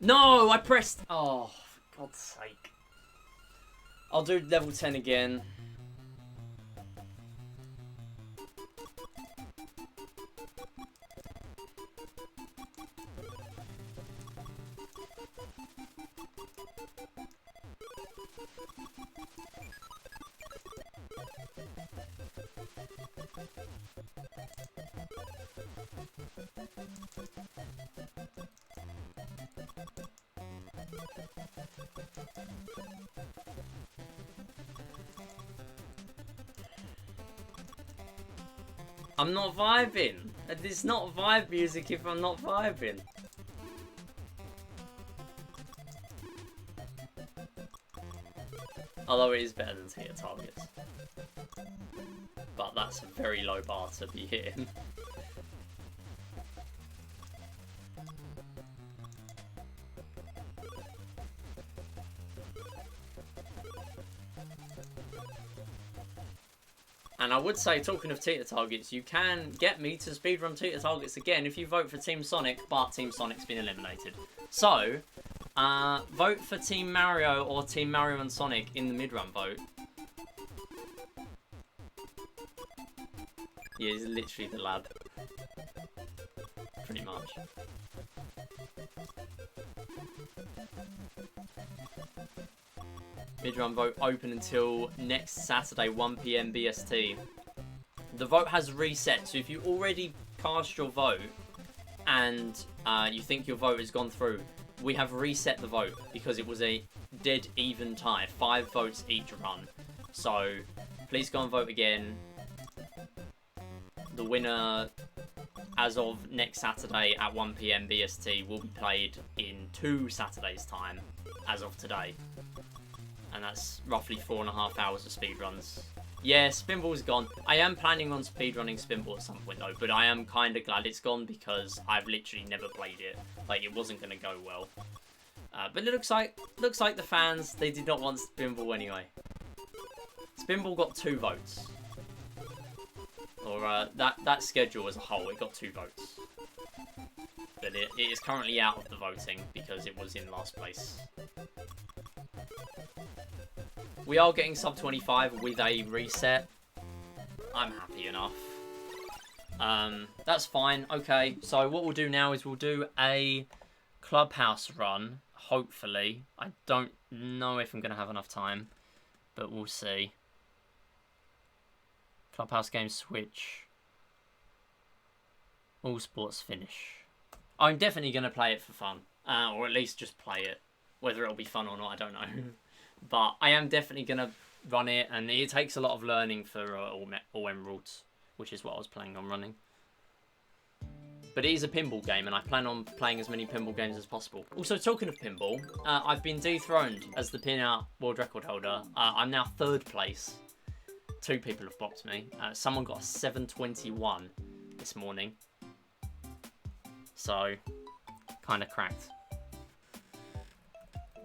No, I pressed... Oh, for God's sake. I'll do level 10 again. I'm not vibing. It's not vibe music if I'm not vibing. Although it is better than tier targets. But that's a very low bar to be hitting. And I would say, talking of teeter targets, you can get me to speedrun teeter targets again if you vote for Team Sonic, but Team Sonic's been eliminated. So, vote for Team Mario or Team Mario and Sonic in the Midrun vote. Yeah, he's literally the lad. Pretty much. Midrun vote open until next Saturday, 1 PM BST. The vote has reset, so if you already cast your vote and you think your vote has gone through, we have reset the vote because it was a dead even tie, 5 votes each run. So please go and vote again. The winner, as of next Saturday at 1 PM BST, will be played in 2 Saturdays' time, as of today. And that's roughly 4.5 hours of speedruns. Yeah, Spinball's gone. I am planning on speedrunning Spinball at some point though, but I am kind of glad it's gone because I've literally never played it. Like, it wasn't going to go well. But it looks like the fans, they did not want Spinball anyway. Spinball got 2 votes. Or that schedule as a whole, it got 2 votes. But it is currently out of the voting because it was in last place. We are getting sub 25 with a reset. I'm happy enough. That's fine. Okay, so what we'll do now is we'll do a Clubhouse run, hopefully. I don't know if I'm going to have enough time, but we'll see. Clubhouse Games Switch. All sports finish. I'm definitely going to play it for fun. Or at least just play it. Whether it'll be fun or not, I don't know. But I am definitely going to run it, and it takes a lot of learning for all emeralds, which is what I was planning on running. But it is a pinball game, and I plan on playing as many pinball games as possible. Also, talking of pinball, I've been dethroned as the pin-out world record holder. I'm now 3rd place. 2 people have boxed me. Someone got a 721 this morning. So, kind of cracked.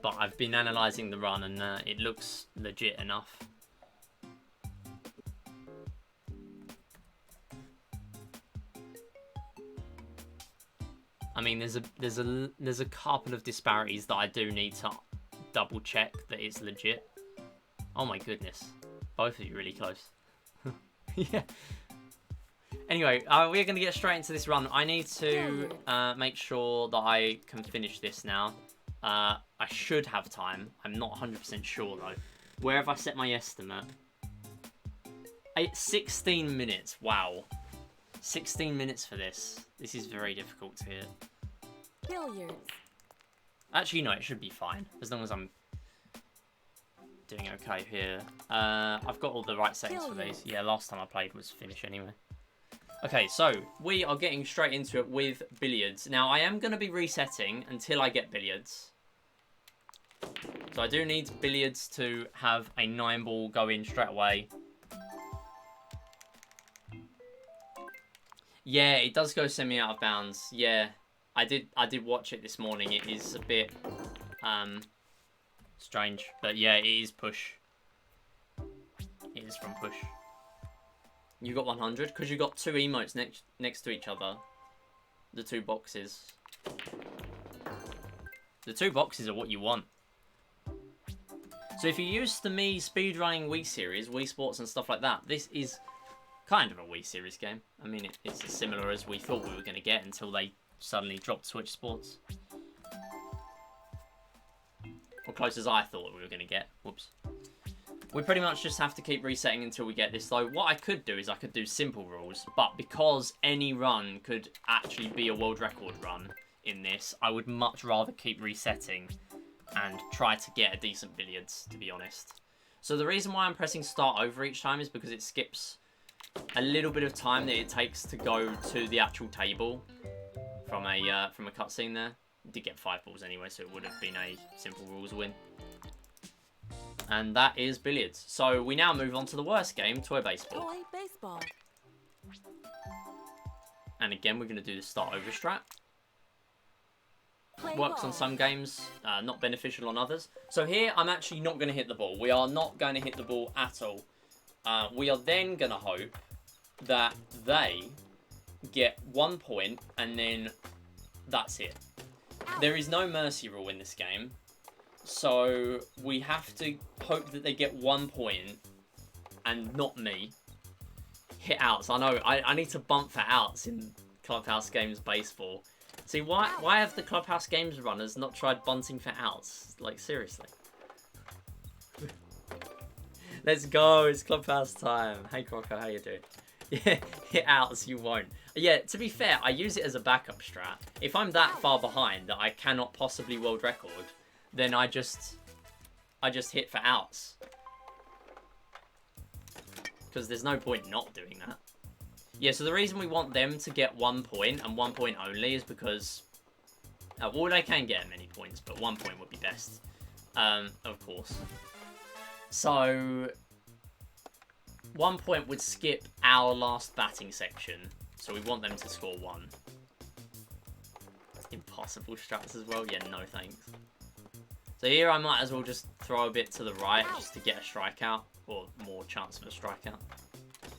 But I've been analysing the run and it looks legit enough. I mean, there's a couple of disparities that I do need to double check that it's legit. Oh my goodness, both of you really close. Yeah. Anyway, we're going to get straight into this run. I need to make sure that I can finish this now. I should have time. I'm not 100% sure though. Where have I set my estimate? 16 minutes. Wow. 16 minutes for this. This is very difficult to hit. Billiards. Actually, no, it should be fine. As long as I'm doing okay here. I've got all the right settings for these. Yeah, last time I played was finish anyway. Okay, so we are getting straight into it with billiards. Now, I am going to be resetting until I get billiards. So I do need billiards to have a 9-ball go in straight away. Yeah, it does go semi out of bounds. Yeah, I did watch it this morning. It is a bit strange, but yeah, it is push. It is from push. You got 100 because you got 2 emotes next to each other. The 2 boxes. The 2 boxes are what you want. So if you're used to me speedrunning Wii series, Wii Sports and stuff like that, this is kind of a Wii series game. I mean, it's as similar as we thought we were going to get until they suddenly dropped Switch Sports. Or close as I thought we were going to get. Whoops. We pretty much just have to keep resetting until we get this, though. What I could do is I could do simple rules, but because any run could actually be a world record run in this, I would much rather keep resetting and try to get a decent billiards, to be honest. So the reason why I'm pressing start over each time is because it skips a little bit of time that it takes to go to the actual table from a cutscene there. I did get 5 balls anyway, so it would have been a simple rules win. And that is billiards. So we now move on to the worst game, toy baseball. Toy baseball. And again, we're going to do the start over strat. Play Works ball. on some games, not beneficial on others. So here, I'm actually not going to hit the ball. We are not going to hit the ball at all. We are then going to hope that they get 1 point, and then that's it. There is no mercy rule in this game. So we have to hope that they get 1 point, and not me. Hit outs. I know, I need to bump for outs in Clubhouse Games baseball. See, why have the Clubhouse Games runners not tried bunting for outs? Like, seriously. Let's go, it's Clubhouse time. Hey, Croco, how you doing? Yeah, hit outs, you won't. Yeah, to be fair, I use it as a backup strat. If I'm that far behind that I cannot possibly world record, then I just hit for outs. Because there's no point not doing that. Yeah, so the reason we want them to get 1 point, and 1 point only, is because... well, they can get many points, but 1 point would be best. Of course. So... 1 point would skip our last batting section. So we want them to score 1. Impossible strats as well? Yeah, no thanks. So here I might as well just throw a bit to the right just to get a strikeout. Or more chance of a strikeout.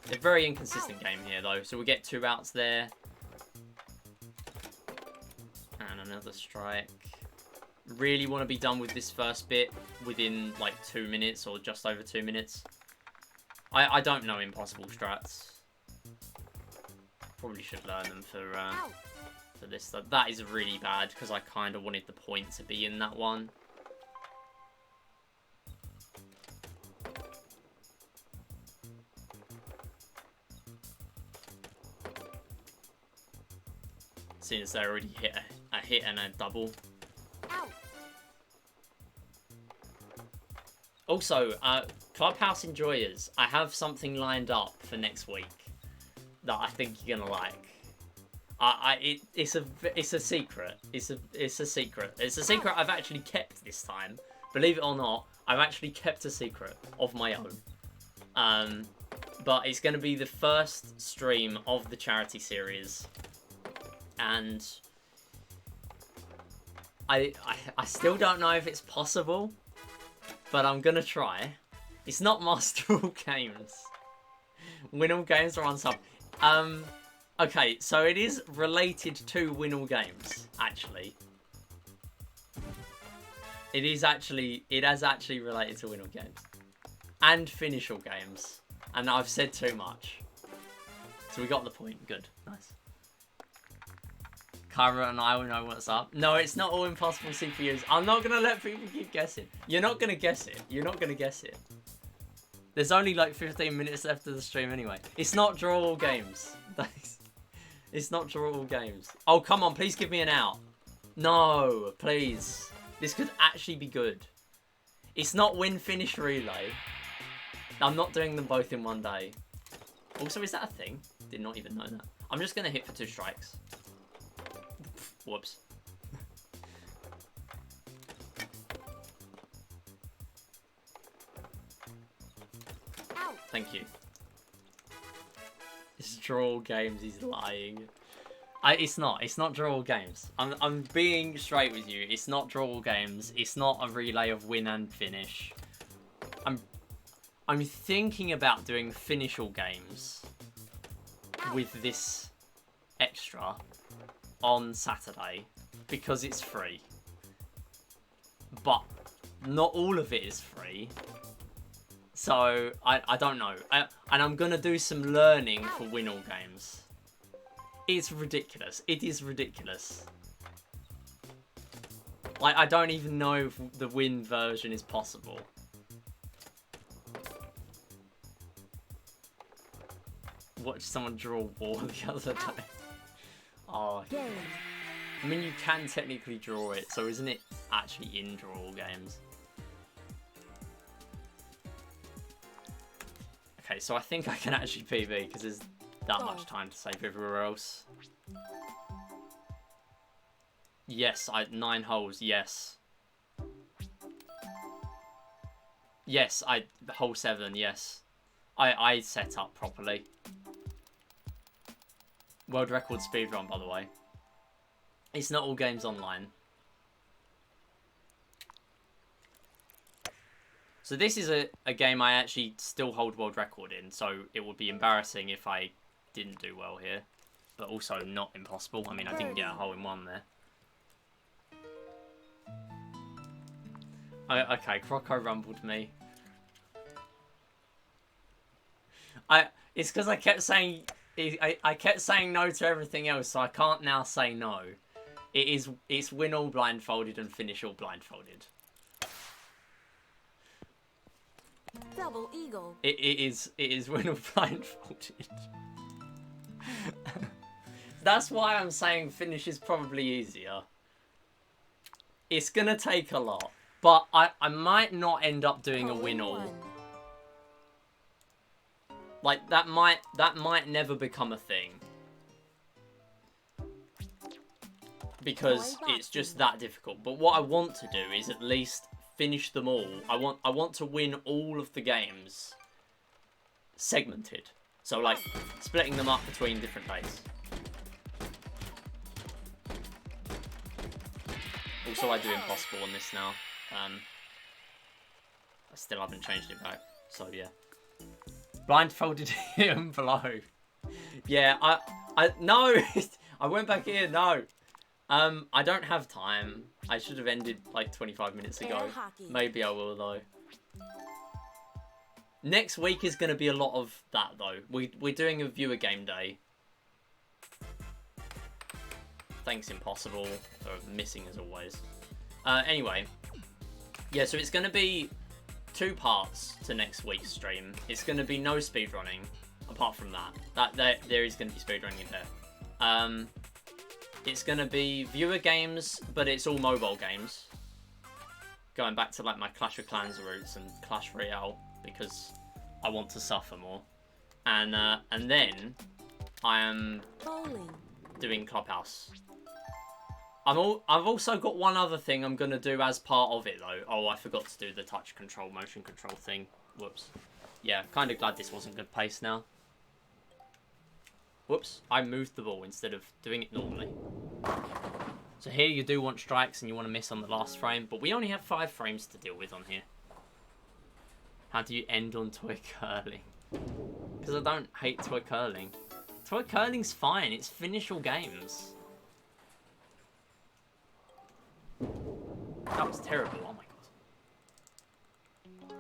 It's a very inconsistent game here, though. So we get 2 outs there. And another strike. Really want to be done with this first bit within, like, 2 minutes or just over 2 minutes. I don't know impossible strats. Probably should learn them for this stuff. That is really bad, because I kind of wanted the point to be in that one. Since they already hit a hit and a double. Also, Clubhouse enjoyers, I have something lined up for next week that I think you're gonna like. It's a secret. It's a secret. It's a secret I've actually kept this time. Believe it or not, I've actually kept a secret of my own. But it's gonna be the first stream of the charity series. And I still don't know if it's possible, but I'm gonna try. It's not Master All Games. Win All Games are on sub. Okay, so it is related to Win All Games, actually. It has actually related to Win All Games. And Finish All Games. And I've said too much. So we got the point. Good. Nice. Kyra and I will know what's up. No, it's not all impossible CPUs. I'm not going to let people keep guessing. You're not going to guess it. You're not going to guess it. There's only like 15 minutes left of the stream anyway. It's not Draw All Games. It's not draw all games. Oh, come on, please give me an out. No, please. This could actually be good. It's not win, finish, relay. I'm not doing them both in one day. Also, is that a thing? Did not even know that. I'm just going to hit for 2 strikes. Whoops. Out. Thank you. It's draw all games, he's lying. It's not draw all games. I'm being straight with you. It's not draw all games. It's not a relay of win and finish. I'm thinking about doing finish all games with this extra on Saturday because it's free. But not all of it is free. So I don't know. And I'm gonna do some learning for win all games. It's ridiculous. It is ridiculous. Like, I don't even know if the win version is possible. Watched someone draw a wall the other day. Oh, Game. I mean, you can technically draw it, so isn't it actually in draw all games? Okay, so I think I can actually PB because there's that much time to save everywhere else. Yes, 9 holes, yes. Yes, hole 7, yes. I set up properly. World record speedrun, by the way. It's not all games online. So this is a game I actually still hold world record in, so it would be embarrassing if I didn't do well here. But also not impossible. I mean, I didn't get a hole in 1 there. Okay, Croco rumbled me. It's because I kept saying... I kept saying no to everything else, so I can't now say no. It's win all blindfolded and finish all blindfolded. Double eagle. It is win all blindfolded. That's why I'm saying finish is probably easier. It's gonna take a lot, but I might not end up doing a win all. Like, that might never become a thing. Because it's just that difficult. But what I want to do is at least finish them all. I want to win all of the games segmented. So, like, splitting them up between different days. Also, I do impossible on this now. I still haven't changed it back. So, yeah. Blindfolded hit and blow. Yeah, no, I went back here, no. I don't have time. I should have ended like 25 minutes ago. Maybe I will though. Next week is going to be a lot of that though. We're doing a viewer game day. Thanks Impossible for missing as always. Anyway, yeah, so it's going to be 2 parts to next week's stream. It's going to be no speedrunning, apart from that. There is going to be speedrunning in there. It's going to be viewer games, but it's all mobile games. Going back to like my Clash of Clans roots and Clash Royale, because I want to suffer more. And then I am doing Clubhouse. I've also got one other thing I'm going to do as part of it, though. Oh, I forgot to do the touch control, motion control thing. Whoops. Yeah, kind of glad this wasn't good pace now. Whoops. I moved the ball instead of doing it normally. So here you do want strikes and you want to miss on the last frame, but we only have 5 frames to deal with on here. How do you end on toy curling? Because I don't hate toy curling. Toy curling's fine. It's finish all games. That was terrible, oh my god.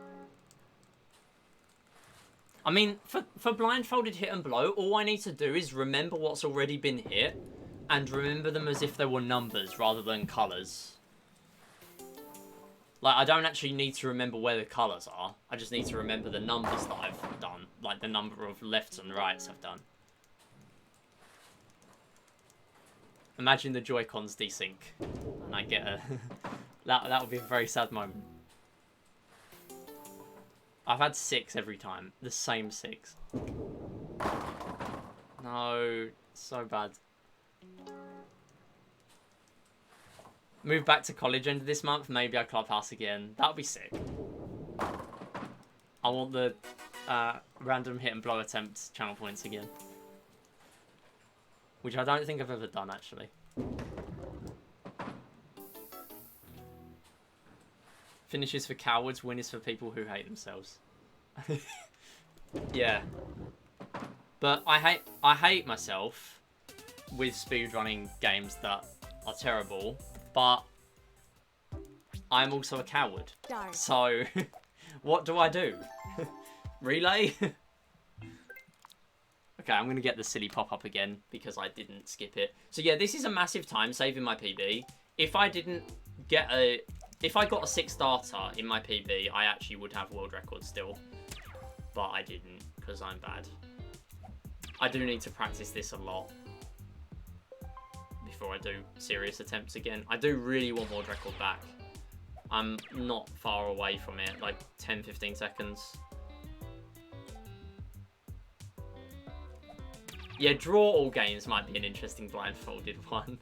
I mean, for blindfolded hit and blow, all I need to do is remember what's already been hit and remember them as if they were numbers rather than colours. Like, I don't actually need to remember where the colours are. I just need to remember the numbers that I've done. Like, the number of lefts and rights I've done. Imagine the Joy-Cons desync, and I get a... that would be a very sad moment. I've had 6 every time. The same 6. No, so bad. Move back to college end of this month. Maybe I Clubhouse again. That would be sick. I want the random hit and blow attempts channel points again. Which I don't think I've ever done, actually. Finishes for cowards, win is for people who hate themselves. Yeah. But I hate myself with speedrunning games that are terrible, but I'm also a coward. Darn. So, what do I do? Relay? Okay, I'm going to get the silly pop-up again because I didn't skip it. So yeah, this is a massive time save in my PB. If I didn't get a... If I got a 6-starter in my PB, I actually would have world record still. But I didn't, because I'm bad. I do need to practice this a lot before I do serious attempts again. I do really want world record back. I'm not far away from it, like 10-15 seconds. Yeah, draw all games might be an interesting blindfolded one.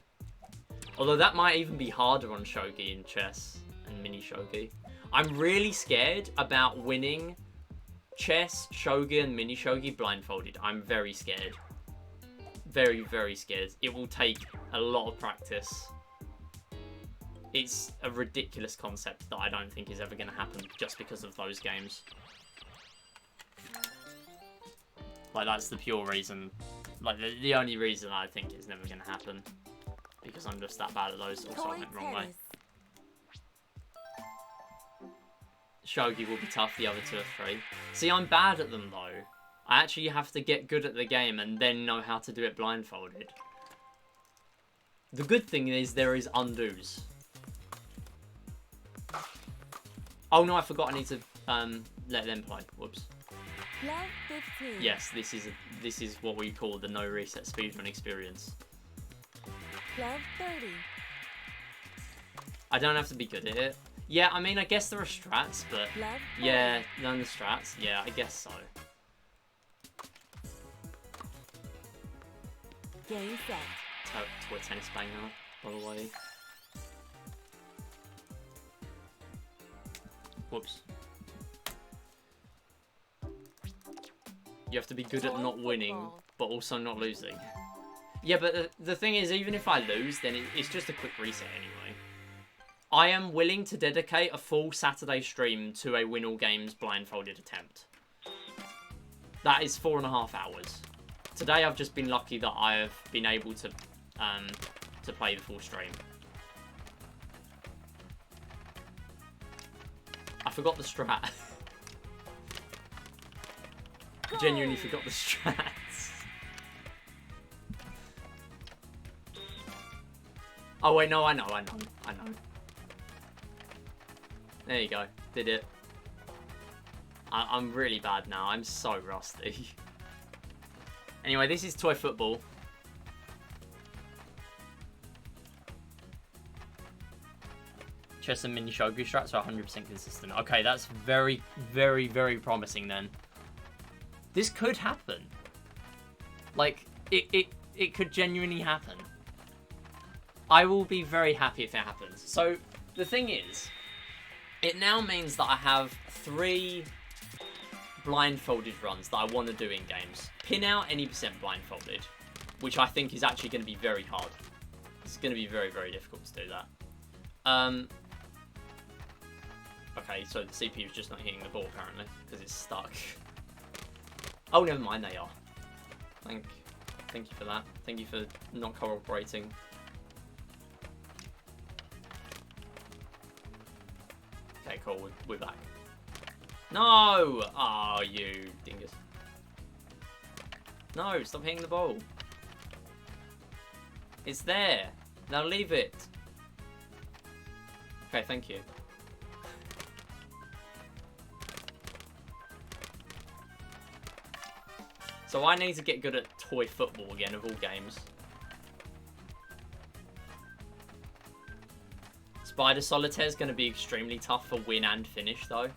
Although that might even be harder on shogi and chess and mini shogi. I'm really scared about winning chess, shogi and mini shogi blindfolded. I'm very scared. Very, very scared. It will take a lot of practice. It's a ridiculous concept that I don't think is ever going to happen just because of those games. Like, that's the pure reason. Like, the only reason I think it's never going to happen. Because I'm just that bad at those. Also, I went the wrong way. Shogi will be tough, the other 2 are 3. See, I'm bad at them, though. I actually have to get good at the game and then know how to do it blindfolded. The good thing is there is undos. Oh, no, I forgot I need to let them play. Whoops. Love 15. Yes, this is what we call the no reset speedrun experience. Love 30. I don't have to be good at it. Yeah, I mean, I guess there are strats, but Love yeah, learn the strats. Yeah, I guess so. Game set. To a tennis banger, by the way. Whoops. You have to be good at Toy not winning, football. but also not losing. Yeah, but the thing is, even if I lose, then it's just a quick reset anyway. I am willing to dedicate a full Saturday stream to a Win All Games blindfolded attempt. That is 4.5 hours. Today I've just been lucky that I have been able to play the full stream. I forgot the strat. Genuinely forgot the strats. Oh wait, no, I know. There you go, did it. I'm really bad now, I'm so rusty. Anyway, this is toy football. Chess and mini shogi strats are 100% consistent. Okay, that's very, very, very promising then. This could happen. Like, it could genuinely happen. I will be very happy if it happens. So, the thing is, it now means that I have 3 blindfolded runs that I want to do in games. Pin out any % blindfolded, which I think is actually going to be very hard. It's going to be very, very difficult to do that. Okay, so the CPU is just not hitting the ball apparently, because it's stuck. Oh, never mind, they are. Thank you for that. Thank you for not cooperating. Okay, cool, we're back. No! Oh, you dingus. No, stop hitting the ball. It's there. Now leave it. Okay, thank you. So I need to get good at toy football again, of all games. Spider Solitaire is going to be extremely tough for win and finish, though.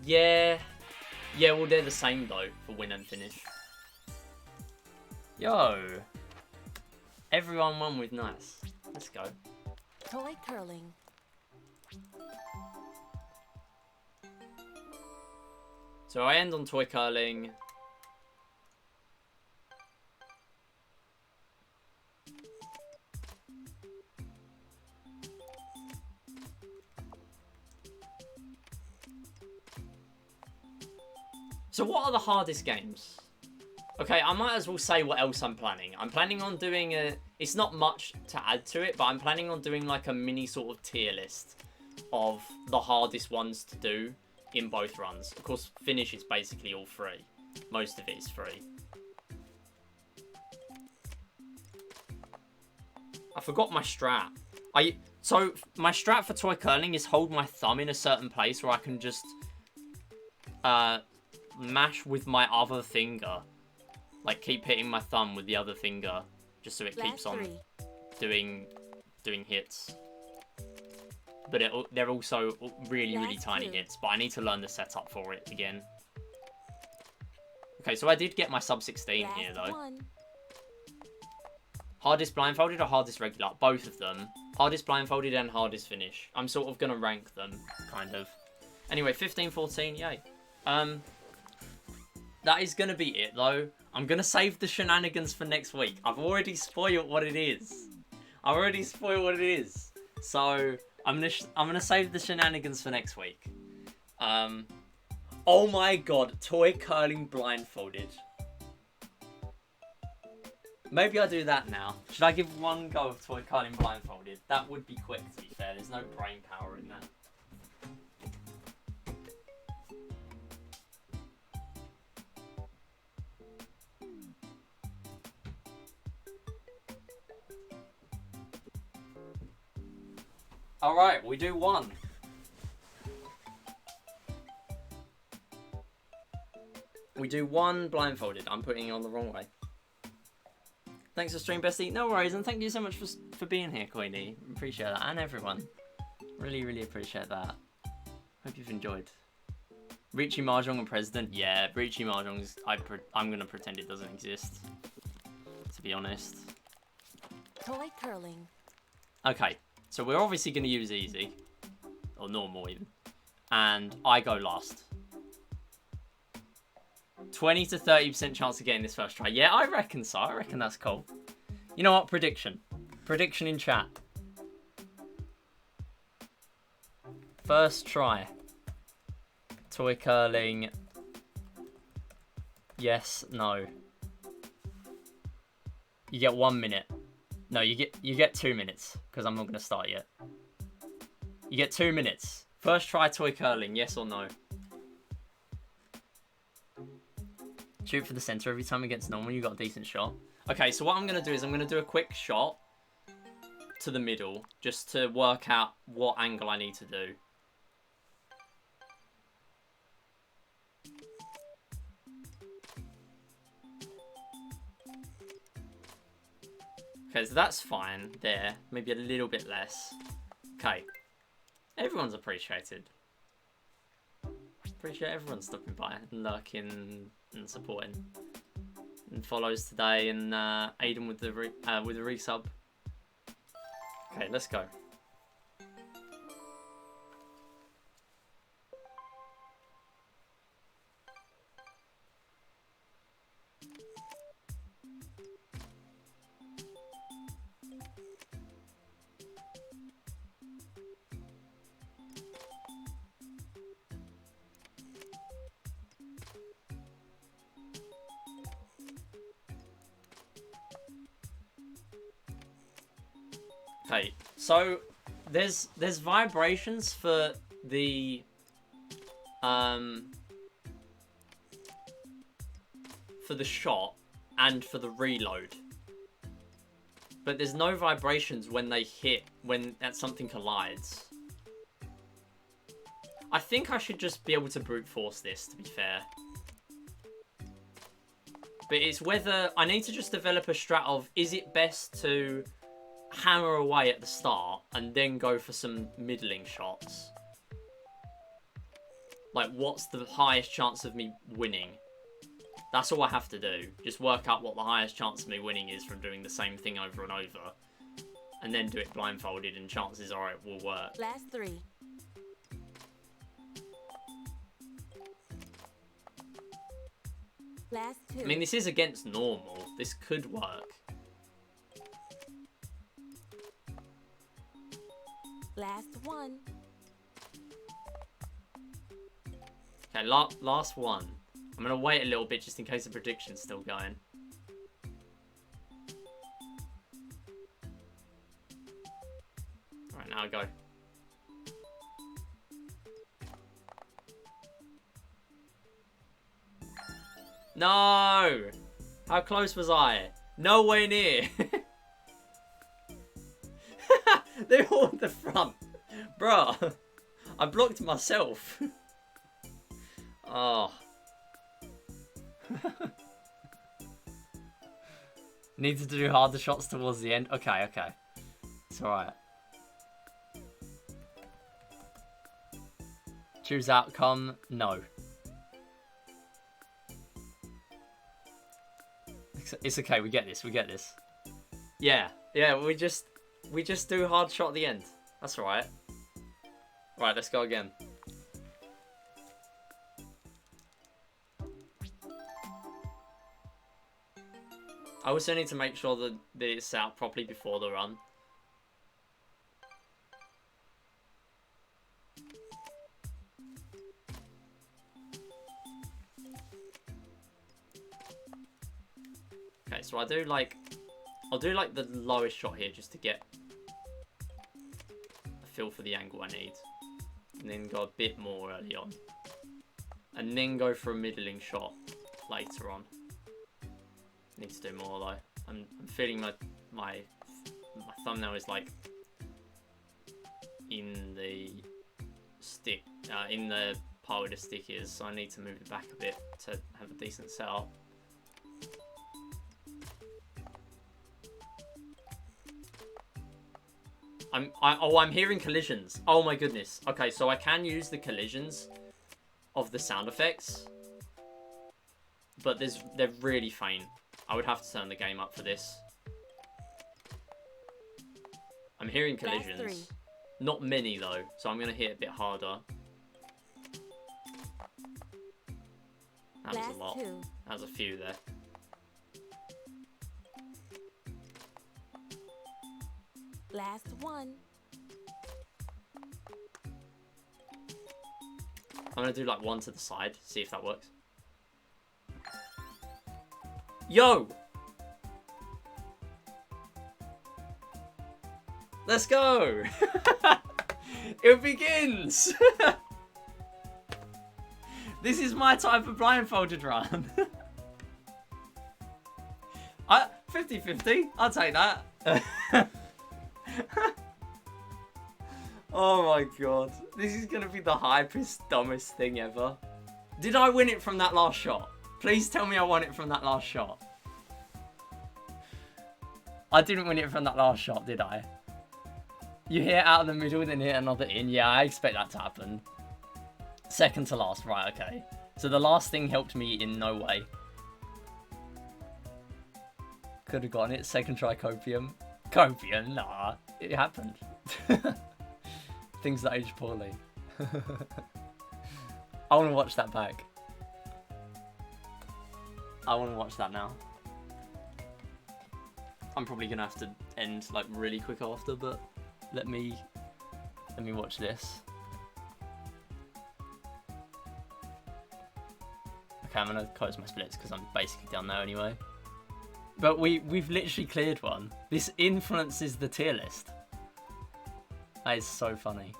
Yeah. Yeah, well, they're the same, though, for win and finish. Yo. Everyone won with nice. Let's go. Toy curling. So I end on toy curling. So what are the hardest games? Okay, I might as well say what else I'm planning. I'm planning on doing a... It's not much to add to it, but I'm planning on doing like a mini sort of tier list of the hardest ones to do in both runs. Of course, finish is basically all free. Most of it is free. I forgot my strat. So my strat for toy curling is hold my thumb in a certain place where I can just mash with my other finger. Like keep hitting my thumb with the other finger just so it keeps on doing hits. But they're also really tiny hits, but I need to learn the setup for it again. Okay, so I did get my sub 16 here though. Hardest blindfolded or hardest regular? Both of them. Hardest blindfolded and hardest finish. I'm sort of gonna rank them, kind of. Anyway, 15-14, yay. That is gonna be it though. I'm gonna save the shenanigans for next week. I've already spoiled what it is. So I'm gonna save the shenanigans for next week. Oh my god, toy curling blindfolded. Maybe I do that now. Should I give one go of toy curling blindfolded? That would be quick, to be fair. There's no brain power in that. Alright, we do one. We do one blindfolded. I'm putting it on the wrong way. Thanks for stream, bestie. No worries, and thank you so much for being here, Coiny. Appreciate that, and everyone. Really appreciate that. Hope you've enjoyed. Richie Mahjong and President? Yeah, Richie Mahjong's... I'm going to pretend it doesn't exist. To be honest. Toy curling. Okay. So we're obviously going to use easy. Or normal, even. And I go last. 20 to 30% chance of getting this first try. Yeah, I reckon so. I reckon that's cool. You know what? Prediction. Prediction in chat. First try. Toy curling. Yes, no. You get 1 minute. No, you get 2 minutes, because I'm not going to start yet. You get 2 minutes. First try toy curling, yes or no? Shoot for the center every time against normal, you got a decent shot. Okay, so what I'm going to do is I'm going to do a quick shot to the middle, just to work out what angle I need to do. Okay, so that's fine there. Maybe a little bit less. Okay. Everyone's appreciated. Appreciate everyone stopping by and lurking and supporting. And follows today and Aiden with the resub. Okay, let's go. Okay, so there's vibrations for the shot and for the reload, but there's no vibrations when they hit when something collides. I think I should just be able to brute force this, to be fair. But it's whether I need to just develop a strat of, is it best to hammer away at the start and then go for some middling shots? Like, what's the highest chance of me winning? That's all I have to do. Just work out what the highest chance of me winning is from doing the same thing over and over. And then do it blindfolded, and chances are it will work. Last 3. Last 2. I mean, this is against normal. This could work. Last 1. Okay, last one. I'm going to wait a little bit just in case the prediction's still going. Alright, now I go. No! How close was I? Nowhere near. They're all at the front. Bruh. I blocked myself. Oh. Need to do harder shots towards the end. Okay, okay. It's alright. Choose outcome. No. It's okay, we get this, we get this. Yeah, we just do hard shot at the end. That's alright. Right, let's go again. I also need to make sure that it's set up properly before the run. Okay, so I'll do like the lowest shot here just to get a feel for the angle I need. And then go a bit more early on. And then go for a middling shot later on. Need to do more though. I'm feeling my thumbnail is like in the stick, in the part where the stick is, so I need to move it back a bit to have a decent setup. I'm hearing collisions. Oh my goodness. Okay, so I can use the collisions of the sound effects, but they're really faint. I would have to turn the game up for this. I'm hearing collisions. Not many though, so I'm gonna hit a bit harder. That was a lot. That was a few there. Last 1. I'm gonna do like one to the side, see if that works. Yo! Let's go! It begins! This is my type of blindfolded run. 50-50, I'll take that. Oh my god. This is gonna be the hypest, dumbest thing ever. Did I win it from that last shot? Please tell me I won it from that last shot. I didn't win it from that last shot, did I? You hit out of the middle, then hit another in. Yeah, I expect that to happen. Second to last, right, okay. So the last thing helped me in no way. Could have gotten it. Second try, copium. Copium? Nah, it happened. Things that age poorly. I want to watch that back. I want to watch that now. I'm probably gonna have to end like really quick after, but let me watch this. Okay, I'm gonna close my splits because I'm basically done now anyway. But we've literally cleared one. This influences the tier list. That is so funny.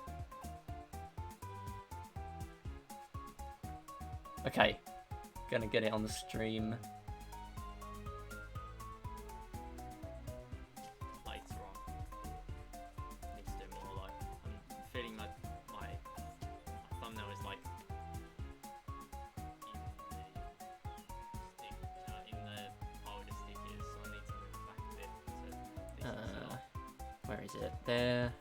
Okay, gonna get it on the stream later on. Need to do more though. I'm feeling my thumbnail is like in the stick, in the part where the stick is, so I need to move it back a bit to decent setup. Where is it? There.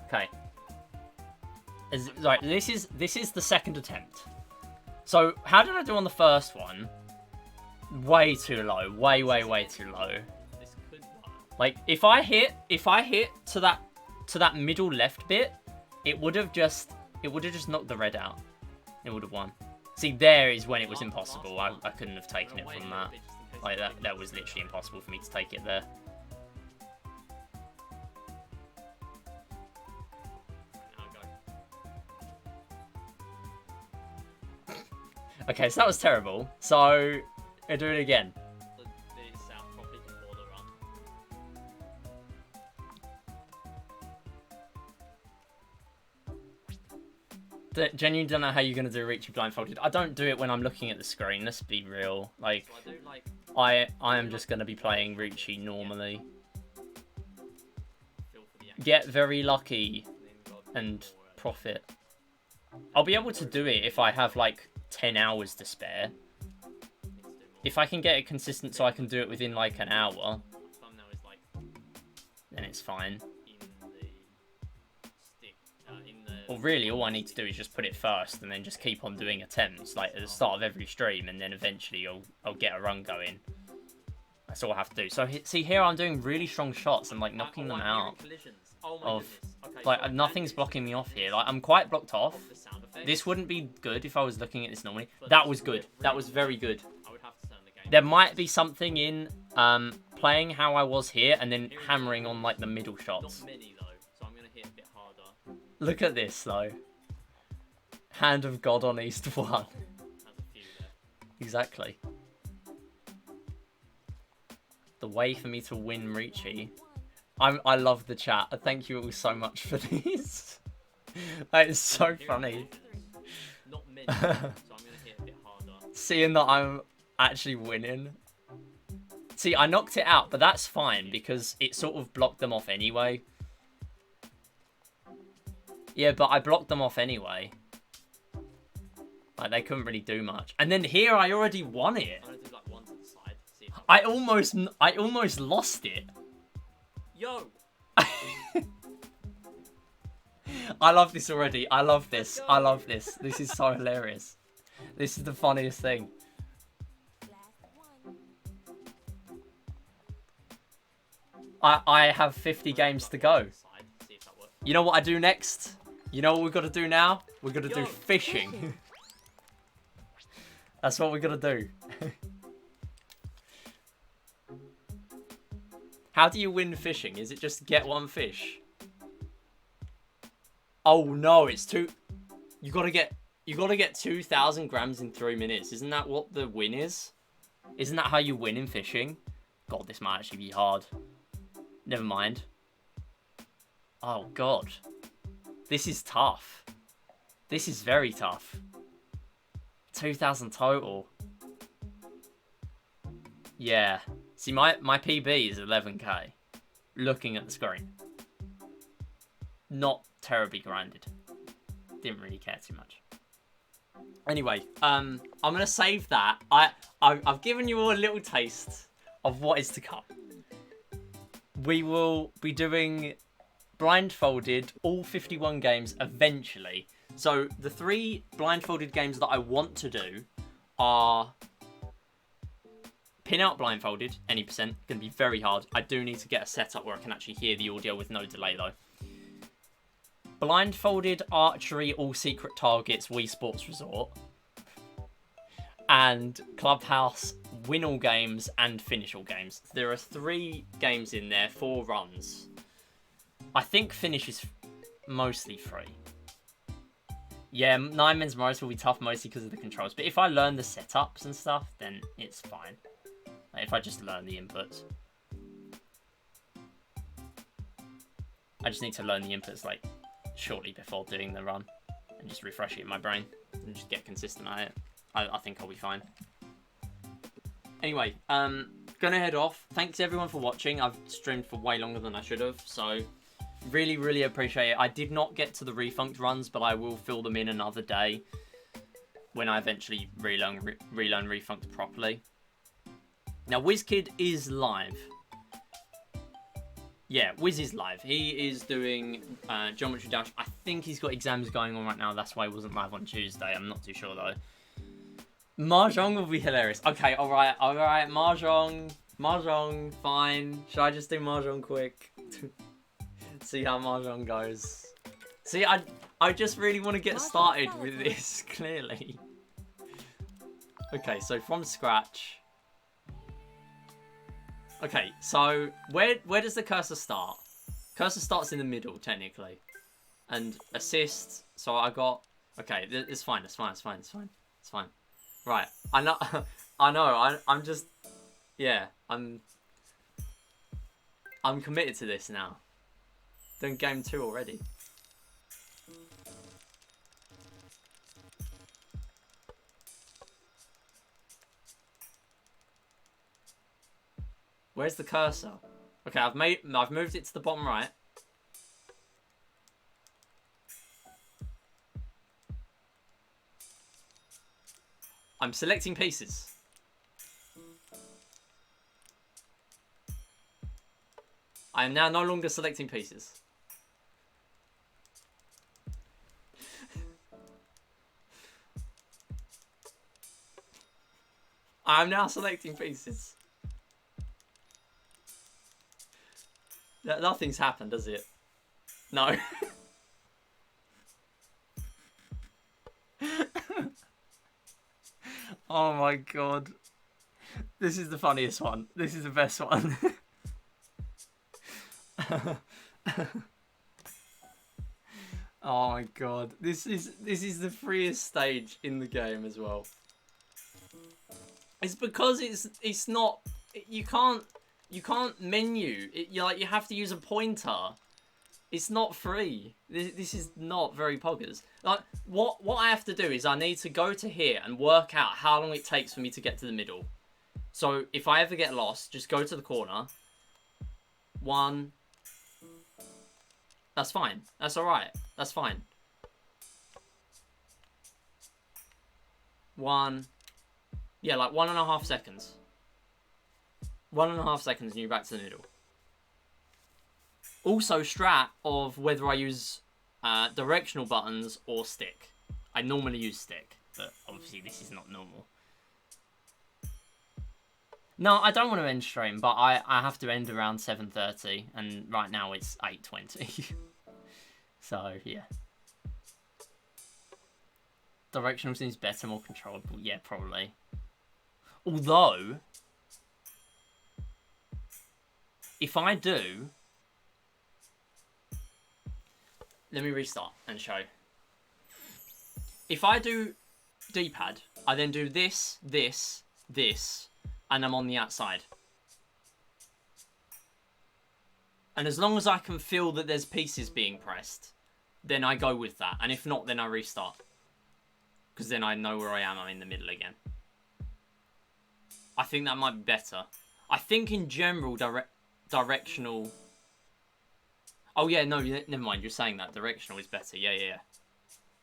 Okay. Right, this is the second attempt. So, how did I do on the first one? Way too low. Way too low. This could work. Like, if I hit to that middle left bit, it would have just knocked the red out. It would have won. See, there is when it was impossible. I couldn't have taken it from that. Like, that was literally impossible for me to take it there. Okay, so that was terrible. So, I'll do it again. Genuinely don't know how you're gonna do Reachy blindfolded. I don't do it when I'm looking at the screen. Let's be real. Like, I am just gonna be playing Reachy normally. Get very lucky and profit. I'll be able to do it if I have like 10 hours to spare. If I can get it consistent so I can do it within like an hour, then it's fine. Well, really, all I need to do is just put it first and then just keep on doing attempts, like at the start of every stream, and then eventually I'll get a run going. That's all I have to do. So, see, here I'm doing really strong shots and like knocking them out. Like, nothing's blocking me off here. Like, I'm quite blocked off. This wouldn't be good if I was looking at this normally. That was good. That was very good. There might be something in playing how I was here and then hammering on like the middle shots. Look at this though. Hand of God on East 1. Exactly. The way for me to win Reachy. I love the chat. Thank you all so much for these. That is so funny. Seeing that I'm actually winning. See, I knocked it out, but that's fine because it sort of blocked them off anyway. Yeah, but I blocked them off anyway. Like, they couldn't really do much. And then here I already won it. I almost lost it. Yo! I love this already. I love this. I love this. This is so hilarious. This is the funniest thing. I have 50 games to go. You know what I do next? You know what we've got to do now? We're going to do fishing. That's what we're going to do. How do you win fishing? Is it just get one fish? Oh no, it's two. You gotta get 2,000 grams in 3 minutes. Isn't that what the win is? Isn't that how you win in fishing? God, this might actually be hard. Never mind. Oh god, this is tough. This is very tough. 2,000 total. Yeah. See, my PB is 11k. Looking at the screen. Not terribly grinded. Didn't really care too much. Anyway, I'm gonna save that. I've given you all a little taste of what is to come. We will be doing blindfolded all 51 games eventually. So the 3 blindfolded games that I want to do are pin out blindfolded, any percent. Gonna be very hard. I do need to get a setup where I can actually hear the audio with no delay though. Blindfolded archery all secret targets Wii Sports Resort. And Clubhouse win all games and finish all games. There are 3 games in there, 4 runs. I think finish is mostly free. Yeah, 9 men's Morris will be tough mostly because of the controls. But if I learn the setups and stuff, then it's fine. Like, if I just learn the inputs. I just need to learn the inputs like shortly before doing the run. And just refresh it in my brain. And just get consistent at it. I think I'll be fine. Anyway, gonna head off. Thanks everyone for watching. I've streamed for way longer than I should have. So, really, really appreciate it. I did not get to the refunked runs, but I will fill them in another day. When I eventually relearn refunked properly. Now, WizKid is live. Yeah, Wiz is live. He is doing Geometry Dash. I think he's got exams going on right now. That's why he wasn't live on Tuesday. I'm not too sure, though. Mahjong will be hilarious. Okay, alright. Mahjong, fine. Should I just do Mahjong quick? See how Mahjong goes. See, I just really want to get started with this, clearly. Okay, so from scratch. Okay, so where does the cursor start? Cursor starts in the middle, technically. And assist, so I got... Okay, it's fine. Right, I know, I'm just... Yeah, I'm committed to this now. Doing game 2 already. Where's the cursor? Okay, I've moved it to the bottom right. I'm selecting pieces. I am now no longer selecting pieces. I am now selecting pieces. Nothing's happened, does it? No. Oh my god. This is the funniest one. This is the best one. Oh my god. This is the freest stage in the game as well. It's because it's not, you can't menu. You have to use a pointer. It's not free. This is not very poggers. Like what I have to do is I need to go to here and work out how long it takes for me to get to the middle. So if I ever get lost, just go to the corner. 1. That's fine. That's alright. That's fine. 1. Yeah, like 1.5 seconds. 1.5 seconds and you're back to the middle. Also, strat of whether I use directional buttons or stick. I normally use stick, but obviously this is not normal. No, I don't want to end stream, but I have to end around 7:30, and right now it's 8:20. So, yeah. Directional seems better, more controllable. Yeah, probably. Although, if I do... Let me restart and show. If I do D-pad, I then do this, this, this, and I'm on the outside. And as long as I can feel that there's pieces being pressed, then I go with that. And if not, then I restart. Because then I know where I am. I'm in the middle again. I think that might be better. I think in general, directional... Oh, yeah, no, never mind. You're saying that. Directional is better. Yeah.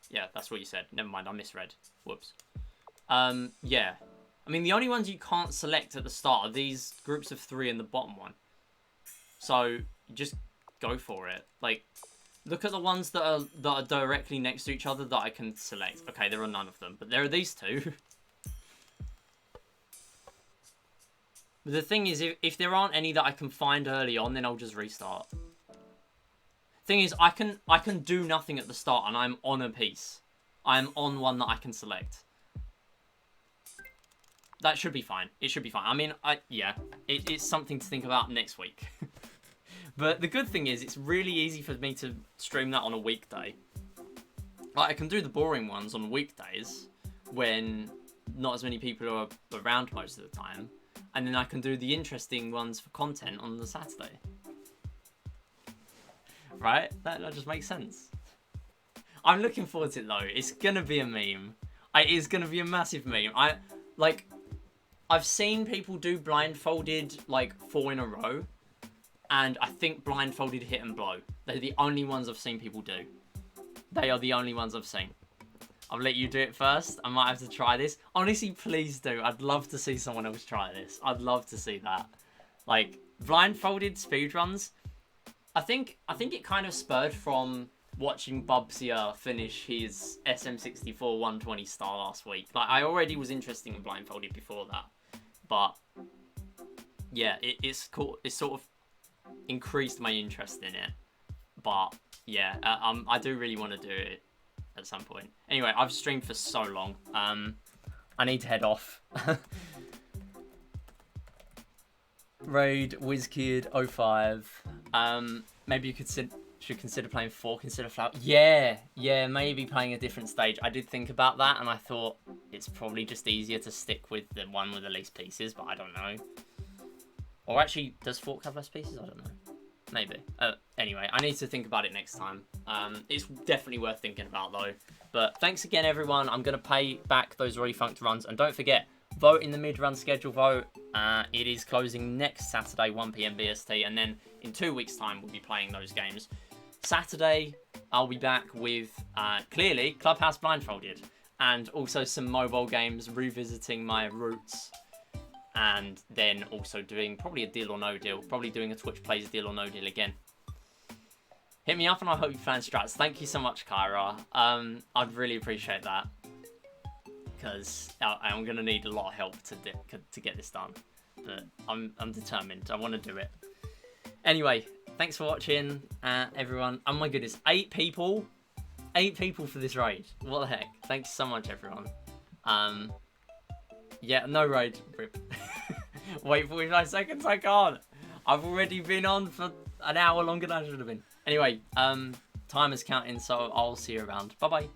Yeah, that's what you said. Never mind. I misread. Whoops. Yeah. I mean, the only ones you can't select at the start are these groups of 3 and the bottom one. So, just go for it. Like, look at the ones that are directly next to each other that I can select. Okay, there are none of them. But there are these 2. But the thing is, if there aren't any that I can find early on, then I'll just restart. Thing is, I can do nothing at the start, and I'm on a piece. I'm on one that I can select. That should be fine. It should be fine. I mean, yeah, it's something to think about next week. But the good thing is, it's really easy for me to stream that on a weekday. Like, I can do the boring ones on weekdays when not as many people are around most of the time, and then I can do the interesting ones for content on the Saturday. Right? That just makes sense. I'm looking forward to it though. It's gonna be a meme. It is gonna be a massive meme. I've seen people do blindfolded like 4 in a row, and I think blindfolded hit and blow. They're the only ones I've seen people do. They are the only ones I've seen. I'll let you do it first. I might have to try this. Honestly, please do. I'd love to see someone else try this. I'd love to see that. Like, blindfolded speedruns. I think it kind of spurred from watching Bubsia finish his SM64 120 star last week. Like, I already was interested in Blindfolded before that, but yeah, it's cool. It's sort of increased my interest in it. But yeah, I do really want to do it at some point. Anyway, I've streamed for so long. I need to head off. Raid WizKid05. Maybe you should consider playing 4, consider Flower. Yeah, maybe playing a different stage. I did think about that, and I thought it's probably just easier to stick with the one with the least pieces, but I don't know. Or actually, does Fork have less pieces? I don't know. Maybe. Anyway, I need to think about it next time. It's definitely worth thinking about, though. But thanks again, everyone. I'm going to pay back those refunked runs. And don't forget, vote in the mid-run schedule vote. It is closing next Saturday, 1 PM BST. And then in 2 weeks' time, we'll be playing those games. Saturday, I'll be back with, clearly, Clubhouse Blindfolded. And also some mobile games, revisiting my roots. And then also doing probably a deal or no deal. Probably doing a Twitch Plays deal or no deal again. Hit me up and I hope you plan strats. Thank you so much, Kyra. I'd really appreciate that. Because I'm going to need a lot of help to get this done. But I'm determined. I want to do it. Anyway, thanks for watching, everyone. Oh my goodness, 8 people? 8 people for this raid. What the heck? Thanks so much, everyone. Yeah, no raid. Rip. Wait 45 seconds, I can't. I've already been on for an hour longer than I should have been. Anyway, time is counting, so I'll see you around. Bye-bye.